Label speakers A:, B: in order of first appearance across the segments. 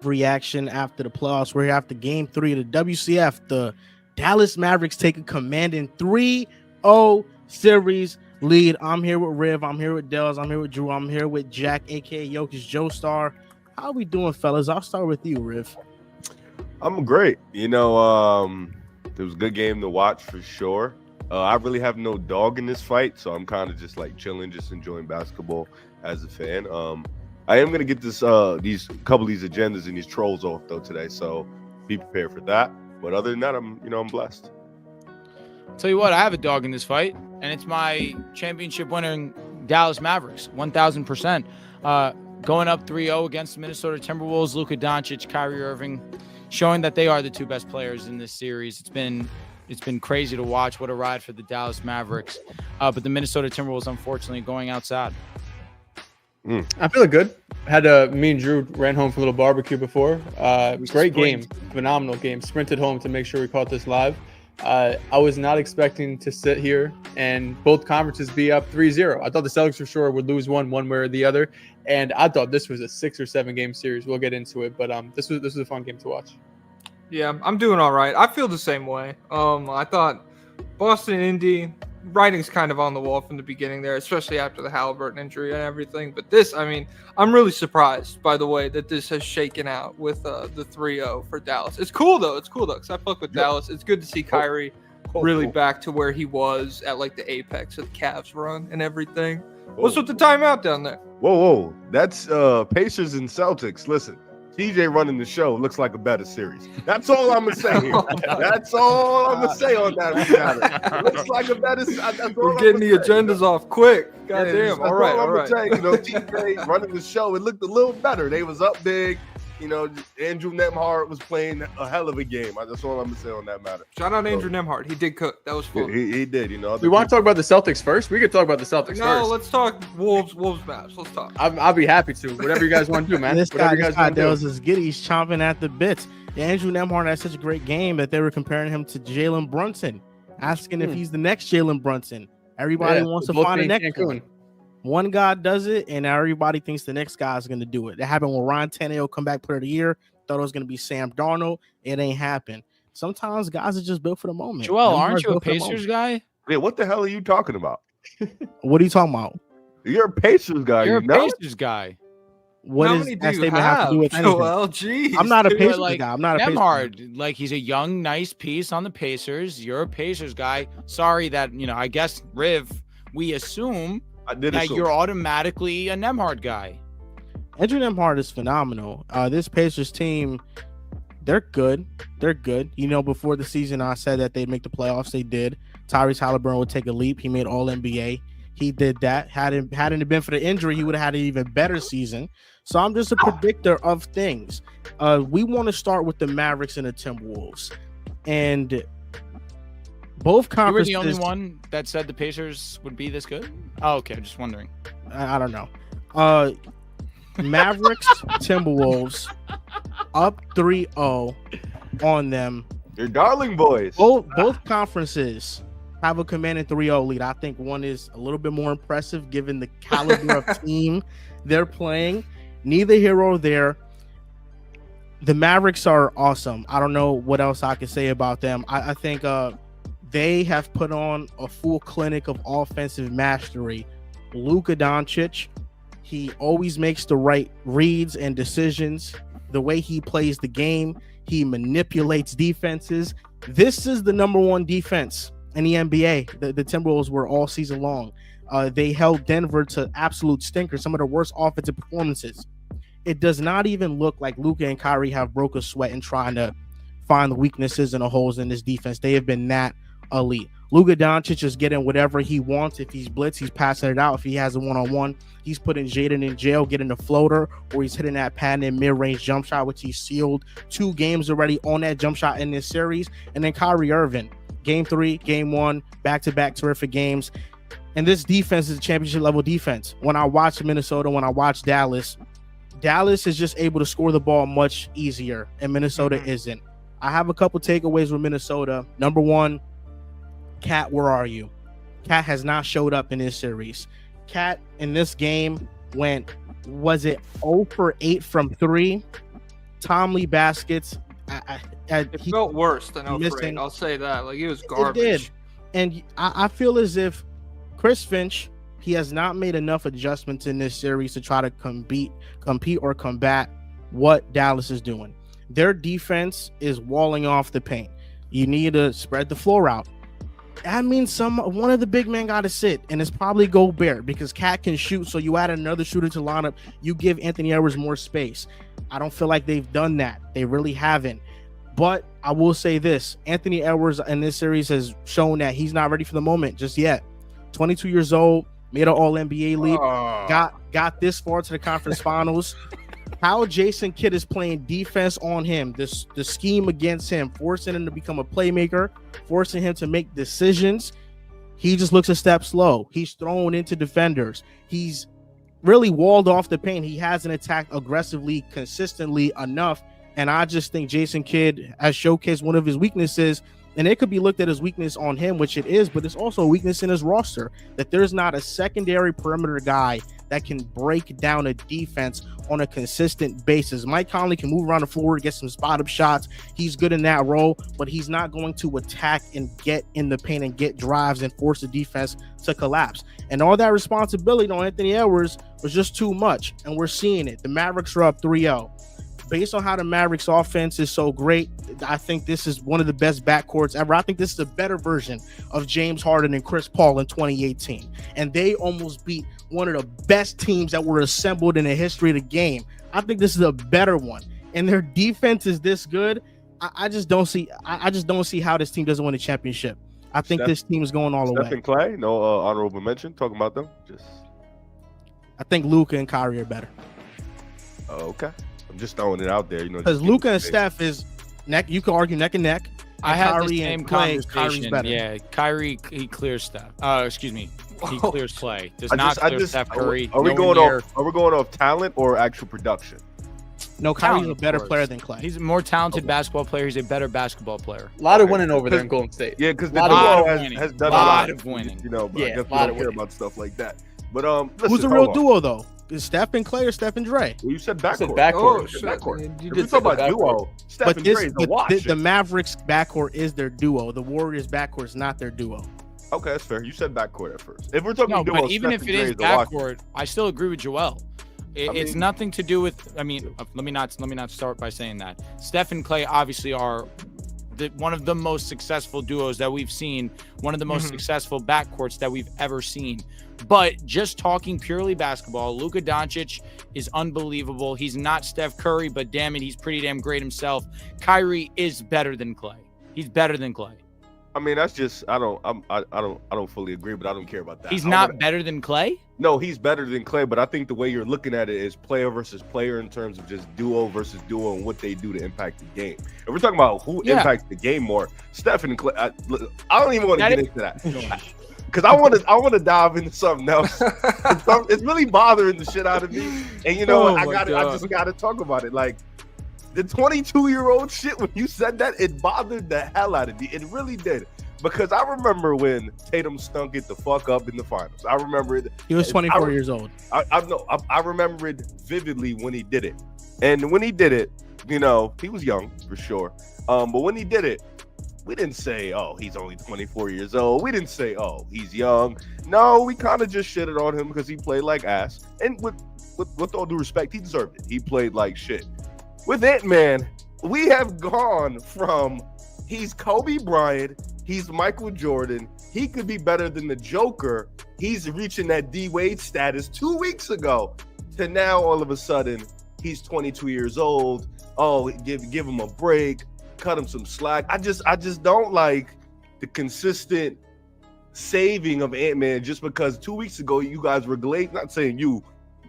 A: reaction after the playoffs. We're here after game 3 of the WCF. The Dallas Mavericks take a commanding 3-0 series lead. I'm here with Riv. I'm here with Dels. I'm here with Drew. I'm here with Jack, a.k.a. Jokic Joe Star. How we doing, fellas? I'll start with you, Riv.
B: I'm great. It was a good game to watch for sure. I really have no dog in this fight, so I'm kind of just like chilling, just enjoying basketball as a fan. I am gonna get these couple of these agendas and these trolls off though today, so be prepared for that. But other than that, I'm blessed.
C: Tell you what, I have a dog in this fight, and it's my championship winning Dallas Mavericks, 1,000%. Going up 3-0 against the Minnesota Timberwolves, Luka Doncic, Kyrie Irving, showing that they are the two best players in this series. It's been crazy to watch. What a ride for the Dallas Mavericks. But the Minnesota Timberwolves, unfortunately, going outside.
D: I'm feeling good. Me and Drew ran home for a little barbecue before. Great game, phenomenal game. Sprinted home to make sure we caught this live. I was not expecting to sit here and both conferences be up 3-0. I thought the Celtics for sure would lose one way or the other, and I thought this was a 6 or 7 game series. We'll get into it, but this was a fun game to watch.
E: Yeah, I'm doing all right. I feel the same way. I thought Boston, Indy, writing's kind of on the wall from the beginning there, especially after the Halliburton injury and everything. But this, I'm really surprised by the way that this has shaken out with the 3-0 for Dallas. It's cool though. Because I fuck with Dallas. It's good to see Kyrie really back to where he was at like the apex of the Cavs run and everything. What's with the timeout down there?
B: Whoa. That's Pacers and Celtics. Listen. TJ running the show looks like a better series. That's all I'm going to say here. That's all I'm going to say on that. It looks like a better series.
E: We're getting the agendas off quick. Goddamn. All right.
B: TJ running the show, it looked a little better. They was up big. Andrew Nembhard was playing a hell of a game. That's all I'm going to say on that matter.
E: Shout out Andrew Nembhard. He did cook. That was fun.
B: He did.
D: We want to talk about the Celtics first? We could talk about the Celtics first.
E: No, let's talk Wolves, Mavs. Let's talk.
D: I'll be happy to. Whatever you guys want to do, man.
A: This guy is giddy. He's chomping at the bits. Andrew Nembhard had such a great game that they were comparing him to Jaylen Brunson, asking if he's the next Jaylen Brunson. Everybody wants to find the next one. One guy does it, and everybody thinks the next guy is going to do it. That happened when Ryan Tannehill come back player of the year. Thought it was going to be Sam Darnold. It ain't happened. Sometimes guys are just built for the moment.
C: Joel, aren't you a Pacers guy?
B: Yeah, what the hell are you talking about?
A: What are you talking about?
B: You're a Pacers guy.
C: You're a Pacers guy.
A: What does that statement have to do with anything?
E: Joel, geez.
A: I'm not a Pacers guy. I'm not a
C: Nembhard,
A: Pacers guy.
C: like he's a young, nice piece on the Pacers. You're a Pacers guy. Sorry that, I guess, Riv, we assume that you're automatically a Nembhard guy.
A: Andrew Nembhard is phenomenal. This Pacers team, they're good. They're good. Before the season, I said that they'd make the playoffs. They did. Tyrese Halliburton would take a leap. He made All-NBA. He did that. Hadn't it been for the injury, he would have had an even better season. So I'm just a predictor of things. We want to start with the Mavericks and the Timberwolves. And both conferences.
C: You were the only one that said the Pacers would be this good? Oh, okay. I'm just wondering.
A: I don't know. Mavericks, Timberwolves, up 3-0 on them.
B: Your darling boys.
A: Both conferences have a commanding 3-0 lead. I think one is a little bit more impressive given the caliber of team they're playing. Neither here or there. The Mavericks are awesome. I don't know what else I can say about them. I think they have put on a full clinic of offensive mastery. Luka Doncic, he always makes the right reads and decisions. The way he plays the game, he manipulates defenses. This is the number one defense in the NBA. The Timberwolves were all season long. They held Denver to absolute stinkers, some of the worst offensive performances. It does not even look like Luka and Kyrie have broke a sweat in trying to find the weaknesses and the holes in this defense. They have been that elite. Luka Doncic is getting whatever he wants. If he's blitz, he's passing it out. If he has a one-on-one, he's putting Jaden in jail, getting the floater, or he's hitting that patented mid-range jump shot, which he sealed 2 games already on that jump shot in this series. And then Kyrie Irving, game 3, game 1, back-to-back terrific games. And this defense is a championship-level defense. When I watch Minnesota, when I watch Dallas is just able to score the ball much easier, and Minnesota isn't. I have a couple takeaways with Minnesota. Number 1, Cat, where are you? Cat has not showed up in this series. Cat in this game went, was it 0 for 8 from 3? timely baskets.
E: It felt worse than 03.
A: missing-
E: I'll say that. Like, it was
A: It
E: garbage.
A: did. And I feel as if Chris Finch, he has not made enough adjustments in this series to try to compete or combat what Dallas is doing. Their defense is walling off the paint. You need to spread the floor out. That means one of the big men got to sit, and it's probably Gobert because Cat can shoot. So you add another shooter to lineup. You give Anthony Edwards more space. I don't feel like they've done that. They really haven't. But I will say this: Anthony Edwards in this series has shown that he's not ready for the moment just yet. 22 years old, made an All-NBA leap, got this far to the conference finals. How Jason Kidd is playing defense on him, the scheme against him, forcing him to become a playmaker, forcing him to make decisions. He just looks a step slow. He's thrown into defenders. He's really walled off the paint. He hasn't attacked aggressively, consistently enough. And I just think Jason Kidd has showcased one of his weaknesses, and it could be looked at as weakness on him, which it is, but it's also a weakness in his roster, that there's not a secondary perimeter guy that can break down a defense on a consistent basis. Mike Conley can move around the floor, get some spot-up shots. He's good in that role, but he's not going to attack and get in the paint and get drives and force the defense to collapse. And all that responsibility on Anthony Edwards was just too much, and we're seeing it. The Mavericks are up 3-0. Based on how the Mavericks offense is so great, I think this is one of the best backcourts ever. I think this is a better version of James Harden and Chris Paul in 2018. And they almost beat one of the best teams that were assembled in the history of the game. I think this is a better one. And their defense is this good. I just don't see how this team doesn't win a championship. I think this team is going all the way.
B: Steph and Clay, no honorable mention. Talking about them,
A: I think Luka and Kyrie are better.
B: Okay. I'm just throwing it out there,
A: because Luka and Steph is neck. You can argue neck and neck.
C: I had
A: Kyrie
C: the same
A: and Clay,
C: conversation.
A: Kyrie's better.
C: Yeah, Kyrie, he clears Steph. Excuse me, he clears Clay. Does
B: I
C: not
B: just-
C: clear Steph Curry.
B: Are we
C: nowhere
B: going
C: near-
B: off? Are we going off talent or actual production?
A: No, Kyrie's
C: Talent,
A: a
C: of
A: better
C: course.
A: player than Clay.
C: He's a more talented basketball player. He's a better basketball player.
D: A lot of winning over there in Golden State.
B: Yeah, because the
D: Lot of
B: duo
C: winning.
B: has done
C: Lot
B: a lot
C: of winning.
B: But
D: Yeah,
B: I guess we
D: lot
B: don't
D: of
B: care
D: winning.
B: about stuff like that. But
A: Who's
B: listen,
A: the real
B: hold on.
A: duo though? Is Steph and Clay or Steph and Dre?
B: Well, you said
D: I said
B: backcourt.
D: backcourt.
E: Oh, shit.
B: Backcourt.
E: You
B: If
E: did
B: we talk
E: say
B: about duo, Steph
A: But
B: and
A: this,
B: Dre is a
A: but
B: wash.
A: the Mavericks backcourt is their duo. The Warriors backcourt is not their duo.
B: Okay, that's fair. You said backcourt at first. If we're talking
C: No,
B: duo,
C: but even
B: Steph
C: if
B: and
C: it
B: Dre
C: is
B: a wash.
C: backcourt, I still agree with Joel. It's
B: mean-
C: nothing to do with. I mean, let me not start by saying that Steph and Clay obviously are one of the most successful duos that we've seen, one of the most successful backcourts that we've ever seen. But just talking purely basketball, Luka Doncic is unbelievable. He's not Steph Curry, but damn it, he's pretty damn great himself. Kyrie is better than Clay. He's better than Clay.
B: I mean, that's just I don't fully agree, but I don't care about that.
C: He's not better than Clay?
B: No, he's better than Clay, but I think the way you're looking at it is player versus player in terms of just duo versus duo and what they do to impact the game. If we're talking about who impacts the game more, Steph and Clay, I don't even want to get into that because I want to dive into something else. It's really bothering the shit out of me, and I just got to talk about it. Like the 22-year-old shit, when you said that, it bothered the hell out of me. It really did. Because I remember when Tatum stunk it the fuck up in the finals. I remember it.
A: He was 24 years old.
B: I remember it vividly when he did it. And when he did it, he was young for sure. But when he did it, we didn't say, oh, he's only 24 years old. We didn't say, oh, he's young. No, we kind of just shitted on him because he played like ass. And with all due respect, he deserved it. He played like shit. With Ant-Man, we have gone from he's Kobe Bryant, he's Michael Jordan, he could be better than the Joker, he's reaching that D-Wade status 2 weeks ago, to now all of a sudden, he's 22 years old, oh, give him a break, cut him some slack. I just don't like the consistent saving of Ant-Man just because 2 weeks ago you guys were glazed, not saying you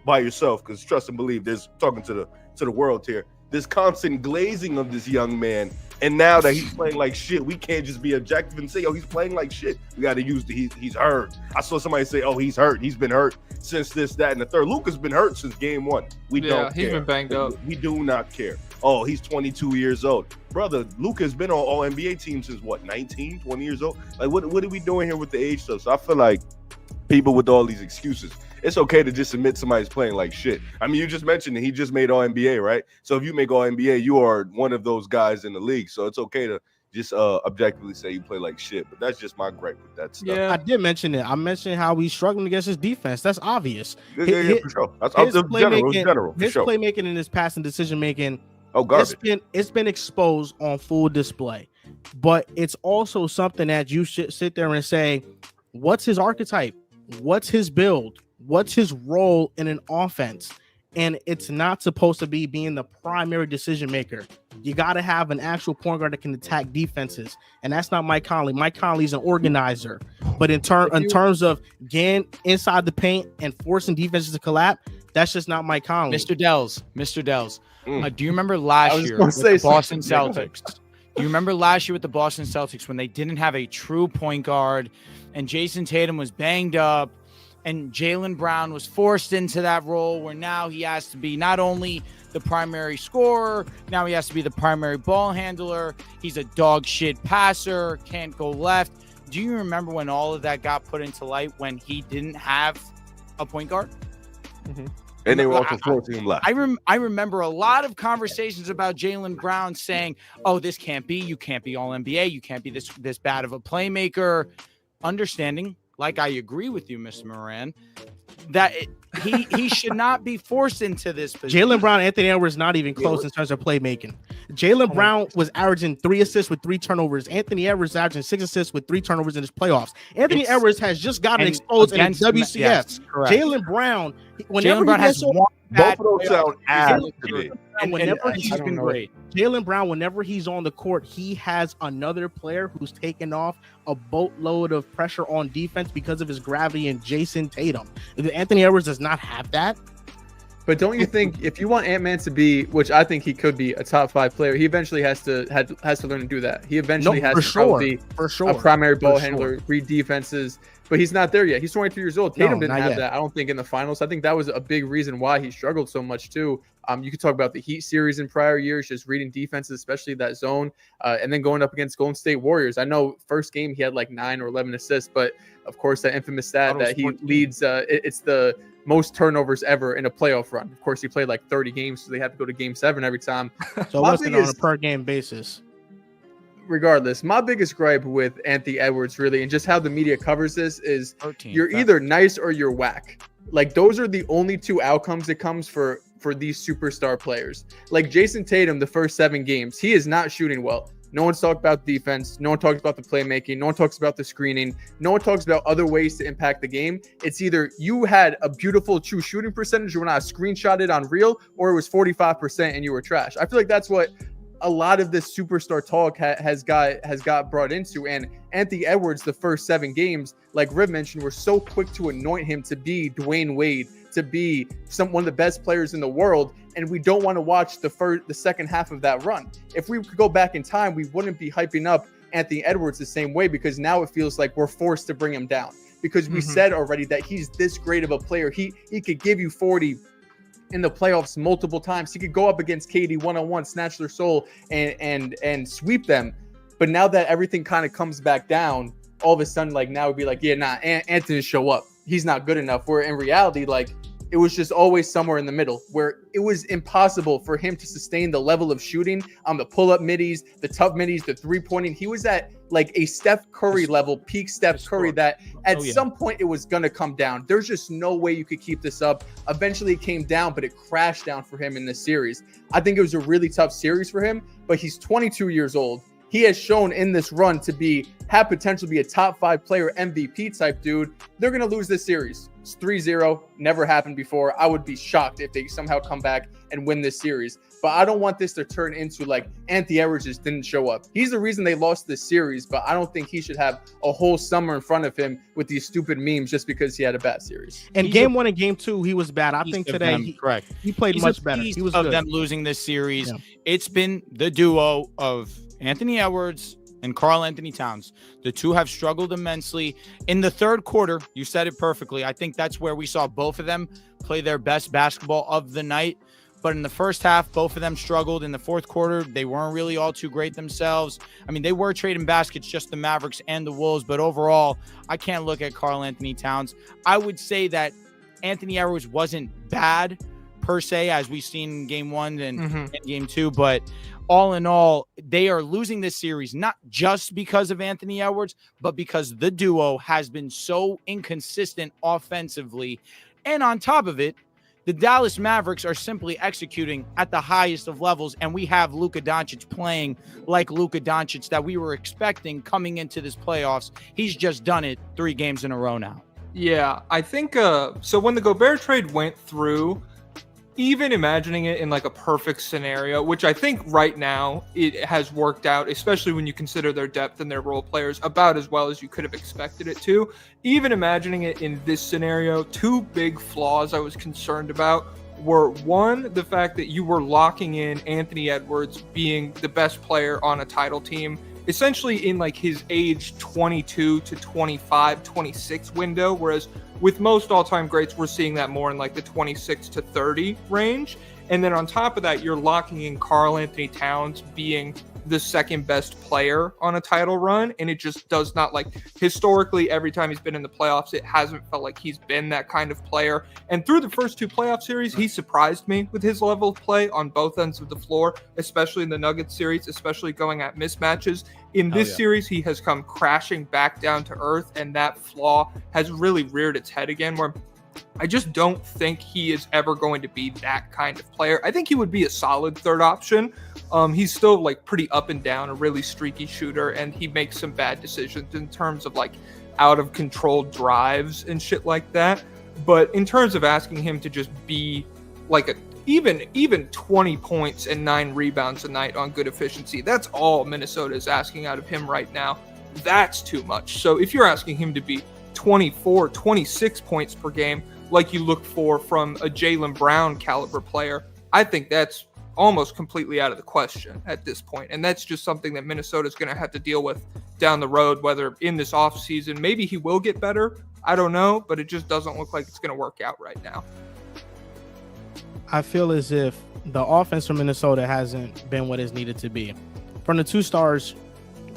B: by yourself, because trust and believe, there's talking to the world here, this constant glazing of this young man, and now that he's playing like shit, we can't just be objective and say, oh, he's playing like shit. We got to use he's hurt. I saw somebody say, oh, he's hurt. He's been hurt since this, that, and the third. Luka's been hurt since game one. We don't care.
E: He's been banged up.
B: We do not care. Oh, he's 22 years old. Brother, Luka's been on all NBA teams since what, 19, 20 years old? Like, what are we doing here with the age stuff? So I feel like people with all these excuses. it's okay to just admit somebody's playing like shit. I mean, you just mentioned that he just made All NBA, right? So if you make All NBA, you are one of those guys in the league. So it's okay to just objectively say you play like shit. But that's just my gripe with that stuff.
E: Yeah.
A: I did mention it. I mentioned how he's struggling against his defense. That's obvious.
B: Yeah, for sure. That's
A: His
B: general, for
A: his
B: sure.
A: playmaking and his passing decision making.
B: Oh, garbage.
A: It's been exposed on full display, but it's also something that you should sit there and say, what's his archetype? What's his build? What's his role in an offense? And it's not supposed to be being the primary decision maker. You got to have an actual point guard that can attack defenses, and that's not Mike Conley. Mike Conley's an organizer, but in terms of getting inside the paint and forcing defenses to collapse, that's just not Mike Conley.
C: Mr. Dells. Do you remember last year with
D: say
C: the Boston
D: something.
C: Celtics? Do you remember last year with the Boston Celtics when they didn't have a true point guard and Jason Tatum was banged up and Jaylen Brown was forced into that role where now he has to be not only the primary scorer, now he has to be the primary ball handler. He's a dog shit passer, can't go left. Do you remember when all of that got put into light when he didn't have a point guard?
D: Mm-hmm.
B: And they were also forcing him left.
C: I remember a lot of conversations about Jaylen Brown saying, "Oh, this can't be. You can't be All NBA. You can't be this bad of a playmaker." Understanding, like I agree with you, Mr. Moran, that he should not be forced into this position.
A: Jaylen Brown, Anthony Edwards not even close in terms of playmaking. Jaylen Brown was averaging 3 assists with 3 turnovers. Anthony Edwards averaging 6 assists with 3 turnovers in his playoffs. Anthony Edwards has just gotten exposed in the WCF.
C: Yes, correct.
A: Jaylen Brown,
C: Jaylen Brown has one bad
B: Both of those sound ass to me.
A: whenever
C: he's
A: he's
C: been great.
A: Jaylen Brown, whenever he's on the court, he has another player who's taken off a boatload of pressure on defense because of his gravity and Jason Tatum. Anthony Edwards does not have that.
D: But don't you think if you want Ant-Man to be, which I think he could be, a top 5 player, he eventually has to learn to do that. He eventually has to probably be a primary ball handler, read defenses. But he's not there yet. He's 22 years old. Tatum didn't have that, I don't think, in the finals. I think that was a big reason why he struggled so much too. You could talk about the Heat series in prior years, just reading defenses, especially that zone, and then going up against Golden State Warriors. I know first game he had like 9 or 11 assists, but of course that infamous stat that he leads, it's the most turnovers ever in a playoff run. Of course, he played like 30 games, so they had to go to Game 7 every time.
A: So it wasn't on a per game basis.
D: Regardless, my biggest gripe with Anthony Edwards, really, and just how the media covers this is you're either nice or you're whack. Like, those are the only 2 outcomes that comes for these superstar players. Like Jason Tatum, the first 7 games, he is not shooting well. No one's talked about defense. No one talks about the playmaking. No one talks about the screening. No one talks about other ways to impact the game. It's either you had a beautiful true shooting percentage, you were not screenshotted on Reel, or it was 45% and you were trash. I feel like that's what a lot of this superstar talk has got brought into. And Anthony Edwards, the first 7 games, like Riv mentioned, we're so quick to anoint him to be Dwayne Wade, to be one of the best players in the world, and we don't want to watch the second half of that run. If we could go back in time, we wouldn't be hyping up Anthony Edwards the same way, because now it feels like we're forced to bring him down, because we said already that he's this great of a player. He could give you 40 in the playoffs multiple times. He could go up against KD one-on-one, snatch their soul, and sweep them. But now that everything kind of comes back down, all of a sudden, like, now it'd be like, yeah, nah, Anthony show up. He's not good enough. Where in reality, like, it was just always somewhere in the middle, where it was impossible for him to sustain the level of shooting on the pull-up middies, the tough middies, the three-pointing. He was at like a Steph Curry level, peak Steph Curry, that at some point it was going to come down. There's just no way you could keep this up. Eventually it came down, but it crashed down for him in this series. I think it was a really tough series for him, but he's 22 years old. He has shown in this run to have potential to be a top 5 player, MVP type dude. They're going to lose this series. It's 3-0. Never happened before. I would be shocked if they somehow come back and win this series. But I don't want this to turn into like Anthony Edwards just didn't show up. He's the reason they lost this series, but I don't think he should have a whole summer in front of him with these stupid memes just because he had a bad series.
A: And game 1 and game 2, he was bad. I think today he played much better. He was good.
C: Them losing this series. Yeah. It's been the duo of Anthony Edwards and Karl Anthony Towns. The two have struggled immensely. In the third quarter, you said it perfectly. I think that's where we saw both of them play their best basketball of the night. But in the first half, both of them struggled. In the fourth quarter, they weren't really all too great themselves. I mean, they were trading baskets, just the Mavericks and the Wolves. But overall, I can't look at Karl Anthony Towns. I would say that Anthony Edwards wasn't bad per se, as we've seen in game 1 and game 2, but all in all, they are losing this series not just because of Anthony Edwards, but because the duo has been so inconsistent offensively. And on top of it, the Dallas Mavericks are simply executing at the highest of levels, and we have Luka Doncic playing like Luka Doncic that we were expecting coming into this playoffs. He's just done it 3 games in a row now.
E: Yeah, I think so when the Gobert trade went through, even imagining it in like a perfect scenario, which I think right now it has worked out, especially when you consider their depth and their role players about as well as you could have expected it to. Even imagining it in this scenario, 2 big flaws I was concerned about were, one, the fact that you were locking in Anthony Edwards being the best player on a title team, essentially in like his age 22 to 25, 26 window, whereas with most all-time greats, we're seeing that more in like the 26 to 30 range. And then on top of that, you're locking in Karl Anthony Towns being the second best player on a title run. And it just does not, like, historically, every time he's been in the playoffs, it hasn't felt like he's been that kind of player. And through the first 2 playoff series, he surprised me with his level of play on both ends of the floor, especially in the Nuggets series, especially going at mismatches. In this series, he has come crashing back down to earth, and that flaw has really reared its head again, where I just don't think he is ever going to be that kind of player. I think he would be a solid third option. He's still like pretty up and down, a really streaky shooter, and he makes some bad decisions in terms of like out of control drives and shit like that. But in terms of asking him to just be like a even 20 points and 9 rebounds a night on good efficiency, that's all Minnesota is asking out of him right now. That's too much. So if you're asking him to be 24, 26 points per game, like you look for from a Jaylen Brown caliber player, I think that's almost completely out of the question at this point. And that's just something that Minnesota is going to have to deal with down the road, whether in this offseason, maybe he will get better. I don't know, but it just doesn't look like it's going to work out right now.
A: I feel as if the offense from Minnesota hasn't been what it's needed to be. From the 2 stars,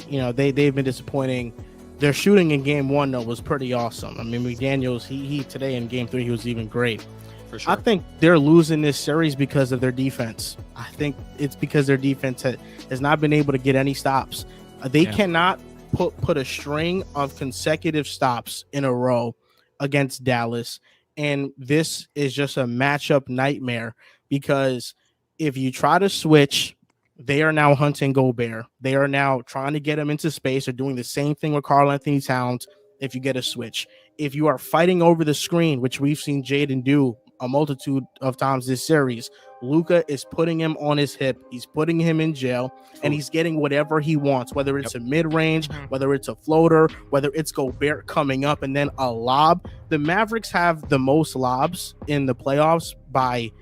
A: they've been disappointing. Their shooting in game 1, though, was pretty awesome. I mean, McDaniels, he today in game 3, he was even great. For sure. I think they're losing this series because of their defense. I think it's because their defense has not been able to get any stops. They cannot put a string of consecutive stops in a row against Dallas. And this is just a matchup nightmare, because if you try to switch, they are now hunting Gobert. They are now trying to get him into space. They're doing the same thing with Karl Anthony Towns if you get a switch. If you are fighting over the screen, which we've seen Jaden do a multitude of times this series, Luka is putting him on his hip. He's putting him in jail, and he's getting whatever he wants, whether it's a mid-range, whether it's a floater, whether it's Gobert coming up and then a lob. The Mavericks have the most lobs in the playoffs by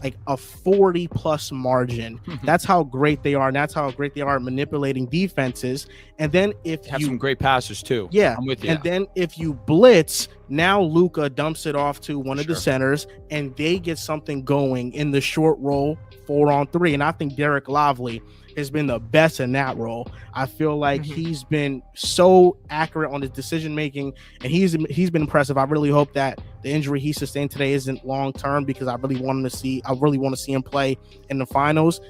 A: like a 40+ margin. That's how great they are, and that's how great they are manipulating defenses. And then if
C: have some great passers too.
A: Yeah,
C: I'm with you.
A: And then if you blitz, now Luka dumps it off to one of the centers, and they get something going in the short roll 4-on-3. And I think Derek Lively has been the best in that role. I feel like he's been so accurate on his decision making, and he's been impressive. I really hope that the injury he sustained today isn't long term, because I really want to see him play in the finals.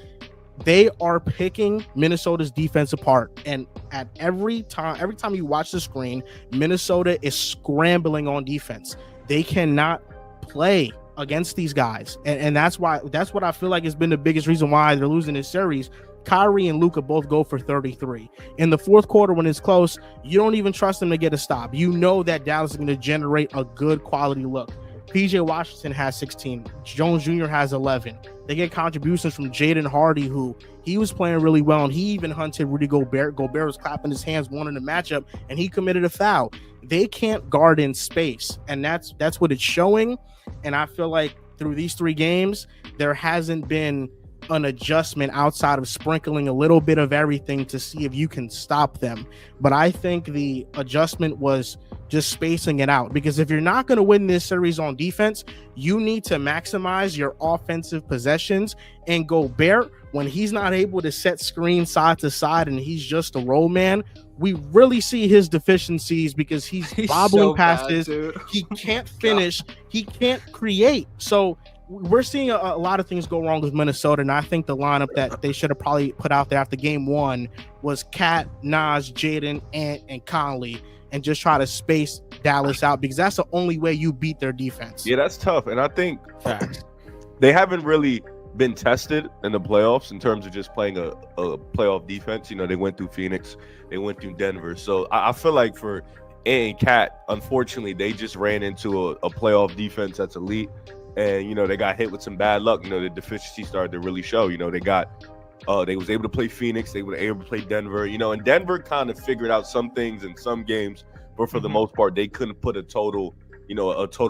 A: They are picking Minnesota's defense apart, and at every time you watch the screen, Minnesota is scrambling on defense. They cannot play against these guys, and that's what I feel like has been the biggest reason why they're losing this series. Kyrie and Luka both go for 33. In the fourth quarter, when it's close, you don't even trust them to get a stop. You know that Dallas is going to generate a good quality look. PJ Washington has 16. Jones Jr. has 11. They get contributions from Jaden Hardy, who he was playing really well, and he even hunted Rudy Gobert. Gobert was clapping his hands, wanting the matchup, and he committed a foul. They can't guard in space, and that's what it's showing. And I feel like through these 3 games, there hasn't been an adjustment outside of sprinkling a little bit of everything to see if you can stop them. But I think the adjustment was just spacing it out, because if you're not going to win this series on defense, you need to maximize your offensive possessions. And Gobert, when he's not able to set screens side to side and he's just a roll man, we really see his deficiencies because he's bobbling
E: so
A: passes.
E: bad,
A: he can't finish. He can't create. So we're seeing a lot of things go wrong with Minnesota, and I think the lineup that they should have probably put out there after game one was Cat, Nas, Jaden, Ant, and Conley, and just try to space Dallas out, because that's the only way you beat their defense.
B: Yeah, that's tough. And I think they haven't really been tested in the playoffs in terms of just playing a playoff defense. You know, they went through Phoenix, they went through Denver. So I feel like for Ant and Cat, unfortunately, they just ran into a playoff defense that's elite. And, you know, they got hit with some bad luck. You know, the deficiency started to really show. You know, they was able to play Phoenix. They were able to play Denver. You know, and Denver kind of figured out some things in some games, but for the most part, they couldn't put a total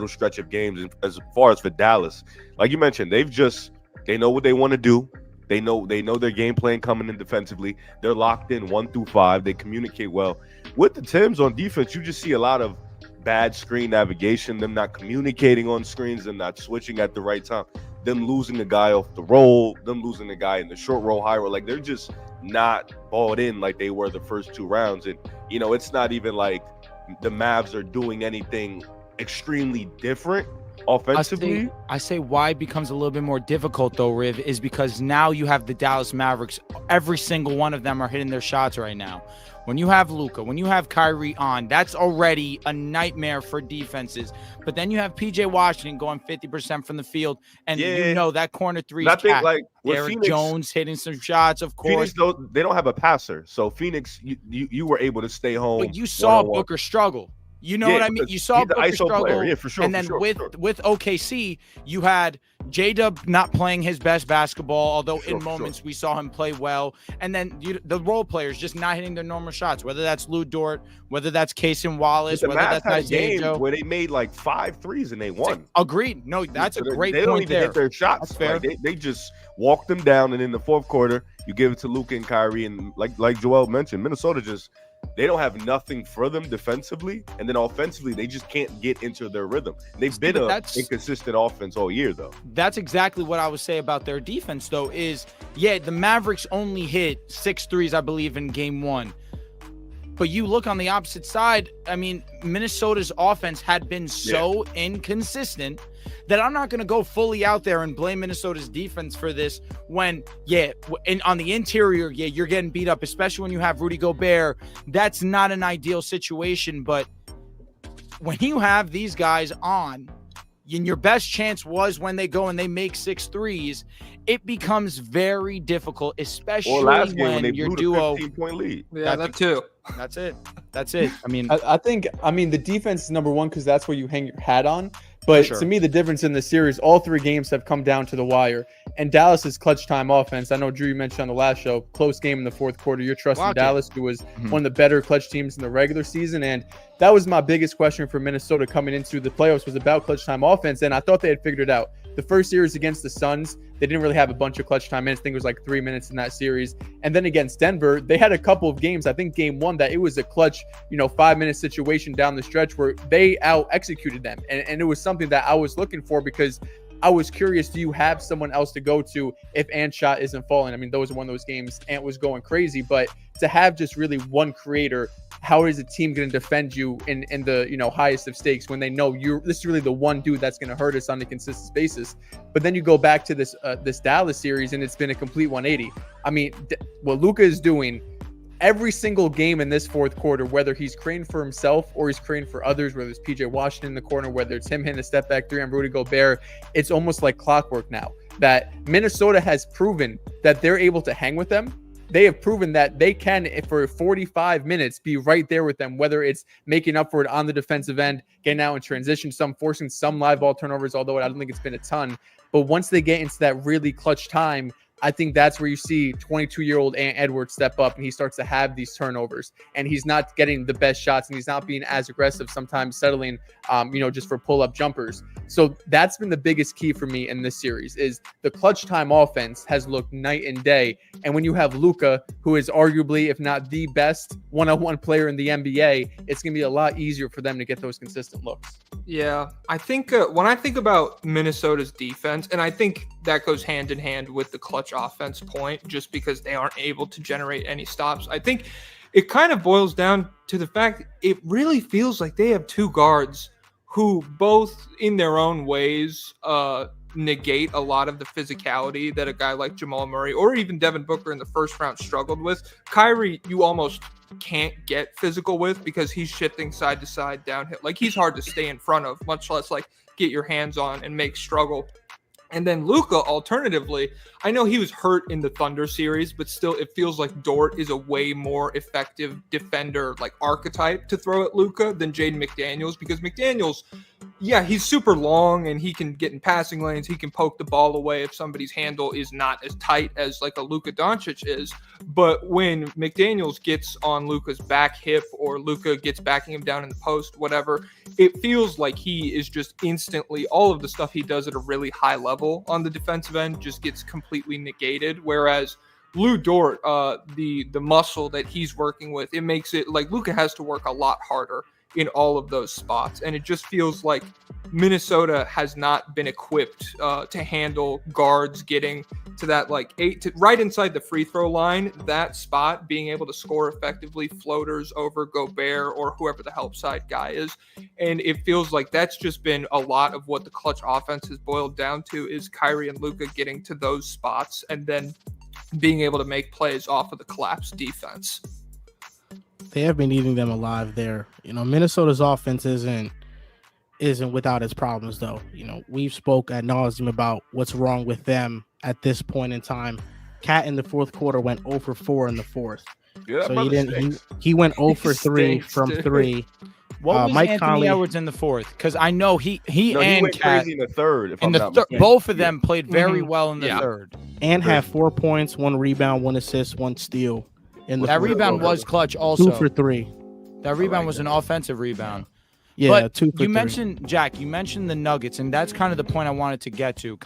B: stretch of games. And as far as for Dallas, like you mentioned, they know what they want to do. They know their game plan coming in defensively. They're locked in 1 through 5. They communicate well. With the Timbs on defense, you just see a lot of bad screen navigation, them not communicating on screens, them not switching at the right time, them losing a guy off the roll, them losing a guy in the short roll, high roll. Like, they're just not balled in like they were the first 2 rounds. And, you know, it's not even like the Mavs are doing anything extremely different offensively.
C: I say why it becomes a little bit more difficult though, Riv, is because now you have the Dallas Mavericks. Every single one of them are hitting their shots right now. When you have Luka, when you have Kyrie on, that's already a nightmare for defenses. But then you have PJ Washington going 50% from the field, and you know that corner three is
B: capped. Like
C: Derrick
B: Phoenix,
C: Jones hitting some shots, of course.
B: Phoenix, they don't have a passer, so Phoenix, you were able to stay home.
C: But you saw Booker struggle. You know what I mean? You saw Booker struggle.
B: Player. Yeah, for sure.
C: And then with OKC, you had J-Dub not playing his best basketball, although in moments we saw him play well. And then the role players just not hitting their normal shots, whether that's Lou Dort, whether that's Cason Wallace, whether that's Isaiah Joe.
B: Where they made like 5 threes and they won.
C: Agreed. No, that's a great point there.
B: They don't even hit their shots.
C: That's fair.
B: Like, they just walked them down, and in the fourth quarter, you give it to Luka and Kyrie. And like Joel mentioned, Minnesota just – they don't have nothing for them defensively, and then offensively, they just can't get into their rhythm. They've been an inconsistent offense all year, though.
C: That's exactly what I would say about their defense, though, is, the Mavericks only hit 6 threes, I believe, in game 1. But you look on the opposite side, I mean, Minnesota's offense had been so inconsistent that I'm not going to go fully out there and blame Minnesota's defense for this when, on the interior, you're getting beat up, especially when you have Rudy Gobert. That's not an ideal situation. But when you have these guys on, and your best chance was when they go and they make 6 threes, it becomes very difficult, especially when your duo.
B: 15-point lead.
E: Yeah, that too.
C: That's it. I mean,
D: I think the defense is number one because that's where you hang your hat on. But to me, the difference in the series, all 3 games have come down to the wire. And Dallas's clutch time offense, I know, Drew, you mentioned on the last show, close game in the fourth quarter. You're trusting Dallas, who was one of the better clutch teams in the regular season. And that was my biggest question for Minnesota coming into the playoffs, was about clutch time offense. And I thought they had figured it out. The first series against the Suns, they didn't really have a bunch of clutch time minutes. I think it was like 3 minutes in that series. And then against Denver, they had a couple of games, I think game 1, that it was a clutch, 5-minute situation down the stretch where they out-executed them. And it was something that I was looking for because I was curious, do you have someone else to go to if Ant's shot isn't falling? I mean, those are one of those games Ant was going crazy, but to have just really one creator, how is a team going to defend you in the highest of stakes when they know this is really the one dude that's going to hurt us on a consistent basis? But then you go back to this Dallas series and it's been a complete 180. I mean, what Luka is doing every single game in this fourth quarter, whether he's creating for himself or he's creating for others, whether it's PJ Washington in the corner, whether it's him hitting a step back 3 on Rudy Gobert, it's almost like clockwork now that Minnesota has proven that they're able to hang with them. They have proven that they can, for 45 minutes, be right there with them, whether it's making up for it on the defensive end, getting out in transition, forcing some live ball turnovers, although I don't think it's been a ton. But once they get into that really clutch time, I think that's where you see 22-year-old Ant Edwards step up and he starts to have these turnovers and he's not getting the best shots and he's not being as aggressive, sometimes settling, just for pull-up jumpers. So that's been the biggest key for me in this series is the clutch time offense has looked night and day. And when you have Luka, who is arguably, if not the best one-on-one player in the NBA, it's going to be a lot easier for them to get those consistent looks.
E: Yeah, I think when I think about Minnesota's defense, and I think that goes hand in hand with the clutch offense point, just because they aren't able to generate any stops. I think it kind of boils down to the fact it really feels like they have two guards who both in their own ways negate a lot of the physicality that a guy like Jamal Murray or even Devin Booker in the first round struggled with. Kyrie, you almost can't get physical with because he's shifting side to side downhill. Like he's hard to stay in front of, much less like get your hands on and make struggle. And then Luka, alternatively, I know he was hurt in the Thunder series, but still it feels like Dort is a way more effective defender, like archetype to throw at Luka than Jaden McDaniels, because McDaniels, yeah, he's super long and he can get in passing lanes. He can poke the ball away if somebody's handle is not as tight as like a Luka Doncic is. But when McDaniels gets on Luka's back hip or Luka gets backing him down in the post, whatever, it feels like he is just instantly, all of the stuff he does at a really high level on the defensive end just gets completely negated. Whereas Lou Dort, the muscle that he's working with, it makes it like Luka has to work a lot harder in all of those spots. And it just feels like Minnesota has not been equipped to handle guards getting to that like right inside the free throw line, that spot, being able to score effectively floaters over Gobert or whoever the help side guy is. And it feels like that's just been a lot of what the clutch offense has boiled down to, is Kyrie and Luka getting to those spots and then being able to make plays off of the collapse defense.
A: They have been eating them alive there. Minnesota's offense isn't without its problems, though. We've spoke ad nauseum about what's wrong with them at this point in time. Cat in the fourth quarter went 0 for 4 in the fourth.
B: Yeah,
A: so he went 0 for 3 from 3.
C: What was
A: Mike
C: Anthony
A: Conley,
C: Edwards in the fourth? Because I know he
B: and
C: went
B: Cat crazy in the third. If
C: in
B: I'm
C: the
B: not mistaken.
C: both of them played very well in the
E: Yeah.
C: third.
A: and had 4 points, 1 rebound, 1 assist, 1 steal.
C: That rebound was clutch also.
A: 2 for 3.
C: That rebound was an offensive rebound.
A: Yeah,
C: but
A: 2 for 3.
C: You mentioned the Nuggets, and that's kind of the point I wanted to get to.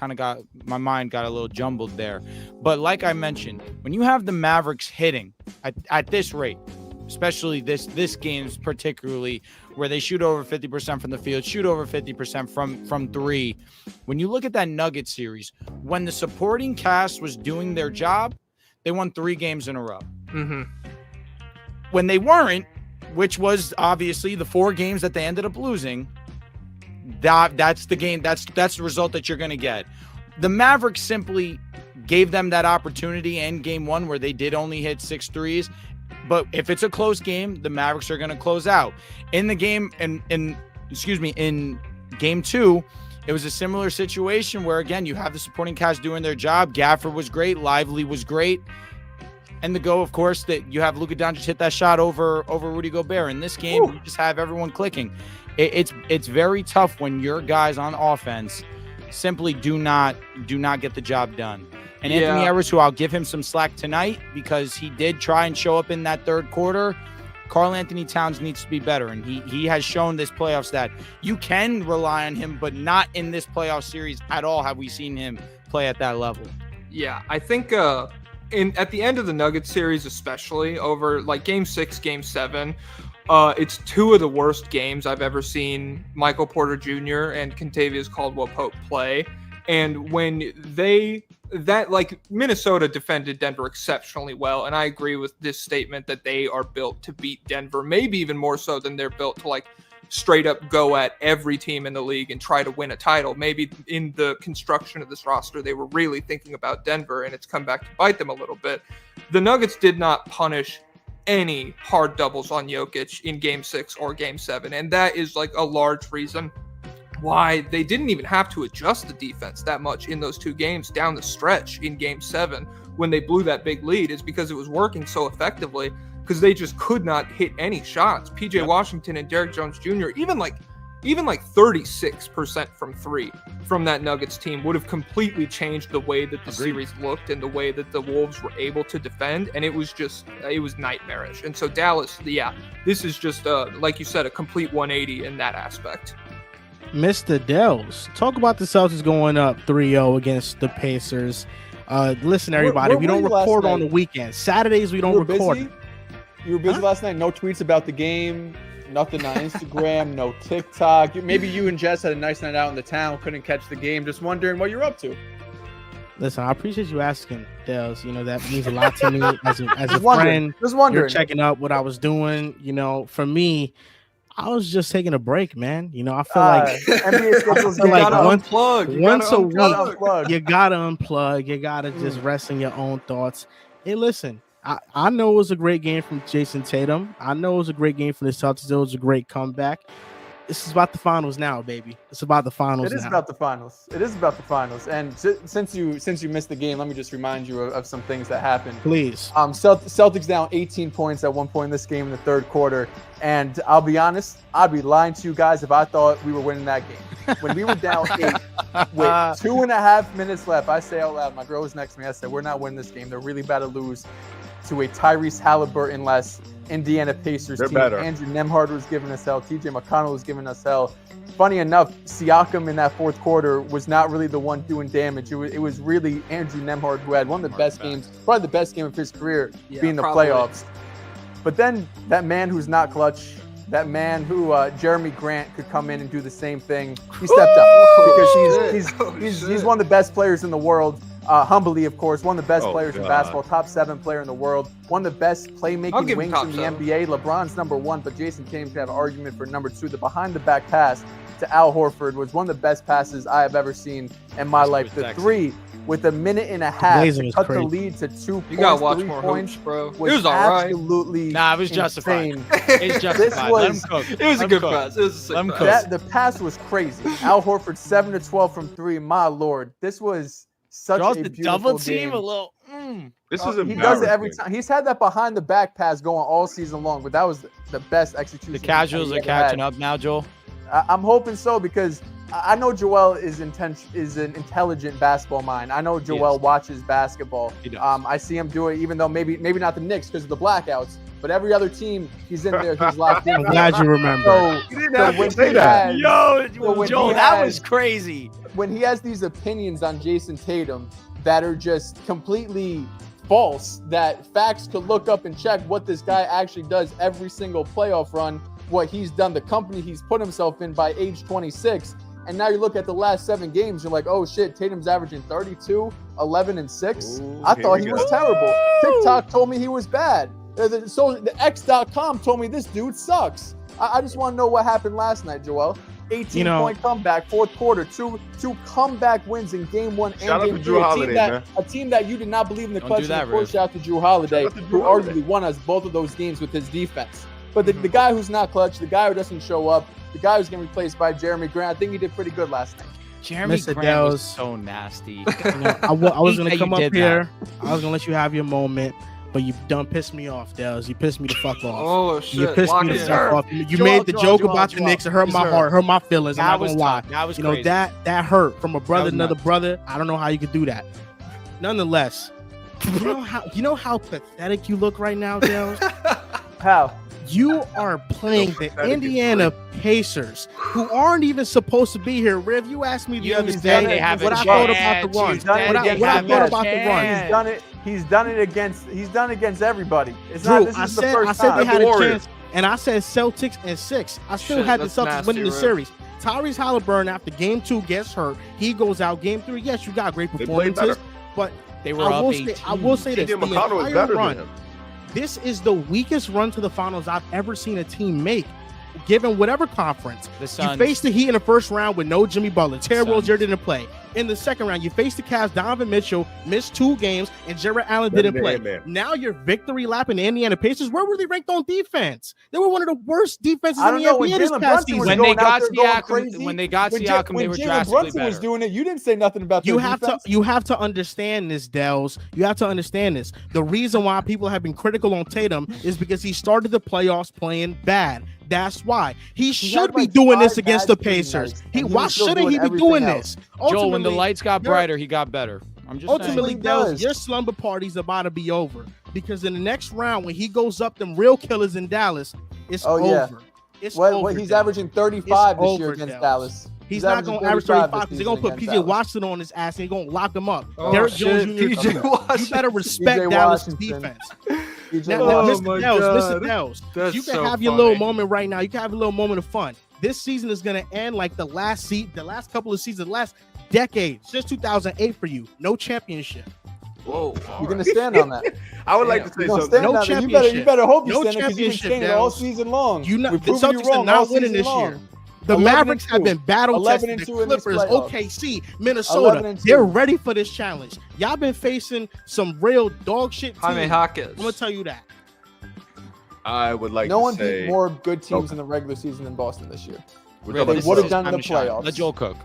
C: My mind got a little jumbled there. But like I mentioned, when you have the Mavericks hitting at this rate, especially this game's particularly, where they shoot over 50% from the field, shoot over 50% from 3. When you look at that Nuggets series, when the supporting cast was doing their job, they won 3 games in a row.
E: Mm-hmm.
C: When they weren't, which was obviously the 4 games that they ended up losing, that's the game. That's the result that you're going to get. The Mavericks simply gave them that opportunity in game 1 where they did only hit 6 threes. But if it's a close game, the Mavericks are going to close out. In the game, in game 2, it was a similar situation where, again, you have the supporting cast doing their job. Gafford was great. Lively was great. And the go, of course, that you have Luka Doncic hit that shot over Rudy Gobert. In this game, you just have everyone clicking. It's very tough when your guys on offense simply do not get the job done. And Anthony Edwards, who I'll give him some slack tonight because he did try and show up in that third quarter, Karl Anthony Towns needs to be better. And he has shown this playoffs that you can rely on him, but not in this playoff series at all have we seen him play at that level.
E: Yeah, I think at the end of the Nuggets series, especially over like game 6, game 7, it's 2 of the worst games I've ever seen Michael Porter Jr. and Kentavious Caldwell-Pope play. And when Minnesota defended Denver exceptionally well, and I agree with this statement that they are built to beat Denver, maybe even more so than they're built to like straight up go at every team in the league and try to win a title. Maybe in the construction of this roster, they were really thinking about Denver, and it's come back to bite them a little bit. The Nuggets did not punish any hard doubles on Jokic in game 6 or game 7, and that is like a large reason why they didn't even have to adjust the defense that much in those 2 games down the stretch in game 7 when they blew that big lead, is because it was working so effectively because they just could not hit any shots. PJ Washington and Derrick Jones Jr., even like even like 36% from 3 from that Nuggets team would have completely changed the way that the series looked and the way that the Wolves were able to defend. And it was nightmarish. And so Dallas, this is just, like you said, a complete 180 in that aspect.
A: Mr. Dells, talk about the Celtics going up 3-0 against the Pacers. Listen, everybody, we don't record on the weekend. Saturdays, we don't record.
D: You were busy last night? No tweets about the game? Nothing on Instagram, no TikTok. Maybe you and Jess had a nice night out in the town, couldn't catch the game. Just wondering what you're up to.
A: Listen, I appreciate you asking, Dells. You know, that means a lot to me as a friend.
D: Just wondering.
A: You're checking up what I was doing. You know, for me, I was just taking a break, man. You know, I feel once a week, you gotta unplug. You gotta just rest in your own thoughts. Hey, listen. I know it was a great game from Jason Tatum. I know it was a great game from the Celtics. It was a great comeback. This is about the finals now, baby. It's about the finals.
D: It is about the finals. It is about the finals. And since you missed the game, let me just remind you of some things that happened.
A: Please.
D: Celtics down 18 points at one point in this game in the third quarter. And I'll be honest, I'd be lying to you guys if I thought we were winning that game. When we were down 8 with 2.5 minutes left, I say out loud, my girl was next to me. I said, we're not winning this game. They're really about to lose to a Tyrese Halliburton-less Indiana Pacers team.
B: Better.
D: Andrew Nembhard was giving us hell. TJ McConnell was giving us hell. Funny enough, Siakam in that fourth quarter was not really the one doing damage. It was really Andrew Nembhard who had one of the best games, probably the best game of his career, being the playoffs. But then that man who's not clutch, that man who Jeremy Grant could come in and do the same thing, he stepped up because he's one of the best players in the world. Humbly, of course, one of the best players in basketball, top 7 player in the world, one of the best playmaking wings in the NBA. LeBron's number 1, but Jason Tatum could have an argument for number 2. The behind-the-back pass to Al Horford was one of the best passes I have ever seen in my life. The 3 with a minute and a half to cut the lead to 2 points.
E: You gotta watch
D: 3
E: more
D: points,
E: hoops, bro.
D: It
E: was all right.
D: Absolutely,
C: it was justified.
D: It's
C: justified. Let him cook.
E: It was a good pass. It was a sick pass.
D: The pass was crazy. Al Horford 7 to 12 from 3. My lord, this was such a beautiful
C: double
D: game.
C: team a little.
B: This is
D: he does it every time. He's had that behind the back pass going all season long, but that was the best execution.
C: The casuals are catching up now, Joel.
D: I'm hoping so because I know Joel is an intelligent basketball mind. I know Joel watches basketball.
C: He does.
D: I see him do it, even though maybe not the Knicks because of the blackouts, but every other team he's in there. He's locked in.
A: I'm glad you remember.
D: So,
B: You didn't have to say that.
C: Joel, that was crazy.
D: When he has these opinions on Jason Tatum that are just completely false, that facts could look up and check what this guy actually does every single playoff run, what he's done, the company he's put himself in by age 26. And now you look at the last 7 games, you're like, oh shit, Tatum's averaging 32, 11, and 6. I thought he was terrible. TikTok told me he was bad. So the X.com told me this dude sucks. I just want to know what happened last night, Joel. 18-point comeback, fourth quarter, two comeback wins in game 1 and
B: Shout out
D: game
B: to
D: 3.
B: Jrue Holiday, man.
D: A team that you did not believe in the
C: Don't
D: clutch.
C: do that,
D: Of course,
C: Riv.
D: shout out to Jrue Holiday,
B: Shout out to Jrue
D: who
B: Holiday.
D: arguably won us both of those games with his defense. But the guy who's not clutch, the guy who doesn't show up, the guy who's getting replaced by Jeremy Grant, I think he did pretty good last night.
C: Jeremy
A: Mr.
C: Grant
A: Dells.
C: was so nasty.
A: You know, I was going
C: That
A: to
C: you
A: come up
C: did
A: here. I was going to let you have your moment, but you done pissed me off, Dells. You pissed me the fuck off.
E: Oh shit!
A: You pissed
E: Lock
A: me
E: it
A: the
E: in.
A: fuck off. You
C: Joel,
A: made the
C: Joel,
A: joke
C: Joel,
A: about the
C: Joel.
A: Knicks. It hurt my
C: Sir.
A: heart, hurt my feelings. I'm
C: That
A: not
C: was
A: gonna lie.
C: tough. That was
A: You know,
C: crazy.
A: that hurt from a brother,
C: was
A: another
C: nuts.
A: brother. I don't know how you could do that. Nonetheless, you know how pathetic you look right now, Dells?
D: How?
A: You are playing the Indiana Pacers, who aren't even supposed to be here. Riv, you asked me the
C: You
A: other
C: understand
A: day
C: they have
A: what
C: a
A: I thought about
C: chance.
A: the run.
C: You understand
A: What I
C: they
A: thought
C: have a
A: about the run.
C: chance.
D: He's done it against everybody. It's not.
A: Drew,
D: This
A: I
D: is the
A: said
D: first
A: they
D: time.
A: had a
B: Warriors.
A: chance, and I said Celtics and 6. I still
E: Shit,
A: had the
E: that's
A: Celtics
E: nasty,
A: winning the
E: Riv.
A: series. Tyrese Halliburton, after game 2, gets hurt. He goes out game 3. Yes, you got great
B: They played
A: performances,
B: better.
A: but
C: They were
A: I
C: up
A: will
C: 18.
A: say, I will say this:
B: TJ
A: the
B: McConnell is
A: entire
B: better
A: run,
B: than him.
A: this is the weakest run to the finals I've ever seen a team make, given whatever conference.
C: The
A: You
C: Suns.
A: faced the Heat in the first round with no Jimmy Butler. Terry
C: Suns.
A: Rozier didn't play. In the second round, you faced the Cavs. Donovan Mitchell missed 2 games, and Jarrett Allen didn't play.
B: Man.
A: Now you're victory lapping the Indiana Pacers. Where were they ranked on defense? They were one of the worst defenses
D: I
A: in
D: don't
A: the
D: know, when
A: NBA this
D: Jalen
A: past
D: Brunson was
A: season.
C: When they
D: going out
C: got
D: there going
C: Siakam,
D: crazy,
C: when they got
D: when
C: Siakam, they were
D: Jalen
C: drastically
D: Brunson was
C: better.
D: doing it, you didn't say nothing about
A: You
D: their
A: have
D: defense.
A: you have to understand this, Dells. You have to understand this. The reason why people have been critical on Tatum is because he started the playoffs playing bad. That's why he
F: had,
A: should be
F: like,
A: doing this
F: 5
A: against the
F: bad shooting
A: Pacers.
F: nights,
A: He
F: and he
A: why
F: was still
A: shouldn't he
F: doing
A: be doing
F: everything
A: this?
C: Joel, when the
A: Ultimately,
C: lights got
A: you're-
C: brighter, he got better. I'm just
A: Ultimately,
C: saying.
A: Dels,
F: does.
A: your slumber party's about to be over because in the next round, when he goes up them real killers in Dallas, it's
F: Oh, yeah.
A: over. It's
F: What
A: over.
F: he's
A: Dels.
F: averaging 35
A: It's
F: this year
A: over,
F: against
A: Dels.
F: Dallas.
A: He's not
F: averaging
A: going to average
F: 35
A: 35 because
F: this
A: they're going to put
F: season
A: PJ
F: against
A: Washington on his ass and they're going to lock him up.
E: Oh,
A: Derrick
E: shit,
A: Jones Jr.
E: PJ
A: You better
E: Washington.
A: respect
F: PJ
A: Dallas
F: Washington.
A: defense.
F: PJ
A: Now,
F: Washington.
E: my
A: Mr. Dels,
E: God.
A: Mr. Dels,
E: That's
A: you can
E: so
A: have your
E: funny.
A: little moment right now. You can have a little moment of fun. This season is going to end like the last couple of seasons, the last decade, since 2008 for you. No championship.
E: Whoa.
F: You're gonna stand on that.
B: I would like to
F: You're
B: say
F: gonna
B: something.
F: stand
A: No
F: on that. You
A: championship.
F: better hope you
A: No
F: stand it because you've been
A: championship,
F: saying it all
A: Dels.
F: season long.
A: You know,
F: We've
A: the
F: proven you
A: Celtics are
F: wrong
A: not
F: all
A: winning
F: season
A: this
F: long.
A: year. The
F: 11
A: Mavericks
F: and
A: have
F: 2.
A: been battle
F: 11
A: tested.
F: and
A: The
F: 2 in this
A: Clippers,
F: playoffs.
A: OKC,
F: 11
A: Minnesota,
F: and 2.
A: they're ready for this challenge. Y'all been facing some real dog shit teams.
E: Jaime
A: I'm
E: Hawkins.
A: gonna tell you that.
B: I would like
F: No
B: to
F: one
B: say
F: beat more good teams in the regular season than Boston this year.
B: we're
C: Really,
B: talking
F: They
C: this
B: about
F: would have
C: is
F: done in
C: time
F: the
C: to shine.
F: playoffs.
C: Let Joel cook.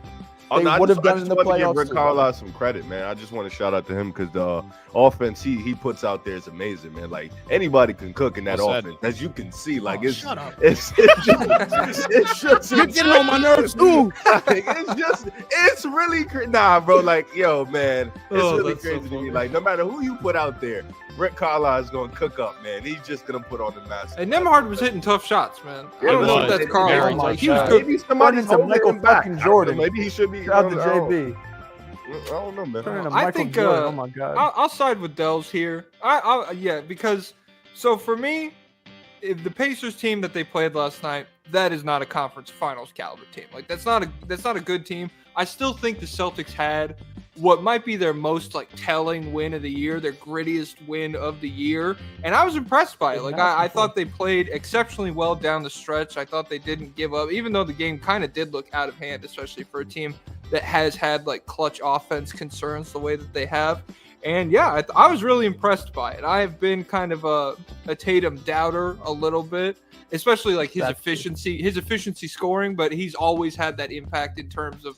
B: Oh,
F: They
B: no,
F: would have done
B: I
F: in
B: just
F: the
B: want to give
F: playoffs
B: Rick
F: too,
B: Carlisle some credit, man. I just want to shout out to him because the offense he puts out there is amazing, man. Like anybody can cook in that
C: Well said.
B: offense, as you can see. Like
A: Oh,
B: it's
A: shut up.
B: it's just
A: You're getting on my nerves too.
B: it's really nah, bro. Like yo, man, it's
E: Oh,
B: really
E: that's so
B: crazy to me.
E: funny.
B: Like no matter who you put out there, Rick Carlisle is gonna cook up, man. He's just gonna put on the mask.
E: And Nembhard was hitting tough shots, man. I
B: Yeah,
E: don't know
C: he
E: if
C: was.
E: that's Carlisle.
C: Very
E: Like,
C: tough
E: he was
C: shot.
E: good.
B: Maybe somebody's
F: Turn into
B: holding
F: Michael
B: him back.
F: fucking
B: I don't know.
F: Jordan.
B: Maybe he should be.
F: Shout out to
B: I don't-
F: JB.
B: I don't know, man.
F: Turn into
E: I
F: Michael
E: think,
F: Jordan. Oh my god.
E: I'll side with Dels here. Yeah, because so for me, if the Pacers team that they played last night, that is not a conference finals caliber team. Like that's not a good team. I still think the Celtics had what might be their most like telling win of the year, their grittiest win of the year, and I was impressed by it. Like I thought they played exceptionally well down the stretch. I thought they didn't give up, even though the game kind of did look out of hand, especially for a team that has had like clutch offense concerns the way that they have. And yeah, I was really impressed by it. I have been kind of a Tatum doubter a little bit, especially like his efficiency scoring, but he's always had that impact in terms of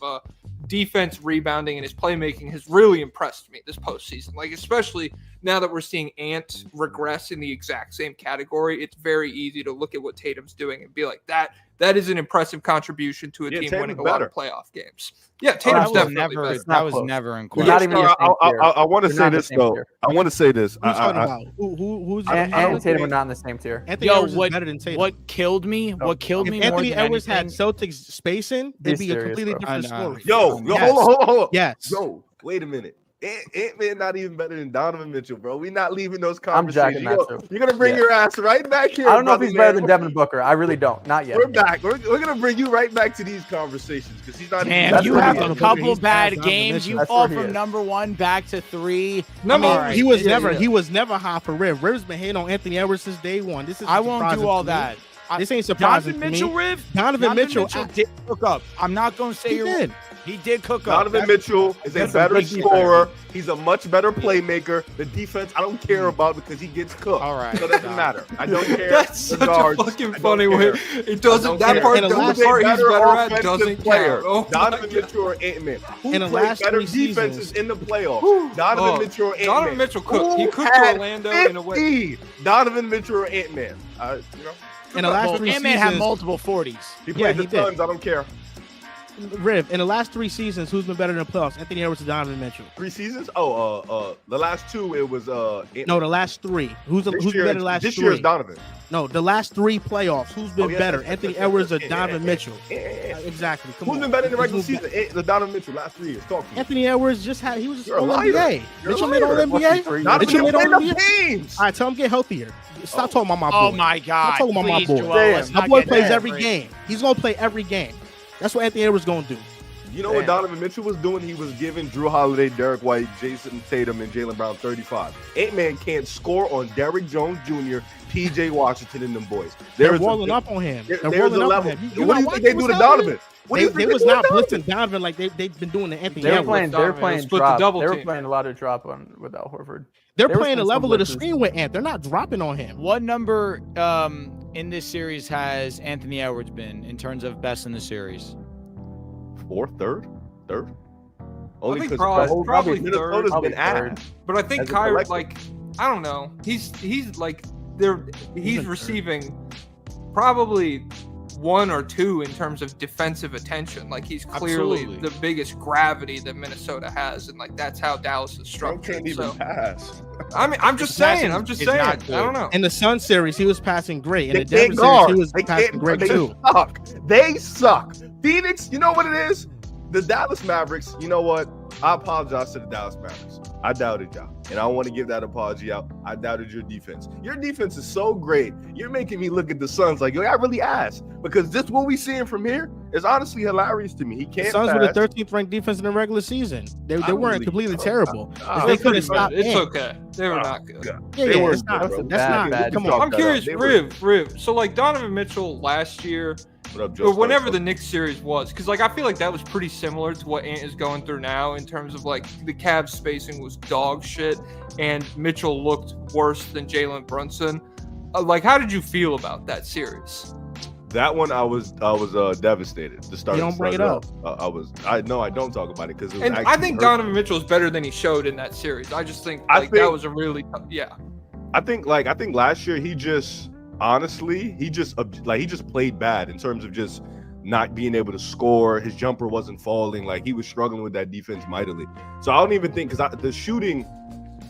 E: defense, rebounding, and his playmaking has really impressed me this postseason. Like especially now that we're seeing Ant regress in the exact same category, it's very easy to look at what Tatum's doing and be like, that is an impressive contribution to a team
B: Tatum's
E: winning a lot of
B: better.
E: playoff games. Yeah,
C: That
E: Tatum's
C: was
E: definitely
C: never.
E: better.
C: That was
F: close.
C: never in
F: You're
C: question.
F: not even in the same tier.
B: I want to
F: They're
B: say
F: not in the
B: this
F: same
B: though.
F: tier.
B: I want to say this.
A: Who's talking about? Who's
F: And
A: who's
F: Tatum are not in the same tier.
A: Anthony
C: Yo,
A: Edwards is
C: what?
A: better than Tatum.
C: What killed me? What killed
A: If
C: me more
A: Anthony
C: than
A: Edwards had
C: anything?
A: Celtics spacing, it'd
F: Be
A: be a
F: serious,
A: completely
F: bro.
A: different
C: I know.
A: story.
B: Yo,
A: Yes.
B: hold on.
A: Yes.
B: Yo, wait a minute. Ant-Man not even better than Donovan Mitchell, bro. We not leaving those
F: I'm
B: conversations.
F: jacking that too.
B: You're gonna bring
F: Yeah.
B: your ass right back here.
F: I don't know if
B: brother,
F: he's better
B: man.
F: than Devin Booker. I really don't. Not yet.
B: We're back. We're gonna bring you right back to these conversations because he's not.
C: Damn,
F: That's
C: you
F: where
C: have
F: he
C: a
F: is.
C: couple
A: He's
C: bad
A: past
C: games.
A: Donovan
C: You
F: Mitchell.
C: fall
F: That's where he
C: from
F: is.
C: number 1 back to 3.
E: Number
C: All
E: one,
C: right.
A: He was
C: This
A: never
C: is-
A: he was never high for Riv. Riv's been hating on Anthony Edwards since day one. This is
C: I won't do all that.
A: This ain't surprising
C: Donovan
A: to
C: Mitchell,
A: me.
C: Riv.
A: Donovan Mitchell,
C: did cook up. I'm not going to say
A: he
C: you're
A: did.
C: He did cook up.
B: Donovan Mitchell is a
F: That's a
B: better
F: good defense.
B: scorer. He's a much better playmaker. The defense I don't care about because he gets cooked.
C: All right.
B: So it doesn't matter. I don't care.
E: That's such
B: The guards,
E: a fucking
B: I
E: funny
B: don't
E: way.
B: care.
E: It doesn't.
B: I
E: That
B: don't
E: part,
A: care.
E: the
A: And
E: only part he's better at
B: offensive
E: doesn't
B: player.
E: count. Oh my
B: Donovan
E: God.
B: Mitchell or Ant-Man. Who
A: In the
B: played
A: last
B: better
A: 3
B: defenses
A: seasons.
B: in the playoffs? Donovan
E: Oh,
B: Mitchell or Ant-Man?
E: Donovan Mitchell cooked. He
B: Who
E: cooked
B: had
E: Orlando in a way.
B: 50? Donovan Mitchell or Ant-Man?
A: In the last 3
C: Ant-Man had
A: seasons,
C: multiple 40s.
B: He
A: Yeah,
B: played
A: he
B: the
A: did.
B: Suns. I don't care.
A: Riv, in the last 3 seasons, who's been better than the playoffs? Anthony Edwards or Donovan Mitchell?
B: 3 seasons? Oh, the last 2 it was Ant-Man.
A: No, the last 3. Who's been better the last
B: this
A: 3?
B: year is Donovan.
A: No, the last 3 playoffs. Who's been
B: yes,
A: better?
B: yes,
A: Anthony
B: yes,
A: Edwards or
B: yes,
A: Donovan
B: yes,
A: Mitchell?
B: yes.
A: Exactly. Come
B: Who's
A: on.
B: been better in the
A: Let's
B: regular
A: move
B: season? The Donovan Mitchell last 3 years. Talk to me.
A: Anthony Edwards he was just
B: You're a
A: all
B: liar.
A: NBA.
B: You're a
A: Mitchell made all
B: liar.
A: NBA.
B: Donovan
A: Mitchell made all
B: played
A: NBA.
B: the games.
A: All right, tell him get healthier. Stop talking about my boy.
C: Oh my God!
A: Stop talking about my
C: Please,
A: boy.
C: Joel,
F: Damn.
C: let's
A: My
C: not
A: boy
C: get
A: plays
C: that
A: every
C: right.
A: game. He's gonna play every game. That's what Anthony Edwards gonna do.
B: You know what Donovan Mitchell was doing? He was giving Drew Holiday, Derek White, Jason Tatum, and Jaylen Brown 35. Ant-Man can't score on Derrick Jones Jr., P.J. Washington, and them boys.
A: They're
B: There's
A: walling up on him. They're
B: There's a
A: walling up on
B: level.
A: him.
B: What do you think
A: watching
B: they do
A: what's
B: to
A: happening?
B: Donovan? What do you
A: They
B: think
A: was
B: do to
A: not
B: Donovan?
A: blitzing Donovan like they've been doing to Anthony
F: They were
A: Edwards.
F: playing
E: Split the
F: drop.
E: double
F: They were
E: team.
F: playing a lot of drop on without Horford.
A: They're
F: they were
A: playing the
F: playing
A: level
F: some
A: of the
F: blitzes.
A: screen with Ant. They're not dropping on him.
C: What number in this series has Anthony Edwards been in terms of best in the series?
B: Fourth, third.
E: I think
B: because
E: probably
B: Minnesota's
E: third.
B: been ass.
E: But I think
B: As a
E: Kyrie,
B: collective.
E: like, I don't know. He's like he's
A: He's
E: receiving probably 1 or 2 in terms of defensive attention. Like he's clearly
C: Absolutely.
E: the biggest gravity that Minnesota has, and like that's how Dallas is
B: Bro
E: structured.
B: can't even
E: So,
B: pass.
E: I mean, I'm just saying. I
C: is not good.
E: don't know.
A: In the Sun series, he was passing great. In
B: They
A: the Denver
B: can't
A: series,
B: guard.
A: he was
B: They
A: passing
B: can't
A: great
B: They
A: too.
B: suck. They suck. Phoenix, you know what it is? The Dallas Mavericks, you know what? I apologize to the Dallas Mavericks. I doubted y'all, and I want to give that apology out. I doubted your defense. Your defense is so great. You're making me look at the Suns like, yo, I really asked, because this what we seeing from here is honestly hilarious to me. He
A: The
B: can't
A: Suns
B: pass.
A: were the 13th ranked defense in the regular season. They weren't completely terrible.
B: Ah,
A: They couldn't stop.
E: It's
A: Ant.
E: okay. They were not good.
A: Yeah,
B: They
A: yeah,
B: weren't
A: it's not.
B: good, bro.
A: That's not.
F: Bad
A: Come
B: defense.
A: on.
E: I'm curious,
B: They were-
E: Riv. So like Donovan Mitchell last year,
B: What up, Joe
E: or whenever
B: Starks?
E: the Knicks series was, because like I feel like that was pretty similar to what Ant is going through now in terms of like the Cavs spacing was dog shit, and Mitchell looked worse than Jalen Brunson. Like, how did you feel about that series?
B: That one, I was devastated to start.
A: You don't bring it
B: start off. I don't talk about it because it was
E: And I
B: actually
E: think
B: hurtful.
E: Donovan Mitchell is better than he showed in that series. I just think
B: I
E: like that
B: think-
E: was a really yeah.
B: I think last year he just honestly he just played bad in terms of just not being able to score. His jumper wasn't falling. Like he was struggling with that defense mightily. So I don't even think the shooting,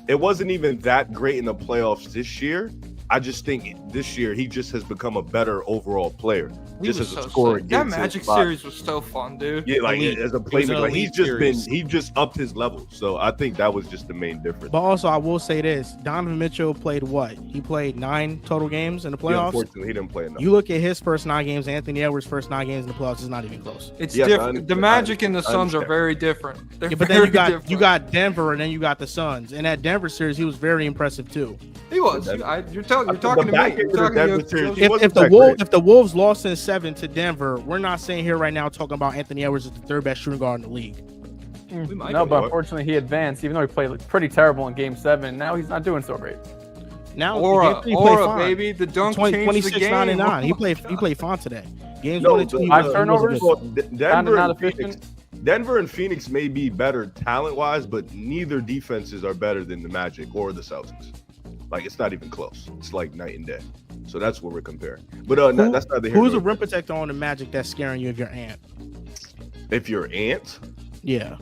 B: it wasn't even that great in the playoffs this year. I just think this year he just has become a better overall player.
E: He
B: Just
E: was
B: as a
E: so
B: scorer
E: sick. That
B: gets his
E: Magic
B: spot.
E: series was so fun, dude.
B: Yeah, like
A: Elite.
B: as a
C: was an
B: playmaker, like
C: elite series.
B: he just upped his level. So I think that was just the main difference.
A: But also, I will say this: Donovan Mitchell played what? He played 9 total games in the
B: Yeah,
A: playoffs.
B: unfortunately, he didn't play enough.
A: You look at his first 9 games, Anthony Edwards' first 9 games in the playoffs is not even close.
E: It's
B: Yes, I
E: different.
B: understand.
E: The Magic and the
B: I
E: Suns are
B: understand.
E: very different. They're
A: Yeah, but then
E: very
A: you got
E: different.
A: Denver, and then you got the Suns. In that Denver series, he was very impressive too.
E: He was. You're talking to me.
B: back
E: You're
B: end of the
E: talking to
B: Denver
E: you.
B: series, he
A: If
B: wasn't
A: the
B: that
A: Wolves
B: great.
A: if the Wolves lost in 7 to Denver, we're not sitting here right now talking about Anthony Edwards as the 3rd best shooting guard in the league.
E: We might
F: No,
E: be.
F: but unfortunately he advanced, even though he played pretty terrible in Game 7. Now he's not doing so great.
A: Now
E: Aura,
A: he played fine.
E: baby. The dunk changed the
A: 26,
E: game.
A: 9 and 9. He played fine today. Games
B: No,
A: 1 and 2. he
F: Five
A: was-
F: turnovers?
A: he wasn't good.
B: Denver
F: not
B: and Phoenix.
F: efficient.
B: Denver and Phoenix may be better talent-wise, but neither defenses are better than the Magic or the Celtics. Like it's not even close. It's like night and day. So that's what we're comparing. But that's not the.
A: Who's a rim protector on the Magic that's scaring you if you're Ant?
B: If you're Ant,
A: Yeah.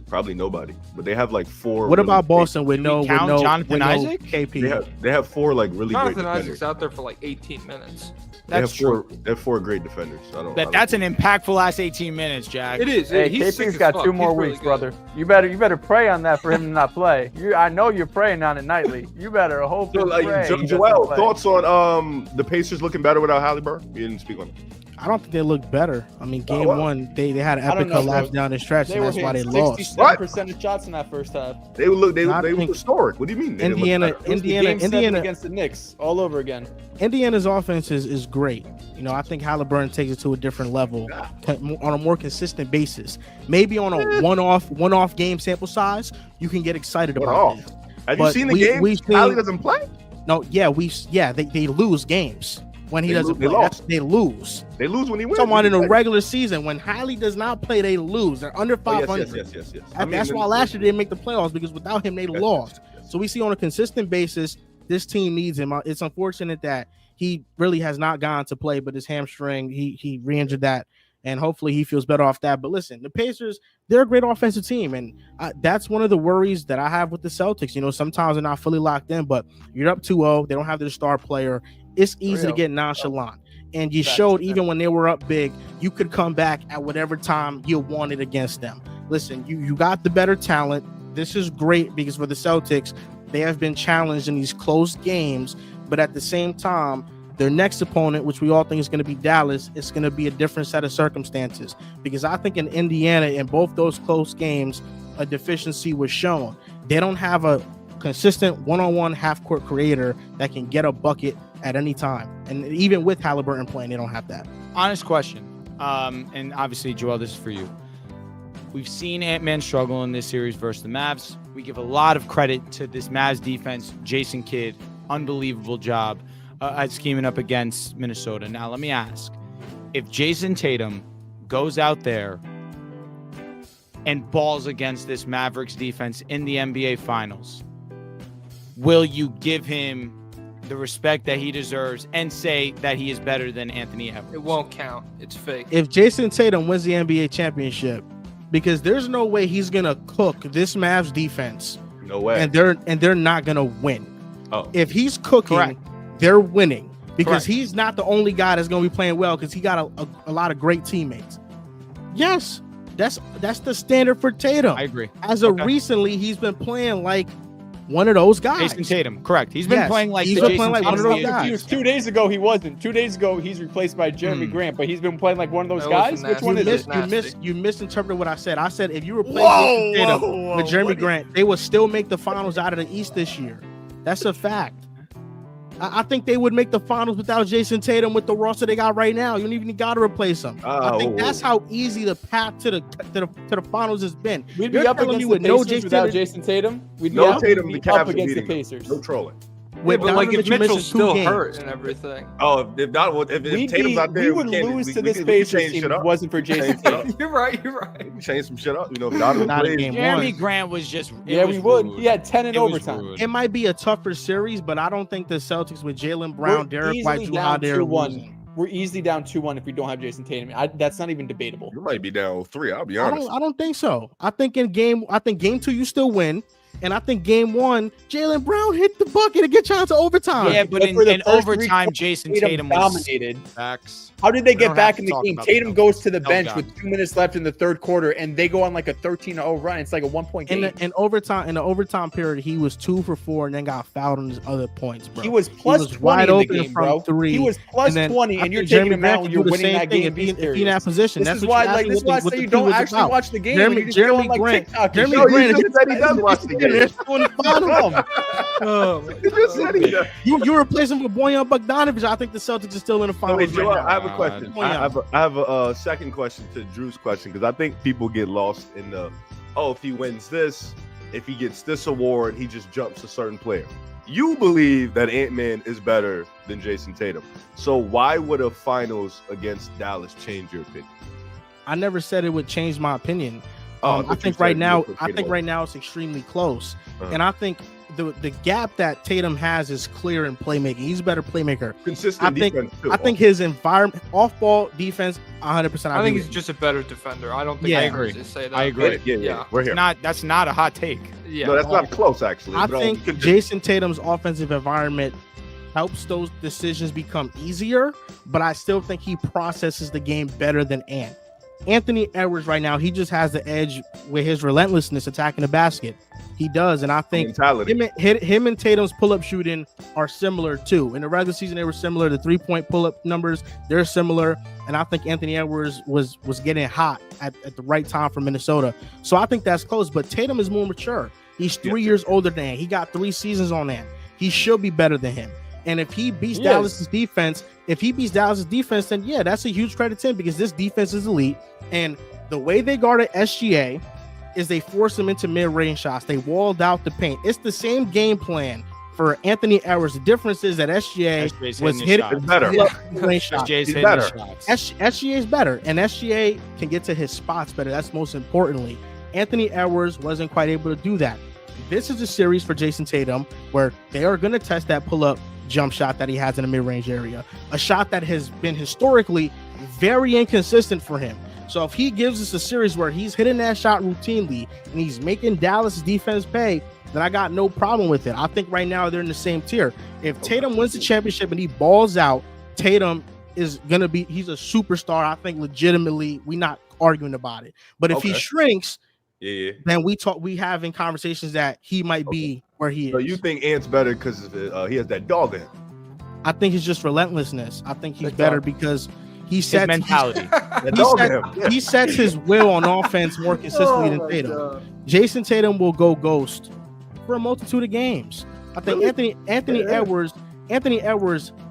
B: probably nobody. But they have like 4.
A: What
B: really
A: about Boston with
C: we
A: no
C: count Jonathan Isaac?
A: KP?
B: They have 4 like really
E: Jonathan
B: great
E: Isaac's
B: defenders.
E: out there for like 18 minutes.
C: That's
B: they have
C: true.
B: They have 4 great defenders.
C: That's an impactful last 18 minutes, Jack.
E: It is.
F: Hey,
E: He's sick
F: KP's
E: as
F: got
E: fuck.
F: 2 more
E: He's really
F: weeks,
E: good.
F: brother. You better pray on that for him to not play. I know you're praying on it nightly. You better hope
B: So,
F: and
B: like,
F: pray. he doesn't
B: Joel,
F: play.
B: thoughts on the Pacers looking better without Halliburton? You didn't speak on it.
A: I don't think they look better. I mean, game
B: well,
A: 1, they had an
D: I don't
A: epic
D: know,
A: collapse
D: bro.
A: down the stretch,
D: They
A: and
D: were
A: that's why they
D: hitting
A: lost.
D: 67% of shots in that first half.
B: They look
A: I
B: they
A: think
B: look historic. What do you mean? They didn't look
A: Indiana,
B: better?
D: It was the Game 7
A: Indiana,
D: against the Knicks all over again.
A: Indiana's offense is great. You know, I think Halliburton takes it to a different level on a more consistent basis. Maybe on a one-off game sample size, you can get excited about
B: One-off.
A: it.
B: Have you
A: But
B: seen the
A: we-
B: game?
A: we've seen-
B: Hallie doesn't play.
A: No, they lose games when he
B: They
A: doesn't
B: lose- they
A: play.
B: lost.
A: They lose.
B: They lose when he wins.
A: Someone in a
B: Like-
A: regular season when Hallie does not play, they lose. They're under
B: Oh,
A: 500.
B: yes.
A: That's why last year they didn't make the playoffs because without him they lost. So we see on a consistent basis this team needs him. It's unfortunate that he really has not gone to play, but his hamstring he re-injured that, and hopefully he feels better off that. But listen, the Pacers, they're a great offensive team, and that's one of the worries that I have with the Celtics. You know, sometimes they're not fully locked in, but you're up 2-0. They don't have their star player. It's easy to get nonchalant. And you showed even when they were up big, you could come back at whatever time you wanted against them. Listen, you got the better talent. This is great because for the Celtics, they have been challenged in these close games, but at the same time, their next opponent, which we all think is going to be Dallas, it's going to be a different set of circumstances. Because I think in Indiana, in both those close games, a deficiency was shown. They don't have a consistent one-on-one half-court creator that can get a bucket at any time. And even with Halliburton playing, they don't have that.
C: Honest question. And obviously, Joel, this is for you. We've seen Ant-Man struggle in this series versus the Mavs. We give a lot of credit to this Mavs defense. Jason Kidd, unbelievable job at scheming up against Minnesota. Now, let me ask, if Jason Tatum goes out there and balls against this Mavericks defense in the NBA Finals, will you give him the respect that he deserves and say that he is better than Anthony Edwards.
E: It won't count. It's fake.
A: If Jason Tatum wins the NBA championship, because there's no way he's gonna cook this Mavs defense.
B: No way.
A: And they're not gonna win.
B: Oh.
A: If he's cooking,
C: Correct.
A: they're winning because
C: Correct.
A: he's not the only guy that's gonna be playing well because he got a lot of great teammates. Yes, that's the standard for Tatum.
C: I agree.
A: As of recently, he's been playing like one of those guys.
C: Jason Tatum, correct. He's been playing like
A: he's
C: the
A: been
C: Jason
A: playing like one of
C: Tatum
A: those
C: he is.
A: guys.
D: He was 2 days ago. He wasn't. 2 days ago, he's replaced by Jeremy Grant, but he's been playing like one of those
E: That
D: guys.
E: wasn't
D: Which one is it?
E: nasty.
A: You misinterpreted what I said. I said if you replace Jason Tatum with Jeremy Grant, they would still make the finals out of the East this year. That's a fact. I think they would make the finals without Jason Tatum with the roster they got right now. You don't even got to replace him. I think that's how easy the path to the finals has been.
D: We'd be
A: You're
D: up
A: telling
D: against
A: me
D: the
A: with
D: Pacers without Jason Tatum. We'd be
B: No
D: up,
B: Tatum,
D: we'd
B: the
D: be
B: Cavs
D: up
B: are
D: against the
B: beating them.
D: Pacers.
B: No trolling.
E: Yeah, but like if
A: Donovan
E: Mitchell's
A: missing 2
E: still
A: games.
E: hurt and everything.
B: Oh, if Tatum's out there,
D: we would lose to this
B: we
D: Pacers
B: change
D: team
B: shit
D: if it
B: up.
D: wasn't for Jason Tatum.
E: You're right.
B: We can change some shit up. You know, if Donovan
A: Not in
B: plays,
A: game
C: Jeremy
A: one.
C: Grant was just
D: Yeah, we would.
C: rude.
D: He had 10 in
C: It was
D: overtime.
C: rude.
A: It might be a tougher series, but I don't think the Celtics with Jaylen Brown,
D: We're
A: Derek White,
D: easily
A: Drew
D: down
A: Holiday are
D: 2-1.
A: losing.
D: We're easily down 2-1 if we don't have Jason Tatum. That's not even debatable.
B: you might be down 3. I'll be
A: I
B: honest.
A: don't think so. I think game 2 you still win, and I think game 1 Jaylen Brown hit the bucket to get you into overtime.
C: Yeah, but
D: for the
C: in
D: first 3
C: overtime,
D: quarters,
C: Jason Tatum was
D: dominated.
C: facts.
D: How did they
C: We
D: get
C: don't
D: back
C: have
D: in
C: to
D: the
C: talk
D: game?
C: about
D: Tatum
C: the
D: goes to the
C: Celtics.
D: bench with 2 minutes left in the third quarter, and they go on like a 13-0 run. It's like a 1-point game.
A: In the overtime period, he was 2 for 4 and then got fouled on his other points, bro.
D: He was plus
A: was
D: 20
A: wide
D: in the
A: open
D: game,
A: from
D: bro.
A: 3.
D: He was plus
A: And then
D: 20,
A: I
D: and you're
A: think
D: taking
A: Jeremy
D: him
A: Grant
D: out when
A: can
D: you're
A: do the
D: winning
A: same
D: that
A: thing
D: game.
A: if he
D: Be
A: in that
D: serious.
A: position.
D: This
A: That's
D: is
A: what
D: why,
A: you
D: like, this is why I
A: what
D: say
A: the
D: you don't
A: team is
D: actually
A: about.
D: watch the game.
A: Jeremy-
D: when you just
A: Jeremy
D: go on like
A: Grant-
D: TikTok. and
A: Jeremy
D: shit.
B: No,
A: Grant
B: you just said he does watch the
A: They're
B: game.
A: still in the finals.
B: You just said he does.
A: You replace him with Bojan Bogdanovic. I think the Celtics are still in the
B: No,
A: finals.
B: wait,
A: right
B: Joel,
A: now.
B: I have a question.
A: Come on,
B: I have a second question to Drew's question because I think people get lost in the, if he wins this, if he gets this award, he just jumps a certain player. You believe that Ant-Man is better than Jason Tatum. So why would a finals against Dallas change your opinion?
A: I never said it would change my opinion.
B: I
A: I
B: thought you
A: think
B: said
A: right
B: you
A: now,
B: would put Tatum over.
A: it's extremely close,
B: Uh-huh.
A: and I think the gap that Tatum has is clear in playmaking. He's a better playmaker.
B: Consistent
A: I think-
B: defense too.
A: I think his environment, off-ball defense, 100%.
E: I think he's just a better defender. I don't think
A: Yeah, I
E: anyone's
C: agree.
E: gonna say that.
C: I agree.
B: Yeah. We're here.
C: That's not a hot take.
E: Yeah.
B: No, that's not close actually.
A: I
B: but,
A: think
B: could-
A: Jason Tatum's offensive environment helps those decisions become easier, but I still think he processes the game better than Ant. Anthony Edwards right now, he just has the edge with his relentlessness attacking the basket. He does, and I think
B: mentality.
A: him and Tatum's pull-up shooting are similar too. In the regular season, they were similar. The 3-point pull-up numbers, they're similar, and I think Anthony Edwards was getting hot at the right time for Minnesota. So I think that's close, but Tatum is more mature. He's 3 years older than him. He got 3 seasons on that. He should be better than him. And if he beats Dallas's defense, then yeah, that's a huge credit to him because this defense is elite. And the way they guarded SGA is they forced him into mid-range shots. They walled out the paint. It's the same game plan for Anthony Edwards. The difference is that SGA was hitting
B: better.
A: mid-range shots.
C: SGA's
B: He's
C: hitting
B: better.
C: the shots.
A: SGA is better, and SGA can get to his spots better. That's most importantly. Anthony Edwards wasn't quite able to do that. This is a series for Jason Tatum where they are going to test that pull-up jump shot that he has in the mid-range area, a shot that has been historically very inconsistent for him. So if he gives us a series where he's hitting that shot routinely and he's making Dallas defense pay, then I got no problem with it. I think right now they're in the same tier. If Tatum wins the championship and he balls out, Tatum is gonna be, he's a superstar. I think legitimately, we're not arguing about it. But if he shrinks, then we having conversations that he might be where he is.
B: So you think Ant's better because he has that dog in him?
A: I think it's just relentlessness. I think he's better because he
C: His
A: sets
C: mentality.
A: he sets his will on offense more consistently than Tatum. Jason Tatum will go ghost for a multitude of games. I think Anthony Edwards,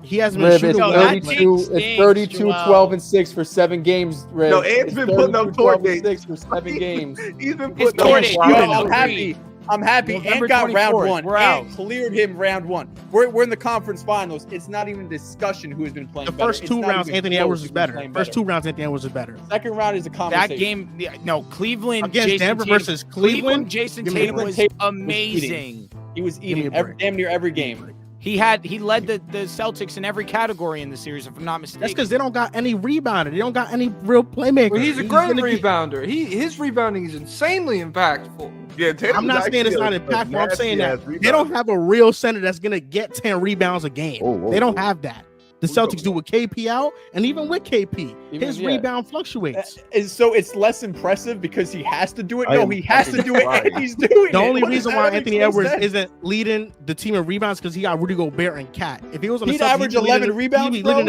A: he hasn't been
D: Rib,
A: shooting
D: it's
A: well.
D: 32, it's 32, 12, and 6 for 7 games, Rib.
B: No, Ant's been putting up
D: 12
B: tour
D: and 6 for 7 games.
B: He's been
C: It's
B: putting
C: tour
B: up
C: dates.
D: I'm happy.
C: November
D: Ant got round
C: 24th,
D: 1.
C: we're
D: Ant
C: out.
D: cleared him round 1. We're in the conference finals. It's not even discussion who has been playing
A: The
D: better.
A: first
D: It's
A: 2
D: not
A: rounds,
D: even
A: Anthony
D: close
A: Edwards
D: who's
A: is
D: been
A: better.
D: playing
A: First 2 rounds, Anthony Edwards is better.
D: Second round is a conversation.
C: That game, no, Cleveland
A: Against
C: Jason
A: Denver
C: Tatum-
A: versus Cleveland?
C: Jason
A: Give me
C: Tatum
A: Cleveland
C: was
D: Tatum was
C: amazing.
D: He was
A: Give me
D: eating
A: a break.
D: damn near every game.
C: He led the Celtics in every category in the series, if I'm not mistaken.
A: That's because they don't got any rebounder. They don't got any real playmaker.
E: Well, he's a great rebounder. His rebounding is insanely impactful.
B: Yeah,
A: I'm not saying it's not impactful. I'm saying that they don't have a real center that's gonna get 10 rebounds a game. They don't have that. The Celtics do with KP out, and even with KP, his rebound fluctuates.
D: So it's less impressive because he has to do it. No, he has to do it, and he's doing it.
A: The only reason why Anthony Edwards isn't leading the team in rebounds because he got Rudy Gobert and Cat. If he was on the
D: Celtics,
A: Celtics,
D: he'd average 11 rebounds, bro.
E: He'd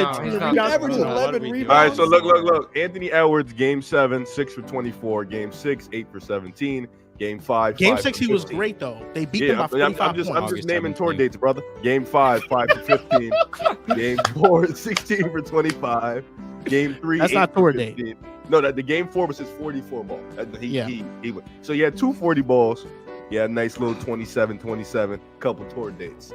D: average 11 rebounds.
B: All right, so look. Anthony Edwards, Game 7, 6 for 24. Game 6, 8 for 17. Game 5,
A: Game
B: 5
A: 6,
B: for
A: he was
B: 15.
A: great though. They beat them by 45 points.
B: I'm just naming tour dates, brother. Game 5, 5 for 15. Game 4, 16 for 25. Game 3,
A: that's
B: 8
A: not
B: for
A: tour
B: 15.
A: date.
B: No, the game 4 was his 44 ball. He went. So he had 2 40 balls. He had a nice little 27, couple tour dates.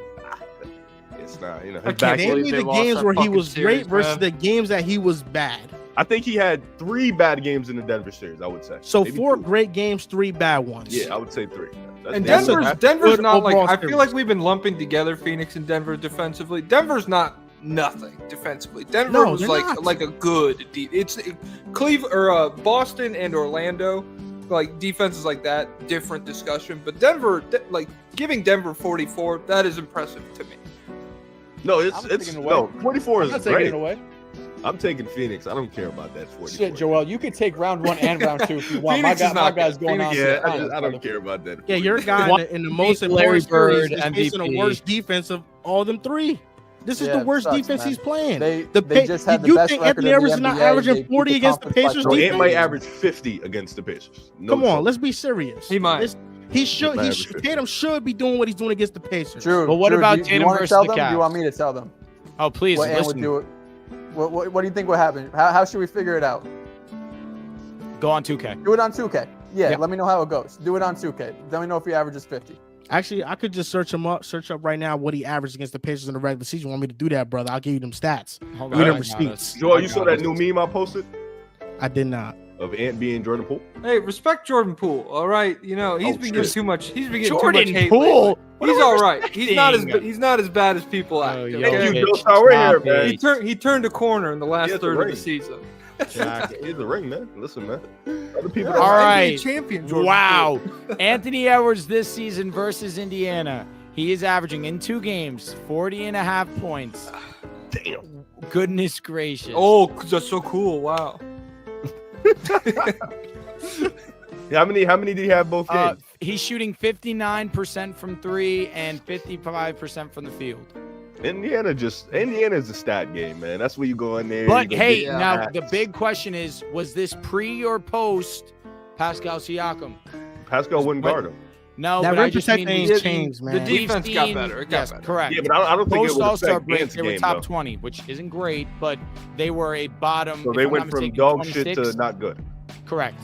B: It's not, his back.
A: Name me the games where he was great versus the games that he was bad.
B: I think he had 3 bad games in the Denver series, I would say.
A: So
B: Maybe
A: 4
B: 2.
A: great games, 3 bad ones.
B: Yeah, I would say 3.
E: And
A: Denver's
E: Denver's not like,
A: overall
E: I feel like we've been lumping together Phoenix and Denver defensively. Denver's not nothing defensively. Denver was like a good it's Cleveland or Boston and Orlando, like defenses like that, different discussion. But Denver, like giving Denver 44, that is impressive to me.
B: No, it's 44 is
D: I'm not
B: great.
D: taking it away.
B: I'm taking Phoenix. I don't care about that 44.
D: Shit, Joel, you can take round 1 and round 2 if you want. My guy's going on.
B: Yeah, I don't care about that.
A: Yeah, you're a guy in the most important series is facing the worst defense of all them 3. This is the worst defense he's playing.
F: They just had the
A: you
F: best
A: think
F: record
A: Anthony
F: in
A: Edwards
F: the
A: is not
F: NBA.
A: averaging 40 against the Pacers
B: So Ant
A: defense?
B: might average 50 against the Pacers.
A: Come on, let's be serious.
E: He might.
A: Tatum should be doing what he's doing against the Pacers.
F: True.
C: But what about Tatum versus the Cavs?
F: Do you want me to tell them?
C: Oh, please,
F: What Ant would
C: listen.
F: do it? What do you think would happen? How should we figure it out?
C: Go on 2K.
F: Do it on 2K. Yeah,
C: Yeah.
F: let me know how it goes. Do it on 2K. Let me know if he averages 50.
A: Actually, I could just search up right now what he averaged against the Pacers in the regular season. Want me to do that, brother? I'll give you them stats.
C: Hold
A: Give me
C: on,
A: them
C: I got
A: receipts.
C: us.
B: Joel, you saw that new meme I posted
A: I did not.
B: of Ant being Jordan Poole?
E: Hey, respect Jordan Poole. All right, he's been getting
B: shit.
E: too much. He's been getting
C: Jordan
E: too much hate
C: Poole?
E: lately. He's all right. He's not
C: respecting?
E: as bad as people act.
C: Oh,
E: Okay?
C: yo,
B: Thank you,
C: bitch,
B: Bill. We're here,
C: stop
B: man.
C: it.
E: He turned a corner in the last
B: He has a
E: third of the
B: ring.
E: season.
B: Here's the ring, man. Listen, man. Other people.
E: Yeah,
C: All
E: NBA
C: right.
E: champion Jordan
C: Wow.
E: Poole.
C: Anthony Edwards this season versus Indiana. He is averaging in 2 games 40.5 points.
B: Damn.
C: Goodness gracious.
E: Oh, that's so cool. Wow.
B: How many did he have both games?
C: He's shooting 59% from 3 and 55% from the field.
B: Indiana is a stat game, man. That's where you go in there.
C: But
B: you
C: hey,
B: get
C: now
B: stats.
C: the big question is, was this pre or post Pascal Siakam?
B: Pascal wouldn't guard him.
C: No,
A: That
C: but I
A: rim
C: just mean
A: protecting
C: we've-
A: ain't changed, man.
E: The defense
C: we've
E: got
C: seen-
E: better. It got
C: yes,
E: better.
C: correct.
B: Yeah, but I don't think it
C: Post
B: would
C: All-Star
B: affect
C: break,
B: Ant's
C: they were
B: game,
C: top
B: though.
C: 20, which isn't great, but they were a bottom.
B: So
C: if
B: they
C: I'm
B: went
C: not
B: from
C: mistaken,
B: dog shit
C: 26.
B: to not good.
C: Correct.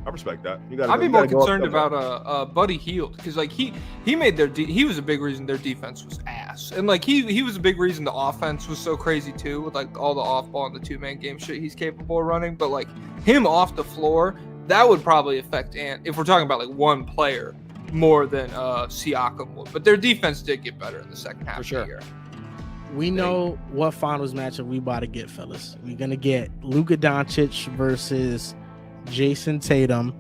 B: I respect that.
E: I'd be more concerned about Buddy Hield because like he made he was a big reason their defense was ass, and like he was a big reason the offense was so crazy too, with like all the off ball and the 2-man game shit he's capable of running. But like him off the floor, that would probably affect Ant if we're talking about like one player more than Siakam would. But their defense did get better in the second half
C: For sure.
E: of the year.
A: We know what finals matchup we about to get, fellas. We're gonna get Luka Doncic versus Jason Tatum,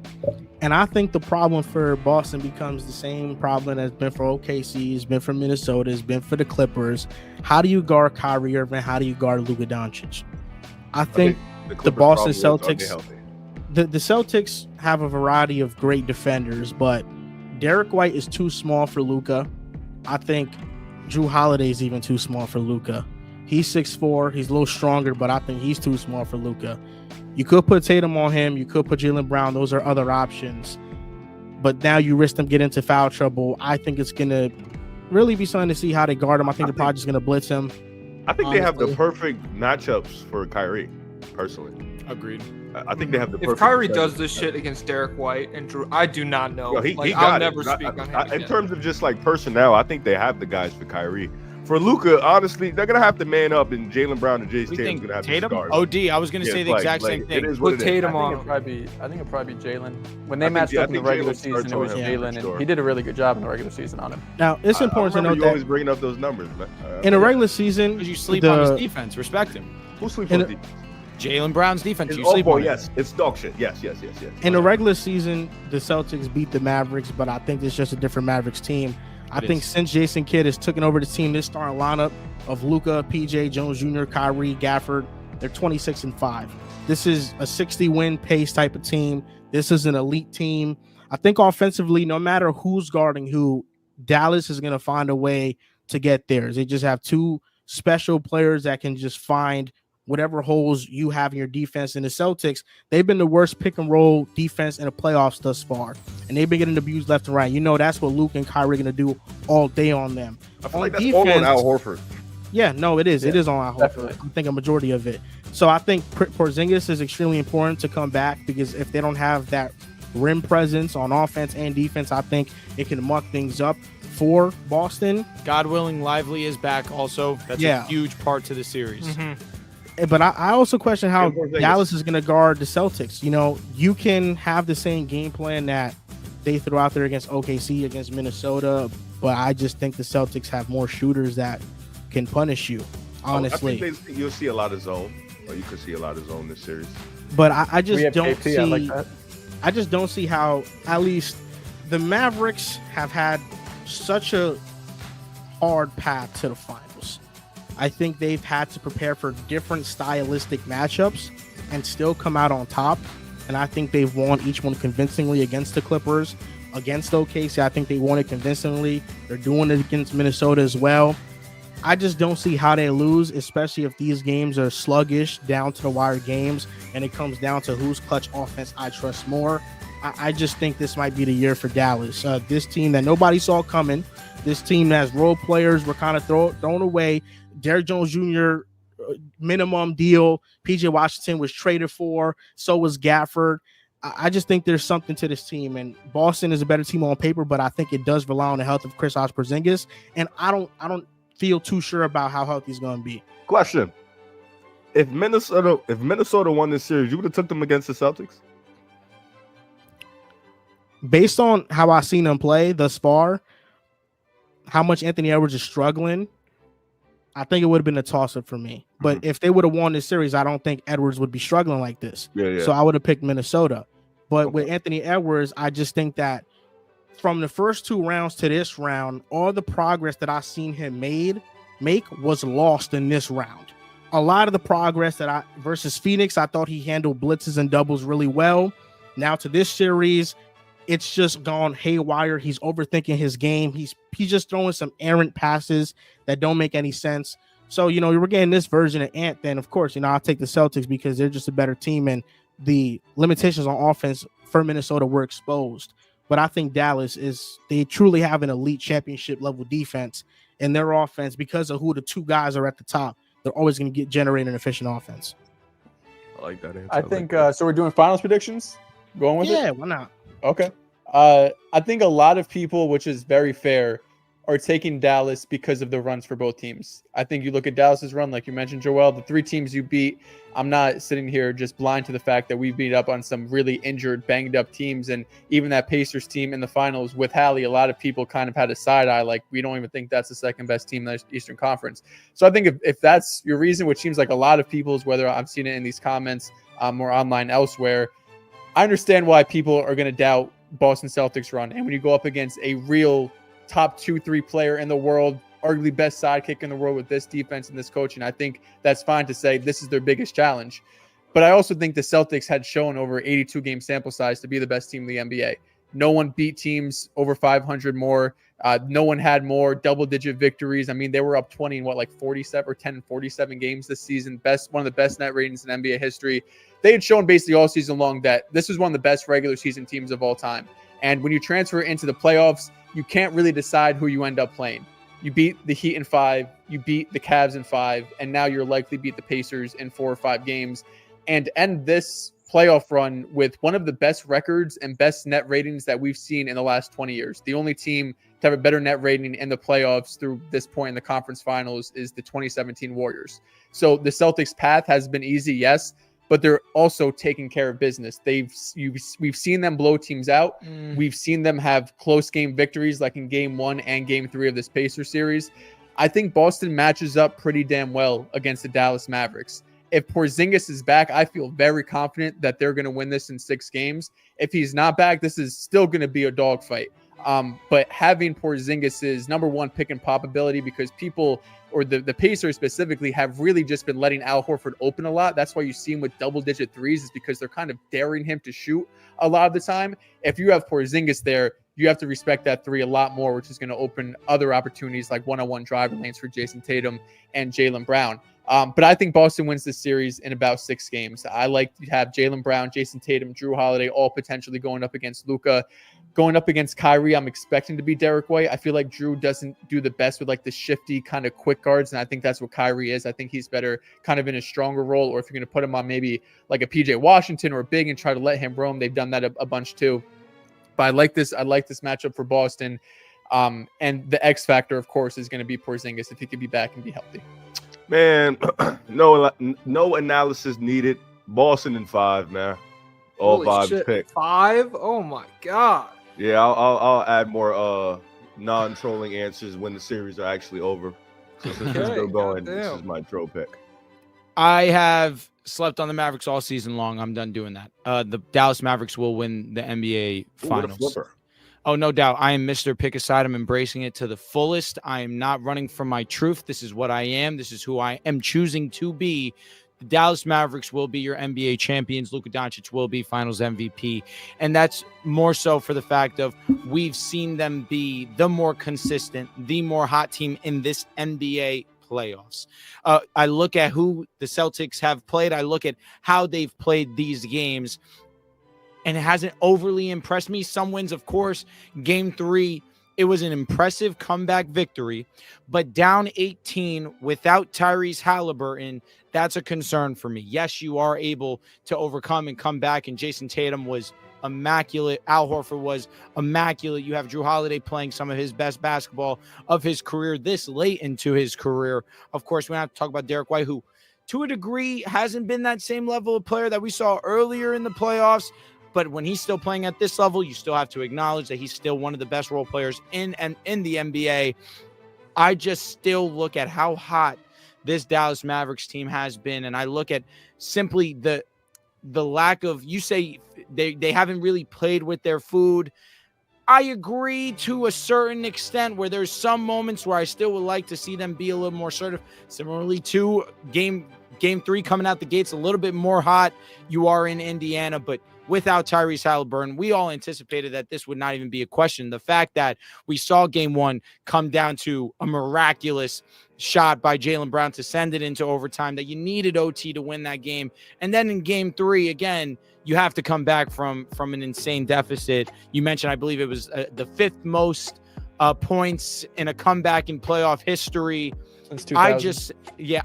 A: and I think the problem for Boston becomes the same problem that's been for OKC, it's been for Minnesota, it's been for the Clippers. How do you guard Kyrie Irving? How do you guard Luka Doncic? I think the Boston Celtics, the Celtics have a variety of great defenders, but Derek White is too small for Luka. I think Drew Holiday is even too small for Luka. He's 6'4", he's a little stronger, but I think he's too small for Luka. You could put Tatum on him. You could put Jaylen Brown. Those are other options. But now you risk them getting into foul trouble. I think it's going to really be something to see how they guard him. I think they're probably just going to blitz him.
B: I think they have the perfect matchups for Kyrie, personally.
C: Agreed.
B: I think they have the
E: If
B: perfect
E: Kyrie
B: matchups.
E: does this shit against Derek White and Drew, I do not know.
B: Yo, he
E: Like,
B: got
E: I'll
B: it.
E: never speak on him
B: In
E: again.
B: terms of just like personnel, I think they have the guys for Kyrie. for Luka, honestly, they're gonna have to man up, and Jaylen Brown and Jace
C: We
B: Tatum's
C: think
B: gonna have
C: Tatum?
B: to guard.
C: OD. I was going to say the exact same
B: It
C: thing.
B: is what
E: Put
B: it is.
E: Tatum
F: I
E: on
F: think
E: him.
F: it'd probably be Jaylen. When they
B: I think-
F: matched
B: I
F: up in the
B: think
F: regular
B: Jaylen starts
F: season, it was
B: on him,
F: Jaylen,
B: for
F: and
B: sure.
F: he did a really good job in the regular season on him.
A: Now it's important to
B: I
A: note
B: you
A: that
B: always bringing up those numbers, man.
A: in a regular season,
C: Because you sleep on his defense. Respect him.
B: Who sleeps
A: in
B: on
A: a-
B: defense?
C: Jaylen Brown's defense. You
B: Oh,
C: sleep
B: boy,
C: on it.
B: yes, it's dog shit. Yes.
A: in the regular season, the Celtics beat the Mavericks, but I think it's just a different Mavericks team. I think since Jason Kidd has taken over the team, this starting lineup of Luka, PJ, Jones Jr., Kyrie, Gafford, they're 26-5. This is a 60-win pace type of team. This is an elite team. I think offensively, no matter who's guarding who, Dallas is going to find a way to get theirs. They just have two special players that can just find whatever holes you have in your defense. And the Celtics, they've been the worst pick and roll defense in the playoffs thus far. And they've been getting abused left and right. You know, that's what Luke and Kyrie are going to do all day on them.
B: I feel like that's all on Al Horford.
A: Yeah, no, it is.
F: Yeah,
A: it is on Al Horford.
F: definitely.
A: I think a majority of it. So I think Porzingis is extremely important to come back, because if they don't have that rim presence on offense and defense, I think it can muck things up for Boston.
C: God willing, Lively is back also. That's a huge part to the series.
A: But I also question how
B: Porzingis.
A: Dallas is going to guard the Celtics. You know, you can have the same game plan that they threw out there against OKC, against Minnesota, but I just think the Celtics have more shooters that can punish you, honestly.
B: I think you'll see a lot of zone, or you could see a lot of zone this series.
A: But I just
F: We have
A: don't
F: KP,
A: see.
F: I like that.
A: I just don't see how, at least the Mavericks have had such a hard path to the finals. I think they've had to prepare for different stylistic matchups and still come out on top. And I think they've won each one convincingly against the Clippers, against OKC. I think they won it convincingly. They're doing it against Minnesota as well. I just don't see how they lose, especially if these games are sluggish, down to the wire games, and it comes down to whose clutch offense I trust more. I just think this might be the year for Dallas. This team that nobody saw coming, this team that's role players were kind of thrown away. Derrick Jones Jr. Minimum deal. PJ Washington was traded for. So was Gafford. I just think there's something to this team, and Boston is a better team on paper, but I think it does rely on the health of Kristaps Porzingis, and I don't feel too sure about how healthy he's going to be.
B: Question: If Minnesota won this series, you would have took them against the Celtics?
A: Based on how I've seen them play thus far, how much Anthony Edwards is struggling, I think it would have been a toss-up for me. But if they would have won this series, I don't think Edwards would be struggling like this.
B: Yeah.
A: So I would have picked Minnesota. But with Anthony Edwards, I just think that from the first two rounds to this round, all the progress that I've seen him make was lost in this round. A lot of the progress that versus Phoenix, I thought he handled blitzes and doubles really well. Now to this series, it's just gone haywire. He's overthinking his game. He's just throwing some errant passes that don't make any sense. So, you know, we're getting this version of Ant. Then, of course, you know, I'll take the Celtics because they're just a better team, and the limitations on offense for Minnesota were exposed. But I think Dallas they truly have an elite championship level defense in their offense because of who the two guys are at the top. They're always going to generate an efficient offense.
B: I like that answer.
D: I think so. We're doing finals predictions. Going with it?
A: Yeah, why not?
D: Okay. I think a lot of people, which is very fair, are taking Dallas because of the runs for both teams. I think you look at Dallas's run, like you mentioned, Joel, the three teams you beat. I'm not sitting here just blind to the fact that we beat up on some really injured, banged up teams. And even that Pacers team in the finals with Hallie, a lot of people kind of had a side eye, like we don't even think that's the second best team in the Eastern Conference. So I think if that's your reason, which seems like a lot of people's, whether I've seen it in these comments or online elsewhere, I understand why people are going to doubt Boston Celtics run. And when you go up against a real top 2-3 player in the world, arguably best sidekick in the world with this defense and this coaching, I think that's fine to say this is their biggest challenge. But I also think the Celtics had shown over 82 game sample size to be the best team in the NBA. No one beat teams over 500 more. No one had more double-digit victories. I mean, they were up 20 in 47 or 10 47 games this season. One of the best net ratings in NBA history. They had shown basically all season long that this is one of the best regular season teams of all time. And when you transfer into the playoffs, you can't really decide who you end up playing. You beat the Heat in 5, you beat the Cavs in 5, and now you're likely beat the Pacers in 4 or 5 games. And end this playoff run with one of the best records and best net ratings that we've seen in the last 20 years. The only team to have a better net rating in the playoffs through this point in the conference finals is the 2017 Warriors. So the Celtics' path has been easy, yes, but they're also taking care of business. We've seen them blow teams out. We've seen them have close game victories, like in Game 1 and Game 3 of this Pacers series. I think Boston matches up pretty damn well against the Dallas Mavericks. If Porzingis is back, I feel very confident that they're going to win this in 6 games. If he's not back, this is still going to be a dogfight. But having Porzingis' number one pick and pop ability, because people, or the Pacers specifically, have really just been letting Al Horford open a lot. That's why you see him with double-digit threes, is because they're kind of daring him to shoot a lot of the time. If you have Porzingis there, you have to respect that three a lot more, which is going to open other opportunities like one-on-one driving lanes for Jason Tatum and Jaylen Brown. But I think Boston wins this series in about 6 games. I like to have Jaylen Brown, Jason Tatum, Drew Holiday all potentially going up against Luka. Going up against Kyrie, I'm expecting to be Derek White. I feel like Drew doesn't do the best with like the shifty kind of quick guards, and I think that's what Kyrie is. I think he's better kind of in a stronger role, or if you're going to put him on maybe like a PJ Washington or a big and try to let him roam. They've done that a bunch too. But I like this matchup for Boston. And the X factor, of course, is going to be Porzingis if he could be back and be healthy.
B: Man, no analysis needed. Boston in 5, man. All 5 pick.
E: 5? Oh my god.
B: Yeah, I'll add more non-trolling answers when the series are actually over. So since we're still going, this is my troll pick.
C: I have slept on the Mavericks all season long. I'm done doing that. The Dallas Mavericks will win the NBA Finals. Oh, no doubt. I am Mr. Pick a Side. I'm embracing it to the fullest. I am not running from my truth. This is what I am. This is who I am choosing to be. The Dallas Mavericks will be your NBA champions. Luka Doncic will be Finals MVP. And that's more so for the fact of we've seen them be the more consistent, the more hot team in this NBA playoffs. I look at who the Celtics have played. I look at how they've played these games, and it hasn't overly impressed me. Some wins, of course. Game 3, it was an impressive comeback victory, but down 18 without Tyrese Halliburton, that's a concern for me. Yes, you are able to overcome and come back, and Jason Tatum was immaculate. Al Horford was immaculate. You have Drew Holiday playing some of his best basketball of his career this late into his career. Of course, we have to talk about Derek White, who to a degree hasn't been that same level of player that we saw earlier in the playoffs. But when he's still playing at this level, you still have to acknowledge that he's still one of the best role players in the NBA. I just still look at how hot this Dallas Mavericks team has been, and I look at simply the lack of, you say they haven't really played with their food. I agree to a certain extent, where there's some moments where I still would like to see them be a little more assertive. Similarly to game 3 coming out the gates a little bit more hot. You are in Indiana, but without Tyrese Halliburton, we all anticipated that this would not even be a question. The fact that we saw game 1 come down to a miraculous shot by Jaylen Brown to send it into overtime, that you needed OT to win that game. And then in game 3, again, you have to come back from an insane deficit. You mentioned, I believe it was the 5th most points in a comeback in playoff history.
D: Since 2000.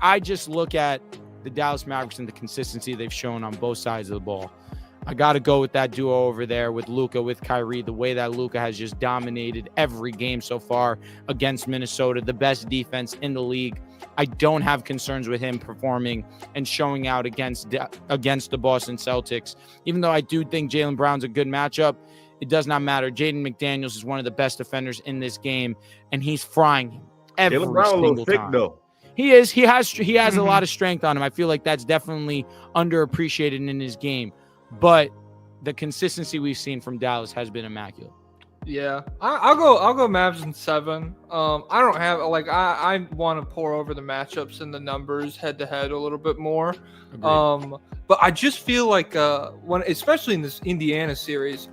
C: I just look at the Dallas Mavericks and the consistency they've shown on both sides of the ball. I got to go with that duo over there with Luka, with Kyrie, the way that Luka has just dominated every game so far against Minnesota, the best defense in the league. I don't have concerns with him performing and showing out against the Boston Celtics. Even though I do think Jaylen Brown's a good matchup, it does not matter. Jaden McDaniels is one of the best defenders in this game, and he's frying him every
B: Jaylen Brown
C: single
B: a little thick,
C: time.
B: though.
C: He is. He has a lot of strength on him. I feel like that's definitely underappreciated in his game. But the consistency we've seen from Dallas has been immaculate.
E: Yeah, I'll go Mavs in 7. I don't have I want to pour over the matchups and the numbers head to head a little bit more.
C: Agreed.
E: But I just feel like especially in this Indiana series,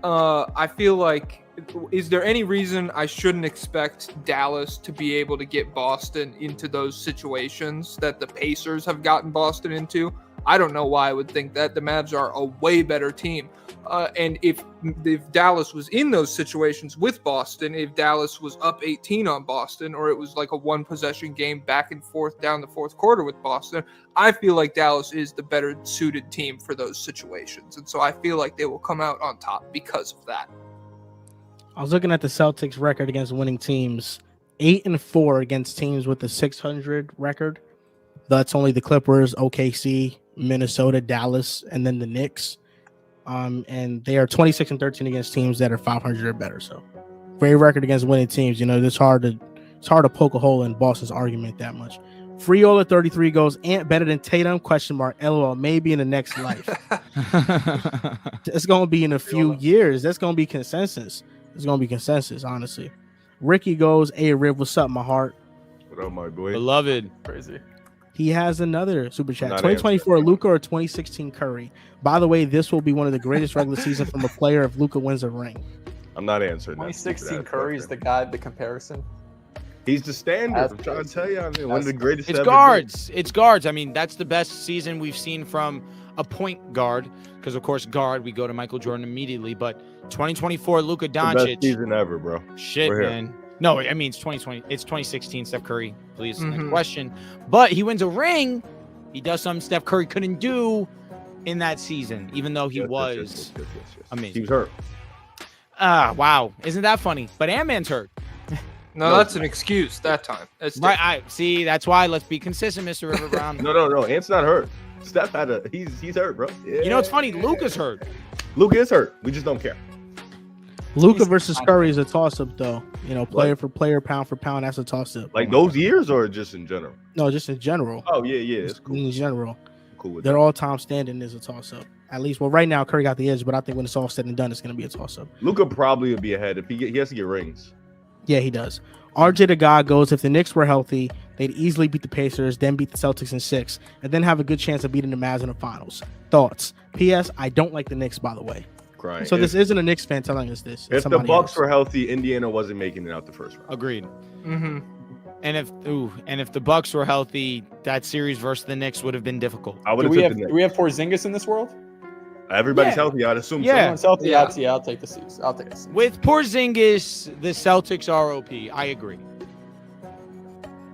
E: I feel like, is there any reason I shouldn't expect Dallas to be able to get Boston into those situations that the Pacers have gotten Boston into? I don't know why I would think that. The Mavs are a way better team. And if Dallas was in those situations with Boston, if Dallas was up 18 on Boston, or it was like a 1-possession game back and forth down the 4th quarter with Boston, I feel like Dallas is the better suited team for those situations. And so I feel like they will come out on top because of that.
A: I was looking at the Celtics record against winning teams, 8-4 against teams with a 600 record. That's only the Clippers, OKC, Minnesota, Dallas, and then the Knicks. And they are 26-13 against teams that are 500 or better. So, great record against winning teams. You know, it's hard to poke a hole in Boston's argument that much. Freola 33 goes, Ant better than Tatum? ? LOL. Maybe in the next life. It's gonna be in a few years. That's gonna be consensus. It's gonna be consensus, honestly. Ricky goes, hey Riv, what's up, my heart?
B: What up, my boy?
C: Beloved.
D: Crazy.
A: He has another super chat.
B: Not
A: 2024 Luka or 2016 Curry? By the way, this will be one of the greatest regular season from a player if Luka wins a ring.
B: I'm not answering that.
D: 2016 Curry's the guy, the comparison.
B: He's the standard. I'm trying to tell you, I mean, one of the greatest.
C: It's guards. It's guards. I mean, that's the best season we've seen from a point guard. Because of course, guard, we go to Michael Jordan immediately. But 2024 Luka Doncic.
B: The best season ever, bro.
C: Shit, man. No, I mean it's 2020. It's 2016. Steph Curry, please. Next question. But he wins a ring. He does something Steph Curry couldn't do in that season, even though he was amazing.
B: He was hurt.
C: Wow. Isn't that funny? But Ant-Man's hurt.
E: No, that's an excuse that time. That's
C: Right. I see. That's why. Let's be consistent, Mr. River Brown.
B: No. Ant's not hurt. Steph he's hurt, bro. Yeah.
C: You know, it's funny. Luka's hurt.
B: Luka is hurt. We just don't care.
A: Luka versus Curry is a toss-up, though. You know, player for player, pound for pound, that's a toss-up.
B: Like those years, or just in general?
A: No, just in general.
B: Oh yeah, it's cool.
A: In general,
B: Cool with
A: their
B: that.
A: all-time standing is a toss-up. At least, well, right now Curry got the edge, but I think when it's all said and done, it's going to be a toss-up.
B: Luka probably would be ahead if he has to get rings.
A: Yeah, he does. RJ the God goes, if the Knicks were healthy, they'd easily beat the Pacers, then beat the Celtics in 6, and then have a good chance of beating the Mavs in the finals. Thoughts? P.S. I don't like the Knicks, by the way.
B: Crying.
A: So this isn't a Knicks fan telling us this.
B: If the Bucks were healthy, Indiana wasn't making it out the first round.
C: Agreed.
E: Mm-hmm.
C: And if the Bucks were healthy, that series versus the Knicks would have been difficult.
B: I would
D: Do
B: have
D: we have Porzingis in this world?
B: Everybody's
C: Yeah.
B: healthy. I'd assume.
C: Yeah.
B: So.
D: Everyone's healthy.
E: Yeah.
D: I'll take the seats. I'll take a seat.
C: With Porzingis, the Celtics are OP. I agree.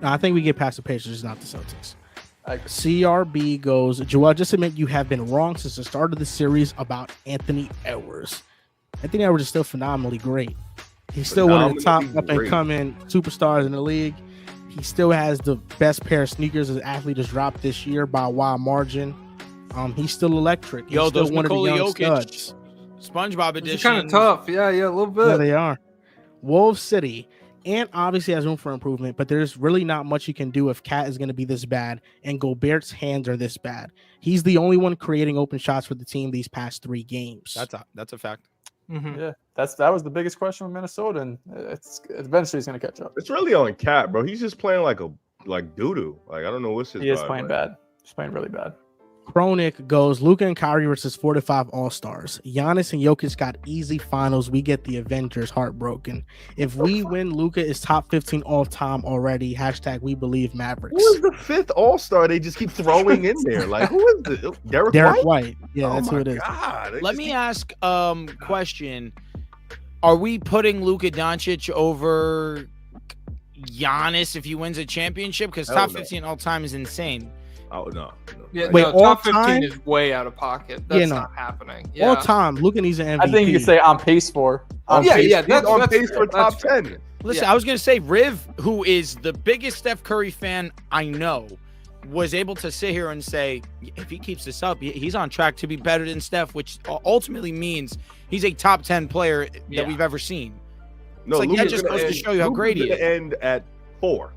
A: No, I think we get past the Pacers, not the Celtics.
D: I agree.
A: CRB goes, Joel, just admit you have been wrong since the start of the series about Anthony Edwards. Anthony Edwards is still phenomenally great. He's still one of the top up-and-coming superstars in the league. He still has the best pair of sneakers an athlete has dropped this year by a wide margin. He's still electric. He's
C: Yo,
A: still
C: those
A: one of the
C: Nikola
A: young
C: Jokic
A: studs.
C: SpongeBob
E: It's
C: edition.
E: kind of tough. Yeah, a little bit.
A: Yeah, they are. Wolves City. And obviously has room for improvement, but there's really not much you can do if Cat is going to be this bad and Gobert's hands are this bad. He's the only one creating open shots for the team these past 3 games.
C: That's a fact.
E: Mm-hmm.
D: Yeah, that was the biggest question with Minnesota, and it's eventually he's gonna catch up.
B: It's really on Cat, bro. He's just playing like doo doo. Like I don't know what's his.
D: He is
B: vibe,
D: playing
B: like.
D: bad. He's playing really bad.
A: Chronic goes, Luka and Kyrie versus 4 to 5 All-Stars. Giannis and Jokic got easy finals. We get the Avengers heartbroken. If we win, Luka is top 15 all-time already. # we believe Mavericks.
B: Who is the 5th All-Star they just keep throwing in there? Like who is the Derek
A: Derek
B: White?
A: White. Yeah,
B: Oh
A: that's who
B: my
A: it is.
B: God. They
C: Let
B: just
C: me
B: keep-
C: ask question. Are we putting Luka Doncic over Giannis if he wins a championship? Because
B: Hell
C: top
B: no.
C: 15 all time is insane.
B: Oh no.
E: Yeah,
A: Wait,
E: no,
A: all
E: top 15
A: time?
E: is way out of pocket. That's
A: Yeah, no.
E: not happening. Yeah.
A: All time, Luka needs an MVP.
D: I think you could say on pace for.
E: Yeah,
B: He's
E: that's
B: on
E: that's
B: pace
E: fair.
B: for top
E: That's fair.
B: 10.
C: Listen,
E: Yeah.
C: I was going to say Riv, who is the biggest Steph Curry fan I know, was able to sit here and say, if he keeps this up, he's on track to be better than Steph, which ultimately means he's a top 10 player
E: Yeah.
C: that we've ever seen.
B: No,
C: It's like, that
B: Luka's
C: just
B: gonna
C: goes to
B: end-
C: show you how
B: Luka's
C: great he
B: gonna
C: is.
B: end at 4.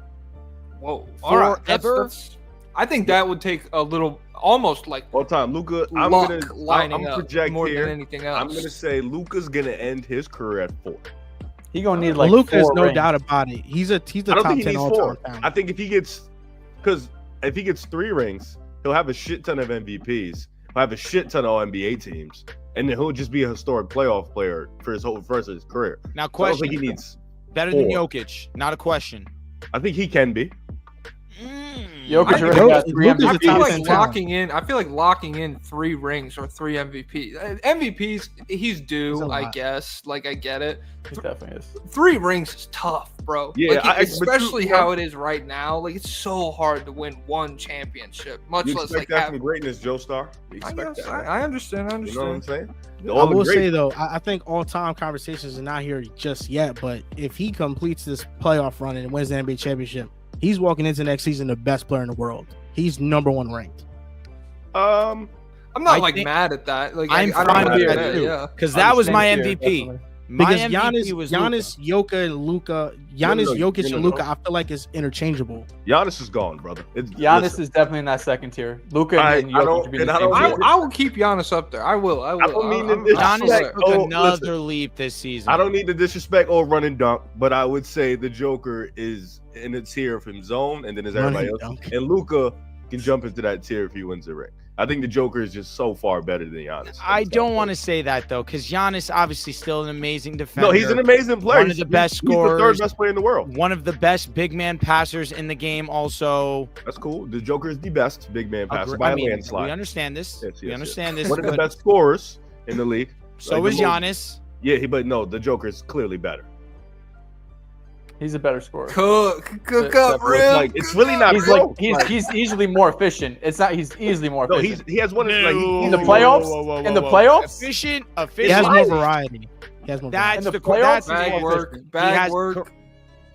E: Whoa. All right.
C: Forever?
E: I think that would take a little, almost like
B: All time, Luka. I'm
E: luck
B: gonna
E: lining
B: I'm
E: up
B: project
E: more
B: here.
E: than anything else.
B: I'm gonna say Luka's gonna end his career at 4.
D: He gonna need like
A: Luka is
D: 4
A: no
D: rings.
A: doubt about it. He's the
B: I don't
A: top
B: think he
A: 10
B: needs
A: all-time
B: 4.
A: talent.
B: I think if he gets 3 rings, he'll have a shit ton of MVPs. He'll have a shit ton of all NBA teams, and then he'll just be a historic playoff player for his whole rest of his career.
C: Now,
B: So I don't
C: question,
B: think he needs.
C: better than
B: 4.
C: Jokic, not a question.
B: I think he can be.
D: Jokic
E: I
D: already got 3
A: Luka's a
E: I
D: MVPs.
E: feel
A: top
E: like
A: 10
E: locking in 3 rings or 3 MVPs. MVPs, he's due,
A: That's a
E: I
A: lot.
E: guess. Like I get it.
D: He definitely is.
E: 3 rings is tough, bro.
B: Yeah,
E: like,
B: but
E: especially
B: you-
E: how it is right now. Like it's so hard to win 1 championship, much
B: You
E: less
B: expect
E: like
B: that
E: have.
B: from greatness, Joe Star. You
E: I,
B: expect
E: guess,
B: that.
E: I understand. I
B: You know what I'm
E: understand.
B: saying?
A: I
B: All the
A: will
B: greats.
A: say though, I think all-time conversations are not here just yet. But if he completes this playoff run and wins the NBA championship, he's walking into next season the best player in the world. He's #1 ranked.
E: I'm not
C: I
E: like
C: think-
E: mad at that. Like
C: I'm
E: I
C: fine
E: don't
C: with
E: get
C: that
E: it,
C: too.
E: Yeah.
C: Because that was my
D: Same here,
C: MVP.
D: definitely.
C: My
A: Because
C: MVP was Luka.
A: Giannis, Jokic, and Luka, Jokic, and Luka, I feel like is interchangeable.
B: Giannis is gone, brother.
D: Giannis is definitely in that second tier. Luka
B: I
D: and
B: don't-
D: Jokic should be in
B: and
D: the
B: I
D: same
B: don't-
D: tier.
E: I will keep Giannis up there. I will. I
B: don't mean to
C: Giannis
B: disrespect-
C: took
B: Oh,
C: another
B: listen.
C: leap this season.
B: I don't need to disrespect or run and dunk, but I would say the Joker is in a tier of his own, and then there's everybody
A: Running
B: else.
A: dunk.
B: And Luka can jump into that tier if he wins the ring. I think the Joker is just so far better than Giannis.
C: I don't want to say that though, because Giannis obviously still an amazing defender.
B: No, he's an amazing player.
C: One of the best
B: He's the
C: scorers.
B: third best player in the world.
C: One of the best big man passers in the game. Also,
B: That's cool. The Joker is the best big man passer by
C: I
B: a
C: mean,
B: landslide.
C: we understand this.
B: Yes,
C: we
B: yes,
C: understand
B: yes.
C: this.
B: One of the
C: but
B: best scorers in the league.
C: so
B: Like
C: is
B: the most-
C: Giannis.
B: Yeah, but no, the Joker is clearly better.
D: He's a better scorer.
E: Cook up, real.
B: Like it's really not.
D: He's
B: close.
D: like he's easily more efficient. It's not. He's easily more
B: No,
D: efficient.
B: he has one of like
D: In the playoffs? In the playoffs?
C: Efficient.
A: He has more
C: Efficient.
A: variety. He has more
C: That's
D: In the
C: the
D: playoffs,
C: that's
E: Bag
C: the
E: work.
C: He
E: Bag
C: has
E: work.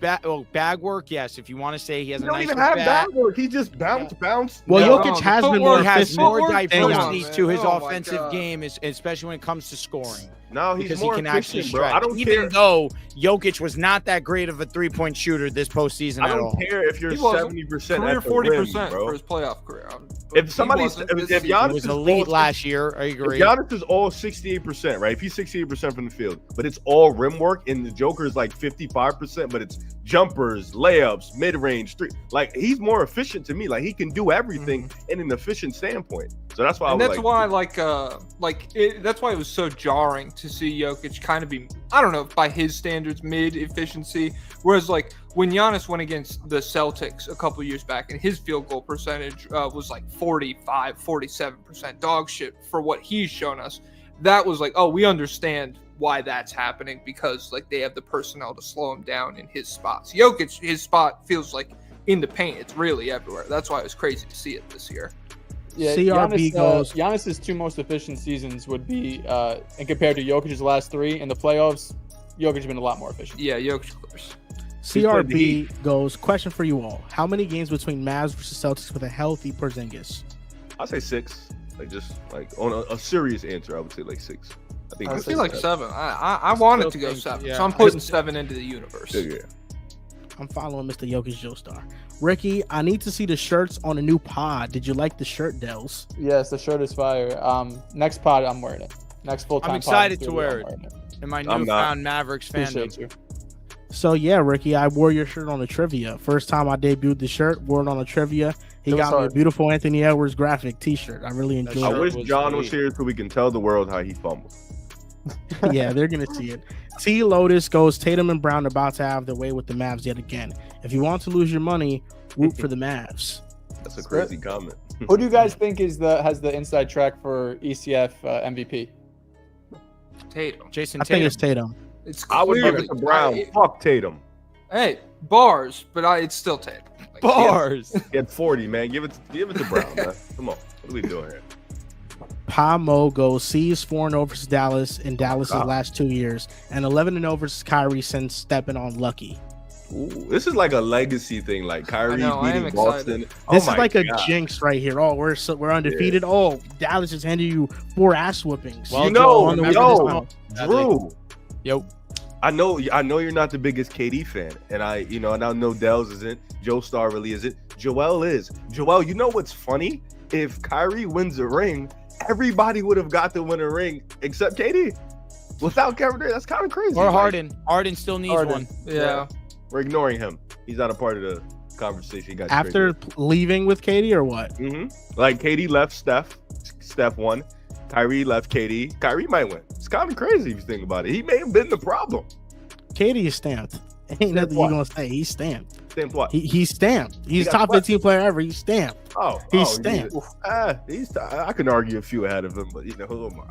C: Bag work. Yes, if you want to say he has
B: He
C: a
B: don't
C: nice
B: even have
C: bag.
B: bag work. He just bounce.
A: Well,
E: No,
A: Jokic
E: the
A: has been
E: footwork
A: more
C: He has
A: efficient.
C: more
E: Footwork,
A: than
C: diversity
A: Giannis.
C: to his
E: Oh my
C: offensive
E: God.
C: game, especially when it comes to scoring.
B: No, he's
C: Because
B: more
C: he can actually
B: efficient, bro.
C: stretch.
B: I don't
C: Even
B: care.
C: though Jokic was not that great of a 3-point shooter this postseason
B: I
C: at
B: don't
C: all.
B: care if you're
E: He wasn't.
B: 70%
E: Career
B: at the
E: 40%
B: rim, bro.
E: for his playoff career.
B: If somebody's if
C: He
B: Giannis
C: was
B: is
C: elite
B: all-
C: last year. I
B: If
C: agree.
B: Giannis is all 68%, right? If he's 68% from the field, but it's all rim work, and the Joker is like 55%, but it's jumpers, layups, mid-range, three. Like he's more efficient to me. Like he can do everything in an efficient standpoint. So that's why
E: And
B: I
E: that's
B: was
E: why that's why it was so jarring to see Jokic kind of be, I don't know, by his standards, mid efficiency. Whereas like when Giannis went against the Celtics a couple years back and his field goal percentage was like 45, 47% dog shit for what he's shown us. That was like, oh, we understand why that's happening because like they have the personnel to slow him down in his spots. Jokic, his spot feels like in the paint. It's really everywhere. That's why it was crazy to see it this year.
D: Yeah,
A: CRB goes-
D: Giannis's 2 most efficient seasons would be, and compared to Jokic's last 3 in the playoffs, Jokic has been a lot more efficient.
E: Yeah, Jokic clears.
A: CRB goes, question for you all. How many games between Mavs versus Celtics with a healthy Porzingis?
B: I'll say 6. Like just like on a serious answer, I would say like 6. I think
E: I
B: that's
E: feel like
B: that's-
E: 7. I want
C: still
E: it to go
C: think-
E: 7,
C: yeah.
E: so I'm putting 7 into the universe.
B: Yeah.
A: I'm following Mr. Jokic Joestar. Ricky, I need to see the shirts on a new pod. Did you like the shirt, Dels?
D: Yes, the shirt is fire. Next pod, I'm wearing it. Next full time.
C: I'm excited to wear it. In my
B: I'm not.
C: newfound Mavericks
D: Appreciate
C: fandom.
D: you.
A: So yeah, Ricky, I wore your shirt on the trivia. First time I debuted the shirt, wore it on the trivia. He
D: It was
A: got me a
D: hard.
A: beautiful Anthony Edwards graphic T-shirt. I really
C: That
A: enjoyed
B: I
C: shirt
A: it.
B: wish
C: was
B: John was
C: sweet.
B: here so we can tell the world how he fumbled.
A: Yeah, they're gonna see it. T Lotus goes, Tatum and Brown about to have their way with the Mavs yet again. If you want to lose your money, root for the Mavs.
B: That's a crazy comment.
D: Who do you guys think has the inside track for ECF MVP?
E: Tatum.
C: Jason
A: I think
C: Tatum.
A: it's Tatum.
E: It's
B: I would give
E: clearly
B: it to Brown. Fuck Tatum.
E: Hey, bars, but it's still Tatum. Like,
C: Bars.
B: He had 40, man. Give it to Brown, man. Come on. What are we doing here?
A: Pamo goes, C's 4-0 versus Dallas in Dallas'
B: God.
A: last 2 years, and 11-0 versus Kyrie since stepping on Lucky.
B: Ooh, this is like a legacy thing, like Kyrie
E: know, I am
B: beating
E: excited.
B: Boston.
A: This
B: Oh
A: is
B: my
A: like a
B: God.
A: jinx right here. Oh, we're undefeated. Oh, Dallas just handed you 4 ass whoopings.
C: Well,
B: You know,
C: Joel, remember
B: yo,
C: this moment.
B: Drew.
C: Yo.
B: I know you're not the biggest KD fan, and I know Dels isn't. Joe Star really isn't. Joel is. Joel, you know what's funny? If Kyrie wins a ring, everybody would have got to win a ring except KD. Without Kevin Durant, that's kind of crazy.
C: Or
B: Like,
C: Harden. Harden still needs
D: Harden.
C: one.
E: Yeah.
B: we're ignoring him. He's not a part of the conversation. He got
A: After leaving with Katie or what?
B: like KD left Steph won. Kyrie left KD. Kyrie might win. It's kind of crazy if you think about it. He may have been the problem.
A: Katie is stamped. Ain't nothing you
D: what?
A: gonna say. He's stamped.
B: Stamped what?
A: He's stamped. He's
B: got
A: top
B: swept.
A: 15 player ever. He's stamped. He's stamped.
B: I can argue a few ahead of him, but who am I?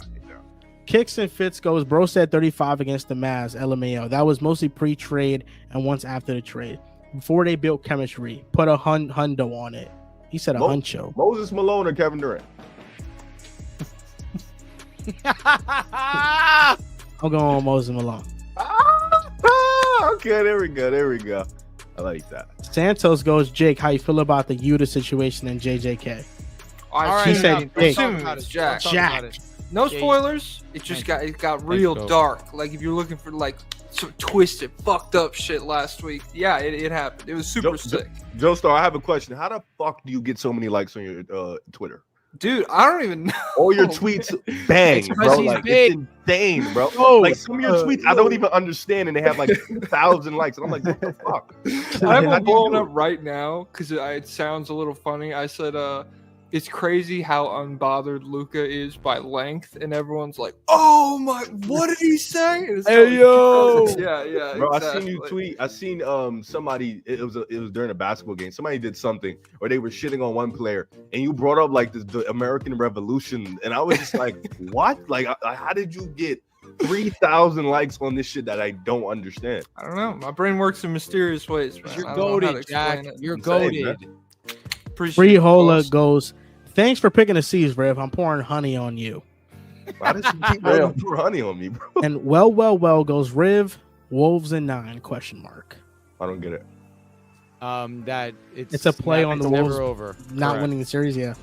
A: Kicks and Fitz goes, bro said 35 against the Mavs, LMAO. That was mostly pre-trade and once after the trade. Before they built chemistry, put a hundo on it. He said a huncho.
B: Moses Malone or Kevin Durant?
A: I'm going with Moses Malone.
B: Okay, there we go. I like that.
A: Santos goes, Jake, how you feel about the Utah situation and JJK?
E: I
A: He said
E: assume it's Jack.
A: Jack.
E: No spoilers. It got real dark. Like if you're looking for like some twisted, fucked up shit last week. Yeah, it happened. It was super sick.
B: Joestar, I have a question. How the fuck do you get so many likes on your Twitter?
E: Dude, I don't even know.
B: All your tweets bang, bro.
C: he's
B: Like,
C: big.
B: it's insane, bro.
A: Oh,
B: like some of your tweets, I don't even understand, and they have like 2,000 likes. And I'm like, what the fuck?
E: I have
B: How
E: one
B: do you
E: blown
B: do
E: up right now because it sounds a little funny. I said, it's crazy how unbothered Luka is by length, and everyone's like, "Oh my, what did he say?"
A: Hey yo,
E: yeah,
B: bro,
E: exactly.
B: I seen you tweet. I seen somebody. It was during a basketball game. Somebody did something, or they were shitting on one player, and you brought up like the American Revolution, and I was just like, what? Like, how did you get 3,000 likes on this shit that I don't understand?
E: I don't know. My brain works in mysterious ways, man.
C: You're
E: I don't know how to
C: goated, Jack.
E: explain it.
C: You're
B: Insane,
C: goated.
E: Appreciate
A: Free
E: it,
A: Hola
E: boss.
A: goes, thanks for picking the C's, Rev. I'm pouring honey on you.
B: Why did you keep running pour honey on me, bro?
A: And well goes Riv, Wolves and 9, question mark.
B: I don't get it.
C: That
A: It's a play on the
C: never
A: Wolves
C: over.
A: not
C: Correct.
A: winning the series, yeah.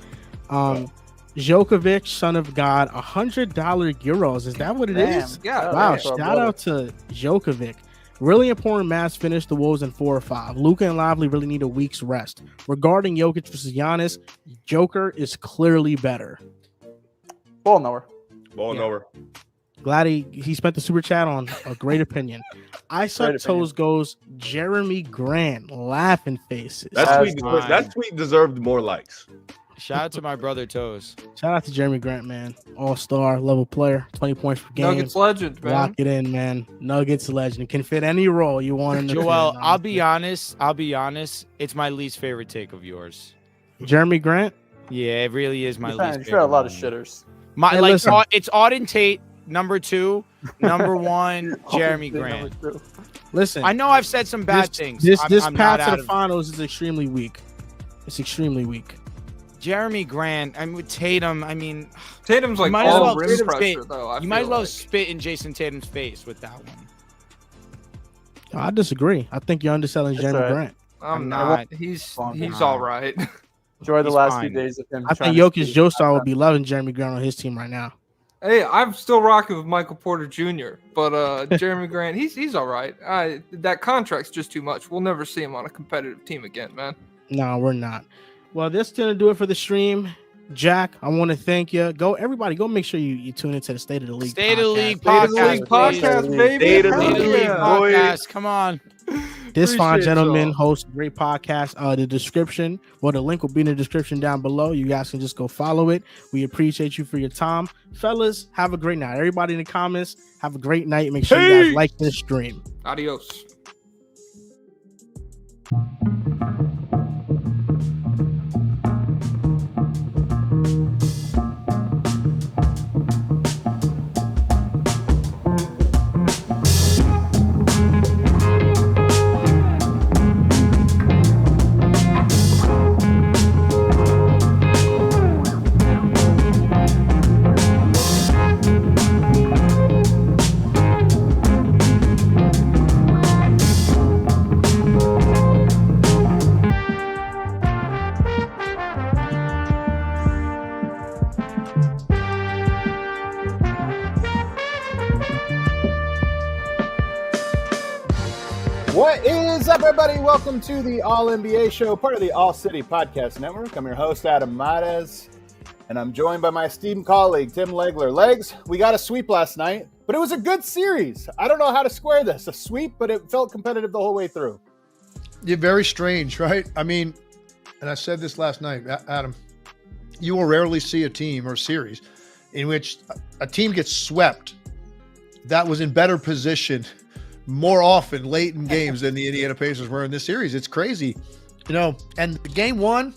A: Djokovic, son of God, $100 euros. Is that what it is?
E: Yeah.
A: Wow,
F: yeah.
A: shout out to Djokovic. Really important Mavs finish the Wolves in 4 or 5. Luka and Lively really need a week's rest. Regarding Jokic versus Giannis, Joker is clearly better.
F: Ball nowhere.
B: Ball nowhere.
A: Glad he spent the super chat on a great opinion. I suck toes goes Jeremy Grant, laughing faces.
B: That tweet deserved more likes.
C: Shout out to my brother Toes.
A: Shout out to Jeremy Grant, man. All-star level player, 20 points per game.
E: Nuggets legend, man.
A: Lock it in, man. Nuggets legend. Can fit any role you want in the
C: Joel,
A: fit.
C: I'll be honest. It's my least favorite take of yours.
A: Jeremy Grant?
C: Yeah, it really is my least
F: You
C: favorite.
F: sure a lot of shitters.
A: Hey, listen.
C: It's Auden Tate, number 2, number 1, Jeremy Grant.
A: Listen,
C: I know I've said some bad things.
A: This
C: I'm
A: path
C: not
A: to
C: out
A: the
C: of-
A: finals is extremely weak. It's extremely weak.
C: Jeremy Grant. I mean, with Tatum. I mean,
E: Tatum's like
C: You might as
E: all
C: well
E: rim
C: spit-
E: pressure, though.
C: you might as well spit in Jason Tatum's face with that one.
A: I disagree. I think you're underselling
F: That's
A: Jeremy
F: right.
A: Grant.
E: I'm
C: not.
E: not. He's
C: Fine.
E: all right.
F: Enjoy the
C: He's
F: last
C: fine.
F: few days of him.
A: I
F: trying
A: think
F: to
A: Jokic
F: speed
A: Joestar
F: up.
A: would be loving Jeremy Grant on his team right now.
E: Hey, I'm still rocking with Michael Porter Jr., but Jeremy Grant, he's all right. That contract's just too much. We'll never see him on a competitive team again, man.
A: No, we're not. Well, that's gonna do it for the stream. Jack, I want to thank you. Everybody, go make sure you tune into the State of the League.
C: State of the League
E: State of the
C: podcast,
E: League podcast,
C: please.
E: baby.
B: State of the
E: Hell
C: State of the
B: League,
C: League
E: yeah.
B: boy.
C: podcast. Come on.
A: This fine
E: Appreciate
A: gentleman
E: y'all.
A: hosts a great podcast. The description, the link will be in the description down below. You guys can just go follow it. We appreciate you for your time. Fellas, have a great night. Everybody in the comments, have a great night. Make sure you guys like this stream.
E: Adios.
G: What is up, everybody? Welcome to the All NBA Show, part of the All City Podcast Network. I'm your host, Adam Mares, and I'm joined by my esteemed colleague, Tim Legler. Legs, we got a sweep last night, but it was a good series. I don't know how to square this. A sweep, but it felt competitive the whole way through.
H: Yeah, very strange, right? I mean, and I said this last night, Adam, you will rarely see a team or series in which a team gets swept that was in better position more often late in games than the Indiana Pacers were in this series. It's crazy, and game one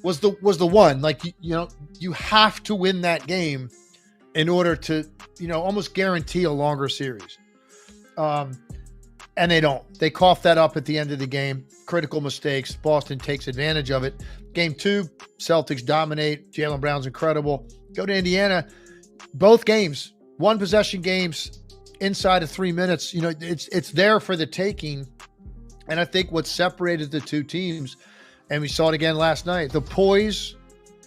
H: was the one, like, you have to win that game in order to, almost guarantee a longer series. And they don't. They cough that up at the end of the game. Critical mistakes. Boston takes advantage of it. Game two, Celtics dominate. Jaylen Brown's incredible. Go to Indiana. Both games, one possession games inside of 3 minutes. It's there for the taking. And I think what separated the two teams, and we saw it again last night, the poise,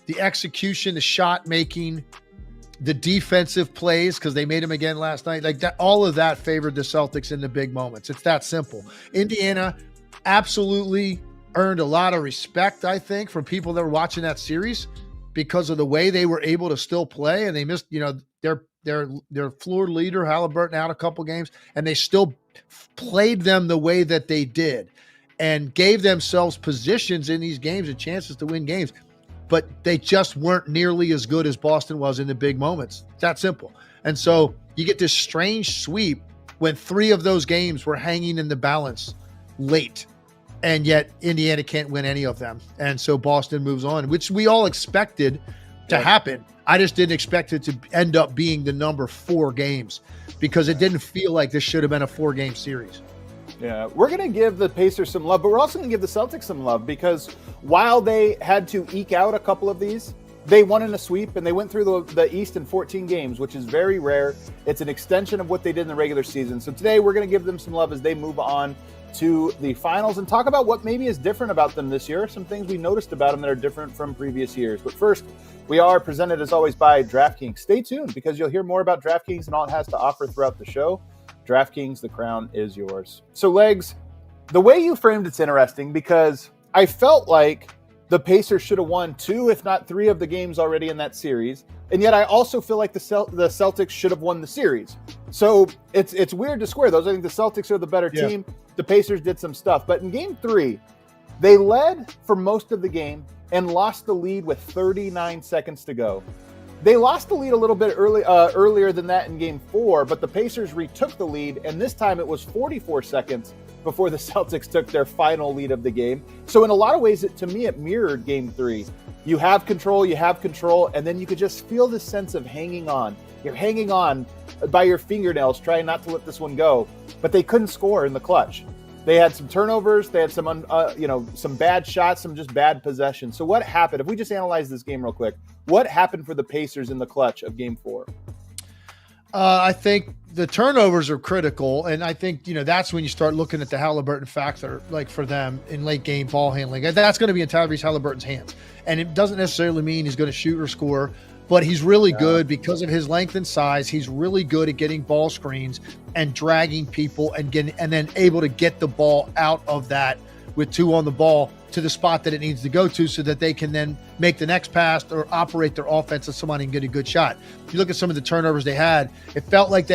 H: the execution, the shot making, the defensive plays, because they made them again last night, like that, all of that favored the Celtics in the big moments. It's that simple. Indiana absolutely earned a lot of respect, I think, from people that were watching that series because of the way they were able to still play, and they missed, their floor leader Halliburton out a couple games, and they still played them the way that they did and gave themselves positions in these games and chances to win games. But they just weren't nearly as good as Boston was in the big moments. It's that simple. And so you get this strange sweep when 3 of those games were hanging in the balance late, and yet Indiana can't win any of them. And so Boston moves on, which we all expected to happen. I just didn't expect it to end up being the number 4 games because it didn't feel like this should have been a 4-game series.
G: Yeah, we're going to give the Pacers some love, but we're also going to give the Celtics some love because while they had to eke out a couple of these, they won in a sweep and they went through the East in 14 games, which is very rare. It's an extension of what they did in the regular season. So today we're going to give them some love as they move on to the finals and talk about what maybe is different about them this year, some things we noticed about them that are different from previous years. But first, we are presented as always by DraftKings. Stay tuned because you'll hear more about DraftKings and all it has to offer throughout the show. DraftKings, the crown is yours. So, Legs, the way you framed it's interesting because I felt like the Pacers should have won 2, if not 3 of the games already in that series. And yet I also feel like the Celtics should have won the series. So it's weird to square those. I think the Celtics are the better team. The Pacers did some stuff. But in game 3, they led for most of the game and lost the lead with 39 seconds to go. They lost the lead a little bit earlier than that in game 4, but the Pacers retook the lead, and this time it was 44 seconds before the Celtics took their final lead of the game. So in a lot of ways, to me, it mirrored game 3. You have control, and then you could just feel this sense of hanging on. You're hanging on by your fingernails, trying not to let this one go, but they couldn't score in the clutch. They had some turnovers. They had some, some bad shots, some just bad possessions. So what happened? If we just analyze this game real quick, what happened for the Pacers in the clutch of game 4?
H: I think the turnovers are critical. And I think, that's when you start looking at the Halliburton factor, like for them in late game ball handling. That's going to be in Tyrese Halliburton's hands. And it doesn't necessarily mean he's going to shoot or score, but he's really good because of his length and size. He's really good at getting ball screens and dragging people and then able to get the ball out of that with 2 on the ball to the spot that it needs to go to so that they can then make the next pass or operate their offense and somebody can get a good shot. If you look at some of the turnovers they had, it felt like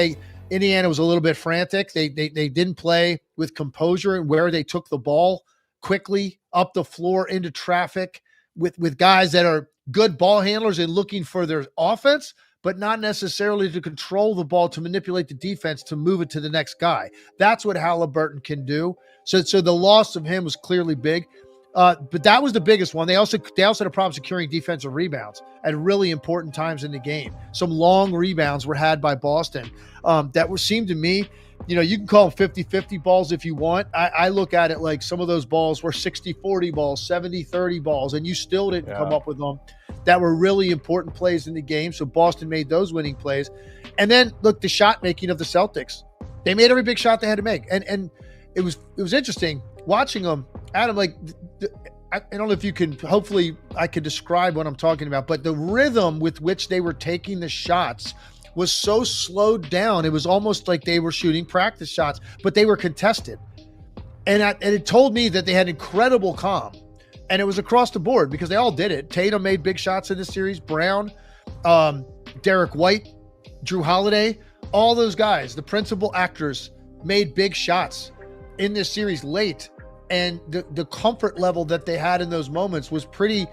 H: Indiana was a little bit frantic. They didn't play with composure and where they took the ball quickly up the floor into traffic with guys that are good ball handlers and looking for their offense, but not necessarily to control the ball, to manipulate the defense, to move it to the next guy. That's what Halliburton can do. So the loss of him was clearly big. But that was the biggest one. They also had a problem securing defensive rebounds at really important times in the game. Some long rebounds were had by Boston seemed to me, you can call them 50-50 balls if you want. I look at it like some of those balls were 60-40 balls, 70-30 balls, and you still didn't come up with them that were really important plays in the game. So Boston made those winning plays. And then, look, the shot making of the Celtics. They made every big shot they had to make. And it was interesting watching them. Adam, I don't know if you can, hopefully I could describe what I'm talking about, but the rhythm with which they were taking the shots was so slowed down. It was almost like they were shooting practice shots, but they were contested. And it told me that they had incredible calm. And it was across the board because they all did it. Tatum made big shots in this series. Brown, Derek White, Drew Holiday, all those guys, the principal actors, made big shots in this series late. And the comfort level that they had in those moments was pretty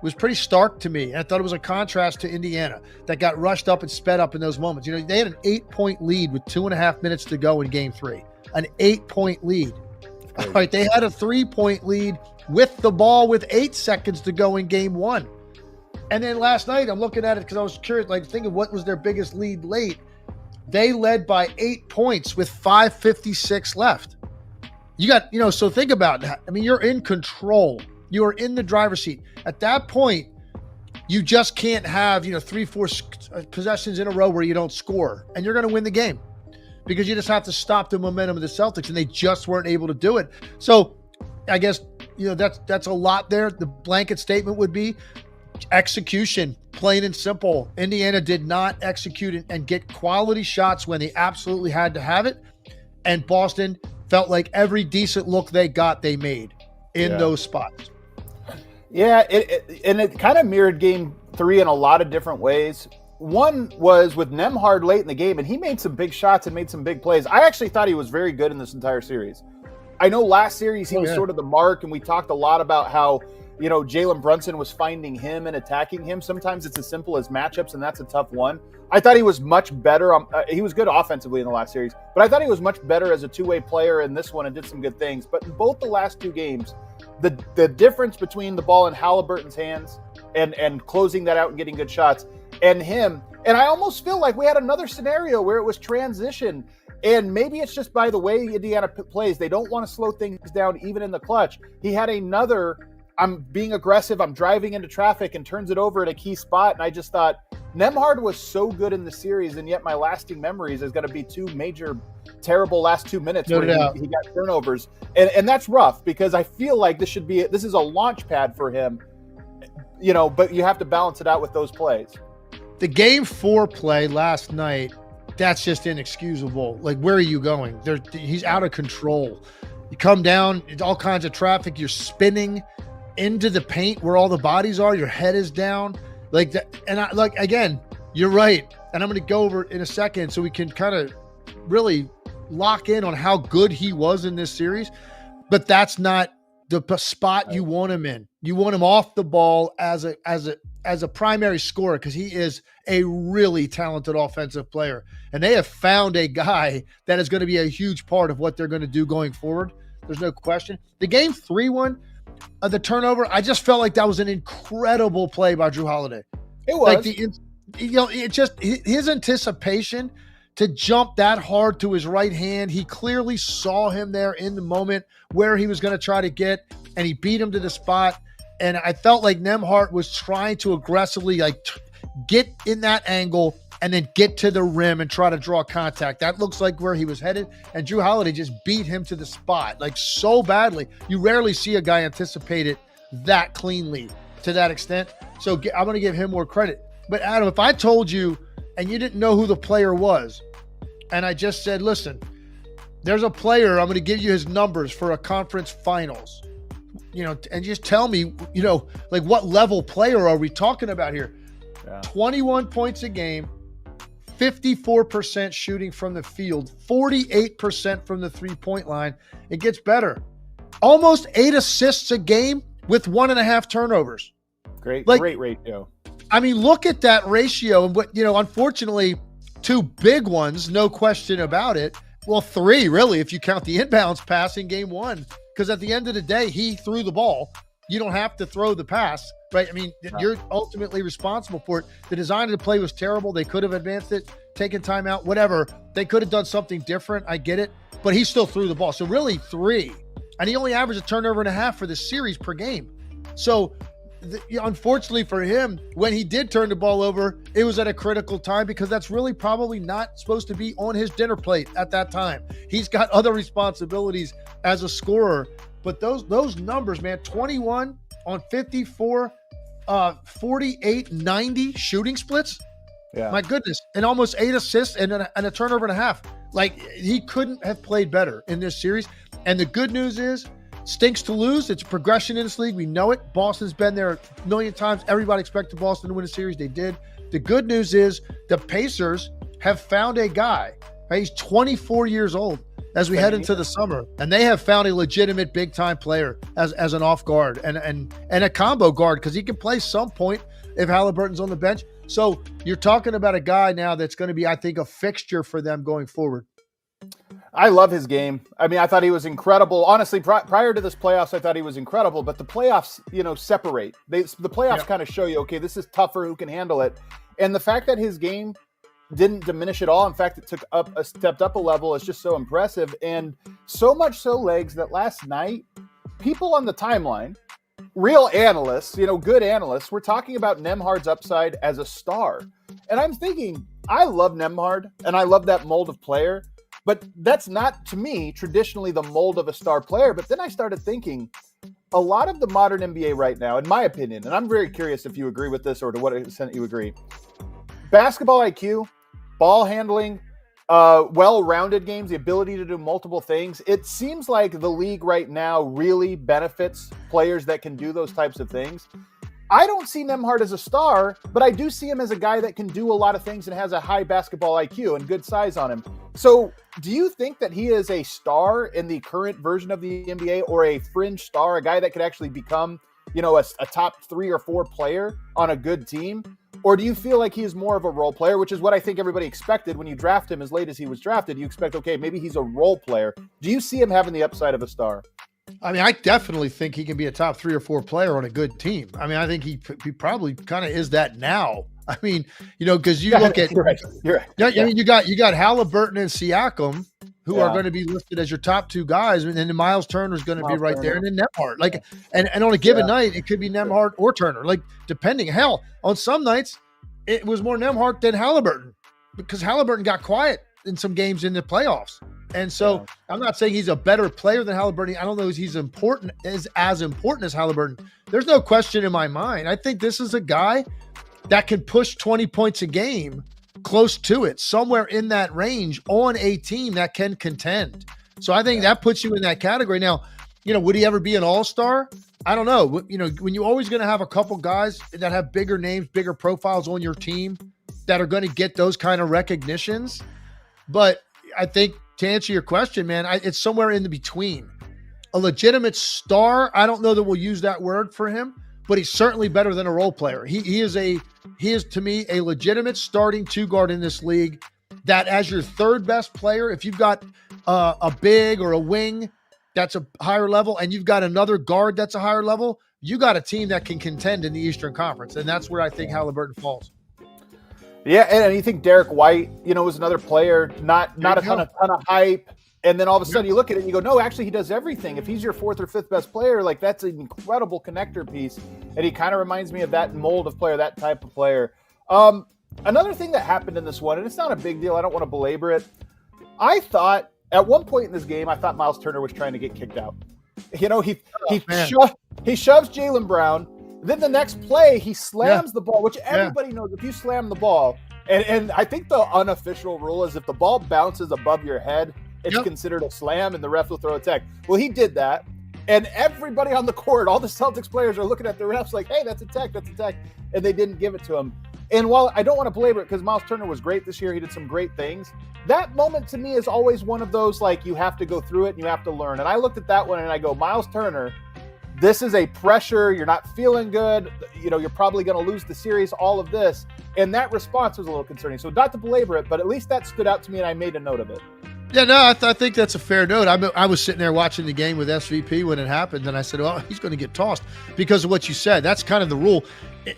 H: was pretty stark to me. And I thought it was a contrast to Indiana that got rushed up and sped up in those moments. You know, they had an 8-point lead with 2.5 minutes to go in game 3. An 8-point lead. All right, they had a 3-point lead with the ball with 8 seconds to go in game 1. And then last night, I'm looking at it because I was curious, like thinking what was their biggest lead late. They led by 8 points with 5:56 left. You got, you know, so think about that. I mean, you're in control. You are in the driver's seat. At that point, you just can't have, 3-4 possessions in a row where you don't score, and you're going to win the game because you just have to stop the momentum of the Celtics, and they just weren't able to do it. So I guess, that's a lot there. The blanket statement would be execution, plain and simple. Indiana did not execute and get quality shots when they absolutely had to have it, and Boston felt like every decent look they got, they made in those spots.
G: Yeah, it kind of mirrored game 3 in a lot of different ways. One was with Nembhard late in the game, and he made some big shots and made some big plays. I actually thought he was very good in this entire series. I know last series he was sort of the mark, and we talked a lot about how, Jaylen Brunson was finding him and attacking him. Sometimes it's as simple as matchups, and that's a tough one. I thought he was much better. He was good offensively in the last series, but I thought he was much better as a two-way player in this one and did some good things. But in both the last 2 games, the difference between the ball in Halliburton's hands and closing that out and getting good shots and him, and I almost feel like we had another scenario where it was transition, and maybe it's just by the way Indiana plays. They don't want to slow things down even in the clutch. He had another, I'm being aggressive, I'm driving into traffic, and turns it over at a key spot, and I just thought Nembhard was so good in the series, and yet my lasting memories is going to be 2 major terrible last 2 minutes where he got turnovers, and that's rough because I feel like this is a launch pad for him, but you have to balance it out with those plays.
H: The game 4 play last night, that's just inexcusable. Like, where are you going? He's out of control. You come down, it's all kinds of traffic, you're spinning into the paint where all the bodies are, your head is down like that. And again, you're right, and I'm going to go over in a second so we can kind of really lock in on how good he was in this series, but that's not the spot you want him in. You want him off the ball as a primary scorer because he is a really talented offensive player, and they have found a guy that is going to be a huge part of what they're going to do going forward. There's no question. The game 3 one, the turnover, I just felt like that was an incredible play by Drew Holiday.
G: It was.
H: Like his anticipation to jump that hard to his right hand. He clearly saw him there in the moment where he was going to try to get, and he beat him to the spot. And I felt like Nembhard was trying to aggressively get in that angle and then get to the rim and try to draw contact. That looks like where he was headed. And Drew Holiday just beat him to the spot, like so badly. You rarely see a guy anticipate it that cleanly to that extent. So I'm going to give him more credit. But Adam, if I told you and you didn't know who the player was, and I just said, listen, there's a player, I'm going to give you his numbers for a conference finals, and just tell me, like what level player are we talking about here? Yeah. 21 points a game, 54% shooting from the field, 48% from the 3-point line. It gets better. Almost 8 assists a game with 1.5 turnovers.
G: Great ratio.
H: I mean, look at that ratio. And unfortunately, 2 big ones, no question about it. Well, 3 really, if you count the inbounds pass in game 1, because at the end of the day, he threw the ball. You don't have to throw the pass, right? I mean, you're ultimately responsible for it. The design of the play was terrible. They could have advanced it, taken time out, whatever. They could have done something different. I get it, but he still threw the ball. So really 3, and he only averaged a turnover and a half for the series per game. So unfortunately for him, when he did turn the ball over, it was at a critical time because that's really probably not supposed to be on his dinner plate at that time. He's got other responsibilities as a scorer. But those numbers, man, 21 on 54, 48, 90 shooting splits. Yeah. My goodness. And almost 8 assists and a turnover and a half. Like, he couldn't have played better in this series. And the good news is, stinks to lose. It's a progression in this league. We know it. Boston's been there a million times. Everybody expected Boston to win a series. They did. The good news is the Pacers have found a guy. Right? He's 24 years old. as we head into the summer, and they have found a legitimate big time player as an off guard and a combo guard, because he can play some point if Halliburton's on the bench. So you're talking about a guy now that's going to be, I think, a fixture for them going forward.
G: I love his game. I mean, I thought he was incredible. Honestly, prior to this playoffs, I thought he was incredible. But the playoffs, separate. The playoffs kind of show you, okay, this is tougher. Who can handle it? And the fact that his game didn't diminish at all. In fact, it stepped up a level. It's just so impressive. And so much so, Legs, that last night, people on the timeline, real analysts, good analysts, were talking about Nembhard's upside as a star. And I'm thinking, I love Nembhard, and I love that mold of player. But that's not, to me, traditionally the mold of a star player. But then I started thinking, a lot of the modern NBA right now, in my opinion, and I'm very curious if you agree with this or to what extent you agree, basketball IQ, ball handling, well-rounded games, the ability to do multiple things. It seems like the league right now really benefits players that can do those types of things. I don't see Nembhard as a star, but I do see him as a guy that can do a lot of things and has a high basketball IQ and good size on him. So do you think that he is a star in the current version of the NBA, or a fringe star, a guy that could actually become, a top 3 or 4 player on a good team? Or do you feel like he is more of a role player, which is what I think everybody expected when you draft him as late as he was drafted? You expect, okay, maybe he's a role player. Do you see him having the upside of a star?
H: I mean, I definitely think he can be a top 3 or 4 player on a good team. I mean, I think he probably kind of is that now. I mean, because you look at,
G: you're right.
H: I mean, you got Halliburton and Siakam, who are going to be listed as your top 2 guys, and then Miles Turner is going to be right there, and then Nembhard. And on a given night, it could be Nembhard or Turner. Depending. Hell, on some nights, it was more Nembhard than Halliburton, because Halliburton got quiet in some games in the playoffs. And so I'm not saying he's a better player than Halliburton. I don't know if he's as important as Halliburton. There's no question in my mind. I think this is a guy that can push 20 points a game, close to it, somewhere in that range, on a team that can contend. So I think that puts you in that category. Now, would he ever be an all-star? I don't know. When you're always going to have a couple guys that have bigger names, bigger profiles on your team that are going to get those kind of recognitions. But I think, to answer your question, man, it's somewhere in the between. A legitimate star, I don't know that we'll use that word for him, but he's certainly better than a role player. He is to me a legitimate starting 2 guard in this league, that as your 3rd best player, if you've got a big or a wing that's a higher level, and you've got another guard that's a higher level, you got a team that can contend in the Eastern Conference. And that's where I think Halliburton falls.
G: Yeah, and you think Derek White, was another player, not a ton of hype, and then all of a sudden you look at it and you go, no, actually he does everything. If he's your 4th or 5th best player, that's an incredible connector piece, and he kind of reminds me of that mold of player, that type of player. Another thing that happened in this one, and it's not a big deal, I don't want to belabor it. I thought at one point in this game, I thought Miles Turner was trying to get kicked out. He shoves Jaylen Brown. Then the next play, he slams the ball, which everybody knows if you slam the ball, and I think the unofficial rule is if the ball bounces above your head, it's considered a slam, and the ref will throw a tech. Well, he did that, and everybody on the court, all the Celtics players are looking at the refs like, hey, that's a tech, and they didn't give it to him. And while I don't want to belabor it because Miles Turner was great this year, he did some great things, that moment to me is always one of those, you have to go through it and you have to learn. And I looked at that one and I go, Miles Turner, this is a pressure. You're not feeling good. You're probably going to lose the series, all of this. And that response was a little concerning. So not to belabor it, but at least that stood out to me and I made a note of it.
H: Yeah, no, I think that's a fair note. I was sitting there watching the game with SVP when it happened, and I said, well, he's going to get tossed because of what you said. That's kind of the rule.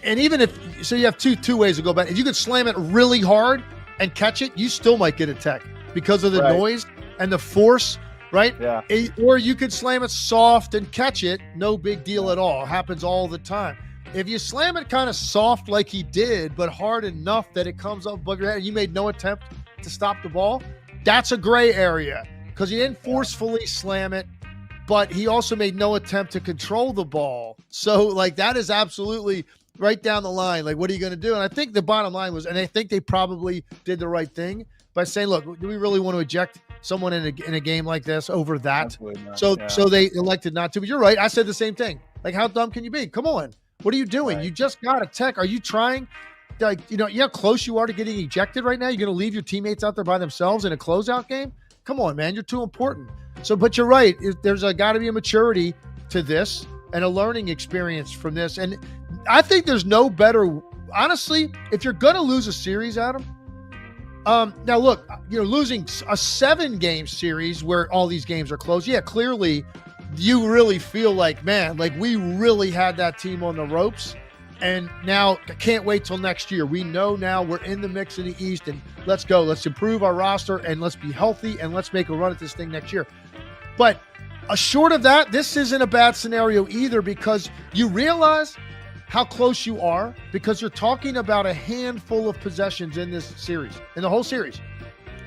H: And even so you have two ways to go about it. If you could slam it really hard and catch it, you still might get a tech because of the noise and the force. Right?
G: Yeah.
H: Or you could slam it soft and catch it. No big deal at all. It happens all the time. If you slam it kind of soft like he did, but hard enough that it comes up above your head and you made no attempt to stop the ball, that's a gray area because he didn't forcefully slam it, but he also made no attempt to control the ball. So, that is absolutely right down the line. What are you going to do? And I think the bottom line was, and I think they probably did the right thing by saying, look, do we really want to eject someone in a game like this over that? So they elected not to. But you're right. I said the same thing. How dumb can you be? Come on. What are you doing? Right. You just got a tech. Are you trying? You know how close you are to getting ejected right now? You're going to leave your teammates out there by themselves in a closeout game? Come on, man, you're too important. So, but you're right. There's got to be a maturity to this and a learning experience from this. And I think there's no better, honestly, if you're going to lose a series, Adam. Now look, losing a 7-game series where all these games are close. Yeah, clearly you really feel like, man, like we really had that team on the ropes. And now I can't wait till next year. We know now we're in the mix in the East, and let's go. Let's improve our roster, and let's be healthy, and let's make a run at this thing next year. But short of that, this isn't a bad scenario either, because you realize how close you are, because you're talking about a handful of possessions in this series, in the whole series.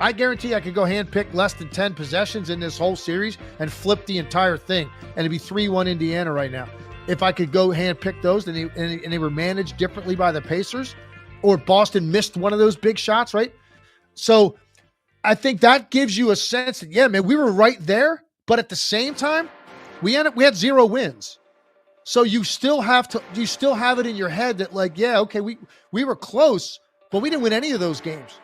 H: I guarantee I could go handpick less than 10 possessions in this whole series and flip the entire thing, and it'd be 3-1 Indiana right now. If I could go handpick those and they were managed differently by the Pacers, or Boston missed one of those big shots, right? So I think that gives you a sense that, yeah, man, we were right there, but at the same time, we had 0 wins. So you still have it in your head that, like, yeah, okay, we were close, but we didn't win any of those games.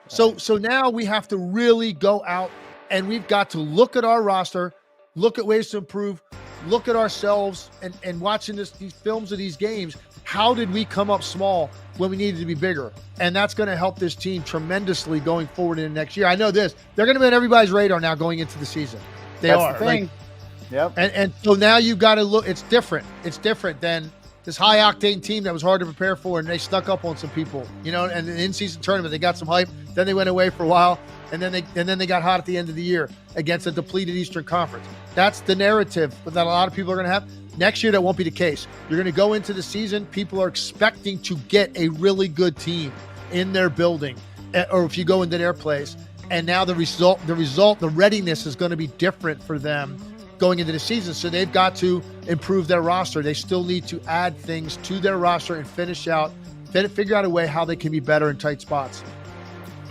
H: So now we have to really go out, and we've got to look at our roster, look at ways to improve, look at ourselves, and watching these films of these games. How did we come up small when we needed to be bigger? And that's going to help this team tremendously going forward in the next year. I know this. They're going to be on everybody's radar now going into the season. That's are.
G: The thing. Yep.
H: And so now you've got to look. It's different. It's different than this high-octane team that was hard to prepare for, and they stuck up on some people, and in the in-season tournament, they got some hype. Then they went away for a while, and then they got hot at the end of the year against a depleted Eastern Conference. That's the narrative that a lot of people are going to have. Next year, that won't be the case. You're going to go into the season, people are expecting to get a really good team in their building, or if you go into their place. And now the readiness is going to be different for them going into the season. So they've got to improve their roster. They still need to add things to their roster and figure out a way how they can be better in tight spots.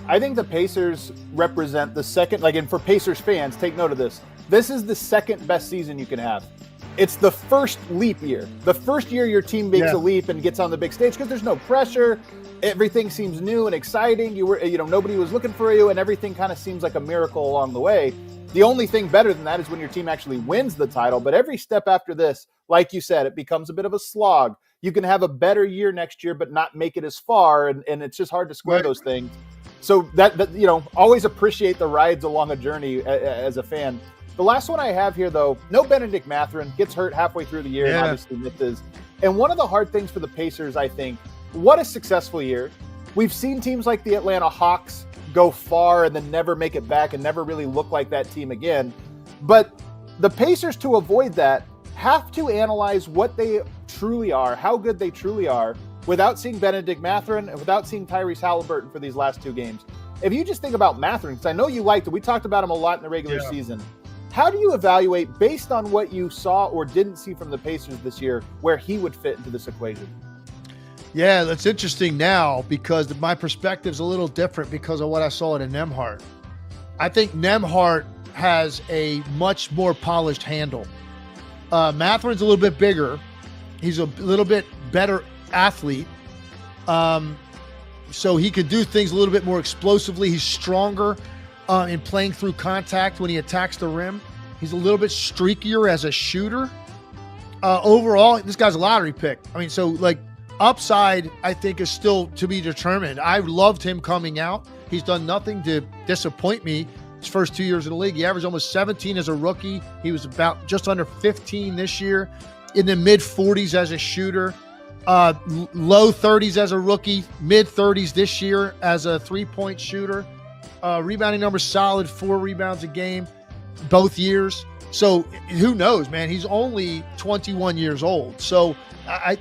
G: I think the Pacers represent the second, and for Pacers fans, take note of this. This is the second best season you can have. It's the first leap year. The first year your team makes a leap and gets on the big stage because there's no pressure. Everything seems new and exciting. Nobody was looking for you, and everything kind of seems like a miracle along the way. The only thing better than that is when your team actually wins the title. But every step after this, like you said, it becomes a bit of a slog. You can have a better year next year, but not make it as far, and it's just hard to square those things. So that always appreciate the rides along a journey as a fan. The last one I have here, though, no Benedict Mathurin, gets hurt halfway through the year, and obviously misses. And one of the hard things for the Pacers, I think, what a successful year. We've seen teams like the Atlanta Hawks go far and then never make it back and never really look like that team again. But the Pacers, to avoid that, have to analyze what they truly are, how good they truly are, without seeing Benedict Mathurin and without seeing Tyrese Halliburton for these last 2 games. If you just think about Mathurin, because I know you liked it, we talked about him a lot in the regular season. How do you evaluate, based on what you saw or didn't see from the Pacers this year, where he would fit into this equation?
H: Yeah, that's interesting now because my perspective is a little different because of what I saw in Nembhard. I think Nembhard has a much more polished handle. Mathurin's a little bit bigger. He's a little bit better athlete. So he could do things a little bit more explosively. He's stronger in playing through contact when he attacks the rim. He's a little bit streakier as a shooter. Overall, this guy's a lottery pick. Upside, I think, is still to be determined. I loved him coming out. He's done nothing to disappoint me his first 2 years in the league. He averaged almost 17 as a rookie. He was about just under 15 this year, in the mid-40s as a shooter, low 30s as a rookie, mid-30s this year as a three-point shooter. Rebounding numbers solid, 4 rebounds a game, both years. So who knows, man? He's only 21 years old. So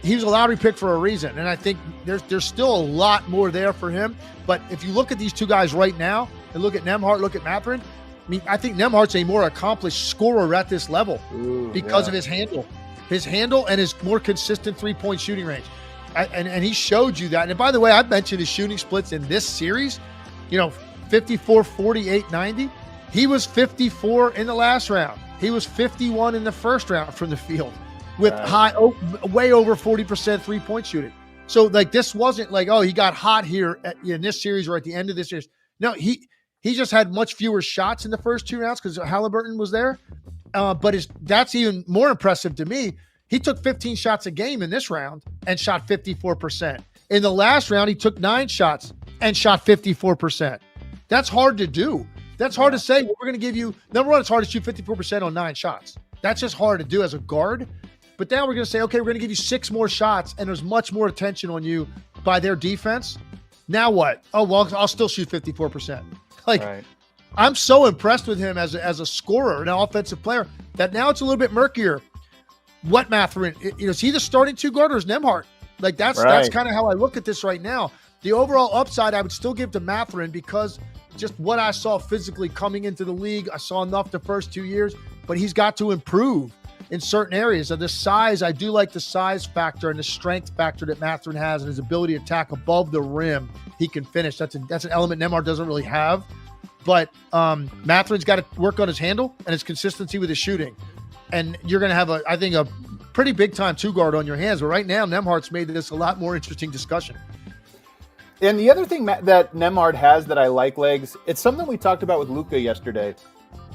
H: he was a lottery pick for a reason, and I think there's still a lot more there for him. But if you look at these 2 guys right now, and look at Nembhard, look at Mathurin, I think Nembhard's a more accomplished scorer at this level because of his handle and his more consistent three-point shooting range. And he showed you that. And by the way, I mentioned his shooting splits in this series, 54, 48, 90. He was 54 in the last round. He was 51 in the first round from the field, with way over 40% three-point shooting. So this wasn't he got hot here in this series or at the end of this series. No, he He just had much fewer shots in the first 2 rounds because Halliburton was there. But that's even more impressive to me. He took 15 shots a game in this round and shot 54%. In the last round, he took 9 shots and shot 54%. That's hard to do. That's hard to say. We're going to give you, number one, it's hard to shoot 54% on 9 shots. That's just hard to do as a guard. But now we're going to say, okay, we're going to give you 6 more shots, and there's much more attention on you by their defense. Now what? Oh, well, I'll still shoot 54%. Like, I'm so impressed with him as a scorer and an offensive player that now it's a little bit murkier. What Mathurin, is he the starting 2 guard or is Nembhard? Like, that's kind of how I look at this right now. The overall upside I would still give to Mathurin because just what I saw physically coming into the league, I saw enough the first 2 years, but he's got to improve in certain areas. Of the size, I do like the size factor and the strength factor that Mathurin has and his ability to attack above the rim. He can finish. That's an element Nembhard doesn't really have. But Mathurin's got to work on his handle and his consistency with his shooting. And you're going to have, I think, a pretty big-time 2 guard on your hands. But right now, Nembhard's made this a lot more interesting discussion.
G: And the other thing that Nembhard has that I like, Legs, it's something we talked about with Luka yesterday.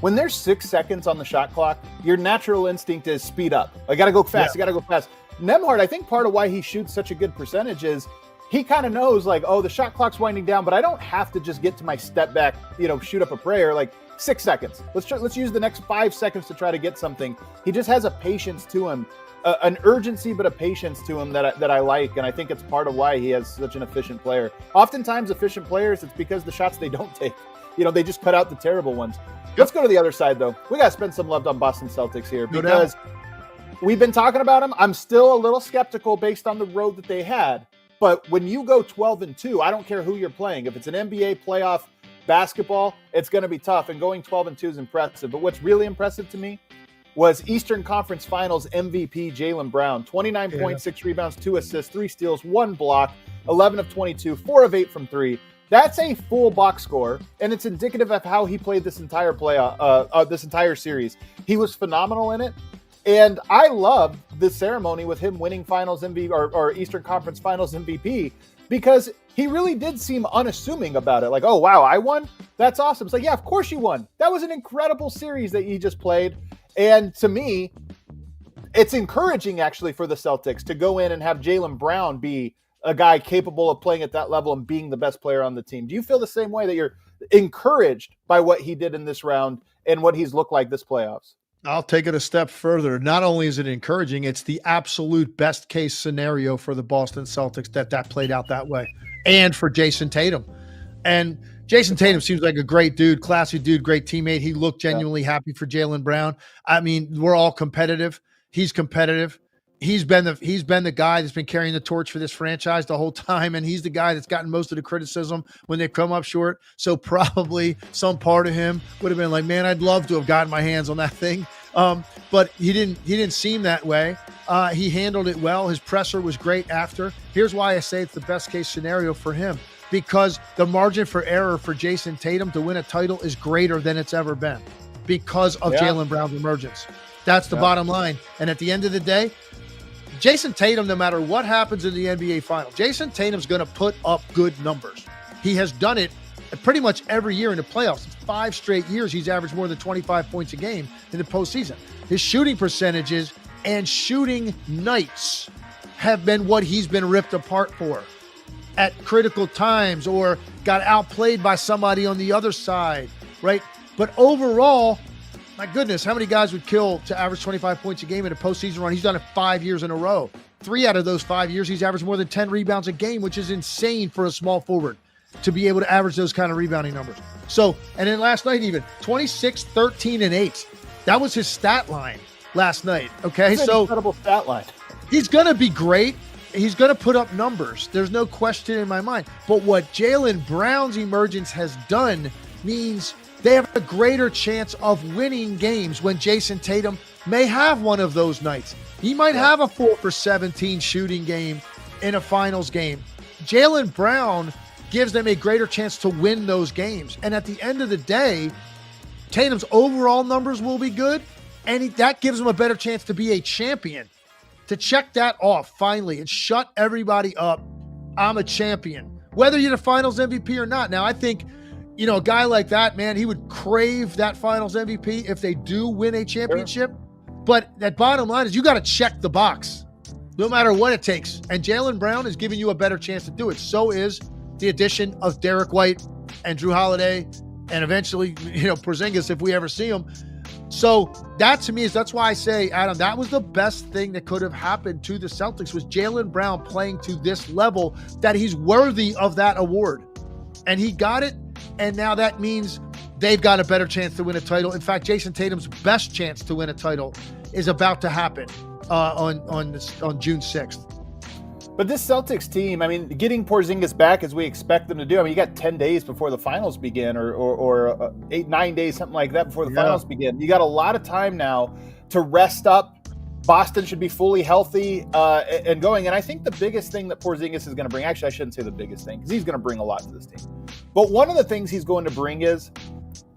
G: When there's 6 seconds on the shot clock, your natural instinct is speed up. I got to go fast. I got to go fast. Nembhard, I think part of why he shoots such a good percentage is he kind of knows, like, oh, the shot clock's winding down, but I don't have to just get to my step back, shoot up a prayer. Like, 6 seconds. Let's use the next 5 seconds to try to get something. He just has a patience to him, an urgency, but a patience to him that I like, and I think it's part of why he has such an efficient player. Oftentimes, efficient players, it's because the shots they don't take. They just cut out the terrible ones. Let's go to the other side, though. We got to spend some love on Boston Celtics here because we've been talking about them. I'm still a little skeptical based on the road that they had. But when you go 12-2, I don't care who you're playing. If it's an NBA playoff basketball, it's going to be tough. And going 12-2 is impressive. But what's really impressive to me was Eastern Conference Finals MVP Jaylen Brown. 29 points, 6 rebounds, 2 assists, 3 steals, 1 block, 11 of 22, 4 of 8 from 3. That's a full box score, and it's indicative of how he played this entire this entire series. He was phenomenal in it. And I love the ceremony with him winning Finals MVP or Eastern Conference Finals MVP because he really did seem unassuming about it. Like, oh, wow, I won? That's awesome. It's like, yeah, of course you won. That was an incredible series that you just played. And to me, it's encouraging actually for the Celtics to go in and have Jaylen Brown be a guy capable of playing at that level and being the best player on the team. Do you feel the same way that you're encouraged by what he did in this round and what he's looked like this playoffs?
H: I'll take it a step further. Not only is it encouraging, it's the absolute best case scenario for the Boston Celtics that played out that way, and for Jason Tatum. And Jason Tatum seems like a great dude, classy dude, great teammate. He looked genuinely happy for Jaylen Brown. I mean, we're all competitive. He's competitive. He's been the guy that's been carrying the torch for this franchise the whole time, and he's the guy that's gotten most of the criticism when they've come up short. So probably some part of him would have been like, man, I'd love to have gotten my hands on that thing. But he didn't seem that way. He handled it well. His presser was great after. Here's why I say it's the best case scenario for him, because the margin for error for Jason Tatum to win a title is greater than it's ever been because of Jaylen Brown's emergence. That's the bottom line. And at the end of the day, Jason Tatum, no matter what happens in the NBA Finals, Jason Tatum's going to put up good numbers. He has done it pretty much every year in the playoffs. It's 5 straight years he's averaged more than 25 points a game in the postseason. His shooting percentages and shooting nights have been what he's been ripped apart for at critical times or got outplayed by somebody on the other side, right? But overall, my goodness, how many guys would kill to average 25 points a game in a postseason run? He's done it 5 years in a row. 3 out of those 5 years, he's averaged more than 10 rebounds a game, which is insane for a small forward to be able to average those kind of rebounding numbers. So, and then last night even, 26, 13, and 8. That was his stat line last night, okay?
G: That's an incredible stat line.
H: He's going to be great. He's going to put up numbers. There's no question in my mind. But what Jaylen Brown's emergence has done means they have a greater chance of winning games when Jason Tatum may have one of those nights. He might have a 4 for 17 shooting game in a finals game. Jaylen Brown gives them a greater chance to win those games. And at the end of the day, Tatum's overall numbers will be good, and that gives him a better chance to be a champion. To check that off finally and shut everybody up. I'm a champion. Whether you're the finals MVP or not. Now, I think, you know, a guy like that, man, he would crave that finals MVP if they do win a championship. Sure. But that bottom line is you got to check the box no matter what it takes. And Jaylen Brown is giving you a better chance to do it. So is the addition of Derek White and Drew Holiday and eventually, you know, Porzingis if we ever see him. So that to me that's why I say, Adam, that was the best thing that could have happened to the Celtics was Jaylen Brown playing to this level that he's worthy of that award. And he got it. And now that means they've got a better chance to win a title. In fact, Jason Tatum's best chance to win a title is about to happen on June 6th.
G: But this Celtics team, I mean, getting Porzingis back as we expect them to do. I mean, you got 10 days before the finals begin, or 8-9 days, something like that before the finals begin. You got a lot of time now to rest up. Boston should be fully healthy and going. And I think the biggest thing that Porzingis is going to bring, actually, I shouldn't say the biggest thing, because he's going to bring a lot to this team. But one of the things he's going to bring is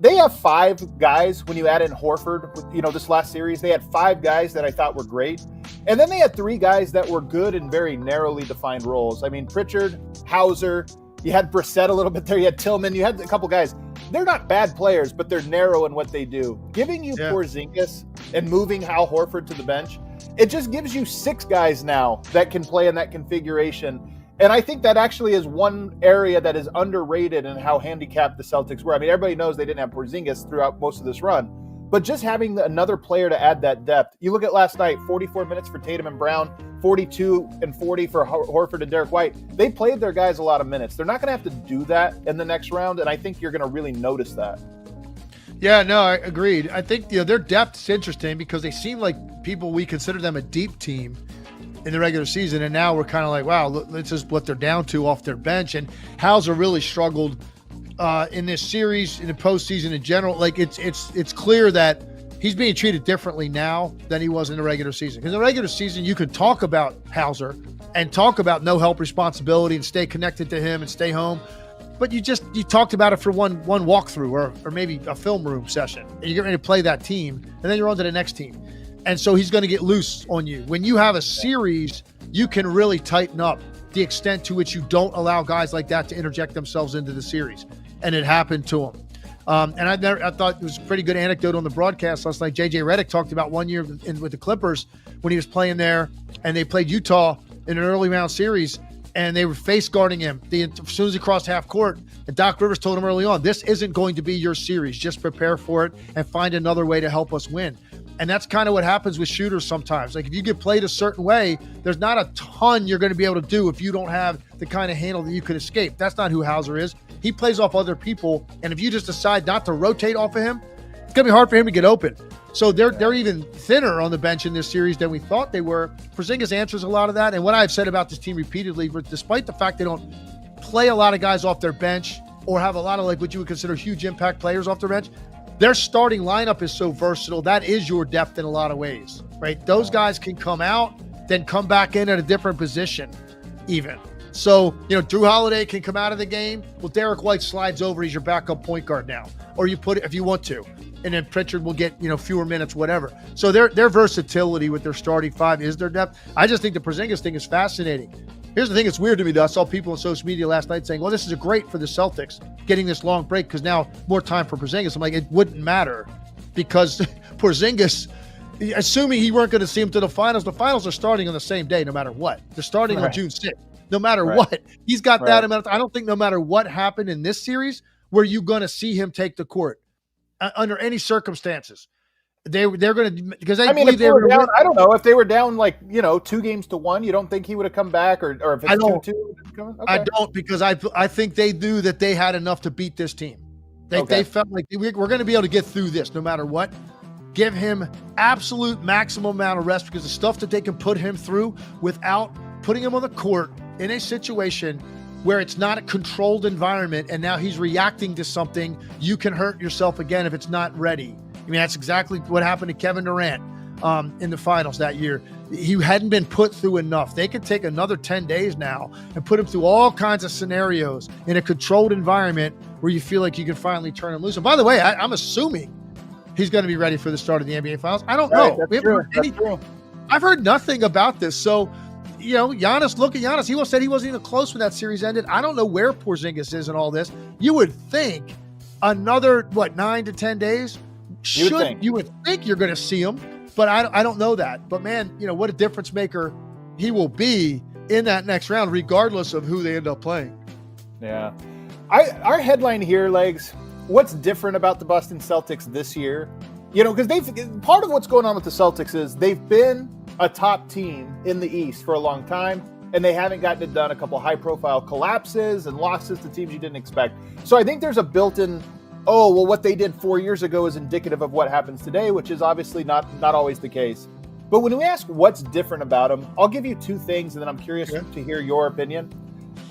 G: they have 5 guys, when you add in Horford, you know, this last series, they had 5 guys that I thought were great. And then they had 3 guys that were good in very narrowly defined roles. I mean, Pritchard, Hauser, you had Brissett a little bit there, you had Tillman, you had a couple guys. They're not bad players, but they're narrow in what they do. Giving you Porzingis and moving Hal Horford to the bench, it just gives you 6 guys now that can play in that configuration. And I think that actually is one area that is underrated in how handicapped the Celtics were. I mean, everybody knows they didn't have Porzingis throughout most of this run, but just having another player to add that depth. You look at last night, 44 minutes for Tatum and Brown, 42 and 40 for Horford and Derek White. They played their guys a lot of minutes. They're not going to have to do that in the next round, and I think you're going to really notice that.
H: Yeah, no, I agreed. I think, you know, their depth is interesting because they seem like people, we consider them a deep team in the regular season, and now we're kind of like, wow, this is what they're down to off their bench. And Hauser really struggled in this series, in the postseason in general. Like it's clear that he's being treated differently now than he was in the regular season. Because in the regular season, you could talk about Hauser and talk about no help responsibility and stay connected to him and stay home. But you talked about it for one walkthrough or maybe a film room session, and you get ready to play that team, and then you're on to the next team. And so he's going to get loose on you. When you have a series, you can really tighten up the extent to which you don't allow guys like that to interject themselves into the series. And it happened to him. And I thought it was a pretty good anecdote on the broadcast last night. JJ Redick talked about one year with the Clippers when he was playing there, and they played Utah in an early round series, and they were face guarding him as soon as he crossed half court. And Doc Rivers told him early on, this isn't going to be your series. Just prepare for it and find another way to help us win. And that's kind of what happens with shooters sometimes. Like if you get played a certain way, there's not a ton you're going to be able to do if you don't have the kind of handle that you could escape. That's not who Hauser is. He plays off other people. And if you just decide not to rotate off of him, it's going to be hard for him to get open. So they're even thinner on the bench in this series than we thought they were. Porzingis answers a lot of that. And what I've said about this team repeatedly, despite the fact they don't play a lot of guys off their bench or have a lot of like what you would consider huge impact players off their bench, their starting lineup is so versatile. That is your depth in a lot of ways, right? Those guys can come out, then come back in at a different position even. So, you know, Drew Holiday can come out of the game. Well, Derek White slides over. He's your backup point guard now. Or you put it if you want to. And then Pritchard will get, you know, fewer minutes, whatever. So their versatility with their starting 5 is their depth. I just think the Porzingis thing is fascinating. Here's the thing that's weird to me, though. I saw people on social media last night saying, well, this is great for the Celtics getting this long break because now more time for Porzingis. I'm like, it wouldn't matter because Porzingis, assuming he weren't going to see him to the finals are starting on the same day no matter what. They're starting on June 6th, no matter what. He's got that amount of time. I don't think no matter what happened in this series were you going to see him take the court under any circumstances. They're going to, because I mean, if they were down,
G: I don't know if they were down like 2 games to 1. You don't think he would have come back, or if it's 2-2? Okay.
H: I don't, because I think they knew that they had enough to beat this team. They felt like we're going to be able to get through this no matter what. Give him absolute maximum amount of rest because the stuff that they can put him through without putting him on the court in a situation where it's not a controlled environment and now he's reacting to something, you can hurt yourself again if it's not ready. I mean, that's exactly what happened to Kevin Durant in the finals that year. He hadn't been put through enough. They could take another 10 days now and put him through all kinds of scenarios in a controlled environment where you feel like you can finally turn him loose. And by the way, I'm assuming he's going to be ready for the start of the NBA Finals. I don't know. We haven't heard anything. I've heard nothing about this. So, Giannis, look at Giannis. He said he wasn't even close when that series ended. I don't know where Porzingis is in all this. You would think another 9 to 10 days, you would think you're going to see him, but I don't know that. But man, what a difference maker he will be in that next round, regardless of who they end up playing.
G: Yeah. Our headline here, Legs, what's different about the Boston Celtics this year? Because part of what's going on with the Celtics is they've been a top team in the East for a long time, and they haven't gotten it done. A couple high-profile collapses and losses to teams you didn't expect. So I think there's a built-in, what they did 4 years ago is indicative of what happens today, which is obviously not always the case. But when we ask what's different about them, I'll give you two things, and then I'm curious to hear your opinion.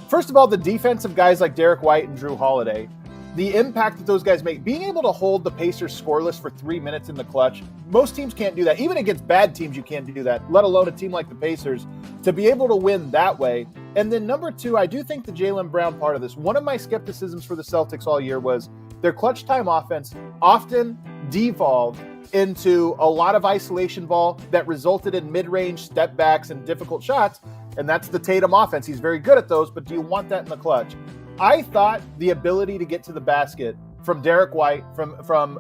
G: First of all, the defensive guys like Derek White and Drew Holiday, the impact that those guys make, being able to hold the Pacers scoreless for 3 minutes in the clutch, most teams can't do that. Even against bad teams, you can't do that, let alone a team like the Pacers, to be able to win that way. And then number two, I do think the Jaylen Brown part of this, one of my skepticisms for the Celtics all year was their clutch time offense often devolved into a lot of isolation ball that resulted in mid-range step backs and difficult shots. And that's the Tatum offense. He's very good at those, but do you want that in the clutch? I thought the ability to get to the basket from Derek White, from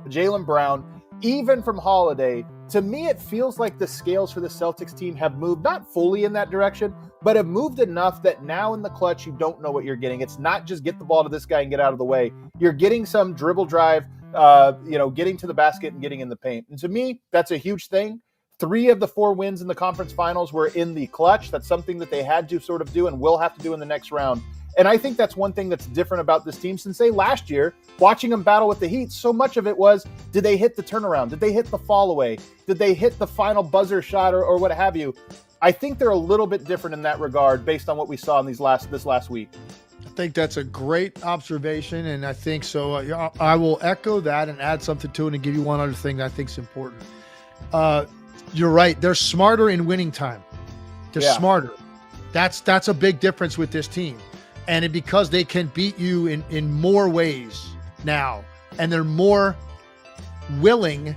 G: Jaylen Brown, even from Holiday, to me, it feels like the scales for the Celtics team have moved, not fully in that direction, but have moved enough that now in the clutch, you don't know what you're getting. It's not just get the ball to this guy and get out of the way. You're getting some dribble drive, getting to the basket and getting in the paint. And to me, that's a huge thing. 3 of the 4 wins in the conference finals were in the clutch. That's something that they had to sort of do and will have to do in the next round. And I think that's one thing that's different about this team since, say, last year, watching them battle with the Heat, so much of it was, did they hit the turnaround? Did they hit the fall away? Did they hit the final buzzer shot or what have you? I think they're a little bit different in that regard based on what we saw in this last week.
H: I think that's a great observation, and I think so. I will echo that and add something to it and give you one other thing that I think is important. You're right. They're smarter in winning time. They're smarter. That's a big difference with this team. And because they can beat you in more ways now, and they're more willing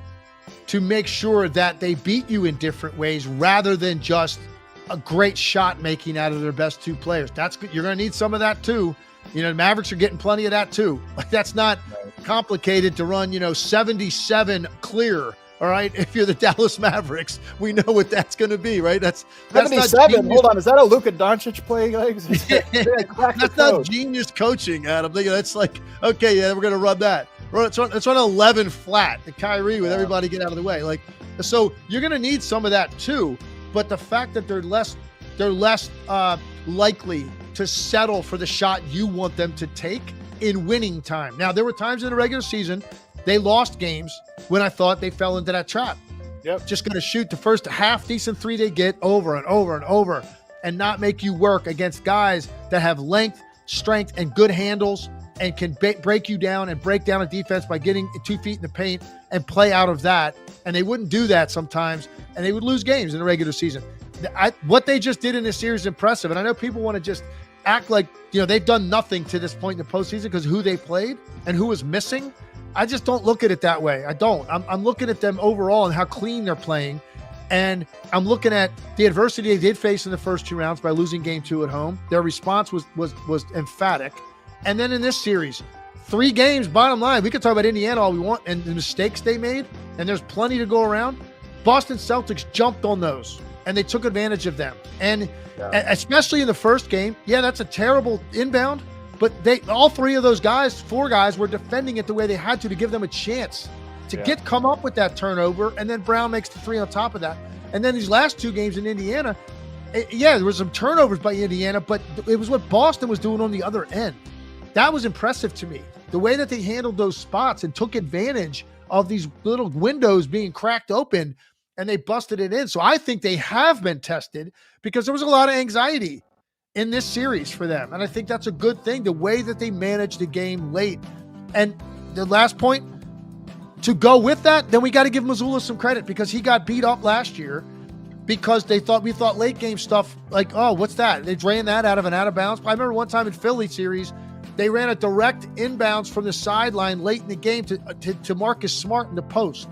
H: to make sure that they beat you in different ways rather than just a great shot making out of their best 2 players. That's good. You're going to need some of that too. The Mavericks are getting plenty of that too. Like, that's not complicated to run, 77 clear. All right, if you're the Dallas Mavericks, we know what that's going to be, right? That's
G: 77. Hold on, is that a Luka Doncic play?
H: That's not genius coaching, Adam. That's like, okay, yeah, we're going to run that. Let's run 11 flat. The Kyrie with everybody get out of the way. Like, so you're going to need some of that too. But the fact that they're less likely to settle for the shot you want them to take in winning time. Now, there were times in the regular season they lost games when I thought they fell into that trap.
G: Yep.
H: Just going to shoot the first half decent 3 they get over and over and over and not make you work against guys that have length, strength, and good handles and can break you down and break down a defense by getting 2 feet in the paint and play out of that. And they wouldn't do that sometimes, and they would lose games in the regular season. What they just did in this series is impressive. And I know people want to just act like, they've done nothing to this point in the postseason because who they played and who was missing. I just don't look at it that way. I don't. I'm looking at them overall and how clean they're playing. And I'm looking at the adversity they did face in the first 2 rounds by losing game 2 at home. Their response was emphatic. And then in this series, 3 games, bottom line, we could talk about Indiana all we want and the mistakes they made, and there's plenty to go around. Boston Celtics jumped on those, and they took advantage of them. And especially in the first game, that's a terrible inbound. But all 3 of those guys, 4 guys, were defending it the way they had to give them a chance to come up with that turnover. And then Brown makes the 3 on top of that. And then these last 2 games in Indiana, there was some turnovers by Indiana, but it was what Boston was doing on the other end. That was impressive to me. The way that they handled those spots and took advantage of these little windows being cracked open, and they busted it in. So I think they have been tested because there was a lot of anxiety in this series for them. And I think that's a good thing, the way that they managed the game late. And the last point, to go with that, then we got to give Mazzulla some credit because he got beat up last year because we thought late game stuff like, oh, what's that? They ran that out of an out of bounds. I remember one time in Philly series, they ran a direct inbounds from the sideline late in the game to Marcus Smart in the post.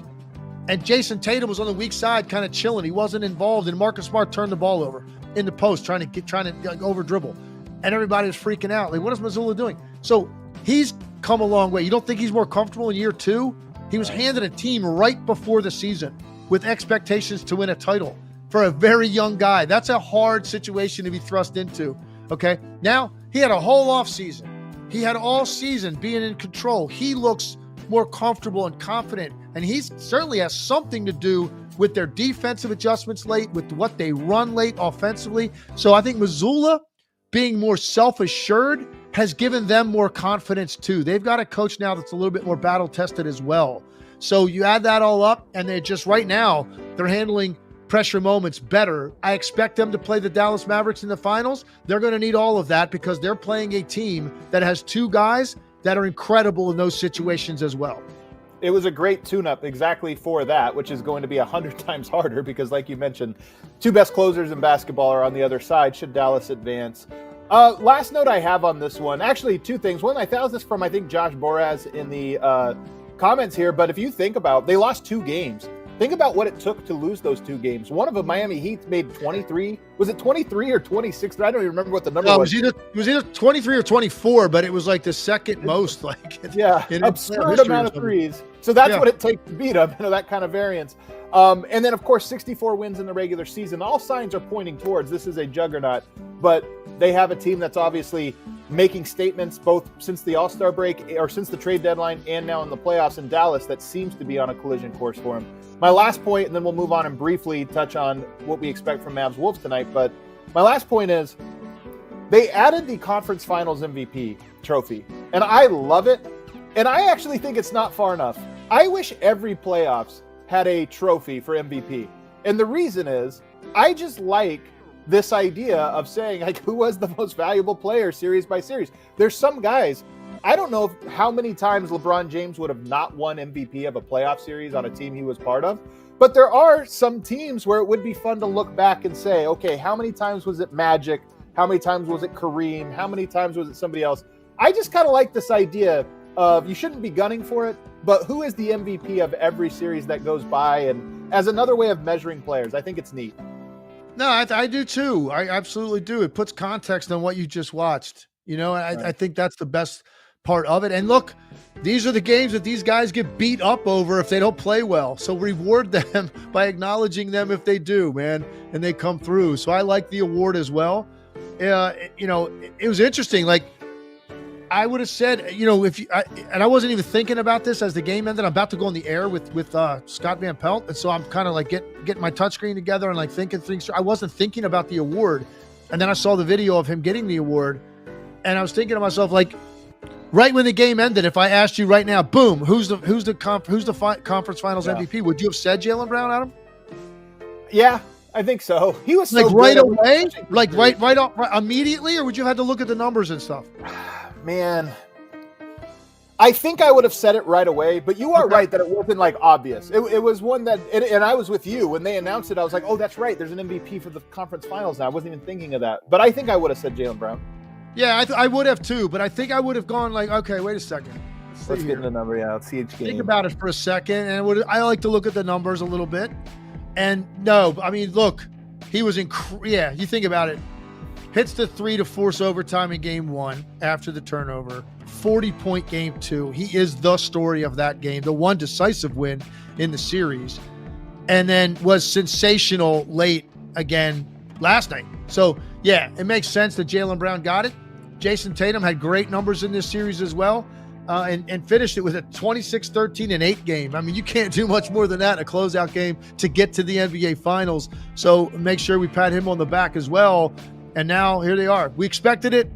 H: And Jason Tatum was on the weak side kind of chilling. He wasn't involved, and Marcus Smart turned the ball over in the post, trying to over dribble, and everybody was freaking out. Like, what is Mazzulla doing? So he's come a long way. You don't think he's more comfortable in year 2? He was handed a team right before the season with expectations to win a title for a very young guy. That's a hard situation to be thrust into. Okay. Now he had a whole off season. He had all season being in control. He looks more comfortable and confident, and he certainly has something to do with their defensive adjustments late, with what they run late offensively. So I think Mazzulla being more self-assured has given them more confidence too. They've got a coach now that's a little bit more battle-tested as well. So you add that all up, and they're just right now, they're handling pressure moments better. I expect them to play the Dallas Mavericks in the finals. They're going to need all of that because they're playing a team that has 2 guys that are incredible in those situations as well.
G: It was a great tune-up exactly for that, which is going to be 100 times harder because, like you mentioned, 2 best closers in basketball are on the other side should Dallas advance. Last note I have on this one, actually 2 things. One, I found this from, I think, Josh Boraz in the comments here, but if you think about, they lost 2 games. Think about what it took to lose those 2 games. One of them, Miami Heat, made 23. Was it 23 or 26? I don't even remember what the number was.
H: It was either 23 or 24, but it was like the second most.
G: Absurd amount of threes. So that's what it takes to beat them, that kind of variance. And then, of course, 64 wins in the regular season. All signs are pointing towards this is a juggernaut, but they have a team that's obviously making statements both since the All-Star break or since the trade deadline and now in the playoffs in Dallas that seems to be on a collision course for them. My last point, and then we'll move on and briefly touch on what we expect from Mavs Wolves tonight, but my last point is they added the conference finals MVP trophy, and I love it, and I actually think it's not far enough. I wish every playoffs had a trophy for MVP, and the reason is I just like this idea of saying, like, who was the most valuable player series by series. There's some guys, I don't know how many times LeBron James would have not won MVP of a playoff series on a team he was part of, but there are some teams where it would be fun to look back and say, okay, how many times was it Magic? How many times was it Kareem? How many times was it somebody else? I just kind of like this idea of you shouldn't be gunning for it, but who is the MVP of every series that goes by? And as another way of measuring players, I think it's neat.
H: No, I do too. I absolutely do. It puts context on what you just watched. I think that's the best part of it. And look, these are the games that these guys get beat up over if they don't play well. So reward them by acknowledging them if they do, man, and they come through. So I like the award as well. It was interesting. Like I would have said, and I wasn't even thinking about this as the game ended. I'm about to go on the air with Scott Van Pelt, and so I'm kind of like getting my touchscreen together and like thinking things. I wasn't thinking about the award, and then I saw the video of him getting the award, and I was thinking to myself, like, right when the game ended, if I asked you right now, boom, who's the conference finals MVP? Would you have said Jaylen Brown, Adam?
G: Yeah, I think so. He was
H: like
G: so
H: right
G: good
H: away, like right immediately, or would you have had to look at the numbers and stuff?
G: Man, I think I would have said it right away, but you are right that it wasn't like obvious. It was one that, and I was with you when they announced it. I was like, oh, that's right. There's an MVP for the conference finals now. I wasn't even thinking of that, but I think I would have said Jaylen Brown.
H: Yeah, I would have too, but I think I would have gone like, okay, wait a second.
G: Let's get the number. Yeah, let's see each game.
H: Think about it for a second, and I like to look at the numbers a little bit. And no, I mean, look, he was you think about it. Hits the 3 to force overtime in game 1 after the turnover. 40-point game 2. He is the story of that game, the one decisive win in the series. And then was sensational late again last night. So, yeah, it makes sense that Jaylen Brown got it. Jason Tatum had great numbers in this series as well, and finished it with a 26-13-8 game. I mean, you can't do much more than that in a closeout game to get to the NBA Finals. So make sure we pat him on the back as well. And now here they are. We expected it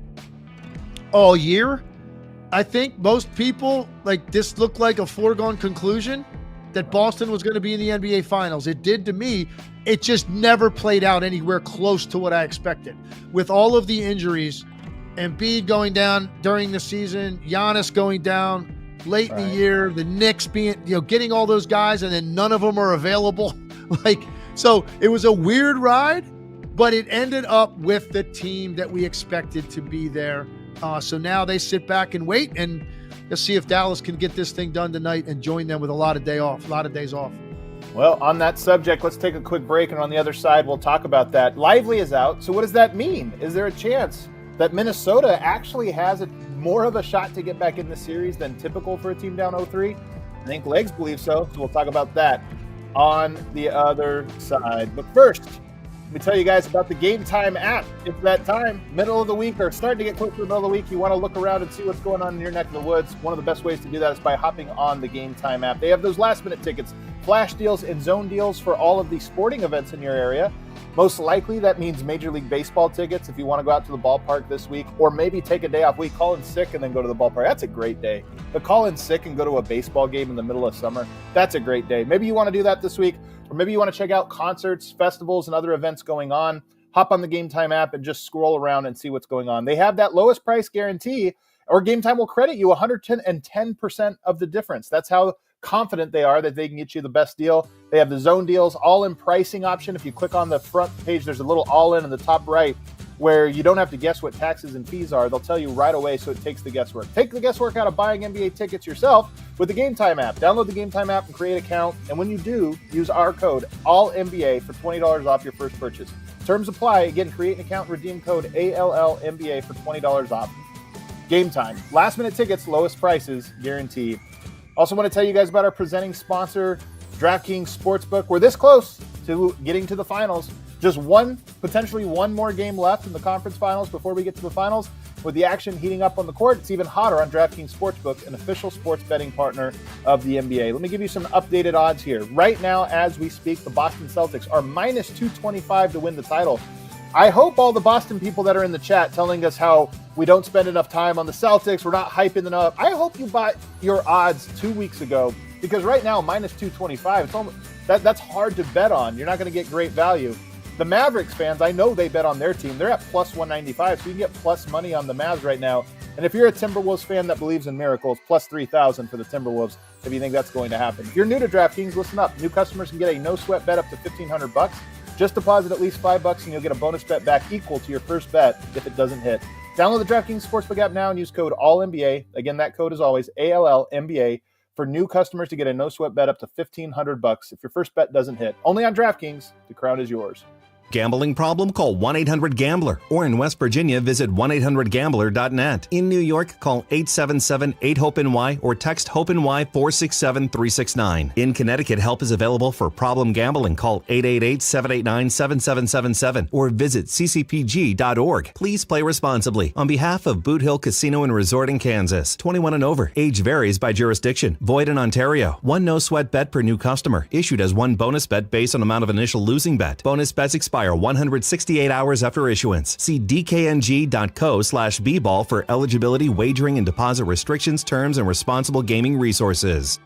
H: all year. I think most people, like, this looked like a foregone conclusion that Boston was going to be in the NBA Finals. It did to me. It just never played out anywhere close to what I expected. With all of the injuries, Embiid going down during the season, Giannis going down late in the year, the Knicks being, getting all those guys, and then none of them are available. So it was a weird ride. But it ended up with the team that we expected to be there. So now they sit back and wait, and let's see if Dallas can get this thing done tonight and join them with a lot of days off.
G: Well, on that subject, let's take a quick break, and on the other side, we'll talk about that. Lively is out, so what does that mean? Is there a chance that Minnesota actually has a more of a shot to get back in the series than typical for a team down 0-3? I think Legs believes so we'll talk about that on the other side. But first, let me tell you guys about the Game Time app. It's that time, middle of the week, or starting to get close to the middle of the week. You want to look around and see what's going on in your neck of the woods. One of the best ways to do that is by hopping on the Game Time app. They have those last-minute tickets, flash deals, and zone deals for all of the sporting events in your area. Most likely, that means Major League Baseball tickets if you want to go out to the ballpark this week, or maybe take a day off. We call in sick and then go to the ballpark. That's a great day. But call in sick and go to a baseball game in the middle of summer. That's a great day. Maybe you want to do that this week, or maybe you want to check out concerts, festivals, and other events going on. Hop on the Game Time app and just scroll around and see what's going on. They have that lowest price guarantee, or Game Time will credit you 110% of the difference. That's how confident they are that they can get you the best deal. They have the zone deals, all-in pricing option. If you click on the front page, there's a little all-in in the top right where you don't have to guess what taxes and fees are. They'll tell you right away, so it takes the guesswork. Take the guesswork out of buying NBA tickets yourself with the Game Time app. Download the Game Time app and create an account. And when you do, use our code ALLNBA for $20 off your first purchase. Terms apply. Again, create an account, redeem code ALLNBA for $20 off. Game Time. Last-minute tickets, lowest prices, guaranteed. Also want to tell you guys about our presenting sponsor, DraftKings Sportsbook. We're this close to getting to the finals. Just potentially one more game left in the conference finals before we get to the finals. With the action heating up on the court, it's even hotter on DraftKings Sportsbook, an official sports betting partner of the NBA. Let me give you some updated odds here. Right now, as we speak, the Boston Celtics are minus 225 to win the title. I hope all the Boston people that are in the chat telling us how we don't spend enough time on the Celtics, we're not hyping them up. I hope you bought your odds 2 weeks ago, because right now, minus 225, it's almost, that's hard to bet on. You're not going to get great value. The Mavericks fans, I know they bet on their team. They're at plus 195, so you can get plus money on the Mavs right now. And if you're a Timberwolves fan that believes in miracles, plus 3,000 for the Timberwolves if you think that's going to happen. If you're new to DraftKings, listen up. New customers can get a no-sweat bet up to $1,500. Just deposit at least $5 and you'll get a bonus bet back equal to your first bet if it doesn't hit. Download the DraftKings Sportsbook app now and use code ALLNBA. Again, that code is always ALLNBA for new customers to get a no-sweat bet up to $1,500 if your first bet doesn't hit. Only on DraftKings. The crown is yours.
I: Gambling problem? Call 1-800-GAMBLER. Or in West Virginia, visit 1-800-GAMBLER.net. In New York, call 877-8-HOPE-NY or text HOPE-NY 467-369. In Connecticut, help is available for problem gambling. Call 888-789-7777 or visit ccpg.org. Please play responsibly. On behalf of Boot Hill Casino and Resort in Kansas, 21 and over. Age varies by jurisdiction. Void in Ontario. One no-sweat bet per new customer. Issued as one bonus bet based on amount of initial losing bet. Bonus bets expire 168 hours after issuance. See dkng.co/bball for eligibility, wagering, and deposit restrictions, terms, and responsible gaming resources.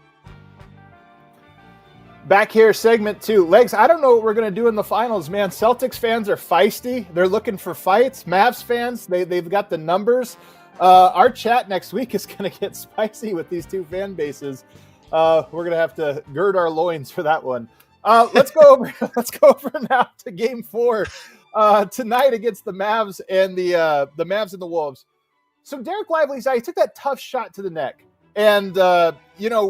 G: Back here, segment 2. Legs, I don't know what we're going to do in the finals, man. Celtics fans are feisty. They're looking for fights. Mavs fans, they've got the numbers. Our chat next week is going to get spicy with these two fan bases. We're going to have to gird our loins for that one. Let's go over now to Game 4 tonight against the Mavs and the Mavs and the Wolves. So Derek Lively's he took that tough shot to the neck and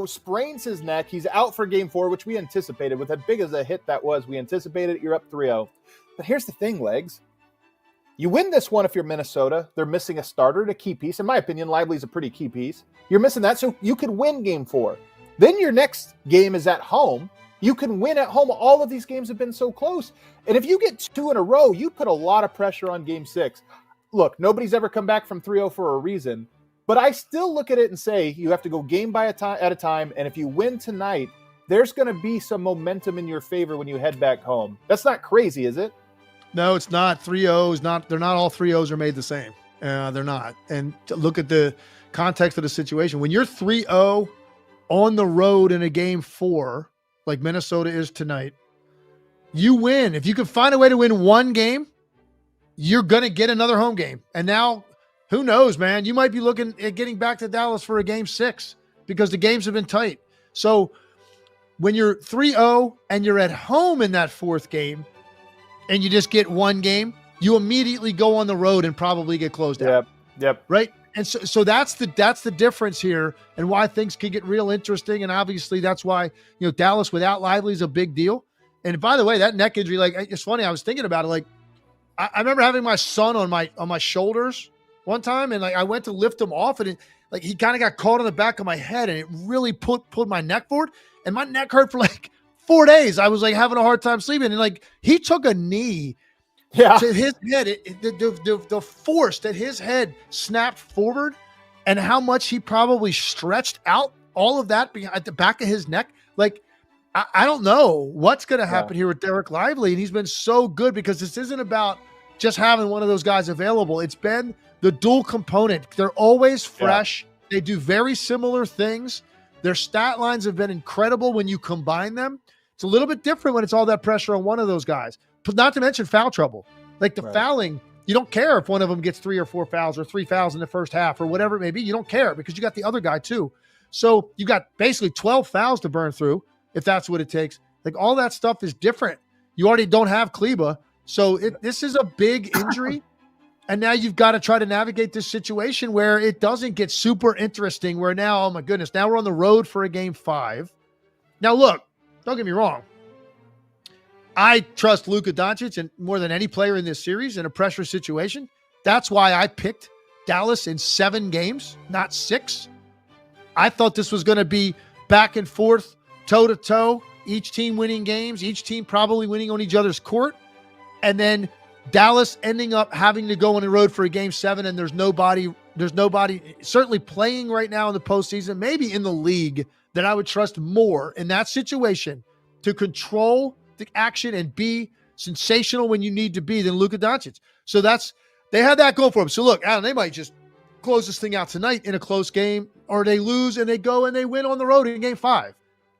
G: sprains his neck. He's out for Game 4, which we anticipated. With as big as a hit that was, we anticipated it. You're up 3-0. But here's the thing, Legs. You win this one if you're Minnesota. They're missing a starter, a key piece. In my opinion, Lively's a pretty key piece. You're missing that, so you could win Game 4. Then your next game is at home. You can win at home. All of these games have been so close. And if you get 2 in a row, you put a lot of pressure on Game 6. Look, nobody's ever come back from 3-0 for a reason. But I still look at it and say you have to go game at a time. And if you win tonight, there's going to be some momentum in your favor when you head back home. That's not crazy, is it?
H: No, it's not. 3-0 is not. They're not all 3-0s are made the same. They're not. And look at the context of the situation. When you're 3-0 on the road in a Game 4, like Minnesota is tonight, you win. If you can find a way to win one game, you're going to get another home game. And now, who knows, man? You might be looking at getting back to Dallas for a Game 6 because the games have been tight. So when you're 3-0 and you're at home in that fourth game and you just get one game, you immediately go on the road and probably get closed out.
G: Yep.
H: Right? And so that's the difference here and why things can get real interesting. And obviously that's why, Dallas without Lively is a big deal. And by the way, that neck injury, it's funny. I was thinking about it. I remember having my son on my shoulders one time, and like I went to lift him off, and like he kind of got caught on the back of my head, and it really pulled my neck forward, and my neck hurt for like 4 days. I was like having a hard time sleeping, and like he took a knee to his head. The force that his head snapped forward, and how much he probably stretched out all of that at the back of his neck. Like I don't know what's going to happen here with Derek Lively, and he's been so good because this isn't about just having one of those guys available. It's been the dual component. They're always fresh. They do very similar things. Their stat lines have been incredible when you combine them. It's a little bit different when it's all that pressure on one of those guys. But not to mention foul trouble. Like the fouling, you don't care if one of them gets 3 or 4 fouls or 3 fouls in the first half or whatever it may be. You don't care because you got the other guy too. So you got basically 12 fouls to burn through if that's what it takes. Like all that stuff is different. You already don't have Kleba. So this is a big injury. And now you've got to try to navigate this situation where it doesn't get super interesting, where now, oh my goodness, now we're on the road for a game 5. Now look, don't get me wrong. I trust Luka Doncic and more than any player in this series in a pressure situation. That's why I picked Dallas in 7 games, not 6. I thought this was going to be back and forth, toe-to-toe, each team winning games, each team probably winning on each other's court. And then Dallas ending up having to go on the road for a game 7, and there's nobody certainly playing right now in the postseason, maybe in the league, that I would trust more in that situation to control the action and be sensational when you need to be than Luka Doncic. So they had that going for them. So look, Adam, they might just close this thing out tonight in a close game, or they lose and they go and they win on the road in game 5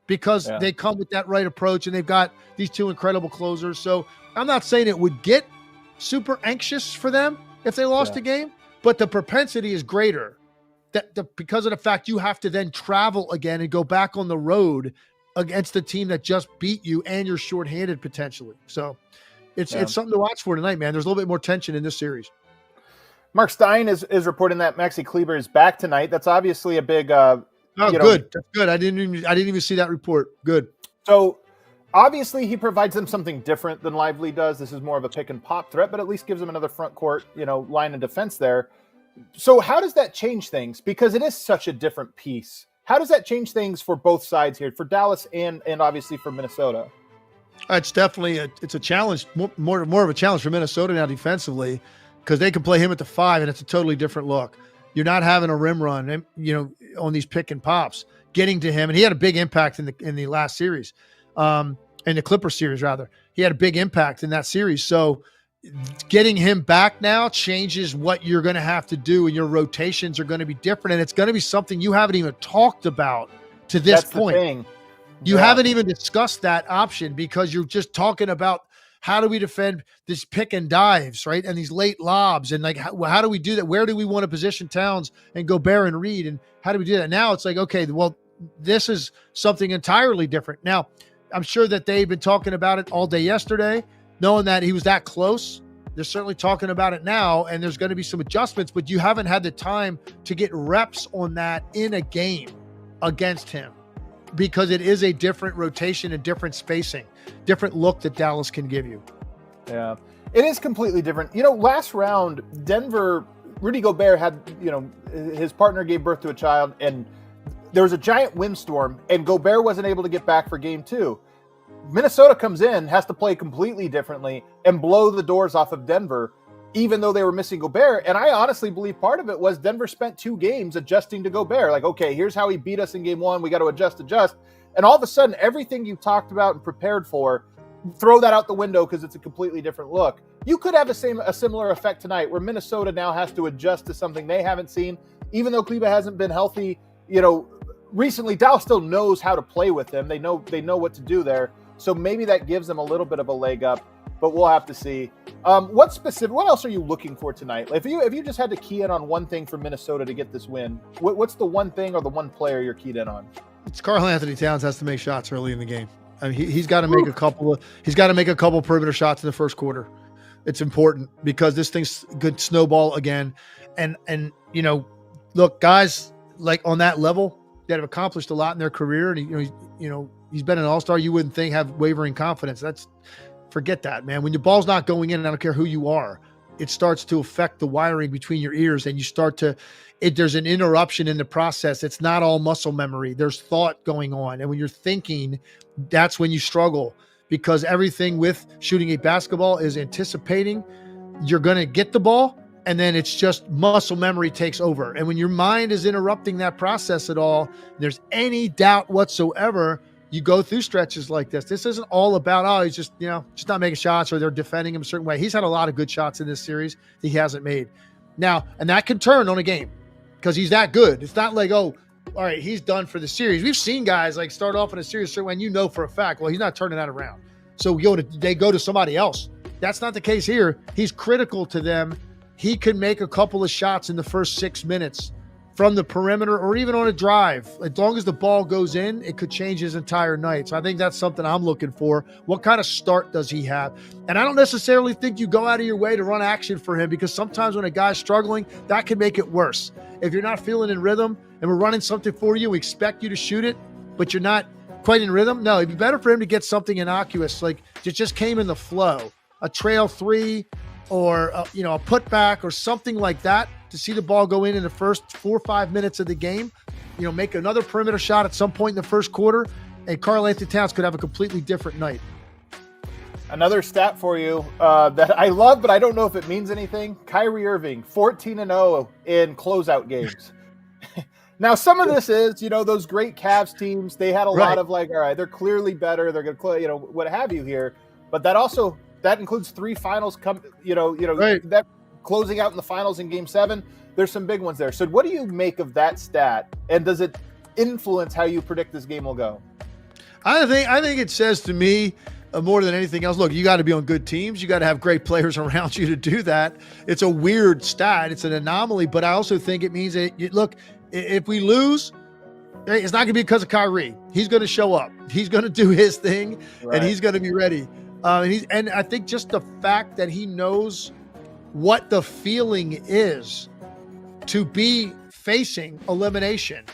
H: because they come with that right approach and they've got these 2 incredible closers. So I'm not saying it would get super anxious for them if they lost a game, but the propensity is greater because of the fact you have to then travel again and go back on the road against the team that just beat you and you're shorthanded potentially. So it's something to watch for tonight, man. There's a little bit more tension in this series.
G: Mark Stein is reporting that Maxi Kleber is back tonight. That's obviously a big
H: good. That's good. I didn't even see that report. Good.
G: So obviously, he provides them something different than Lively does. This is more of a pick and pop threat, but at least gives them another front court, line of defense there. So how does that change things? Because it is such a different piece. How does that change things for both sides here, for Dallas and obviously for Minnesota?
H: It's definitely it's a challenge, more of a challenge for Minnesota now defensively, because they can play him at the 5, and it's a totally different look. You're not having a rim run, on these pick and pops, getting to him, and he had a big impact in the last series. In the Clippers series, rather. He had a big impact in that series. So getting him back now changes what you're going to have to do, and your rotations are going to be different, and it's going to be something you haven't even talked about to this point.
G: The thing.
H: You haven't even discussed that option because you're just talking about how do we defend this pick and dives, right? And these late lobs, and like, how do we do that? Where do we want to position Towns and Gobert and Reed, and how do we do that? Now it's like, okay, well, this is something entirely different. Now, I'm sure that they've been talking about it all day yesterday, knowing that he was that close. They're certainly talking about it now, and there's going to be some adjustments, but you haven't had the time to get reps on that in a game against him because it is a different rotation and different spacing, different look that Dallas can give you.
G: Yeah, it is completely different. Last round, Denver, Rudy Gobert had, his partner gave birth to a child, and there was a giant windstorm, and Gobert wasn't able to get back for game 2. Minnesota comes in, has to play completely differently, and blow the doors off of Denver, even though they were missing Gobert. And I honestly believe part of it was Denver spent 2 games adjusting to Gobert. Like, okay, here's how he beat us in game 1. We got to adjust. And all of a sudden, everything you talked about and prepared for, throw that out the window because it's a completely different look. You could have a similar effect tonight where Minnesota now has to adjust to something they haven't seen, even though Kleba hasn't been healthy, recently. Dallas still knows how to play with him. They know what to do there. So maybe that gives them a little bit of a leg up, but we'll have to see. What else are you looking for tonight? If you just had to key in on one thing for Minnesota to get this win, what's the one thing or the one player you're keyed in on?
H: It's Karl-Anthony Towns has to make shots early in the game. I mean, he's got to make a couple perimeter shots in the first quarter. It's important because this thing's good snowball again. And look, guys like on that level that have accomplished a lot in their career, and he's been an all-star, you wouldn't think have wavering confidence. Forget that, man. When your ball's not going in, and I don't care who you are, it starts to affect the wiring between your ears, and you start to, there's an interruption in the process. It's not all muscle memory. There's thought going on. And when you're thinking, that's when you struggle, because everything with shooting a basketball is anticipating you're going to get the ball, and then it's just muscle memory takes over. And when your mind is interrupting that process at all, there's any doubt whatsoever, you go through stretches like this. This isn't all about, oh, he's just, just not making shots, or they're defending him a certain way. He's had a lot of good shots in this series that he hasn't made. Now, and that can turn on a game because he's that good. It's not like, oh, all right, he's done for the series. We've seen guys like start off in a series when for a fact, well, he's not turning that around. So they go to somebody else. That's not the case here. He's critical to them. He can make a couple of shots in the first 6 minutes from the perimeter or even on a drive. As long as the ball goes in, it could change his entire night. So I think that's something I'm looking for. What kind of start does he have? And I don't necessarily think you go out of your way to run action for him, because sometimes when a guy's struggling, that can make it worse. If you're not feeling in rhythm and we're running something for you, we expect you to shoot it, but you're not quite in rhythm. No, it'd be better for him to get something innocuous, like it just came in the flow, a trail three, or a putback or something like that, to see the ball go in the first 4 or 5 minutes of the game, make another perimeter shot at some point in the first quarter, and Karl-Anthony Towns could have a completely different night.
G: Another stat for you that I love, but I don't know if it means anything. Kyrie Irving, 14-0 in closeout games. Now, some of this is, those great Cavs teams, they had a lot of all right, they're clearly better, they're going to, what have you here. But that includes 3 finals that closing out in the finals in Game 7. There's some big ones there. So what do you make of that stat, and does it influence how you predict this game will go?
H: I think it says to me, more than anything else, look, you got to be on good teams. You got to have great players around you to do that. It's a weird stat. It's an anomaly, but I also think it means that, look, if we lose, it's not going to be because of Kyrie. He's going to show up. He's going to do his thing, and he's going to be ready. And I think just the fact that he knows what the feeling is to be facing elimination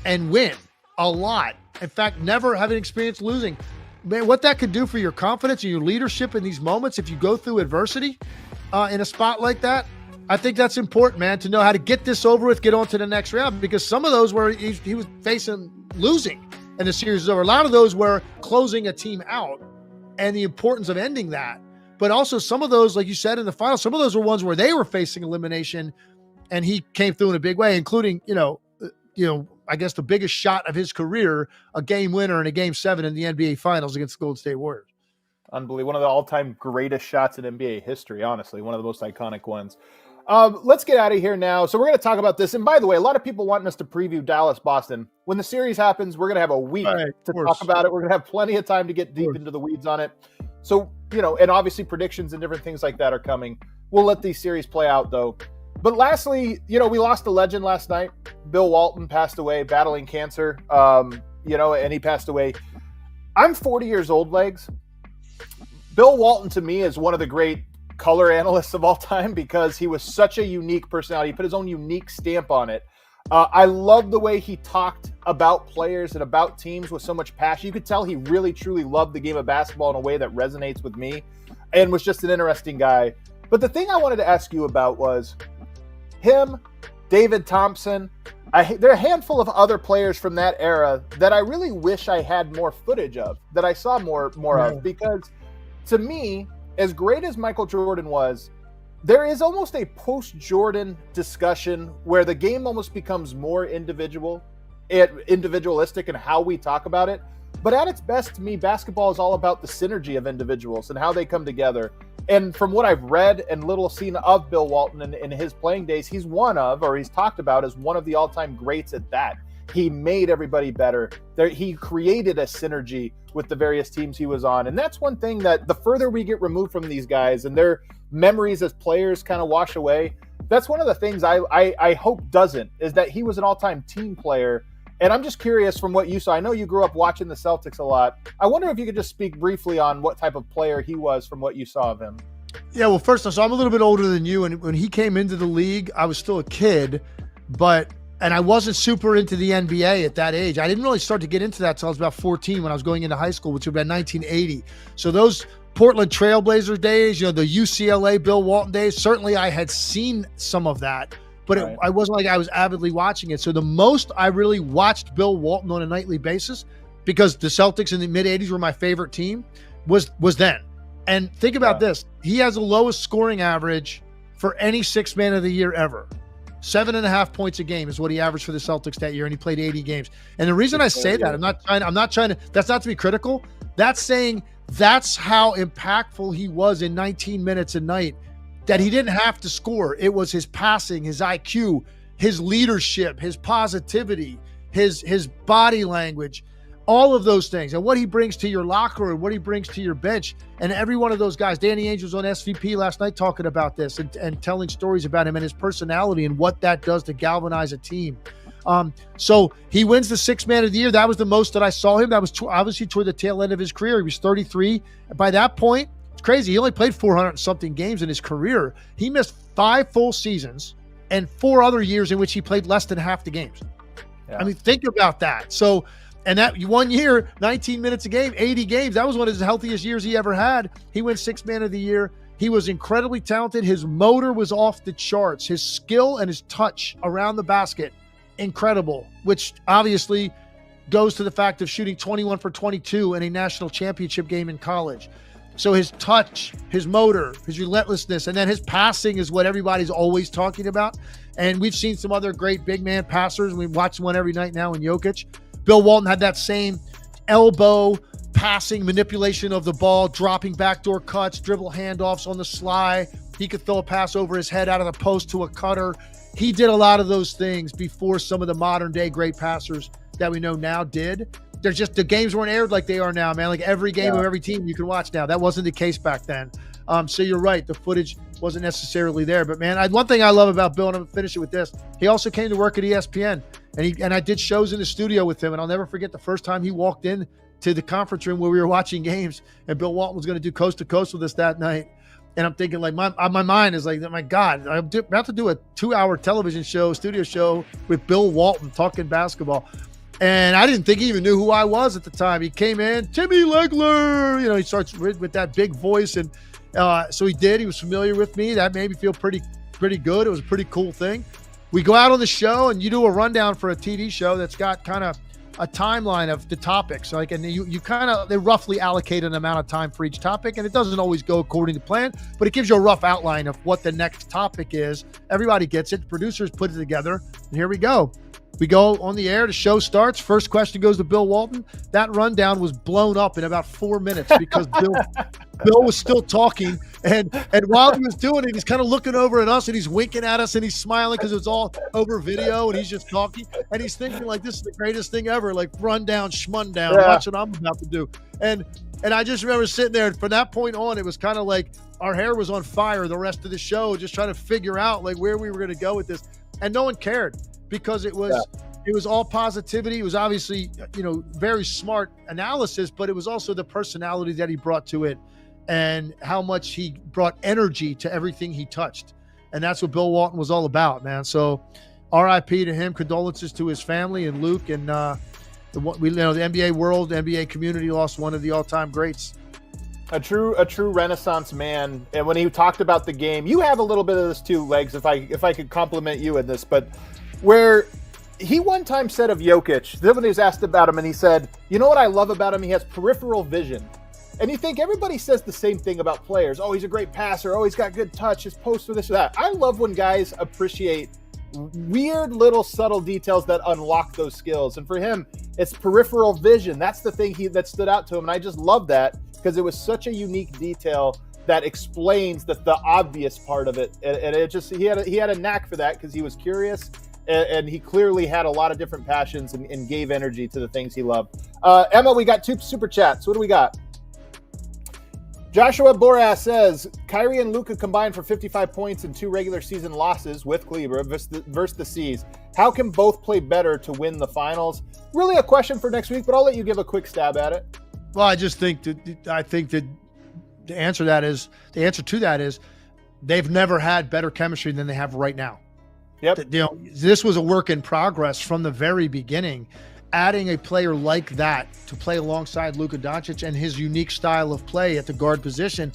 H: and win a lot. In fact, never having experienced losing. Man, what that could do for your confidence and your leadership in these moments if you go through adversity in a spot like that. I think that's important, man, to know how to get this over with, get on to the next round, because some of those where he was facing losing and the series is over. A lot of those were closing a team out and the importance of ending that. But also some of those, like you said, in the finals, some of those were ones where they were facing elimination and he came through in a big way, including, I guess the biggest shot of his career, a game winner in a Game 7 in the NBA Finals against the Golden State Warriors.
G: Unbelievable. One of the all-time greatest shots in NBA history, honestly. One of the most iconic ones. Let's get out of here now. So we're going to talk about this. And by the way, a lot of people wanting us to preview Dallas-Boston. When the series happens, we're going to have a week to talk about it. We're going to have plenty of time to get deep into the weeds on it. So, and obviously predictions and different things like that are coming. We'll let these series play out, though. But lastly, we lost a legend last night. Bill Walton passed away battling cancer, and he passed away. I'm 40 years old, Legs. Bill Walton, to me, is one of the great color analysts of all time because he was such a unique personality. He put his own unique stamp on it. I love the way he talked about players and about teams with so much passion. You could tell he really, truly loved the game of basketball in a way that resonates with me and was just an interesting guy. But the thing I wanted to ask you about was him, David Thompson. There are a handful of other players from that era that I really wish I had more footage of, that I saw more of, because to me, as great as Michael Jordan was, there is almost a post-Jordan discussion where the game almost becomes more individualistic in how we talk about it. But at its best, to me, basketball is all about the synergy of individuals and how they come together. And from what I've read and little seen of Bill Walton in his playing days, he's talked about as one of the all-time greats at that. He made everybody better. He created a synergy with the various teams he was on. And that's one thing that the further we get removed from these guys and their memories as players kind of wash away, that's one of the things I hope doesn't, is that he was an all-time team player. And I'm just curious from what you saw. I know you grew up watching the Celtics a lot. I wonder if you could just speak briefly on what type of player he was from what you saw of him.
H: Yeah, well, first, so I'm a little bit older than you. And when he came into the league, I was still a kid, and I wasn't super into the NBA at that age. I didn't really start to get into that until I was about 14 when I was going into high school, which would have been 1980. So those Portland Trailblazer days, the UCLA Bill Walton days. Certainly I had seen some of that, but I wasn't like I was avidly watching it. So the most I really watched Bill Walton on a nightly basis, because the Celtics in the mid-'80s were my favorite team, was then. And think about this. He has the lowest scoring average for any sixth man of the year ever. 7.5 points a game is what he averaged for the Celtics that year, and he played 80 games. And the reason I say that, I'm not trying to, that's not to be critical. That's saying that's how impactful he was in 19 minutes a night, that he didn't have to score. It was his passing, his IQ, his leadership, his positivity, his body language, all of those things, and what he brings to your locker room, what he brings to your bench. And every one of those guys, Danny Ainge was on SVP last night talking about this and telling stories about him and his personality and what that does to galvanize a team. So he wins the sixth man of the year. That was the most that I saw him. That was obviously toward the tail end of his career. He was 33. By that point, it's crazy. He only played 400 and something games in his career. He missed 5 full seasons and 4 other years in which he played less than half the games. Yeah. I mean, think about that. So, and that 1 year, 19 minutes a game, 80 games, that was one of his healthiest years he ever had. He wins sixth man of the year. He was incredibly talented. His motor was off the charts. His skill and his touch around the basket, incredible, which obviously goes to the fact of shooting 21 for 22 in a national championship game in college. So his touch, his motor, his relentlessness, and then his passing is what everybody's always talking about. And we've seen some other great big man passers. We watch one every night now in Jokic. Bill Walton had that same elbow passing, manipulation of the ball, dropping backdoor cuts, dribble handoffs on the sly. He could throw a pass over his head out of the post to a cutter. He did a lot of those things before some of the modern day great passers that we know now did. They're just, the games weren't aired like they are now, man. Like every game of every team you can watch now. That wasn't the case back then. So you're right. The footage wasn't necessarily there. But man, one thing I love about Bill, and I'm going to finish it with this, he also came to work at ESPN. And I did shows in the studio with him. And I'll never forget the first time he walked in to the conference room where we were watching games, and Bill Walton was going to do coast to coast with us that night. And I'm thinking, like, my mind is like, my God, I'm about to do a 2-hour television show, studio show with Bill Walton talking basketball. And I didn't think he even knew who I was at the time. He came in, Timmy Legler, he starts with that big voice. And so he did. He was familiar with me. That made me feel pretty good. It was a pretty cool thing. We go out on the show, and you do a rundown for a TV show that's got kind of a timeline of the topics. Like, and they roughly allocate an amount of time for each topic, and it doesn't always go according to plan, but it gives you a rough outline of what the next topic is. Everybody gets it. The producers put it together, and here we go. We go on the air. The show starts. First question goes to Bill Walton. That rundown was blown up in about 4 minutes because Bill was still talking. And while he was doing it, he's kind of looking over at us, and he's winking at us, and he's smiling because it's all over video, and he's just talking. And he's thinking, like, this is the greatest thing ever, like rundown, schmundown. Watch what I'm about to do. And I just remember sitting there. And from that point on, it was kind of like our hair was on fire the rest of the show, just trying to figure out, like, where we were going to go with this. And no one cared. Because it was all positivity. It was obviously, very smart analysis, but it was also the personality that he brought to it and how much he brought energy to everything he touched. And that's what Bill Walton was all about, man. So RIP to him, condolences to his family and Luke, and the NBA world, the NBA community lost one of the all-time greats.
G: A true Renaissance man. And when he talked about the game, you have a little bit of this too, Legs, if I could compliment you in this, but where he one time said of Jokic, somebody was asked about him, and he said, you know what I love about him? He has peripheral vision. And you think everybody says the same thing about players. Oh, he's a great passer. Oh, he's got good touch. His post for this or that. I love when guys appreciate weird little subtle details that unlock those skills. And for him, it's peripheral vision. That's the thing that stood out to him. And I just love that because it was such a unique detail that explains the obvious part of it. And it just, he had a knack for that because he was curious. And he clearly had a lot of different passions and gave energy to the things he loved. Emma, we got 2 super chats. What do we got? Joshua Boras says, Kyrie and Luka combined for 55 points in 2 regular season losses with Cleveland versus the C's. How can both play better to win the finals? Really a question for next week, but I'll let you give a quick stab at it.
H: Well, I think that the answer to that is they've never had better chemistry than they have right now.
G: Yep.
H: This was a work in progress from the very beginning. adding a player like that to play alongside Luka Doncic and his unique style of play at the guard position,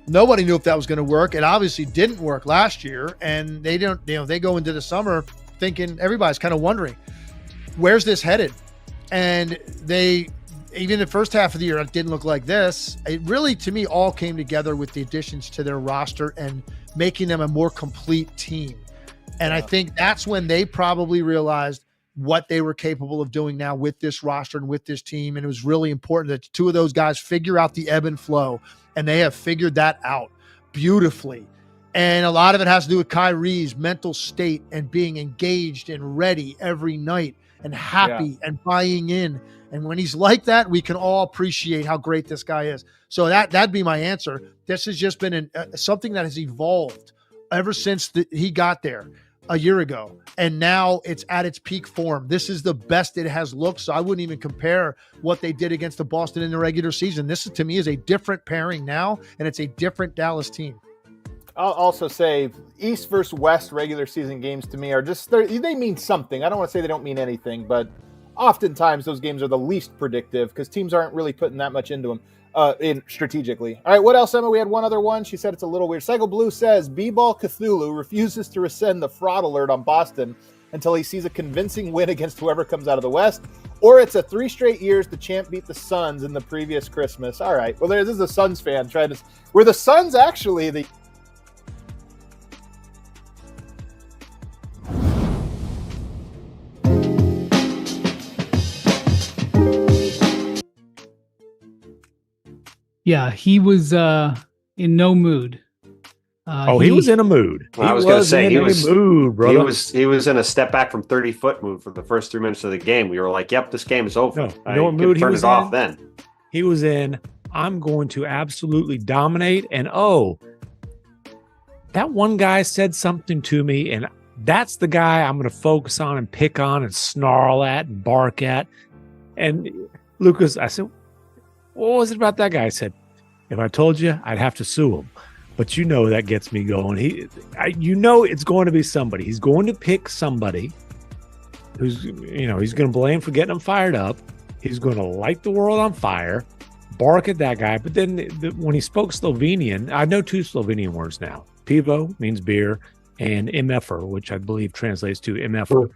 H: nobody knew if that was going to work. It obviously didn't work last year, and they don't. They go into the summer thinking, everybody's kind of wondering, where's this headed? And even the first half of the year, it didn't look like this. It really, to me, all came together with the additions to their roster and making them a more complete team. And I think that's when they probably realized what they were capable of doing now with this roster and with this team. And it was really important that two of those guys figure out the ebb and flow, and they have figured that out beautifully. And a lot of it has to do with Kyrie's mental state and being engaged and ready every night and happy and buying in. And when he's like that, we can all appreciate how great this guy is. So that'd be my answer. This has just been something that has evolved ever since he got there a year ago. And now it's at its peak form. This is the best it has looked. So I wouldn't even compare what they did against the Boston in the regular season. This, to me, is a different pairing now, and it's a different Dallas team.
G: I'll also say East versus West regular season games to me are just, they mean something. I don't want to say they don't mean anything, but oftentimes those games are the least predictive because teams aren't really putting that much into them strategically. All right, what else, Emma? We had one other one. She said it's a little weird. Cycle Blue says B-Ball Cthulhu refuses to rescind the fraud alert on Boston until he sees a convincing win against whoever comes out of the West, or it's a 3 straight years the champ beat the Suns in the previous Christmas. All right, well, this is a Suns fan trying to. Were the Suns actually the?
J: Yeah, he was in no mood.
K: He was in a mood.
L: I was going to say
K: he was in a mood, brother.
L: He was in a step back from 30-foot mood for the first 3 minutes of the game. We were like, "Yep, this game is over."
K: No, you know what mood he was
L: turn it off
K: in?
L: then.
K: He was in, I'm going to absolutely dominate. And that one guy said something to me, and that's the guy I'm going to focus on and pick on and snarl at and bark at. And Lucas, I said, what was it about that guy? I said, if I told you, I'd have to sue him. But that gets me going. It's going to be somebody. He's going to pick somebody who's, he's going to blame for getting him fired up. He's going to light the world on fire, bark at that guy. But then when he spoke Slovenian, I know 2 Slovenian words now. Pivo means beer, and MFer, which I believe translates to MFer.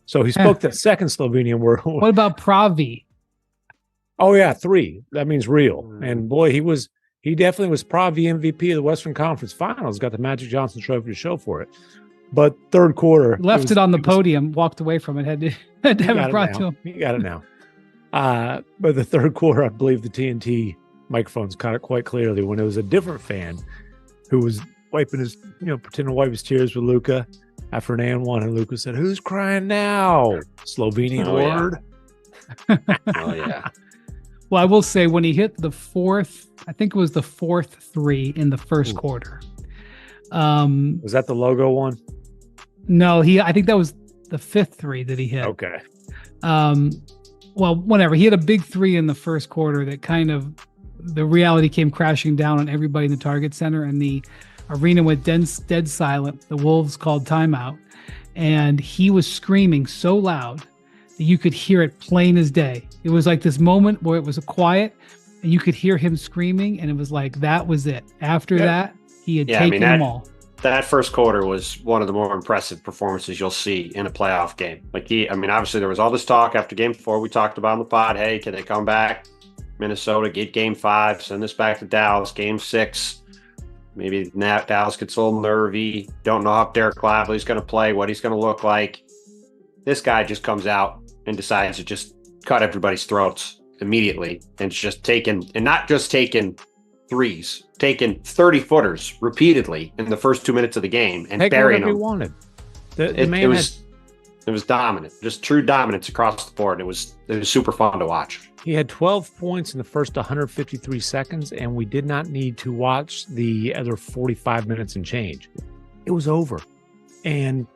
K: So he spoke that second Slovenian word.
J: What about Pravi?
K: Oh, yeah, 3. That means real. And boy, he definitely was Pravi MVP of the Western Conference Finals, got the Magic Johnson Trophy to show for it. But third quarter.
J: Left it on the podium, walked away from it, had to have it brought to him.
K: You got it now. But the third quarter, I believe the TNT microphones caught it quite clearly when it was a different fan who was wiping his, pretending to wipe his tears with Luka after an and one, and Luka said, "Who's crying now?" Slovenian word.
L: Oh, yeah.
J: Well, I will say when he hit the fourth, I think it was the 4th 3 in the first quarter.
K: Was that the logo one?
J: No, I think that was the 5th 3 that he hit.
K: Okay.
J: Well, whatever. He had a big 3 in the first quarter that kind of, the reality came crashing down on everybody in the Target Center, and the arena went dead silent. The Wolves called timeout, and he was screaming so loud that you could hear it plain as day. It was like this moment where it was quiet, and you could hear him screaming, and it was like, that was it. After that, he had taken them all.
L: That first quarter was one of the more impressive performances you'll see in a playoff game. Obviously there was all this talk after game 4. We talked about on the pod, hey, can they come back? Minnesota, get game 5, send this back to Dallas. Game 6, maybe Dallas gets a little nervy. Don't know how Derek Lively's going to play, what he's going to look like. This guy just comes out and decides to just cut everybody's throats immediately, and not just taking threes, taking 30-footers repeatedly in the first 2 minutes of the game and burying them.
K: He wanted.
L: It was dominant, just true dominance across the board. It was super fun to watch.
K: He had 12 points in the first 153 seconds, and we did not need to watch the other 45 minutes and change. It was over. And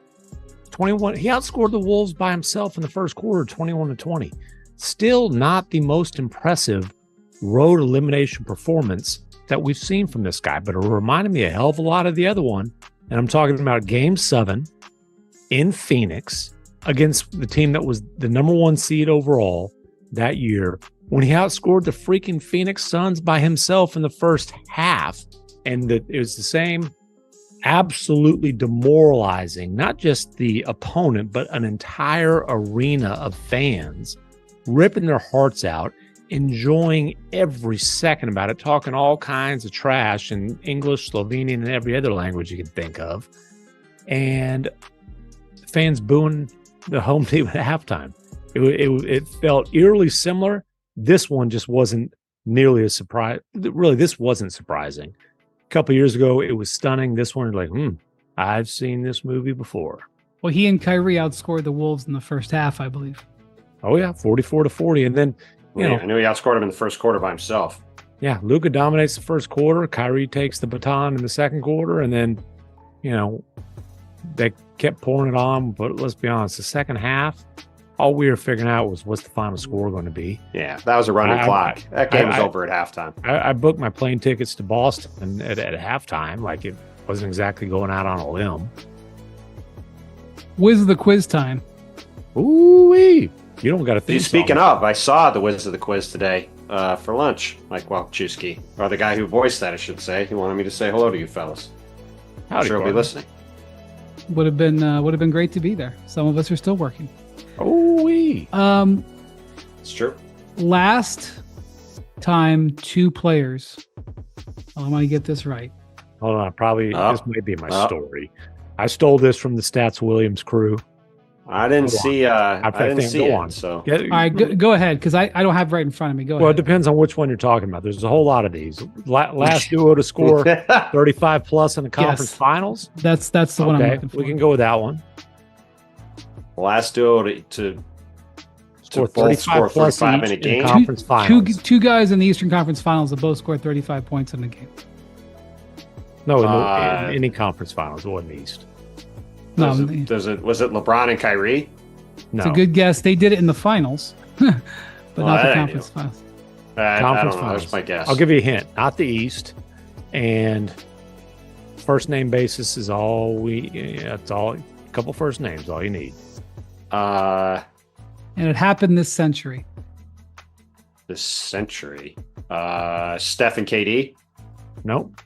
K: 21, he outscored the Wolves by himself in the first quarter, 21-20. Still not the most impressive road elimination performance that we've seen from this guy, but it reminded me a hell of a lot of the other one. And I'm talking about Game 7 in Phoenix against the team that was the number 1 seed overall that year, when he outscored the freaking Phoenix Suns by himself in the first half. And it was the same, absolutely demoralizing, not just the opponent, but an entire arena of fans ripping their hearts out, enjoying every second about it, talking all kinds of trash in English, Slovenian, and every other language you can think of. And fans booing the home team at halftime. It felt eerily similar. This one just wasn't nearly as surprise. Really, this wasn't surprising. A couple years ago, it was stunning. This one, like, I've seen this movie before.
J: Well, he and Kyrie outscored the Wolves in the first half, I believe.
K: Oh yeah, 44-40, and then
L: I knew he outscored him in the first quarter by himself.
K: Yeah, Luka dominates the first quarter. Kyrie takes the baton in the second quarter, and then, they kept pouring it on. But let's be honest, the second half, all we were figuring out was what's the final score going to be.
L: Yeah, that was a running clock. That game was over at halftime.
K: I booked my plane tickets to Boston at halftime. Like, it wasn't exactly going out on a limb.
J: Whiz of the quiz time.
K: Ooh-wee. You don't got to think.
L: Speaking of, I saw the Whiz of the Quiz today for lunch. Chusky, or the guy who voiced that, I should say. He wanted me to say hello to you fellas.
K: Howdy,
L: sure he'll be listening.
J: Would have been great to be there. Some of us are still working.
K: Ooh-wee.
L: It's true.
J: Last time 2 players. I want to get this right.
K: Hold on, this might be my story. I stole this from the Stats Williams crew.
L: I didn't see. I didn't see it. So,
J: all right, go ahead, because I don't have it right in front of me. Go ahead.
K: Well, it depends on which one you're talking about. There's a whole lot of these. Last duo to score 35 plus in the conference finals.
J: That's the one I'm looking for.
K: We can go with that one.
L: Last duo to
K: score
L: both score 35 in a game.
K: Conference finals.
J: Two guys in the Eastern Conference Finals that both scored 35 points in the game.
K: No, in any conference finals, it wasn't East.
J: No,
L: was it LeBron and Kyrie?
K: No.
J: It's a good guess. They did it in the finals, but not the conference finals.
L: Conference finals. That's my guess.
K: I'll give you a hint. Not the East, and first name basis is all it's all. A couple first names, all you need.
J: And it happened this century.
L: This century. Steph and KD.
K: Nope.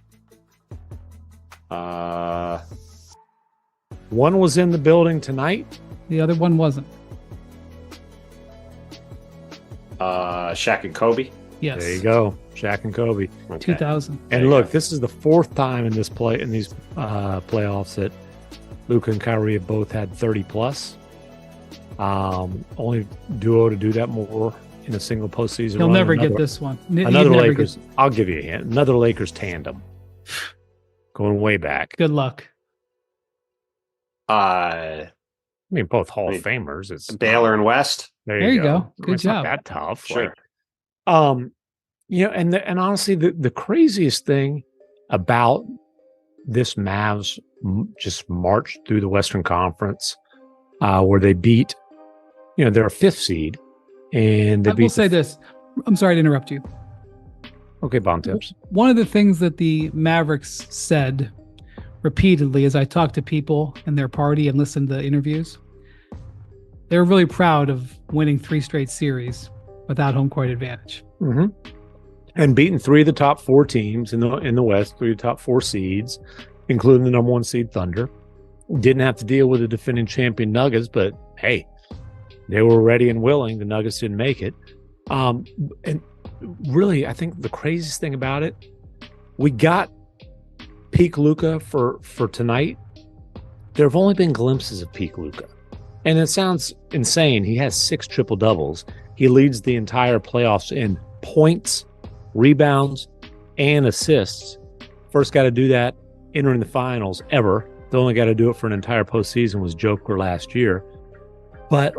K: One was in the building tonight.
J: The other one wasn't.
L: Shaq and Kobe.
J: Yes.
K: There you go. Shaq and Kobe.
L: Okay.
J: 2000.
K: And look, this is the 4th time in these playoffs that Luka and Kyrie have both had 30 plus. Only duo to do that more in a single postseason.
J: He'll never get this one.
K: Another Lakers. I'll give you a hint. Another Lakers tandem. Going way back.
J: Good luck.
L: I
K: mean, both Hall of Famers. It's
L: Baylor and West.
J: There you go. Good
K: it's
J: job.
K: Not that tough.
L: Sure.
K: And honestly, the craziest thing about this Mavs just marched through the Western Conference, where they beat, they're a 5th seed, and they
J: I will say this. I'm sorry to interrupt you.
K: Okay, Bon Tips.
J: One of the things that the Mavericks said repeatedly as I talked to people in their party and listened to interviews, they were really proud of winning 3 straight series without home court advantage.
K: Mm-hmm. And beating 3 of the top 4 teams in the West, 3 of the top 4 seeds, including the number 1 seed Thunder. Didn't have to deal with the defending champion Nuggets, but hey, they were ready and willing. The Nuggets didn't make it. And really, I think the craziest thing about it, we got peak Luka for tonight. There have only been glimpses of peak Luka. And it sounds insane. He has 6 triple doubles. He leads the entire playoffs in points, rebounds, and assists. First guy to do that entering the finals ever. The only guy to do it for an entire postseason was Joker last year. But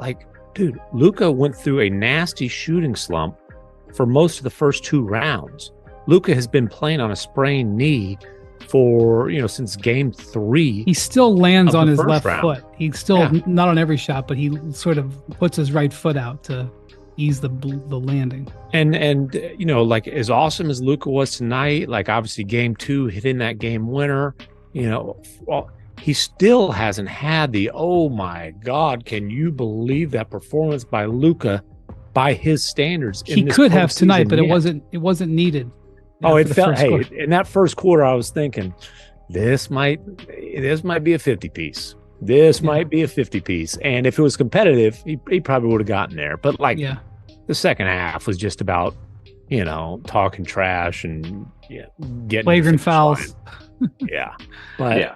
K: dude, Luka went through a nasty shooting slump for most of the first 2 rounds. Luka has been playing on a sprained knee for, since game 3.
J: He still lands on his left
K: round.
J: foot. He's still not on every shot, but he sort of puts his right foot out to ease the landing.
K: And as awesome as Luka was tonight, obviously game 2 hitting that game winner, he still hasn't had the, oh my God, can you believe that performance by Luka by his standards?
J: He could have tonight, but it wasn't needed.
K: Oh, it felt, hey, in that first quarter, I was thinking, this might be a 50 piece. This might be a 50 piece. And if it was competitive, he probably would have gotten there. But the second half was just about, talking trash and getting
J: flagrant fouls.
K: But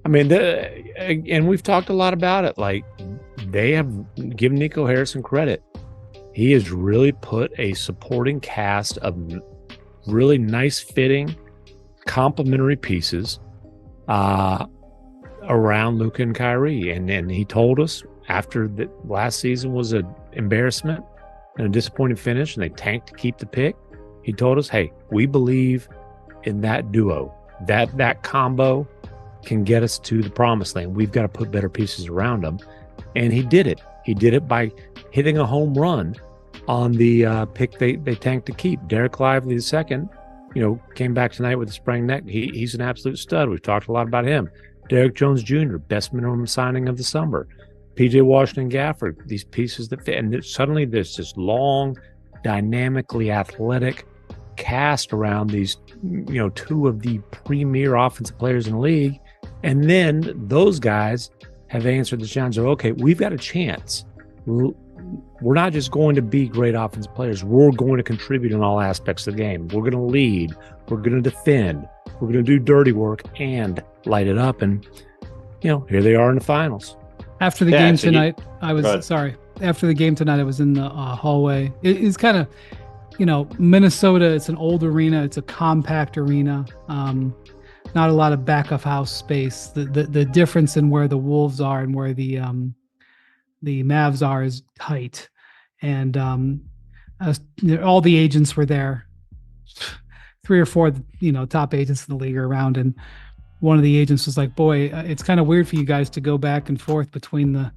K: I mean, and we've talked a lot about it. Like, they have given Nico Harrison credit. He has really put a supporting cast of really nice fitting, complementary pieces around Luka and Kyrie. And he told us after the last season was an embarrassment and a disappointing finish, and they tanked to keep the pick. He told us, hey, we believe in that duo, that combo can get us to the promised land. We've got to put better pieces around them. And he did it. He did it by hitting a home run on the pick they tanked to keep. Derek Lively II, came back tonight with a sprained neck. He's an absolute stud. We've talked a lot about him. Derek Jones Jr., best minimum signing of the summer. PJ Washington Gafford, these pieces that fit. And suddenly there's this long, dynamically athletic cast around these, two of the premier offensive players in the league. And then those guys have answered the challenge of, okay, we've got a chance. We're not just going to be great offensive players. We're going to contribute in all aspects of the game. We're going to lead. We're going to defend. We're going to do dirty work and light it up. And, here they are in the finals.
J: After the game tonight, After the game tonight, I was in the hallway. It's kind of, Minnesota, it's an old arena. It's a compact arena. Not a lot of back of house space. The difference in where the Wolves are and where the Mavs are is tight. And all the agents were there. 3 or 4, top agents in the league are around. And one of the agents was like, boy, it's kind of weird for you guys to go back and forth between the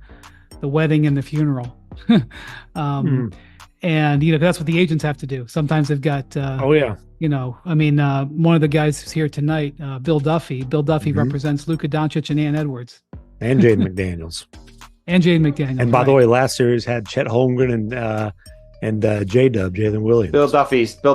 J: wedding and the funeral. And, that's what the agents have to do. Sometimes they've got, one of the guys who's here tonight, Bill Duffy. Bill Duffy represents Luka Doncic and Ann Edwards.
K: And Jaden McDaniels.
J: And
K: by the way, last series had Chet Holmgren and J-Dub, Jalen Williams.
L: Bill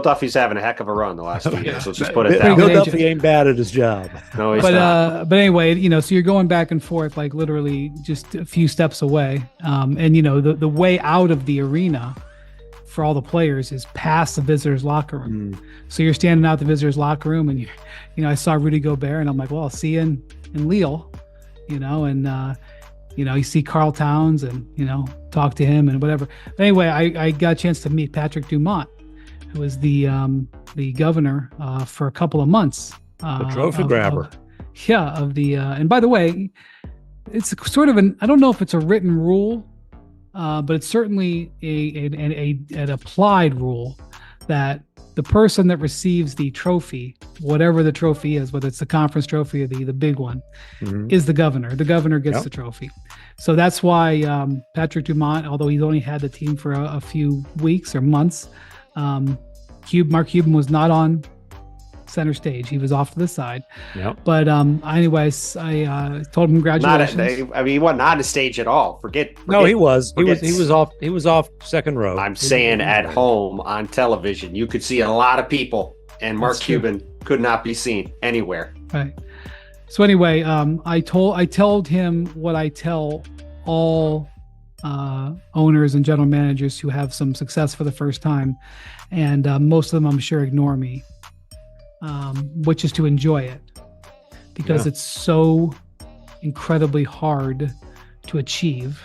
L: Duffy's having a heck of a run the last few years. Let's just put it that way.
K: Bill Duffy ain't bad at his job.
L: No, he's not.
J: But anyway, so you're going back and forth, like literally just a few steps away. And the way out of the arena for all the players is past the visitors' locker room. So you're standing out the visitors' locker room, and I saw Rudy Gobert, and I'm like, well, I'll see you in Lille, and you see Karl Towns and, talk to him and whatever. But anyway, I got a chance to meet Patrick Dumont, who was the governor for a couple of months.
K: The trophy grabber.
J: And by the way, it's sort of I don't know if it's a written rule, but it's certainly an applied rule that the person that receives the trophy, whatever the trophy is, whether it's the conference trophy or the big one, is the governor. The governor gets the trophy. So that's why Patrick Dumont, although he's only had the team for a few weeks or months, Mark Cuban was not on center stage. He was off to the side. But anyways, I told him congratulations.
L: He wasn't on the stage at all.
K: He was. He was off second row.
L: I'm saying at home on television, you could see a lot of people, and Mark Cuban could not be seen anywhere.
J: Right. So anyway, I told him what I tell all owners and general managers who have some success for the first time, and most of them, I'm sure, ignore me. Which is to enjoy it, because it's so incredibly hard to achieve.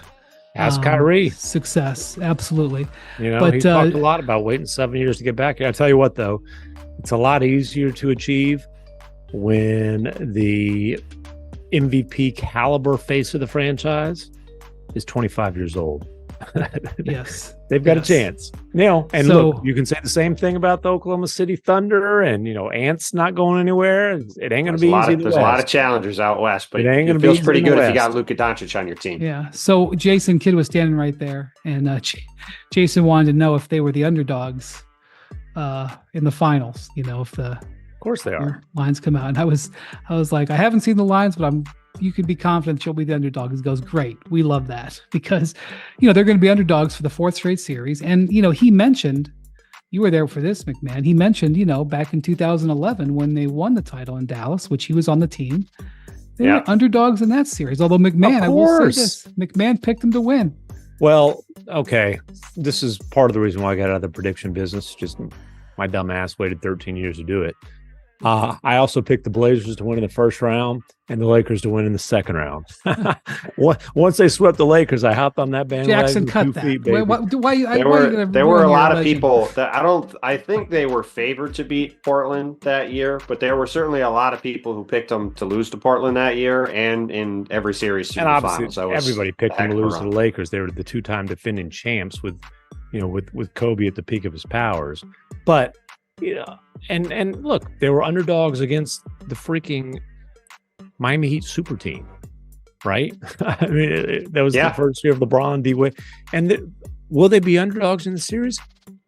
K: Ask Kyrie.
J: Success, absolutely.
K: He talked a lot about waiting 7 years to get back here. I tell you what, though, it's a lot easier to achieve when the MVP caliber face of the franchise is 25 years old.
J: Yes.
K: They've got a chance. Look, you can say the same thing about the Oklahoma City Thunder and, Ant's not going anywhere. It ain't going to be easy.
L: There's a lot of challengers out west, but
K: it
L: feels pretty good if you got Luka Doncic on your team.
J: Yeah. So Jason Kidd was standing right there, and Jason wanted to know if they were the underdogs in the finals. If
K: Of course they are.
J: Lines come out, and I was like, I haven't seen the lines, but you can be confident she'll be the underdog. He goes, great. We love that because, they're going to be underdogs for the 4th straight series. And, he mentioned, you were there for this, McMahon. He mentioned, back in 2011 when they won the title in Dallas, which he was on the team, they were underdogs in that series. Although McMahon, I will say this, McMahon picked them to win.
K: Well, okay. This is part of the reason why I got out of the prediction business. Just my dumb ass waited 13 years to do it. I also picked the Blazers to win in the first round and the Lakers to win in the second round. Once they swept the Lakers, I hopped on that bandwagon.
J: Jackson cut that.
L: There were a lot of people that I think they were favored to beat Portland that year, but there were certainly a lot of people who picked them to lose to Portland that year and in every series to the finals.
K: Everybody picked them to lose to the Lakers. They were the 2-time defending champs with Kobe at the peak of his powers. But and look, they were underdogs against the freaking Miami Heat super team, right? I mean, that was the first year of LeBron, D-Wade. And will they be underdogs in the series?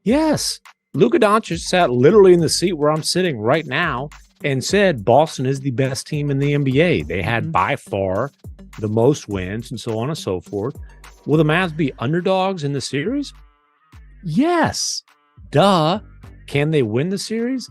K: Yes. Luka Doncic sat literally in the seat where I'm sitting right now and said Boston is the best team in the NBA. They had by far the most wins and so on and so forth. Will the Mavs be underdogs in the series? Yes. Duh. Can they win the series?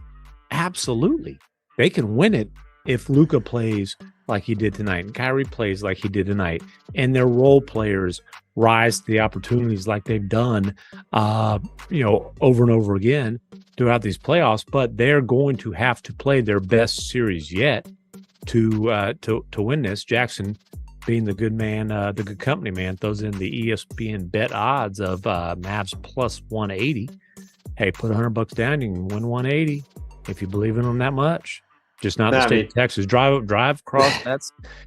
K: Absolutely. They can win it if Luka plays like he did tonight and Kyrie plays like he did tonight and their role players rise to the opportunities like they've done over and over again throughout these playoffs. But they're going to have to play their best series yet to win this. Jackson, being the good man, the good company man, throws in the ESPN bet odds of Mavs plus 180. Hey, put $100 down, you can win 180 if you believe in them that much. Just not the state of Texas. Drive across that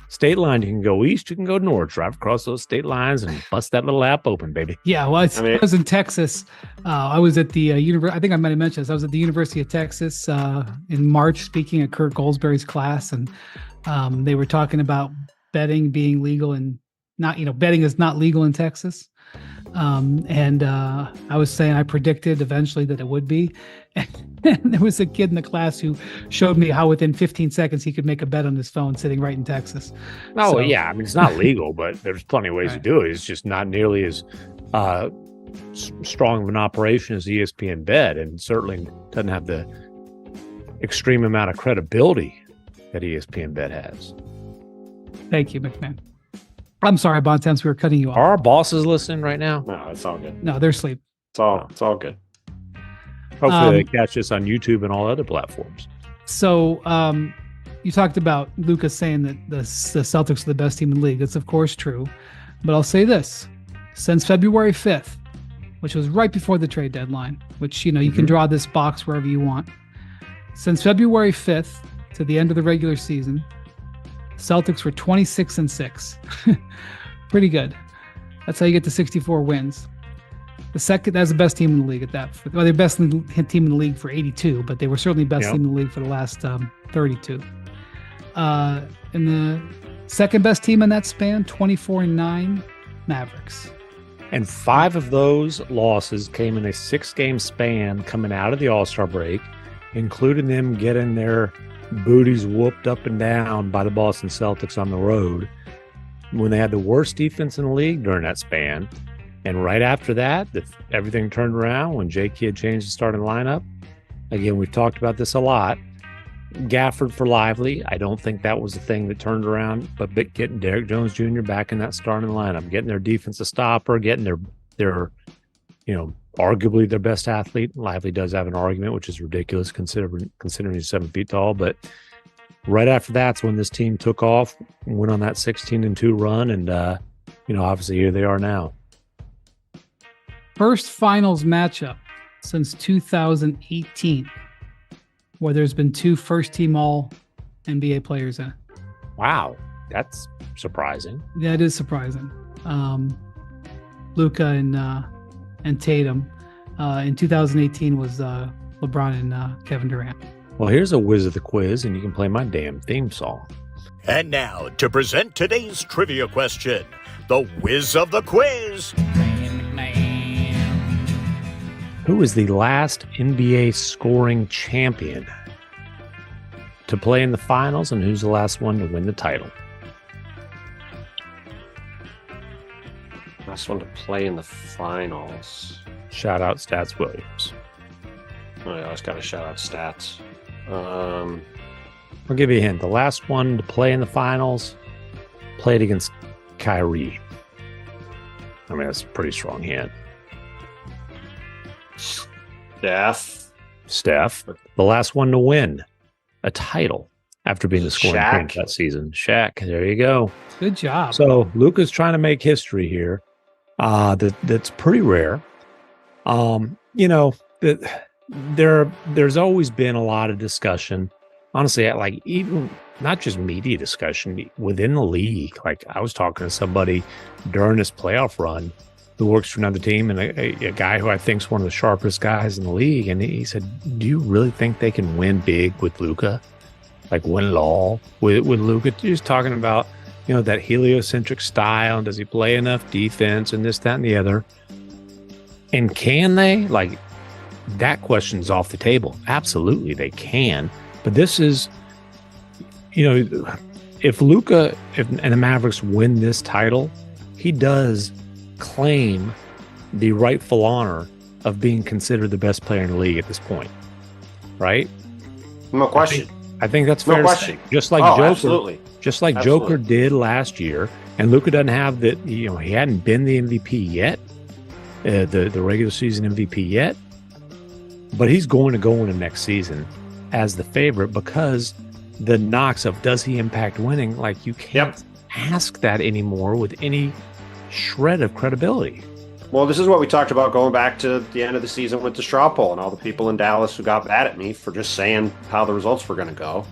K: state line. You can go east, you can go north. Drive across those state lines and bust that little app open, baby.
J: Yeah, well, I was in Texas. I was at the I think I might have mentioned this. I was at the University of Texas in March speaking at Kurt Goldsberry's class, and they were talking about betting being legal and not, betting is not legal in Texas. And I was saying I predicted eventually that it would be. And there was a kid in the class who showed me how within 15 seconds he could make a bet on his phone sitting right in Texas.
K: Oh, yeah. I mean, it's not legal, but there's plenty of ways to do it. It's just not nearly as strong of an operation as ESPN Bet, and certainly doesn't have the extreme amount of credibility that ESPN Bet has.
J: Thank you, McMahon. I'm sorry, Bontemps, we were cutting you off.
K: Are our bosses listening right now?
L: No, it's all good.
J: No, they're asleep.
L: It's all good.
K: Hopefully they catch us on YouTube and all other platforms.
J: So you talked about Luka saying that the Celtics are the best team in the league. That's, of course, true. But I'll say this. Since February 5th, which was right before the trade deadline, which, you can draw this box wherever you want. Since February 5th to the end of the regular season, Celtics were 26-6. Pretty good. That's how you get to 64 wins. That's the best team in the league at that. Well, they're best team in the league for 82, but they were certainly best team in the league for the last 32. And the second best team in that span, 24-9, Mavericks.
K: And 5 of those losses came in a 6-game span coming out of the All-Star break, including them getting their booties whooped up and down by the Boston Celtics on the road when they had the worst defense in the league during that span. And right after that, everything turned around when J. Kidd changed the starting lineup. Again, we've talked about this a lot. Gafford for Lively. I don't think that was the thing that turned around, but getting Derrick Jones Jr. back in that starting lineup, getting their defensive stopper, getting their arguably their best athlete. Lively does have an argument, which is ridiculous considering he's 7 feet tall. But right after that's when this team took off, went on that 16-2 run, and obviously here they are now.
J: First finals matchup since 2018 where there's been 2 first-team All-NBA players in.
K: Wow, that's surprising.
J: That is surprising. Luka and Tatum. In 2018 was LeBron and Kevin Durant.
K: Well, here's a whiz of the quiz, and you can play my damn theme song.
M: And now, to present today's trivia question, the whiz of the quiz.
K: Who is the last NBA scoring champion? to play in the finals, and who's the last one to win the title?
L: Last one to play in the finals.
K: Shout out Stats Williams.
L: Oh, yeah, I always got to shout out Stats.
K: I'll give you a hint. The last one to play in the finals played against Kyrie. I mean, that's a pretty strong hint. Steph. The last one to win a title after being the scoring king that season. Shaq. There you go.
J: Good job.
K: So Luka's trying to make history here. That's pretty rare. There's always been a lot of discussion. Honestly, like even not just media discussion within the league. Like I was talking to somebody during this playoff run who works for another team, and a guy who I think is one of the sharpest guys in the league, and he said, "Do you really think they can win big with Luka? Like win it all with Luka?" Just talking about that heliocentric style, and does he play enough defense, and this, that, and the other. And can they? Like that question's off the table. Absolutely, they can. But this is, if Luka and the Mavericks win this title, he does claim the rightful honor of being considered the best player in the league at this point, right?
L: No question.
K: I think that's fair to say. Just like Joker,
L: absolutely.
K: Just like Joker did last year, and Luka doesn't have that. He hadn't been the MVP yet, the regular season MVP yet, but he's going to go into next season as the favorite because the knocks of does he impact winning? Like you can't ask that anymore with any shred of credibility.
L: Well, this is what we talked about going back to the end of the season with the straw poll and all the people in Dallas who got mad at me for just saying how the results were going to go.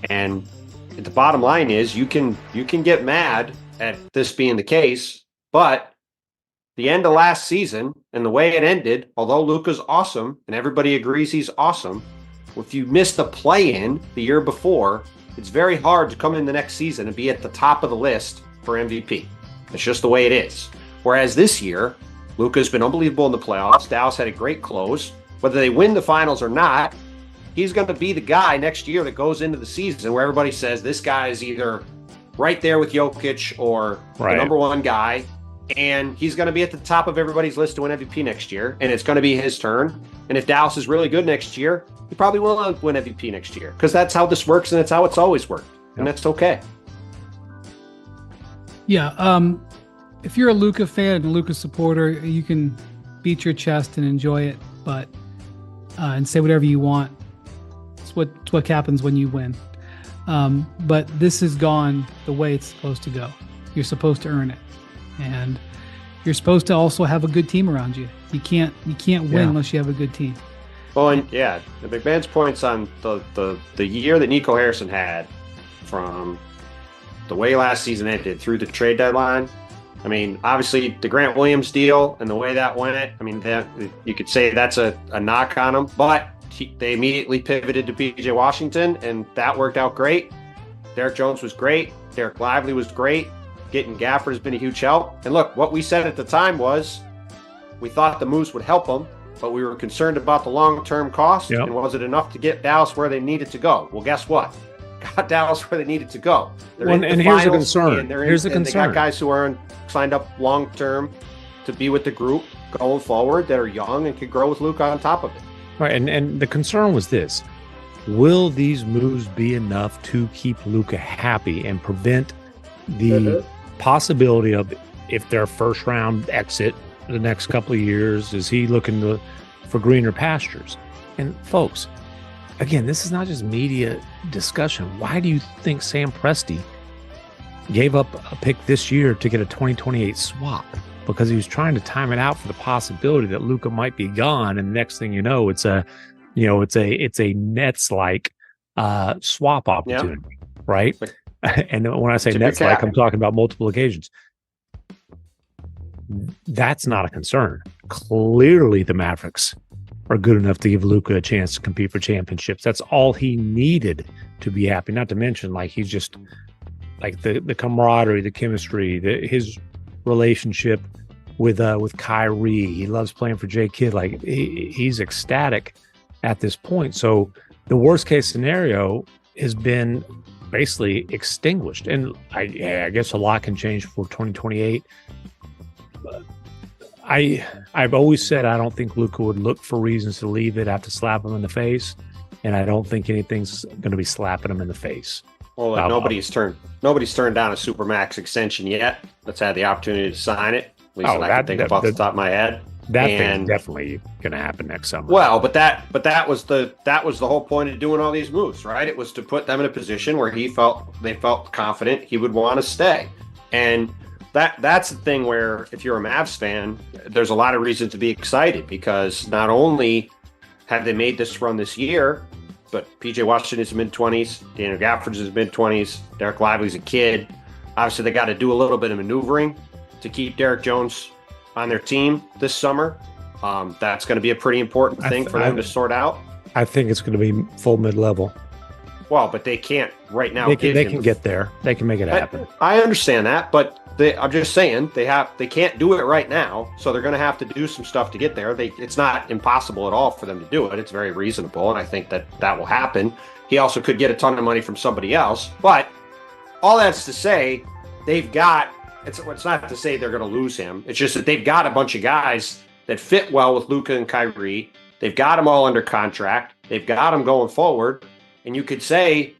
L: And the bottom line is you can get mad at this being the case, but the end of last season and the way it ended, although Luka's awesome and everybody agrees he's awesome, if you missed the play-in the year before, it's very hard to come in the next season and be at the top of the list for MVP. It's just the way it is. Whereas this year, Luka's been unbelievable in the playoffs. Dallas had a great close. Whether they win the finals or not, he's going to be the guy next year that goes into the season where everybody says this guy is either right there with Jokic or the number one guy, and he's going to be at the top of everybody's list to win MVP next year, and it's going to be his turn. And if Dallas is really good next year, he probably will win MVP next year because that's how this works and it's how it's always worked, and that's okay.
J: Yeah, if you're a Luka fan and a Luka supporter, you can beat your chest and enjoy it, but and say whatever you want. It's what happens when you win. But this has gone the way it's supposed to go. You're supposed to earn it, and you're supposed to also have a good team around you. You can't win unless you have a good team.
L: Well, and the McMahon's points on the year that Nico Harrison had from the way last season ended through the trade deadline. I mean, obviously the Grant Williams deal and the way that went, I mean, you could say that's a knock on him, but they immediately pivoted to PJ Washington, and that worked out great. Derek Jones was great. Derek Lively was great. Getting Gafford has been a huge help. And look, what we said at the time was we thought the moves would help them, but we were concerned about the long-term cost, and was it enough to get Dallas where they needed to go? Well, guess what? Got Dallas where they needed to go.
K: And here's the concern. Here's the concern.
L: They got guys who are signed up long-term to be with the group going forward that are young and could grow with Luka on top of it.
K: Right, and the concern was this. Will these moves be enough to keep Luka happy and prevent the possibility of, if their first-round exit the next couple of years, is he looking for greener pastures? And folks, again, this is not just media discussion. Why do you think Sam Presti gave up a pick this year to get a 2028 swap? Because he was trying to time it out for the possibility that Luka might be gone, and the next thing you know, it's a Nets-like swap opportunity, right? And when I say Nets-like, I'm talking about multiple occasions. That's not a concern. Clearly, the Mavericks are good enough to give Luka a chance to compete for championships. That's all he needed to be happy. Not to mention, like, he's just like the camaraderie, the chemistry, his relationship with Kyrie. He loves playing for J. Kidd. Like, he's ecstatic at this point. So the worst case scenario has been basically extinguished. And I guess a lot can change for 2028. I've always said I don't think Luka would look for reasons to leave it after slap him in the face, and I don't think anything's going to be slapping him in the face.
L: Well, nobody's turned down a Supermax extension yet. That's had the opportunity to sign it. At least I can think of off the top of my head.
K: That thing's definitely going to happen next summer.
L: Well, but that was the whole point of doing all these moves, right? It was to put them in a position where they felt confident he would want to stay. And that's the thing where if you're a Mavs fan, there's a lot of reason to be excited, because not only have they made this run this year, but PJ Washington is mid-20s, Daniel Gafford is mid-20s, Derek Lively's a kid. Obviously, they got to do a little bit of maneuvering to keep Derek Jones on their team this summer. That's going to be a pretty important thing for them to sort out.
K: I think it's going to be full mid-level.
L: Well, but they can't right now.
K: They can get there. They can make it happen.
L: I understand that, but I'm just saying they can't do it right now, so they're going to have to do some stuff to get there. It's not impossible at all for them to do it. It's very reasonable, and I think that will happen. He also could get a ton of money from somebody else, but all that's to say they've got. It's not to say they're going to lose him. It's just that they've got a bunch of guys that fit well with Luka and Kyrie. They've got them all under contract. They've got them going forward. And you could say,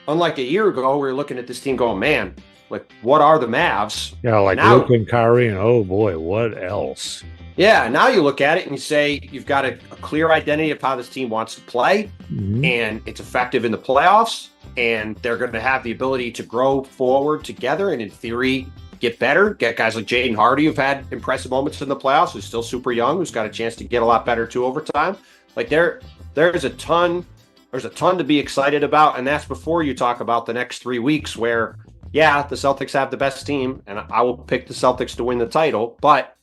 L: unlike a year ago, we were looking at this team going, man, like, what are the Mavs?
K: Yeah, like now, Luka and Kyrie, and oh boy, what else?
L: Yeah, now you look at it and you say you've got a clear identity of how this team wants to play, and it's effective in the playoffs, and they're going to have the ability to grow forward together and, in theory, get better, get guys like Jaden Hardy who've had impressive moments in the playoffs, who's still super young, who's got a chance to get a lot better too over time. Like there's a ton to be excited about, and that's before you talk about the next 3 weeks where, yeah, the Celtics have the best team, and I will pick the Celtics to win the title, but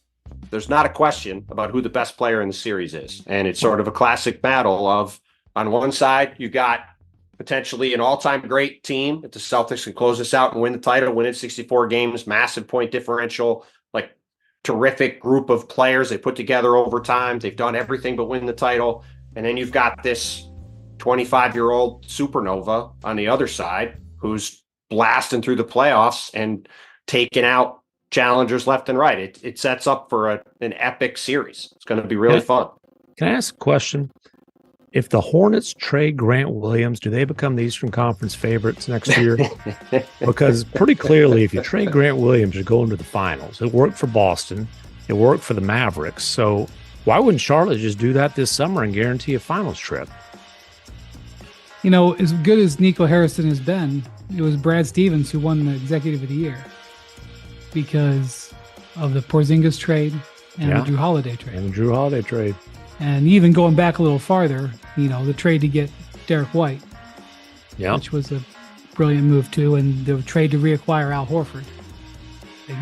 L: there's not a question about who the best player in the series is. And it's sort of a classic battle of, on one side, you got potentially an all-time great team that the Celtics can close this out and win the title, win it 64 games, massive point differential, like terrific group of players they put together over time. They've done everything but win the title. And then you've got this 25-year-old supernova on the other side who's blasting through the playoffs and taking out challengers left and right. It sets up for an epic series. It's going to be really fun.
K: Can I ask a question? If the Hornets trade Grant Williams, do they become the Eastern Conference favorites next year? Because pretty clearly, if you trade Grant Williams, you're going to the finals. It worked for Boston. It worked for the Mavericks. So why wouldn't Charlotte just do that this summer and guarantee a finals trip?
J: You know, as good as Nico Harrison has been, it was Brad Stevens who won the Executive of the Year because of the Porzingis trade and the Drew Holiday trade. And even going back a little farther, you know, the trade to get Derek White, which was a brilliant move too, and the trade to reacquire Al Horford.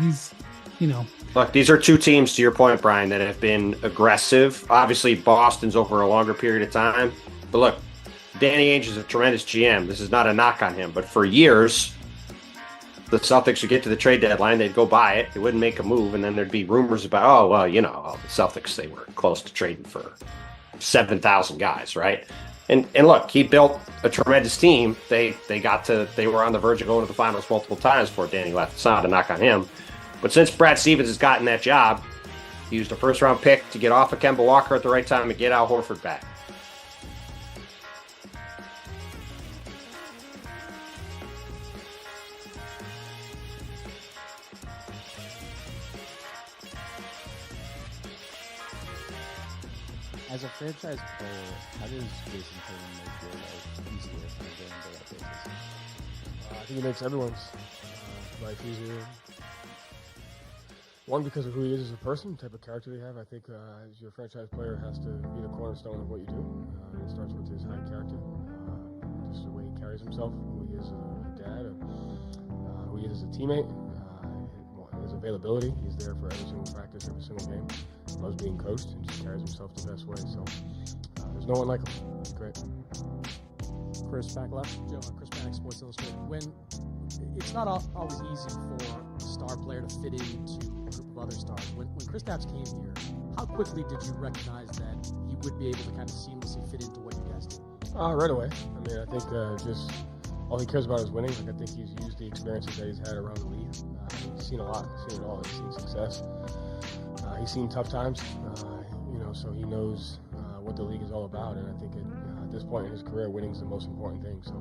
J: He's, you know.
L: Look, these are two teams, to your point, Brian, that have been aggressive. Obviously, Boston's over a longer period of time. But look, Danny Ainge is a tremendous GM. This is not a knock on him. But for years, the Celtics would get to the trade deadline, they'd go buy it, they wouldn't make a move, and then there'd be rumors about, the Celtics, they were close to trading for 7,000 guys, right? And look, he built a tremendous team. They were on the verge of going to the finals multiple times before Danny left. It's not a knock on him. But since Brad Stevens has gotten that job, he used a first-round pick to get off of Kemba Walker at the right time and get Al Horford back.
N: As a franchise player, how does Jason Tatum make your life easier on a day-to-day basis?
O: I think it makes everyone's life easier. One, because of who he is as a person, the type of character they have. I think as your franchise player has to be the cornerstone of what you do. It starts with his high character, just the way he carries himself, who he is as a dad, who he is as a teammate, his availability. He's there for every single practice, every single game. Loves being coached and just carries himself the best way. So there's no one like him. It's great.
P: Chris, back left. Joe, Chris Bannock, Sports Illustrated. When it's not always easy for a star player to fit into a group of other stars. When Kristaps came here, how quickly did you recognize that he would be able to kind of seamlessly fit into what you guys do?
O: Right away. I mean, I think just all he cares about is winning. Like, I think he's used the experiences that he's had around the league. He's seen a lot. He's seen it all. He's seen success. He's seen tough times. So he knows what the league is all about. And I think at this point in his career, winning is the most important thing. So,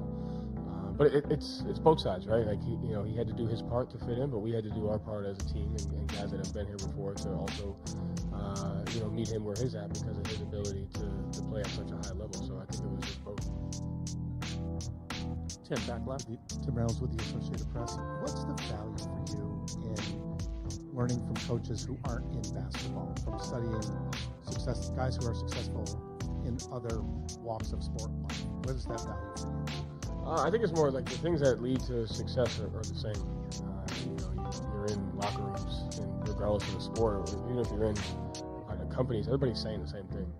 O: but it's both sides, right? Like he had to do his part to fit in, but we had to do our part as a team and guys that have been here before to also meet him where he's at because of his ability to play at such a high level. So I think it was just both.
Q: Tim, back left. Tim Reynolds with the Associated Press. What's the value for you in learning from coaches who aren't in basketball, from studying guys who are successful in other walks of sport life? What is that value for you?
O: I think it's more like the things that lead to success are the same. You're in locker rooms, and regardless of the sport, or even if you're in companies, everybody's saying the same thing.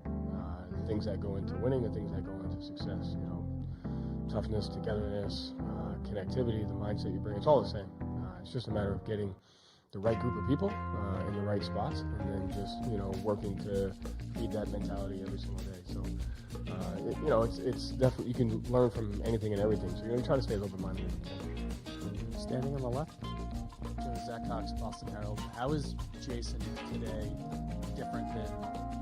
O: The things that go into winning, the things that go into success. Toughness, togetherness, connectivity, the mindset you bring. It's all the same. It's just a matter of getting the right group of people in the right spots, and then just working to feed that mentality every single day. So it's definitely, you can learn from anything and everything. So you're going to try to stay as open-minded as you can.
Q: Standing on the left.
R: Zach Cox, Boston Herald. How is Jason today different than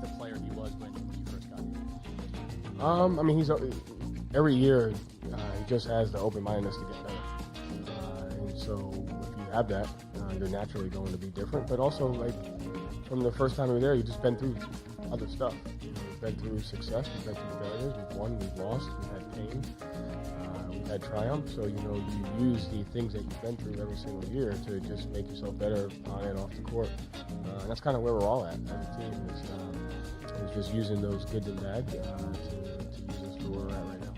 R: the player he was when you first got here?
O: He's every year he just has the open-mindedness to get better, and so if you have that, you're naturally going to be different. But also, like, from the first time we were there, you've just been through other stuff. We've been through success, we've been through failures, we've won, we've lost, we've had pain, we've had triumph. So you use the things that you've been through every single year to just make yourself better on and off the court. And that's kind of where we're all at as a team, is just using those good and bad to use us for where we're at right now.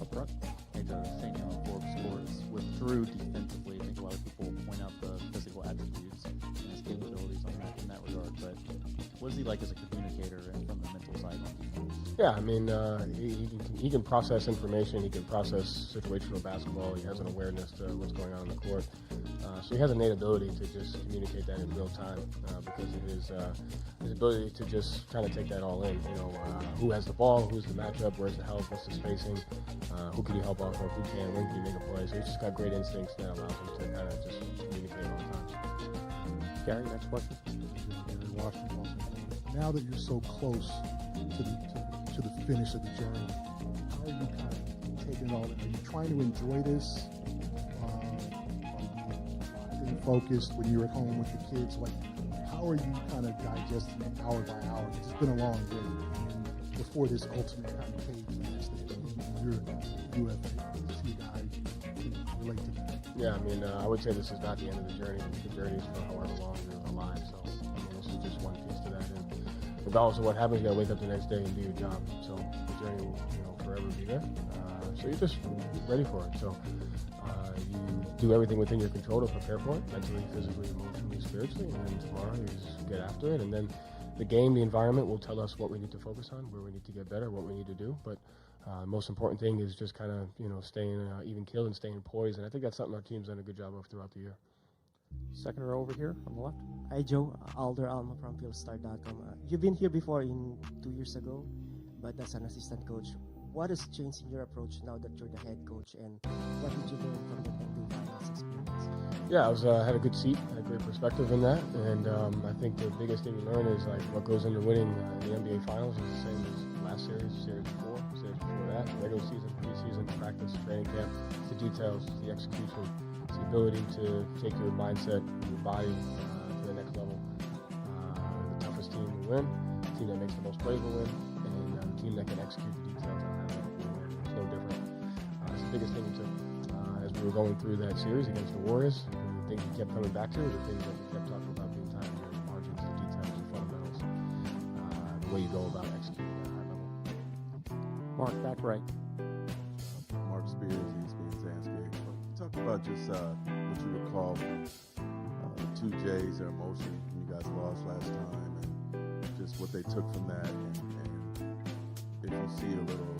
Q: Up front.
N: Hey, St. John Forbes Sports withdrew defensively. I think a lot of people point out the physical attributes and his capabilities in that regard. But what is he like as a communicator and from the mental side on defense?
O: Yeah, he can process information. He can process situational basketball. He has an awareness to what's going on in the court. So he has an innate ability to just communicate that in real time because of his ability to just kind of take that all in. Who has the ball, who's the matchup, where's the help, what's the spacing, who can you help off of, who can, when can you make a play. So he's just got great instincts that allows him to kind of just communicate all the time.
Q: Gary, next question.
S: Now that you're so close to the finish of the journey, how are you kind of taking it all in? Are you trying to enjoy this? Are you focused when you're at home with the kids? Like, how are you kind of digesting it hour by hour? Because it's been a long day. And before this ultimate kind of cage match that you're UFA guy can relate to that.
O: Yeah, I would say this is not the end of the journey. The journey is for however long you're alive. So, this is just one piece to that. And regardless of what happens, you gotta wake up the next day and do your job. So the journey will, forever be there. So you're just ready for it. So you do everything within your control to prepare for it, mentally, physically, emotionally, spiritually, and then tomorrow you just get after it. And then the game, the environment will tell us what we need to focus on, where we need to get better, what we need to do. But the most important thing is just kind of, staying even keeled and staying poised. And I think that's something our team's done a good job of throughout the year.
Q: Second row over here on the left.
T: Hi, Joe. Alder Alma from PhilStar.com. You've been here before 2 years ago, but as an assistant coach. What has changed in your approach now that you're the head coach, and what did you learn from the NBA Finals experience?
O: Yeah, I had a good seat, had a great perspective in that, and I think the biggest thing you learn is like what goes into winning the NBA Finals is the same as last series before that, regular season, preseason, practice, training camp. It's the details, it's the execution, it's the ability to take your mindset, your body to the next level. The toughest team will win, the team that makes the most plays will win, and the team that can execute the details on that level will win. It's no different. It's the biggest thing we took as we were going through that series against the Warriors. The things we kept coming back to were the things that we kept talking about the entire year: the margins, the details, the fundamentals, the way you go about executing at a high level.
Q: Mark, back right.
U: Mark Spears, ESPN Sandscape. Talk about just what you recall from the two J's, their emotion when you guys lost last time, and just what they took from that, and if you see a little,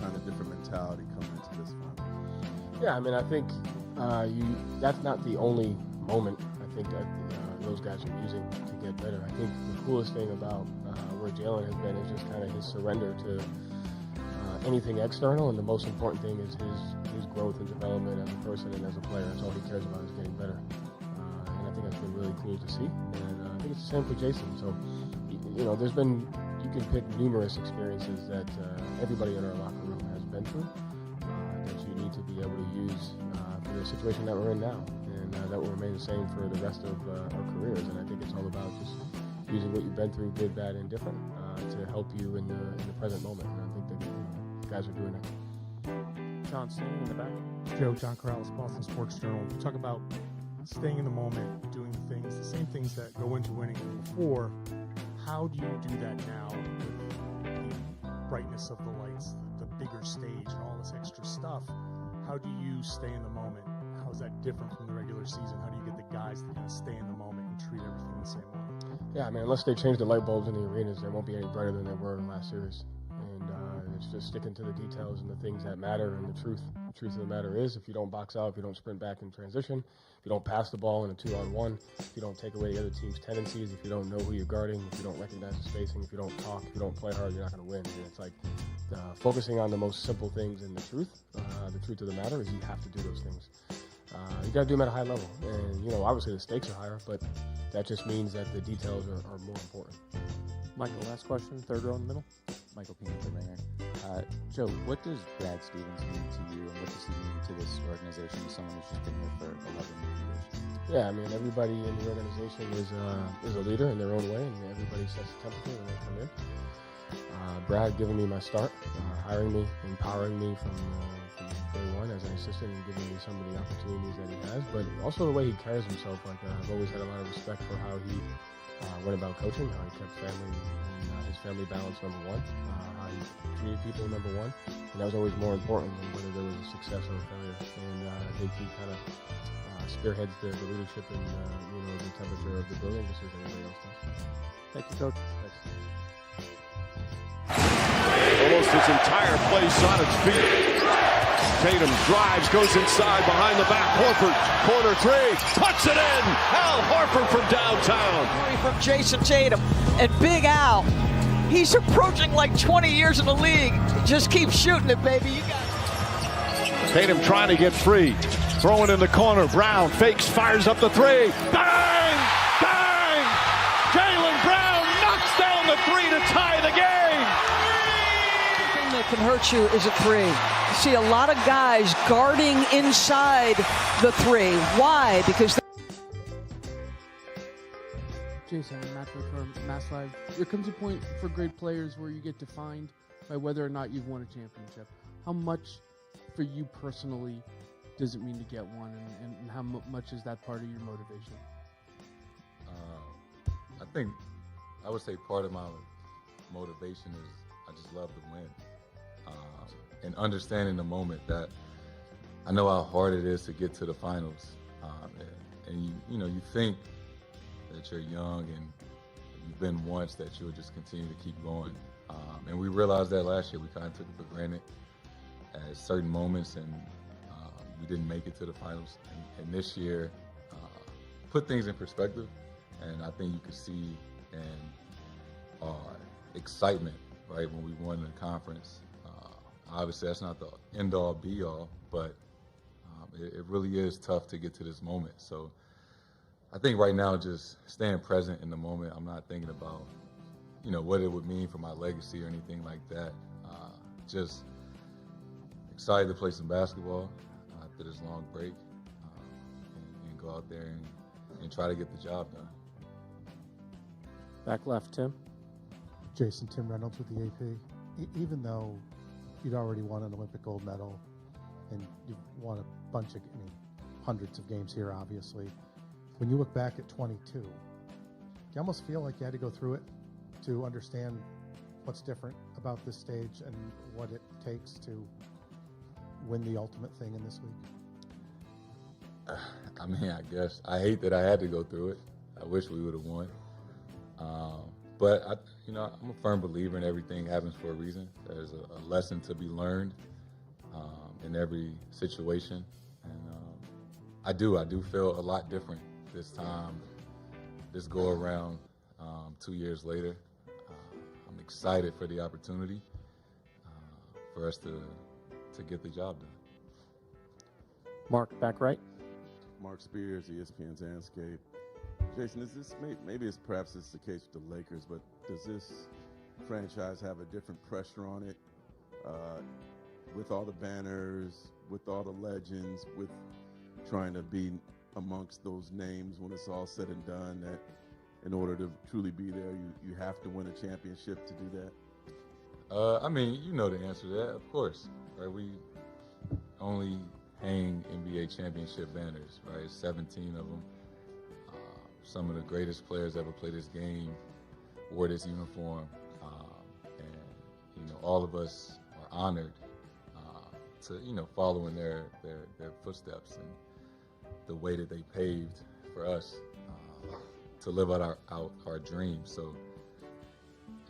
U: kind of different mentality coming into this final.
O: Yeah, I think that's not the only moment I think that those guys are using to get better. I think the coolest thing about where Jaylen has been is just kind of his surrender to anything external, and the most important thing is his growth and development as a person and as a player. That's all he cares about, is getting better. And I think that's been really cool to see. And I think it's the same for Jason. So, you know, you can pick numerous experiences that everybody in our locker room has been through that you need to be able to use for the situation that we're in now. And that will remain the same for the rest of our careers. And I think it's all about just using what you've been through, good, bad, and different, to help you in the present moment. And I think that you guys are doing it.
P: John, staying in the back.
Q: Joe, John Corrales, Boston Sports Journal. You talk about staying in the moment, doing the same things that go into winning before. How do you do that now with the brightness of the lights, the bigger stage, and all this extra stuff? How do you stay in the moment? How is that different from the regular season? How do you get the guys to kind of stay in the moment and treat everything the same way?
O: Yeah, I mean, unless they change the light bulbs in the arenas, they won't be any brighter than they were in last series. And it's just sticking to the details and the things that matter and the truth. The truth of the matter is, if you don't box out, if you don't sprint back in transition, if you don't pass the ball in a 2-on-1, if you don't take away the other team's tendencies, if you don't know who you're guarding, if you don't recognize the spacing, if you don't talk, if you don't play hard, you're not going to win. And it's like focusing on the most simple things and the truth of the matter is you have to do those things. You got to do them at a high level. And, you know, obviously the stakes are higher, but that just means that the details are more important.
N: Michael, last question, third row in the middle. Michael Pena from Ringer. Joe, what does Brad Stevens mean to you, and what does he mean to this organization, someone who's just been here for 11 years?
O: Yeah, I mean, everybody in the organization is a leader in their own way, and everybody sets the temperature when they come in. Brad giving me my start, hiring me, empowering me from day one as an assistant, and giving me some of the opportunities that he has, but also the way he carries himself. Like I've always had a lot of respect for how he went about coaching, how he kept family and his family balance number one, how he treated people number one, and that was always more important than whether there was a success or a failure. And I think he kind of spearheads the leadership and the temperature of the building just as everybody else does.
P: Thank you, Coach.
O: Thanks.
D: Almost his entire place on its feet. Tatum drives, goes inside, behind the back. Horford, corner three, puts it in. Al Horford from downtown.
V: From Jason Tatum and Big Al. He's approaching like 20 years in the league. Just keep shooting it, baby. You got it.
D: Tatum trying to get free. Throwing in the corner. Brown fakes, fires up the three. Bang! Bang! Jaylen Brown knocks down the three to tie the game.
V: The thing that can hurt you is a three. You see a lot of guys guarding inside the three. Why? Because
W: Jason, Matt from Mass Live. There comes a point for great players where you get defined by whether or not you've won a championship. How much, for you personally, does it mean to get one, and how much is that part of your motivation?
X: I think I would say part of my motivation is I just love to win, and understanding the moment that I know how hard it is to get to the finals, and you think that you're young and you've been once, that you'll just continue to keep going. And we realized that last year. We kind of took it for granted at certain moments, and we didn't make it to the finals. And this year put things in perspective, and I think you could see in our excitement, right, when we won the conference. Obviously, that's not the end-all, be-all, but it really is tough to get to this moment. So I think right now, just staying present in the moment. I'm not thinking about, what it would mean for my legacy or anything like that. Just excited to play some basketball after this long break, and go out there and try to get the job done.
P: Back left, Tim.
Q: Jason, Tim Reynolds with the AP. Even though you'd already won an Olympic gold medal and you've won a bunch of, hundreds of games here, obviously. When you look back at 22, do you almost feel like you had to go through it to understand what's different about this stage and what it takes to win the ultimate thing in this league?
X: I mean, I guess I hate that I had to go through it. I wish we would have won. But I'm a firm believer in everything happens for a reason. There's a lesson to be learned in every situation, and I do feel a lot different this time, this go around, 2 years later. I'm excited for the opportunity, for us to get the job done.
A: Mark, back right.
U: Mark Spears, ESPN's Landscape. Jason, is this maybe perhaps it's the case with the Lakers, but does this franchise have a different pressure on it with all the banners, with all the legends, with trying to be amongst those names when it's all said and done, that in order to truly be there, you have to win a championship to do that?
X: I mean, you know the answer to that, of course. Right? We only hang NBA championship banners, right? 17 of them. Some of the greatest players ever played this game wore this uniform, and all of us are honored to following their footsteps and the way that they paved for us to live out our dreams. So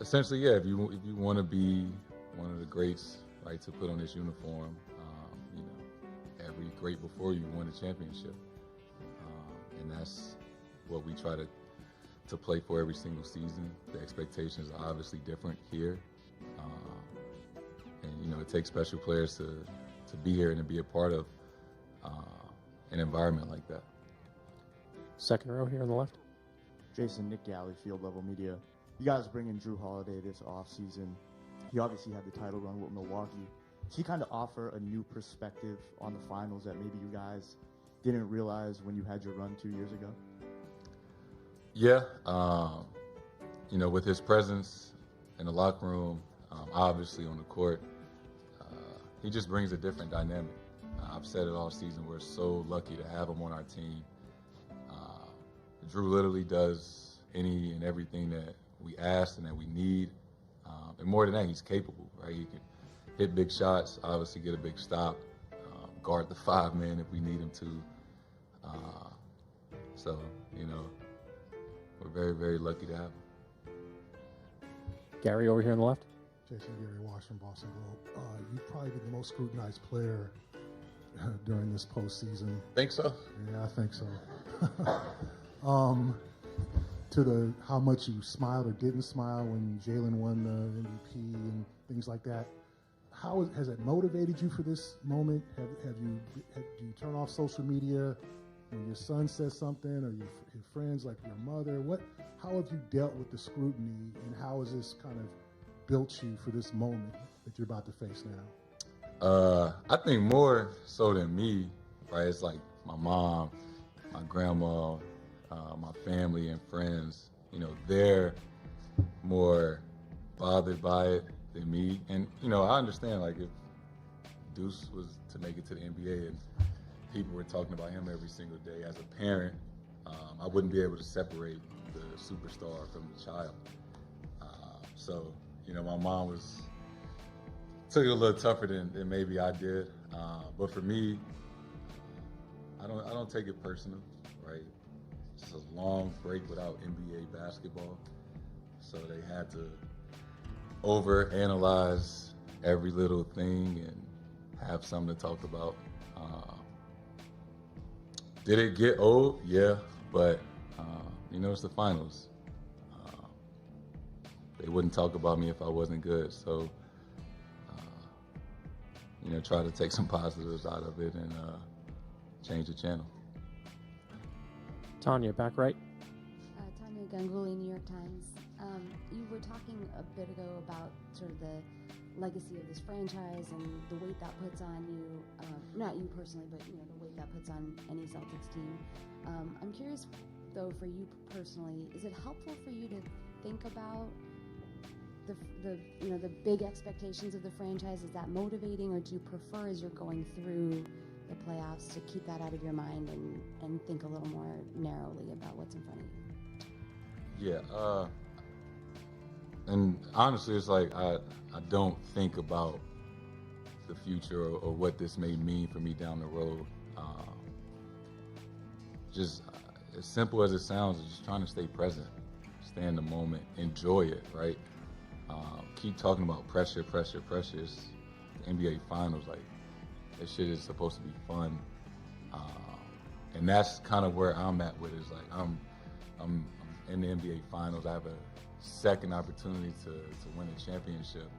X: essentially, yeah, if you want to be one of the greats, right, to put on this uniform, every great before you won a championship, and that's what we try to play for every single season. The expectations are obviously different here, and it takes special players to be here and to be a part of an environment like that.
A: Second row here on the left.
B: Jason, Nick Galley, Field Level Media. You guys bring in Drew Holiday this offseason. He obviously had the title run with Milwaukee. Does he kind of offer a new perspective on the finals that maybe you guys didn't realize when you had your run 2 years ago?
X: Yeah, with his presence in the locker room, obviously on the court, he just brings a different dynamic. I've said it all season, we're so lucky to have him on our team. Drew literally does any and everything that we ask and that we need. And more than that, he's capable, right? He can hit big shots, obviously get a big stop, guard the 5-man if we need him to. So, we're very, very lucky to have him.
A: Gary over here on the left.
S: Jason, Gary Wash from Boston Globe. You've probably been the most scrutinized player during this postseason.
X: Think so?
S: Yeah, I think so. To how much you smiled or didn't smile when Jaylen won the MVP and things like that. How has it motivated you for this moment? Do you turn off social media when your son says something, or your friends like your mother? How have you dealt with the scrutiny, and how has this kind of built you for this moment that you're about to face now?
X: I think more so than me, right? It's like my mom, my grandma, my family and friends. They're more bothered by it than me. And I understand, like, if Deuce was to make it to the NBA and people were talking about him every single day, as a parent, I wouldn't be able to separate the superstar from the child. So my mom took it a little tougher than maybe I did. But for me, I don't take it personal, right? It's a long break without NBA basketball, so they had to overanalyze every little thing and have something to talk about. Did it get old? Yeah, but it's the finals. They wouldn't talk about me if I wasn't good, so try to take some positives out of it and change the channel.
A: Tanya, back right.
C: Tanya Ganguly, New York Times. You were talking a bit ago about sort of the legacy of this franchise and the weight that puts on you, not you personally, but the weight that puts on any Celtics team. I'm curious, though, for you personally, is it helpful for you to think about the big expectations of the franchise? Is that motivating, or do you prefer, as you're going through the playoffs, to keep that out of your mind and think a little more narrowly about what's in front of you?
X: Yeah, and honestly, it's like I don't think about the future or what this may mean for me down the road. Just as simple as it sounds, just trying to stay present, stay in the moment, enjoy it, right? Keep talking about pressure. It's the NBA Finals, like, this shit is supposed to be fun, and that's kind of where I'm at with it. Is like I'm in the NBA Finals. I have a second opportunity to win a championship,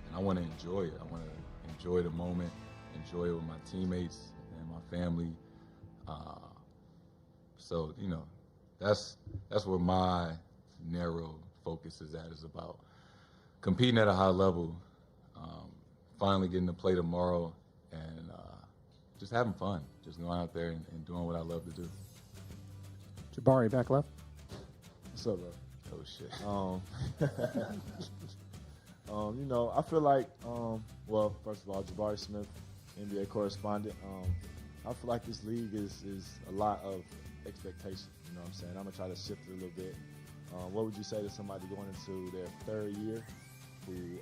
X: and I want to enjoy it. I want to enjoy the moment, enjoy it with my teammates and my family. So, you know, that's where my narrow focus is at, is about competing at a high level, finally getting to play tomorrow, and just having fun, just going out there and doing what I love to do.
A: Jabari, back left.
E: What's up, bro?
X: Oh, shit.
E: You know, I feel like, well, first of all, Jabari Smith, NBA correspondent. I feel like this league is a lot of expectation. You know what I'm saying? I'm going to try to shift it a little bit. What would you say to somebody going into their third year who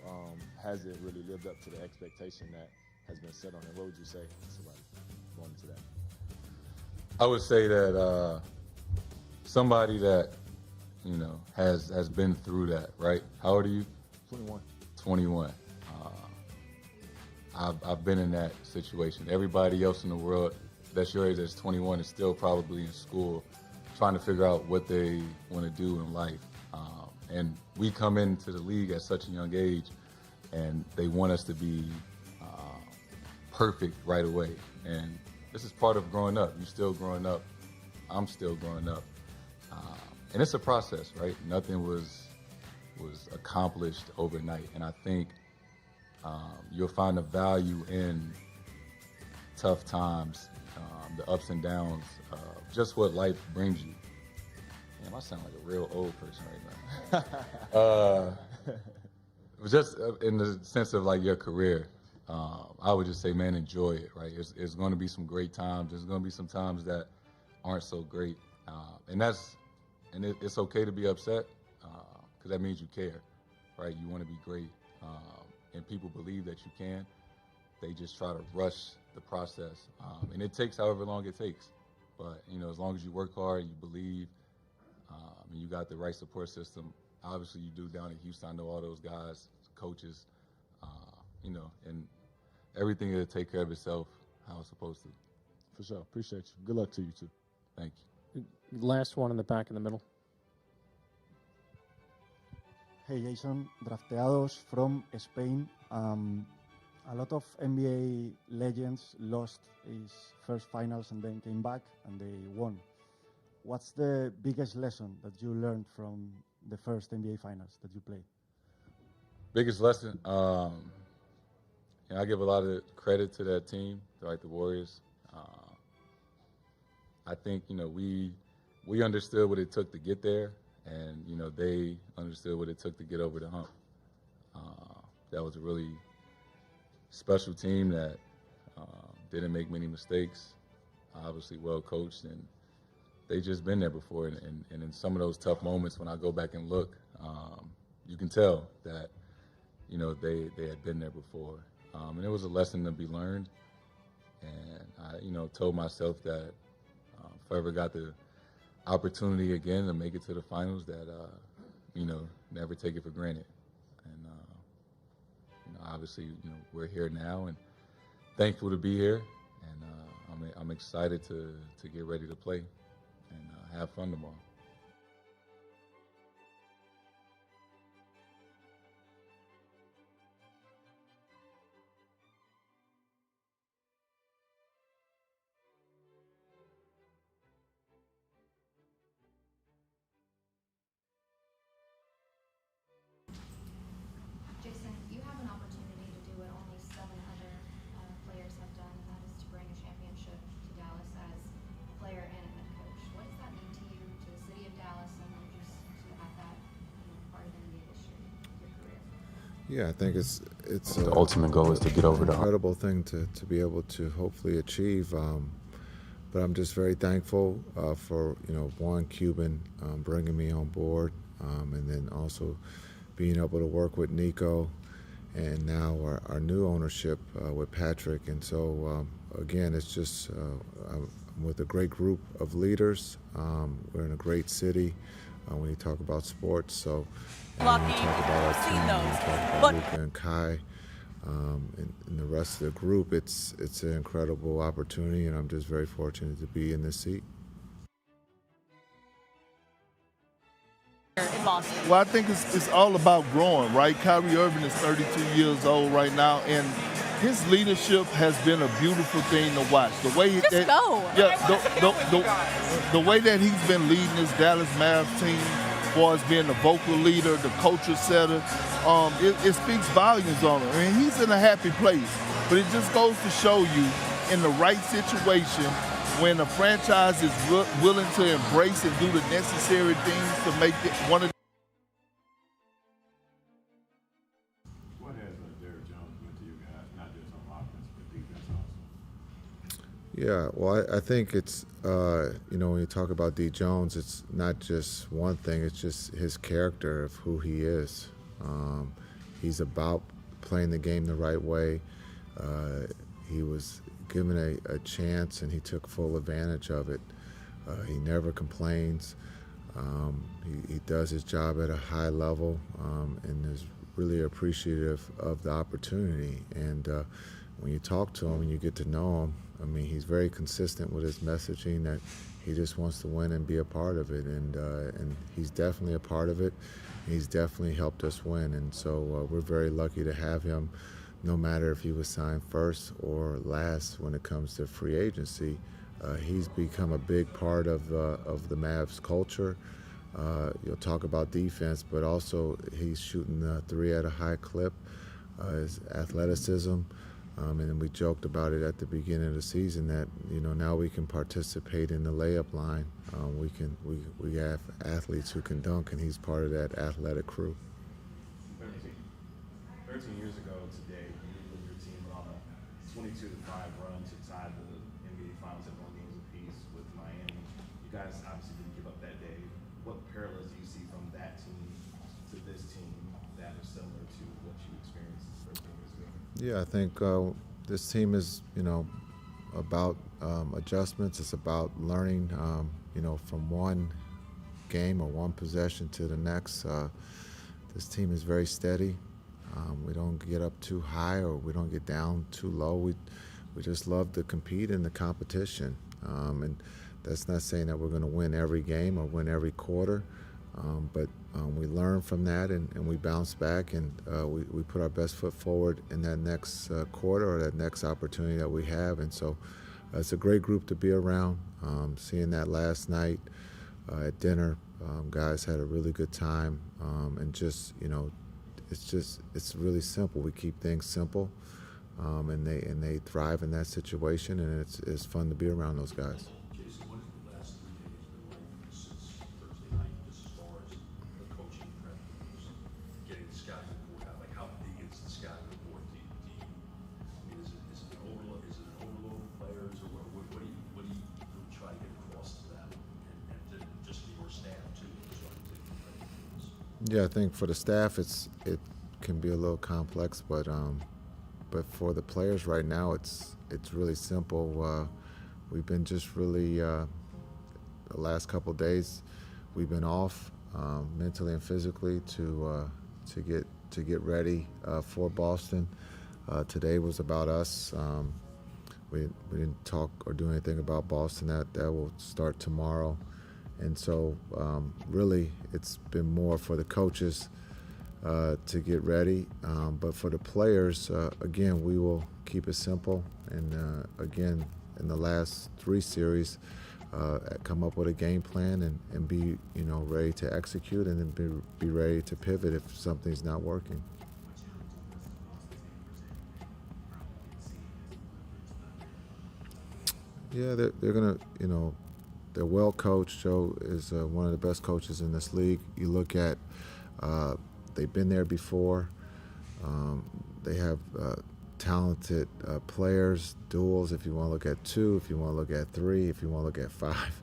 E: hasn't really lived up to the expectation that has been set on them? What would you say to somebody going into that?
X: I would say that somebody that, you know, has been through that, right? How old are you?
E: 21.
X: 21. I've been in that situation. Everybody else in the world that's your age, that's 21, is still probably in school trying to figure out what they want to do in life. And we come into the league at such a young age, and they want us to be perfect right away. And this is part of growing up. You're still growing up. I'm still growing up. And it's a process, right? Nothing was accomplished overnight. And I think you'll find the value in tough times, the ups and downs, just what life brings you. Damn, I sound like a real old person right now. Just in the sense of like your career, I would just say, man, enjoy it, right? It's going to be some great times. There's going to be some times that aren't so great. And it's okay to be upset, because that means you care, right? You want to be great. And people believe that you can. They just try to rush the process. And it takes however long it takes. But, you know, as long as you work hard, you believe, and you got the right support system, obviously you do down in Houston. I know all those guys, coaches, you know, and everything will take care of itself how it's supposed to.
E: For sure. Appreciate you. Good luck to you, too.
X: Thank you.
A: Last one in the back in the middle.
F: Hey, Jason. Drafteados from Spain. A lot of NBA legends lost his first finals and then came back and they won. What's the biggest lesson that you learned from the first NBA finals that you played?
X: Biggest lesson, I give a lot of credit to that team, like the Warriors. I think, you know, we understood what it took to get there, and, you know, they understood what it took to get over the hump. That was a really special team that didn't make many mistakes, obviously well coached, and they just been there before. And in some of those tough moments, when I go back and look, you can tell that, you know, they had been there before. And it was a lesson to be learned. And I, you know, told myself that if I ever got the opportunity again to make it to the finals, that, you know, never take it for granted. And, you know, obviously, you know, we're here now and thankful to be here. And I'm excited to get ready to play and have fun tomorrow.
H: Jason, you have an opportunity to do what only 7 other players have done, and that is to bring a championship to Dallas as a player and a head coach. What does that mean to you, to the city of Dallas, and then just to have that, you know, part of NBA history, your career?
I: Yeah, I think it's
Y: the ultimate goal is to get over the hump.
I: Incredible thing to be able to hopefully achieve. But I'm just very thankful for, you know, Juan Cuban bringing me on board, and then also being able to work with Nico, and now our new ownership with Patrick. And so, again, it's just I'm with a great group of leaders. We're in a great city when you talk about sports. So, and when you talk about our team, when you talk about Luka and Kai, and the rest of the group, it's an incredible opportunity, and I'm just very fortunate to be in this seat.
G: in Boston?
J: Well, I think it's all about growing, right? Kyrie Irving is 32 years old right now, and his leadership has been a beautiful thing to watch. The way
G: Just
J: that,
G: go.
J: yeah, the way that he's been leading this Dallas Mavs team, as far as being the vocal leader, the culture setter, it speaks volumes on him. I mean, he's in a happy place, but it just goes to show you, in the right situation, when a franchise is willing to embrace and do the necessary things to make it one of.
K: What has Derrick Jones meant to you guys, not just on offense but defense also?
I: Yeah, well, I think it's, when you talk about D. Jones, it's not just one thing, it's just his character of who he is. He's about playing the game the right way. He was given a chance and he took full advantage of it. He never complains. He does his job at a high level and is really appreciative of the opportunity. And when you talk to him and you get to know him, I mean, he's very consistent with his messaging that he just wants to win and be a part of it. And he's definitely a part of it. He's definitely helped us win. And so we're very lucky to have him, no matter if he was signed first or last when it comes to free agency. He's become a big part of the Mavs culture. You'll talk about defense, but also he's shooting the three at a high clip, his athleticism. And we joked about it at the beginning of the season that, now we can participate in the layup line. We have athletes who can dunk, and he's part of that athletic crew.
K: 13 years ago today, you and your team went on a 22-5 run to tie the NBA Finals at 1 game apiece with Miami. You guys obviously didn't give up that day. What parallels do you see from that team to this team that are similar to what you experienced 13 years ago?
I: Yeah, I think this team is, about adjustments. It's about learning, from one game or one possession to the next. This team is very steady. We don't get up too high or we don't get down too low. We just love to compete in the competition. And that's not saying that we're going to win every game or win every quarter, but we learn from that and we bounce back and we put our best foot forward in that next quarter or that next opportunity that we have. And so it's a great group to be around. Seeing that last night at dinner, guys had a really good time and just, it's really simple. We keep things simple, and they thrive in that situation, and it's fun to be around those guys.
K: Jason, what has the last 3 days been like since Thursday night, just as far as the coaching prep, getting the scouting report out? Like, how big is the scouting report? Is it an overload? Is it an overload of players, or what do you try to get across to them, and to just your staff too?
I: Yeah, I think for the staff, it can be a little complex, but for the players right now, it's really simple. We've been just really the last couple of days, we've been off mentally and physically to get ready for Boston. Today was about us. We didn't talk or do anything about Boston. That will start tomorrow. And so really it's been more for the coaches to get ready. But for the players, again, we will keep it simple. And again, in the last 3 series, come up with a game plan and be ready to execute and then be ready to pivot if something's not working. Yeah, they're going to, they're well coached. Joe is one of the best coaches in this league. You look at, they've been there before. They have talented players, duels, if you want to look at 2, if you want to look at 3, if you want to look at 5.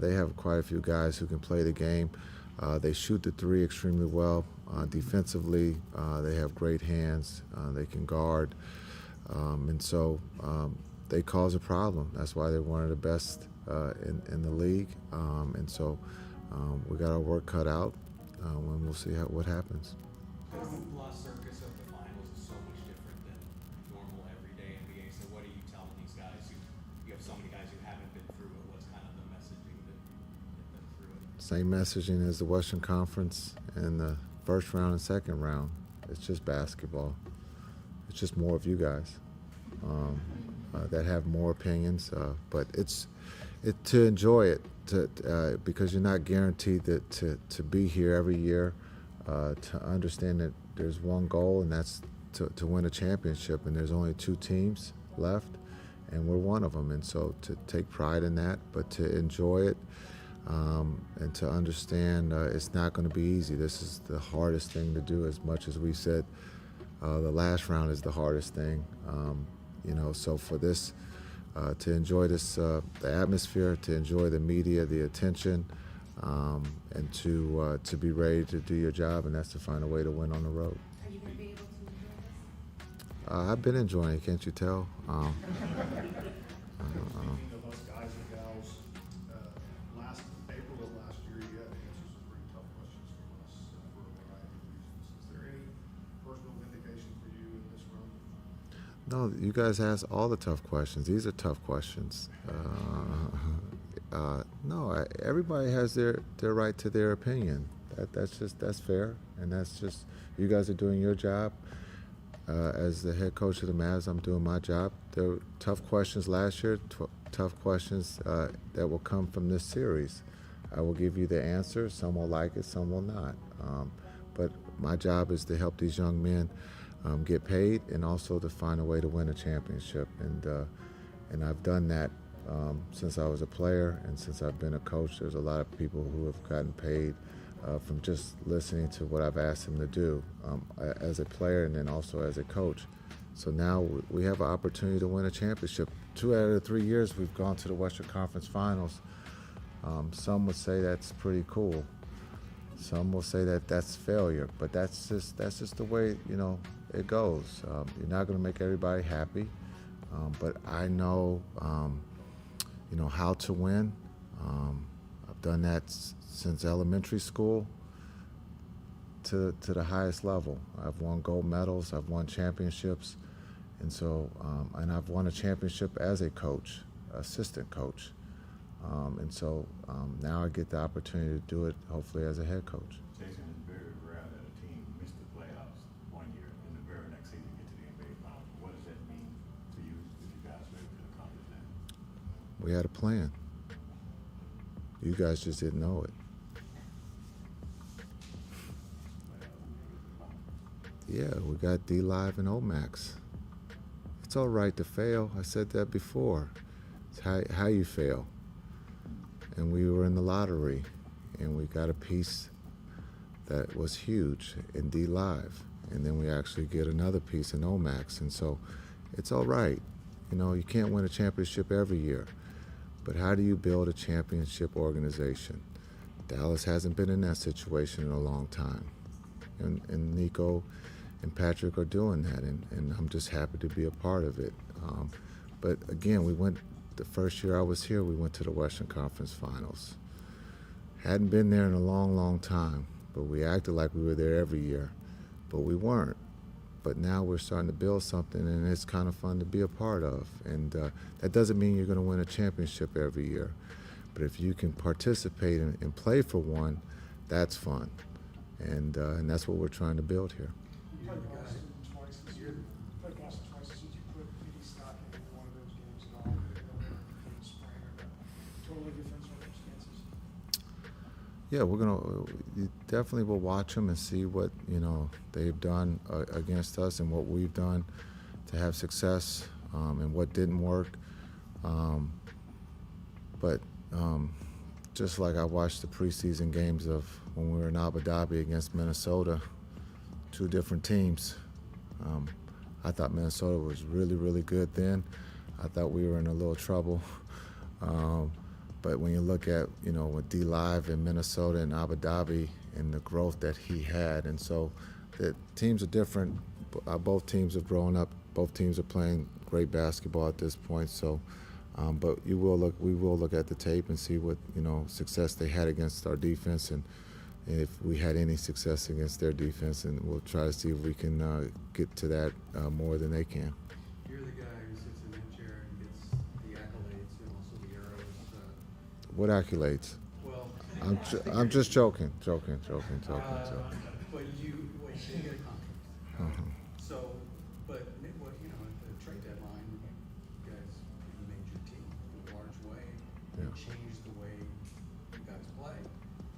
I: They have quite a few guys who can play the game. They shoot the 3 extremely well. Defensively, they have great hands. They can guard. And so they cause a problem. That's why they're one of the best in the league, and so we got our work cut out, and we'll see what happens.
L: The hoopla circus of the finals is so much different than normal everyday NBA. So what are you telling these guys? You have so many guys who haven't been through it. What's kind of the messaging that get them through it?
I: Same messaging as the Western Conference in the first round and second round. It's just basketball. It's just more of you guys that have more opinions, but it's to enjoy it, because you're not guaranteed to be here every year. To understand that there's one goal, and that's to win a championship, and there's only 2 teams left, and we're one of them. And so to take pride in that, but to enjoy it, and to understand it's not going to be easy. This is the hardest thing to do, as much as we said the last round is the hardest thing. So for this, to enjoy this, the atmosphere, to enjoy the media, the attention, and to be ready to do your job, and that's to find a way to win on the road.
H: Are you going to be able to enjoy this?
I: I've been enjoying it, can't you tell?
K: Speaking of us guys and gals, last April of last year, you had to answer some pretty tough questions from us for a variety of reasons. Is there any personal vindication for you in this run?
I: No, you guys ask all the tough questions. These are tough questions. No, everybody has their right to their opinion. That's fair, and that's just, you guys are doing your job. As the head coach of the Mavs, I'm doing my job. There were tough questions last year, tough questions that will come from this series. I will give you the answer. Some will like it, some will not. But my job is to help these young men get paid, and also to find a way to win a championship. And I've done that since I was a player, and since I've been a coach. There's a lot of people who have gotten paid from just listening to what I've asked them to do as a player, and then also as a coach. So now we have an opportunity to win a championship. 2 out of the 3 years we've gone to the Western Conference Finals. Some would say that's pretty cool. Some will say that that's failure, but that's just the way it goes. You're not going to make everybody happy, but I know how to win. I've done that since elementary school to the highest level. I've won gold medals, I've won championships, and so and I've won a championship as a coach, assistant coach, and so now I get the opportunity to do it, hopefully as a head coach.
K: Jason, it's very rare that a team missed the playoffs one year and the very next season get to the NBA Finals. What does that mean to you if you guys were able to accomplish that?
I: We had a plan. You guys just didn't know it. Yeah, we got D-Live and Omax. It's all right to fail. I said that before. It's how you fail. And we were in the lottery, and we got a piece that was huge in D-Live. And then we actually get another piece in Omax. And so it's all right. You can't win a championship every year. But how do you build a championship organization? Dallas hasn't been in that situation in a long time. And Nico and Patrick are doing that, and I'm just happy to be a part of it. But again, the first year I was here, we went to the Western Conference Finals. Hadn't been there in a long, long time, but we acted like we were there every year, but we weren't. But now we're starting to build something, and it's kind of fun to be a part of. And that doesn't mean you're going to win a championship every year. But if you can participate and play for one, that's fun. And that's what we're trying to build here.
G: You played Boston twice this year. Did you put any stock in one of those games at all? Spring or totally different circumstances?
I: Yeah, you definitely will watch them and see what they've done against us and what we've done to have success, and what didn't work. But just like I watched the preseason games of when we were in Abu Dhabi against Minnesota, 2 different teams. I thought Minnesota was really, really good then. I thought we were in a little trouble. But when you look at, with D-Live in Minnesota and Abu Dhabi and the growth that he had, and so the teams are different. Both teams have grown up. Both teams are playing great basketball at this point. So, but we will look at the tape and see what success they had against our defense, and if we had any success against their defense, and we'll try to see if we can get to that more than they can.
L: You're the guy who sits in that chair and gets the accolades and also the arrows.
I: What accolades?
L: Well,
I: I'm just joking.
L: But you get a contract. So, but what at the trade deadline, you guys made your team in a large way.
I: Yeah.
L: It changed the way you guys play.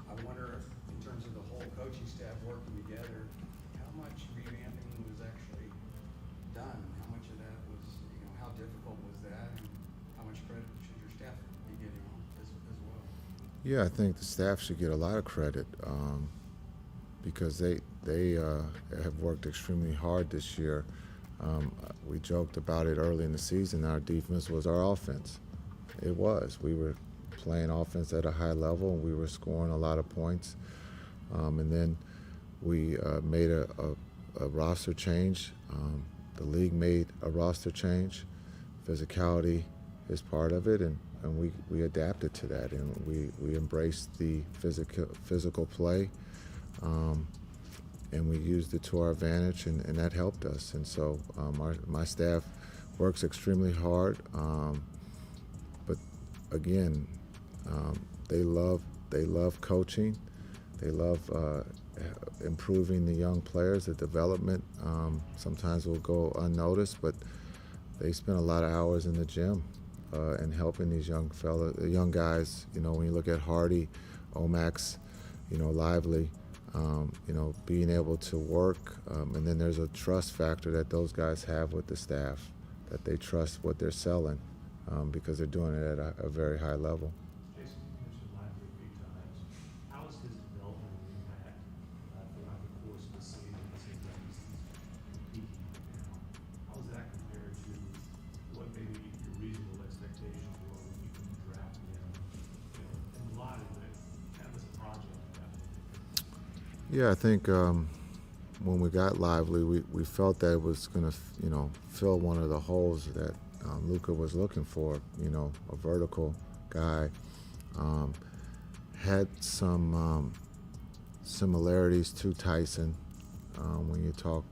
L: I wonder if, in terms of the whole coaching staff working together, how much revamping was actually done? How much of that was, how difficult was that, and how much credit should your staff be getting on as well?
I: Yeah, I think the staff should get a lot of credit because they have worked extremely hard this year. We joked about it early in the season. Our defense was our offense. It was. We were playing offense at a high level, and we were scoring a lot of points. And then we made a roster change. The league made a roster change. Physicality is part of it, and we adapted to that, and we embraced the physical play, and we used it to our advantage, and that helped us. And so my staff works extremely hard, but again, they love coaching. They love improving the young players. The development sometimes will go unnoticed, but they spend a lot of hours in the gym and helping these young guys. When you look at Hardy, Omax, Lively, being able to work, and then there's a trust factor that those guys have with the staff, that they trust what they're selling because they're doing it at a very high level.
K: Jason, you mentioned Lively a few times. How is his development and impact throughout the course of the season? It seems like he's peaking right now. How does that compare to what maybe your reasonable expectations were when you drafted him? And a lot of it kind of as a project.
I: Yeah, I think when we got Lively, we felt that it was going to, fill one of the holes that Luka was looking for. A vertical guy. Had some similarities to Tyson when you talk,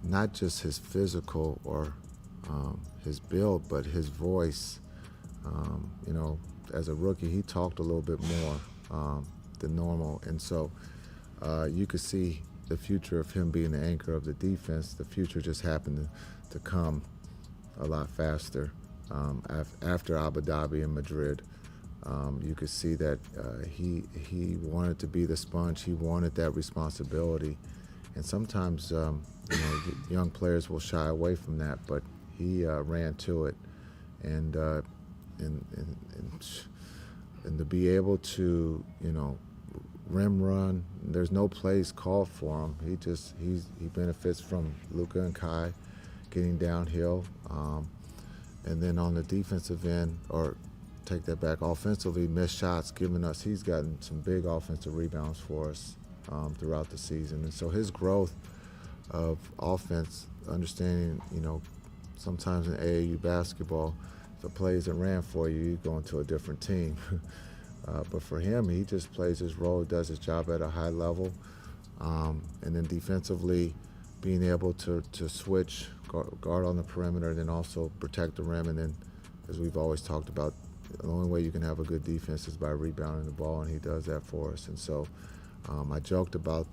I: not just his physical or his build, but his voice. As a rookie, he talked a little bit more than normal, and so you could see the future of him being the anchor of the defense. The future just happened to come a lot faster after Abu Dhabi and Madrid. You could see that he wanted to be the sponge. He wanted that responsibility, and sometimes young players will shy away from that, but he ran to it, and to be able to rim run. There's no plays called for him. He benefits from Luka and Kai getting downhill, and then on the defensive end, or take that back, offensively, missed shots, he's gotten some big offensive rebounds for us throughout the season. And so his growth of offense, understanding, sometimes in AAU basketball, if a play isn't ran for you, you go into a different team. But for him, he just plays his role, does his job at a high level. And then defensively, being able to switch, guard on the perimeter, and then also protect the rim. And then, as we've always talked about, the only way you can have a good defense is by rebounding the ball, and he does that for us. And so I joked about,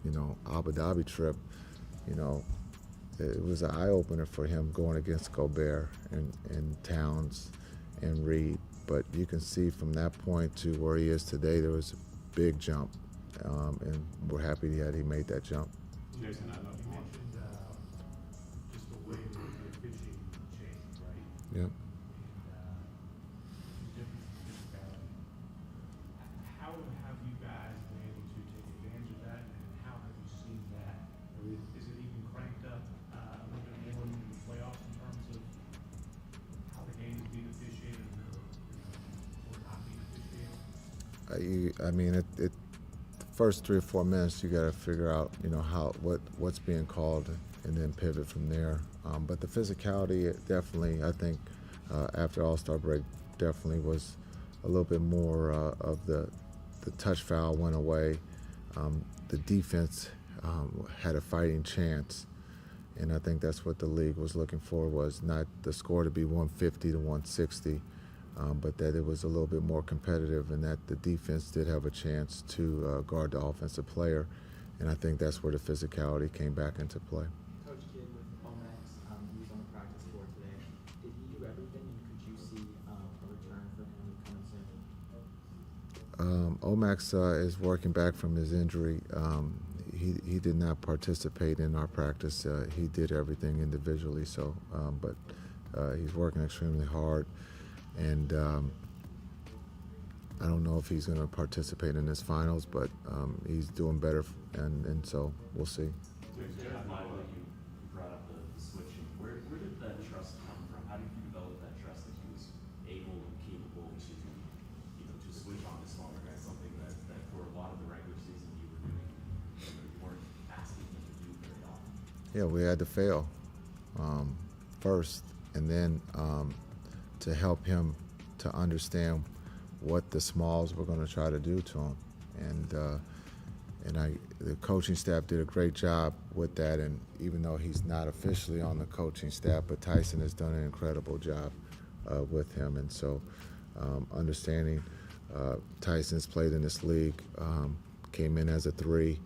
I: Abu Dhabi trip. It was an eye-opener for him going against Gobert and Towns and Reed. But you can see from that point to where he is today, there was a big jump, and we're happy that he made that jump.
K: Jason, I know you mentioned just the way that your pitching changed, right?
I: Yep.
K: How have you guys been able to take advantage of that, and how have you seen that? Or is it even cranked up a little bit more in the playoffs in terms of how the game is being officiated or not being officiated?
I: The first 3 or 4 minutes, you got to figure out, what's being called, and then pivot from there. But the physicality, definitely, I think, after All-Star break, definitely was a little bit more of the touch foul went away. The defense had a fighting chance, and I think that's what the league was looking for, was not the score to be 150 to 160, but that it was a little bit more competitive and that the defense did have a chance to guard the offensive player. And I think that's where the physicality came back into play.
M: Coach Kidd with Omax, he was on the practice floor today. Did he do everything, and could you see a return for him coming soon?
I: Omax is working back from his injury. He did not participate in our practice. He did everything individually, but he's working extremely hard. And I don't know if he's going to participate in this finals, but he's doing better, and so we'll see.
K: You brought up the switching. Where did that trust come from? How did you develop that trust that he was able and capable to, to switch on this smaller guy? Something that for a lot of the regular season you were doing, you weren't asking him to do very often.
I: Yeah, we had to fail first, and then to help him to understand what the smalls were going to try to do to him, and the coaching staff did a great job with that. And even though he's not officially on the coaching staff, but Tyson has done an incredible job with him. And so understanding Tyson's played in this league, came in as a 3,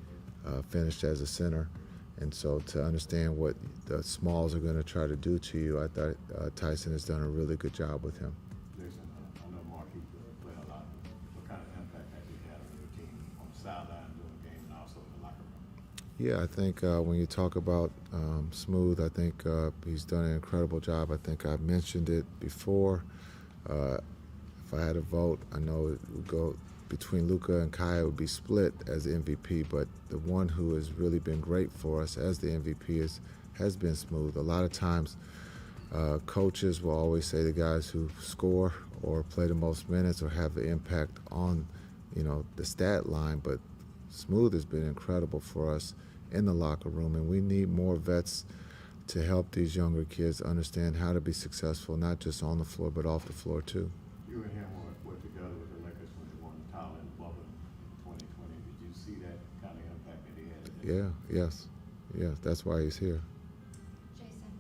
I: finished as a center. And so to understand what the smalls are going to try to do to you, I thought Tyson has done a really good job with him.
K: Jason, I know Mark, you play a lot. What kind of impact has he had on your team on the sideline during the game and also in the locker room?
I: Yeah, I think when you talk about Smooth, I think he's done an incredible job. I think I've mentioned it before. If I had a vote, I know it would go between Luka and Kai. It would be split as the MVP, but the one who has really been great for us as the MVP has been Smooth. A lot of times coaches will always say the guys who score or play the most minutes or have the impact on the stat line, but Smooth has been incredible for us in the locker room, and we need more vets to help these younger kids understand how to be successful, not just on the floor, but off the floor too.
K: You and him were together with the Lakers when they won the title in bubble in 2020. Did you see that kind of impact that he had?
I: Yes, that's why he's here.
H: Jason,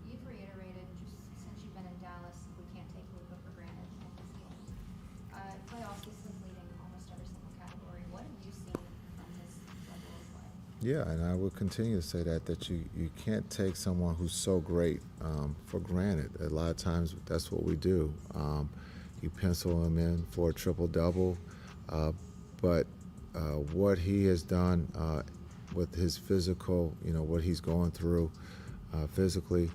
H: you've reiterated just since you've been in Dallas, we can't take Luka for granted and his game. Playoffs, he's been leading almost every single category. What have you seen from his level of play?
I: Yeah, and I will continue to say that you can't take someone who's so great for granted. A lot of times that's what we do. You pencil him in for a triple-double, but what he has done with his physical, what he's going through physically,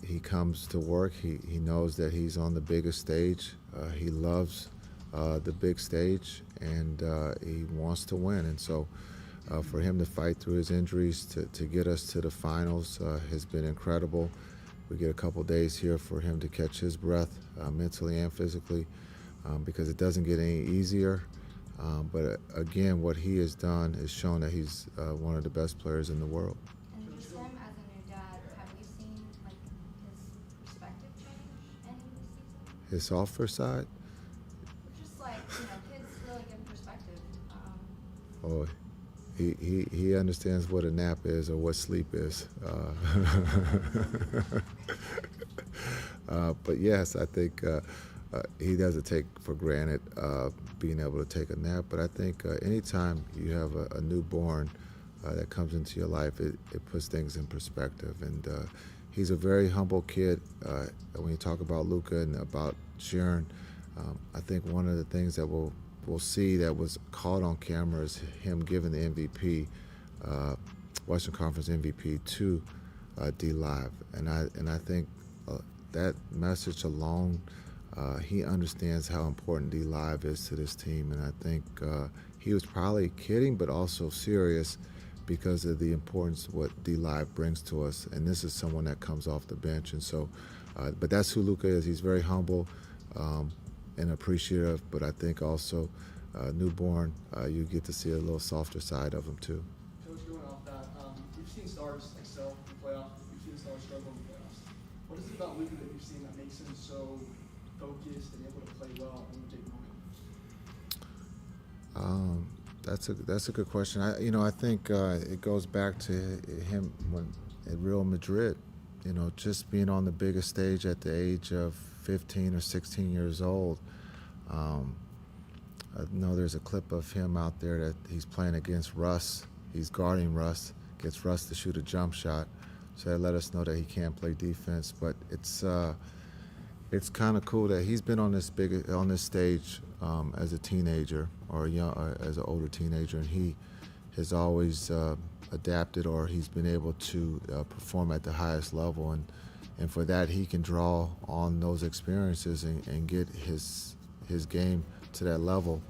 I: he comes to work. He knows that he's on the biggest stage. He loves the big stage, and he wants to win. And so for him to fight through his injuries to get us to the finals has been incredible. We get a couple days here for him to catch his breath mentally and physically because it doesn't get any easier. But again, what he has done is shown that he's one of the best players in the world.
H: And just him as a new dad, have you seen his perspective change any this season?
I: His softer side?
H: Just kids really give perspective.
I: Oh, he understands what a nap is or what sleep is. But yes, I think he doesn't take for granted being able to take a nap. But I think anytime you have a newborn that comes into your life, it puts things in perspective. And he's a very humble kid. When you talk about Luka and about Sharon, I think one of the things that we'll see that was caught on camera is him giving the MVP, Western Conference MVP to D-Live. And I think that message alone, he understands how important D-Live is to this team. And I think he was probably kidding, but also serious because of the importance of what D-Live brings to us. And this is someone that comes off the bench. And so, but that's who Luka is. He's very humble and appreciative, but I think also newborn, you get to see a little softer side of him too.
N: Coach, going off that, we've seen stars excel in the playoffs. We've seen stars struggle in the playoffs. What is it about Luka that you've seen that makes him so focused and able to play well in the big moment?
I: That's a good question. I think it goes back to him when at Real Madrid. Just being on the biggest stage at the age of 15 or 16 years old. I know there's a clip of him out there that he's playing against Russ. He's guarding Russ, gets Russ to shoot a jump shot. So that let us know that he can't play defense. But it's kind of cool that he's been on this stage as a teenager or as an older teenager, and he has always adapted, or he's been able to perform at the highest level. And for that, he can draw on those experiences and get his game to that level.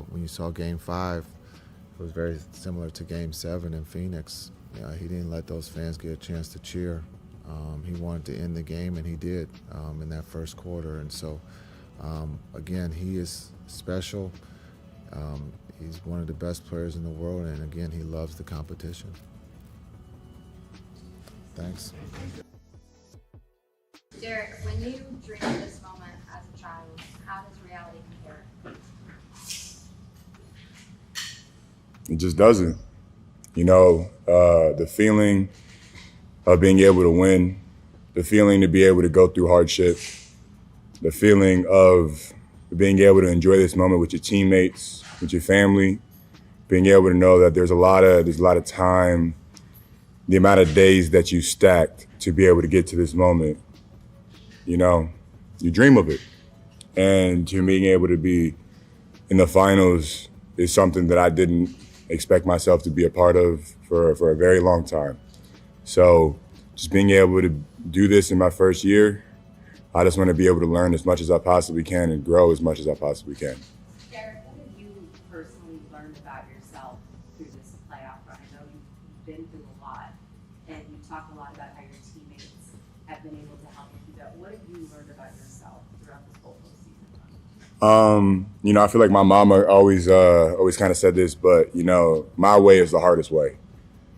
I: When you saw Game 5, it was very similar to Game 7 in Phoenix. He didn't let those fans get a chance to cheer. He wanted to end the game, and he did in that first quarter. And so, again, he is special. He's one of the best players in the world, and again, he loves the competition. Thanks.
H: Derek, when you dream of this moment as a child, how does reality compare?
D: It just doesn't. The feeling of being able to win, the feeling to be able to go through hardship, the feeling of being able to enjoy this moment with your teammates, with your family, being able to know that there's a lot of time, the amount of days that you stacked to be able to get to this moment. You dream of it. And to being able to be in the finals is something that I didn't expect myself to be a part of for a very long time. So just being able to do this in my first year, I just want to be able to learn as much as I possibly can and grow as much as I possibly can.
O: Derek, what have you personally learned about yourself through this playoff run? I know you've been through a lot, and you talk a lot about how your teammates have been able to help you do that. What have you learned about yourself throughout this whole postseason?
D: I feel like my mama always kind of said this, but, my way is the hardest way.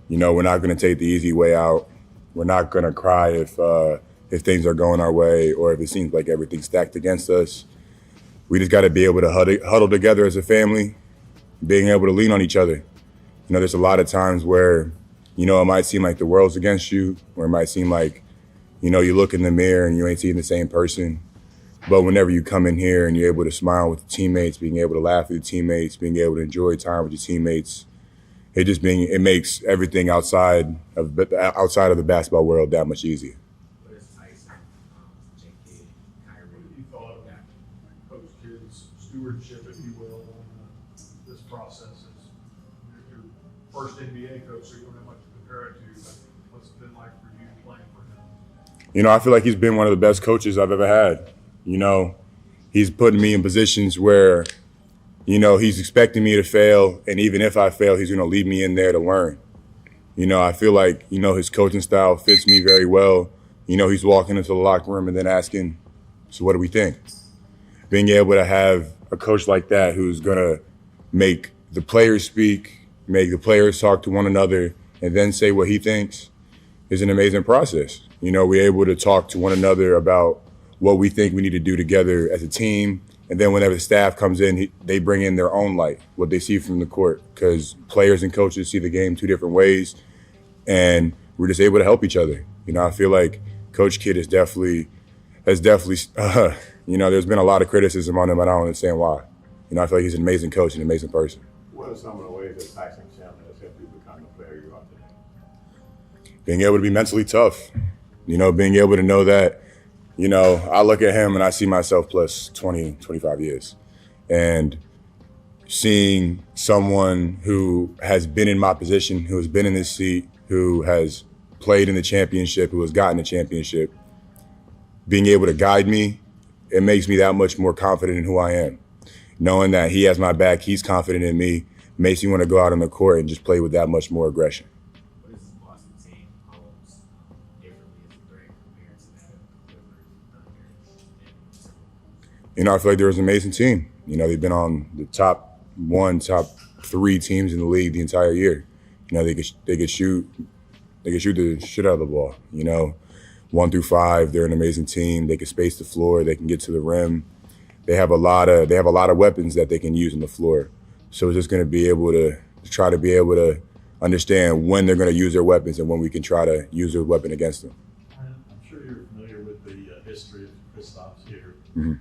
D: We're not going to take the easy way out. We're not going to cry if things are going our way or if it seems like everything's stacked against us. We just got to be able to huddle together as a family, being able to lean on each other. There's a lot of times where, it might seem like the world's against you, or it might seem like, you look in the mirror and you ain't seeing the same person. But whenever you come in here and you're able to smile with the teammates, being able to laugh with the teammates, being able to enjoy time with your teammates, it makes everything outside of the basketball world that much easier.
K: What have you thought of Coach Kidd's stewardship, if you will, on this process? As your first NBA coach, so you don't have much to compare it to, but what's it been like for you playing for him?
D: I feel like he's been one of the best coaches I've ever had. He's putting me in positions where, he's expecting me to fail, and even if I fail, he's going to leave me in there to learn. I feel like, his coaching style fits me very well. He's walking into the locker room and then asking, so what do we think? Being able to have a coach like that who's going to make the players speak, make the players talk to one another, and then say what he thinks is an amazing process. We're able to talk to one another about what we think we need to do together as a team. And then whenever the staff comes in, they bring in their own light, what they see from the court, because players and coaches see the game two different ways, and we're just able to help each other. I feel like Coach Kidd has definitely, there's been a lot of criticism on him, and I don't understand why. I feel like he's an amazing coach and an amazing person.
K: What are some of the ways that Tyson Chandler has helped you become the player you are today?
D: Being able to be mentally tough, being able to know that, I look at him and I see myself plus 20, 25 years. And seeing someone who has been in my position, who has been in this seat, who has played in the championship, who has gotten the championship, being able to guide me, it makes me that much more confident in who I am. Knowing that he has my back, he's confident in me, makes me want to go out on the court and just play with that much more aggression. I feel like they're an amazing team. They've been on the top 3 teams in the league the entire year. They could shoot the shit out of the ball. 1 through 5, they're an amazing team. They can space the floor. They can get to the rim. They have a lot of weapons that they can use on the floor. So it's just going to be able to try to be able to understand when they're going to use their weapons and when we can try to use their weapon against them.
K: I'm sure you're familiar with the history of Kristaps
D: Mm-hmm.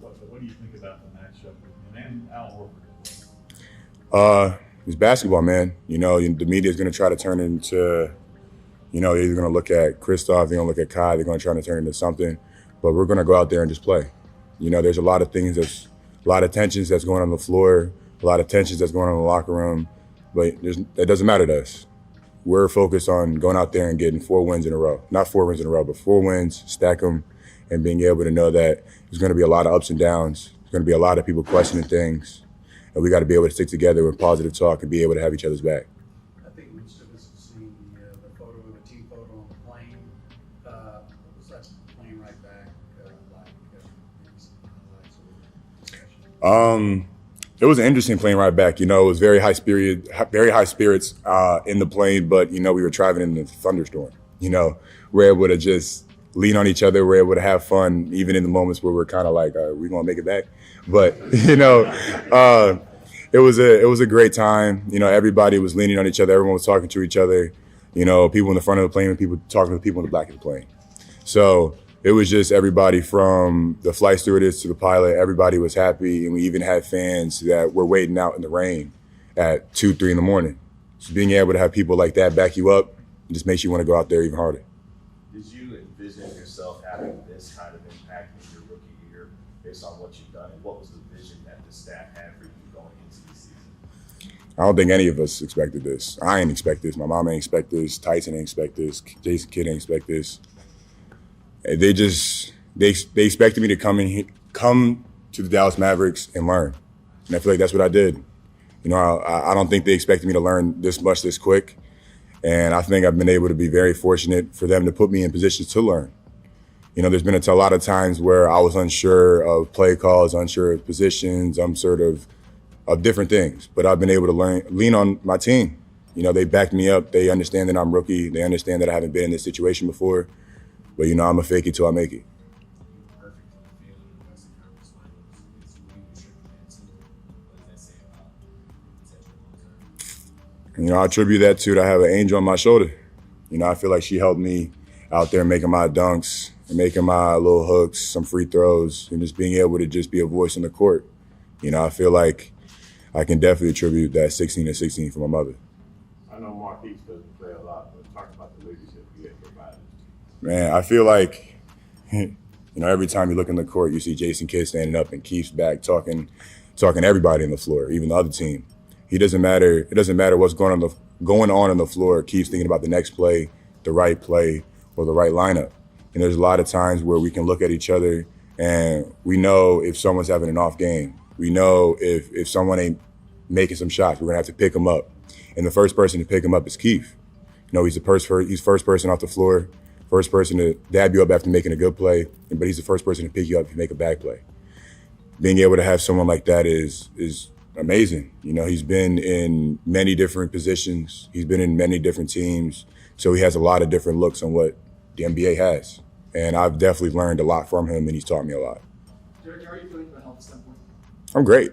K: What do you think about the matchup with him and Al Horford?
D: It's basketball, man. You know, the media is going to try to turn it into, you know, they're either going to look at Kristoff, they're going to look at Kai, they're going to try to turn it into something. But we're going to go out there and just play. You know, there's a lot of things a lot of tensions that's going on the floor, a lot of tensions that's going on in the locker room, but that doesn't matter to us. We're focused on going out there and getting 4 wins in a row. Not 4 wins in a row, but 4 wins, stack them, and being able to know that there's going to be a lot of ups and downs. There's going to be a lot of people questioning things, and we got to be able to stick together with positive talk and be able to have each other's back.
L: I think most of us have seen the photo of a team photo on the plane. What was that plane ride back
D: It was an interesting plane ride back. You know, it was very high spirits in the plane, but, you know, we were driving in the thunderstorm. You know, we're able to just lean on each other. We're able to have fun, even in the moments where we're kind of like, are we going to make it back? But, you know, it was a great time. You know, everybody was leaning on each other. Everyone was talking to each other. You know, people in the front of the plane and people talking to the people in the back of the plane. So it was just everybody from the flight stewardess to the pilot. Everybody was happy, and we even had fans that were waiting out in the rain at 2, 3 in the morning. So being able to have people like that back you up, it just makes you want to go out there even harder.
P: Did you envision yourself having this kind of impact in your rookie year based on what you've done? And what was the vision that the staff had for you going into the season?
D: I don't think any of us expected this. I ain't expect this. My mom ain't expect this. Tyson ain't expect this. Jason Kidd ain't expect this. They expected me to come to the Dallas Mavericks and learn. And I feel like that's what I did. You know, I don't think they expected me to learn this much this quick. And I think I've been able to be very fortunate for them to put me in positions to learn. You know, there's been a lot of times where I was unsure of play calls, unsure of positions, unsure of different things. But I've been able to lean on my team. You know, they backed me up. They understand that I'm rookie. They understand that I haven't been in this situation before. But, you know, I'm going to fake it till I make it. You know, I attribute that to I have an angel on my shoulder. You know, I feel like she helped me out there making my dunks and making my little hooks, some free throws, and just being able to just be a voice in the court. You know, I feel like I can definitely attribute that 16-16 for my mother.
U: I know Marquise doesn't play a lot, but talk about the leadership he had provided.
D: Man, I feel like, you know, every time you look in the court, you see Jason Kidd standing up and Keith's back talking to everybody on the floor, even the other team. It doesn't matter what's going on the floor. Keith's thinking about the next play, the right play, or the right lineup. And there's a lot of times where we can look at each other and we know if someone's having an off game. We know if someone ain't making some shots, we're gonna have to pick them up. And the first person to pick him up is Keith. You know, he's first person off the floor, first person to dab you up after making a good play, but he's the first person to pick you up if you make a bad play. Being able to have someone like that is amazing. You know, he's been in many different positions. He's been in many different teams. So he has a lot of different looks on what the NBA has. And I've definitely learned a lot from him, and he's taught me a lot.
N: Derek, how are you feeling from a health standpoint?
D: I'm great.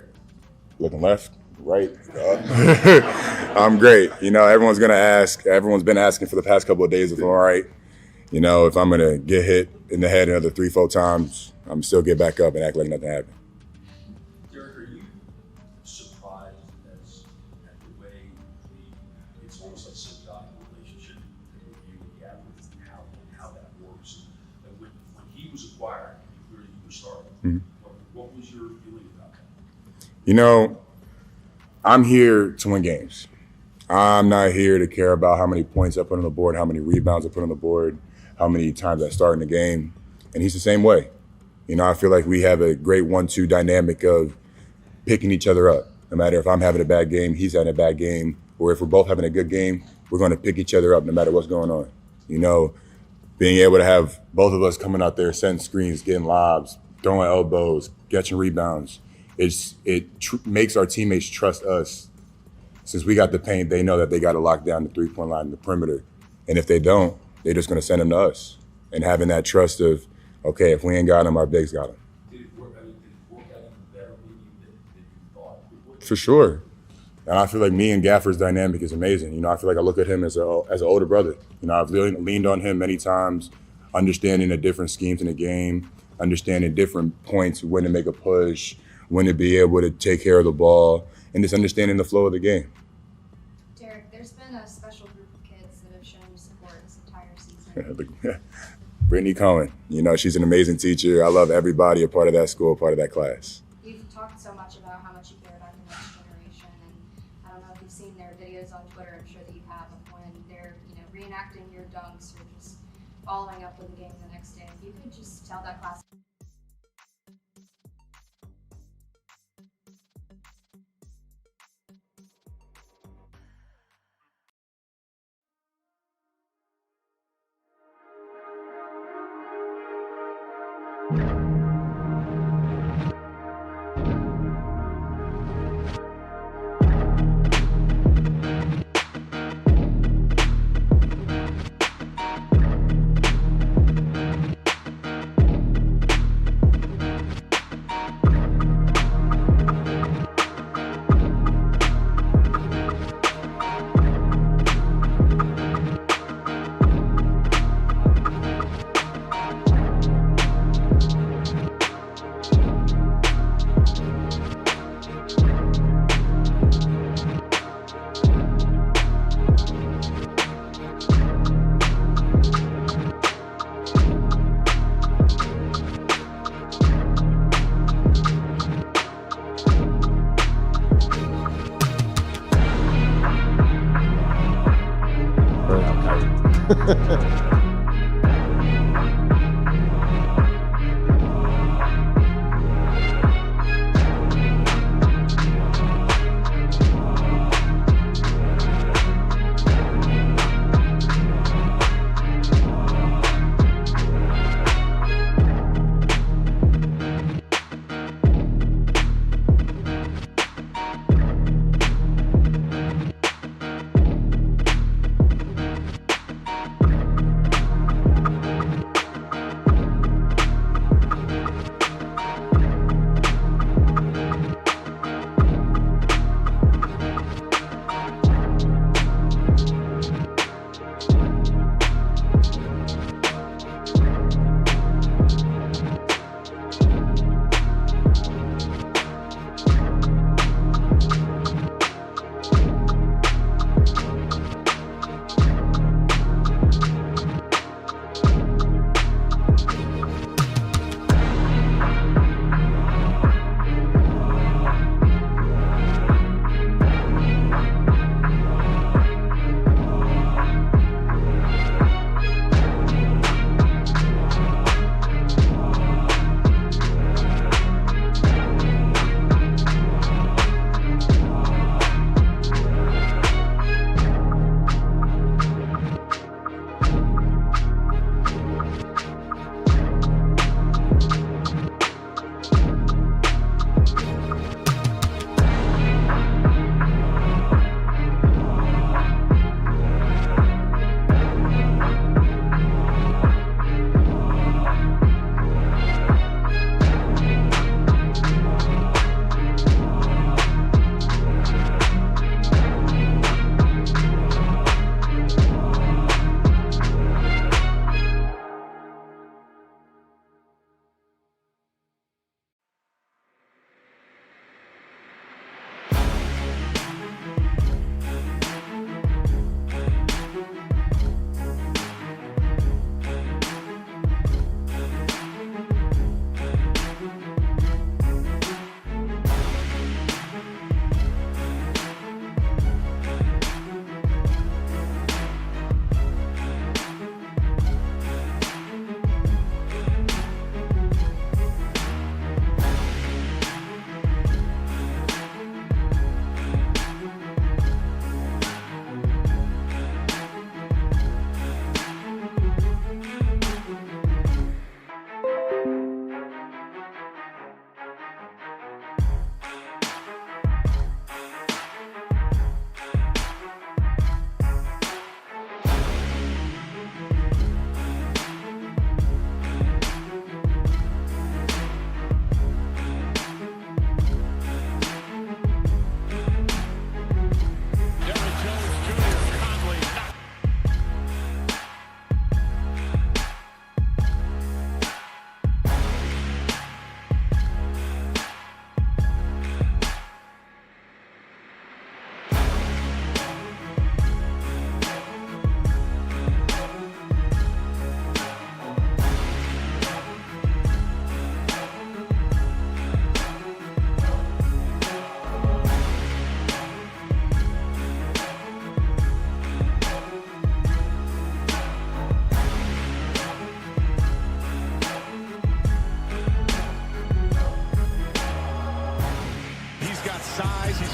D: Looking left, right. I'm great. You know, everyone's been asking for the past couple of days if I'm all right. You know, if I'm going to get hit in the head another 3-4 times, I'm still get back up and act like nothing happened.
K: Derek, are you surprised at the way it's almost like symbiotic relationship with you and the athletes and how that works? And when he was acquired, clearly he was starting.
D: Mm-hmm.
K: What was your feeling about that?
D: You know, I'm here to win games. I'm not here to care about how many points I put on the board, how many rebounds I put on the board, how many times I start in the game. And he's the same way. You know, I feel like we have a great 1-2 dynamic of picking each other up. No matter if I'm having a bad game, he's having a bad game, or if we're both having a good game, we're going to pick each other up no matter what's going on. You know, being able to have both of us coming out there, setting screens, getting lobs, throwing elbows, catching rebounds, it makes our teammates trust us. Since we got the paint, they know that they got to lock down the three-point line and the perimeter. And if they don't, they're just going to send them to us. And having that trust of, okay, if we ain't got them, our bigs got them.
K: Did it work out even better than you thought it would?
D: For sure. And I feel like me and Gaffer's dynamic is amazing. You know, I feel like I look at him as an older brother. You know, I've leaned on him many times, understanding the different schemes in the game, understanding different points, when to make a push, when to be able to take care of the ball, and just understanding the flow of the game.
H: Derek, there's been a special group of kids that have shown you support this entire season.
D: Brittany Cohen, you know, she's an amazing teacher. I love everybody a part of that school, a part of that class.
H: You've talked so much about how much you care about the next generation, and I don't know if you've seen their videos on Twitter. I'm sure that you have, of when they're, reenacting your dunks or just following up with the game the next day. If you could just tell that class.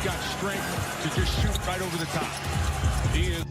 Q: got strength to just shoot right over the top. He is.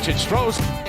Q: Doncic throws.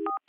B: Bye.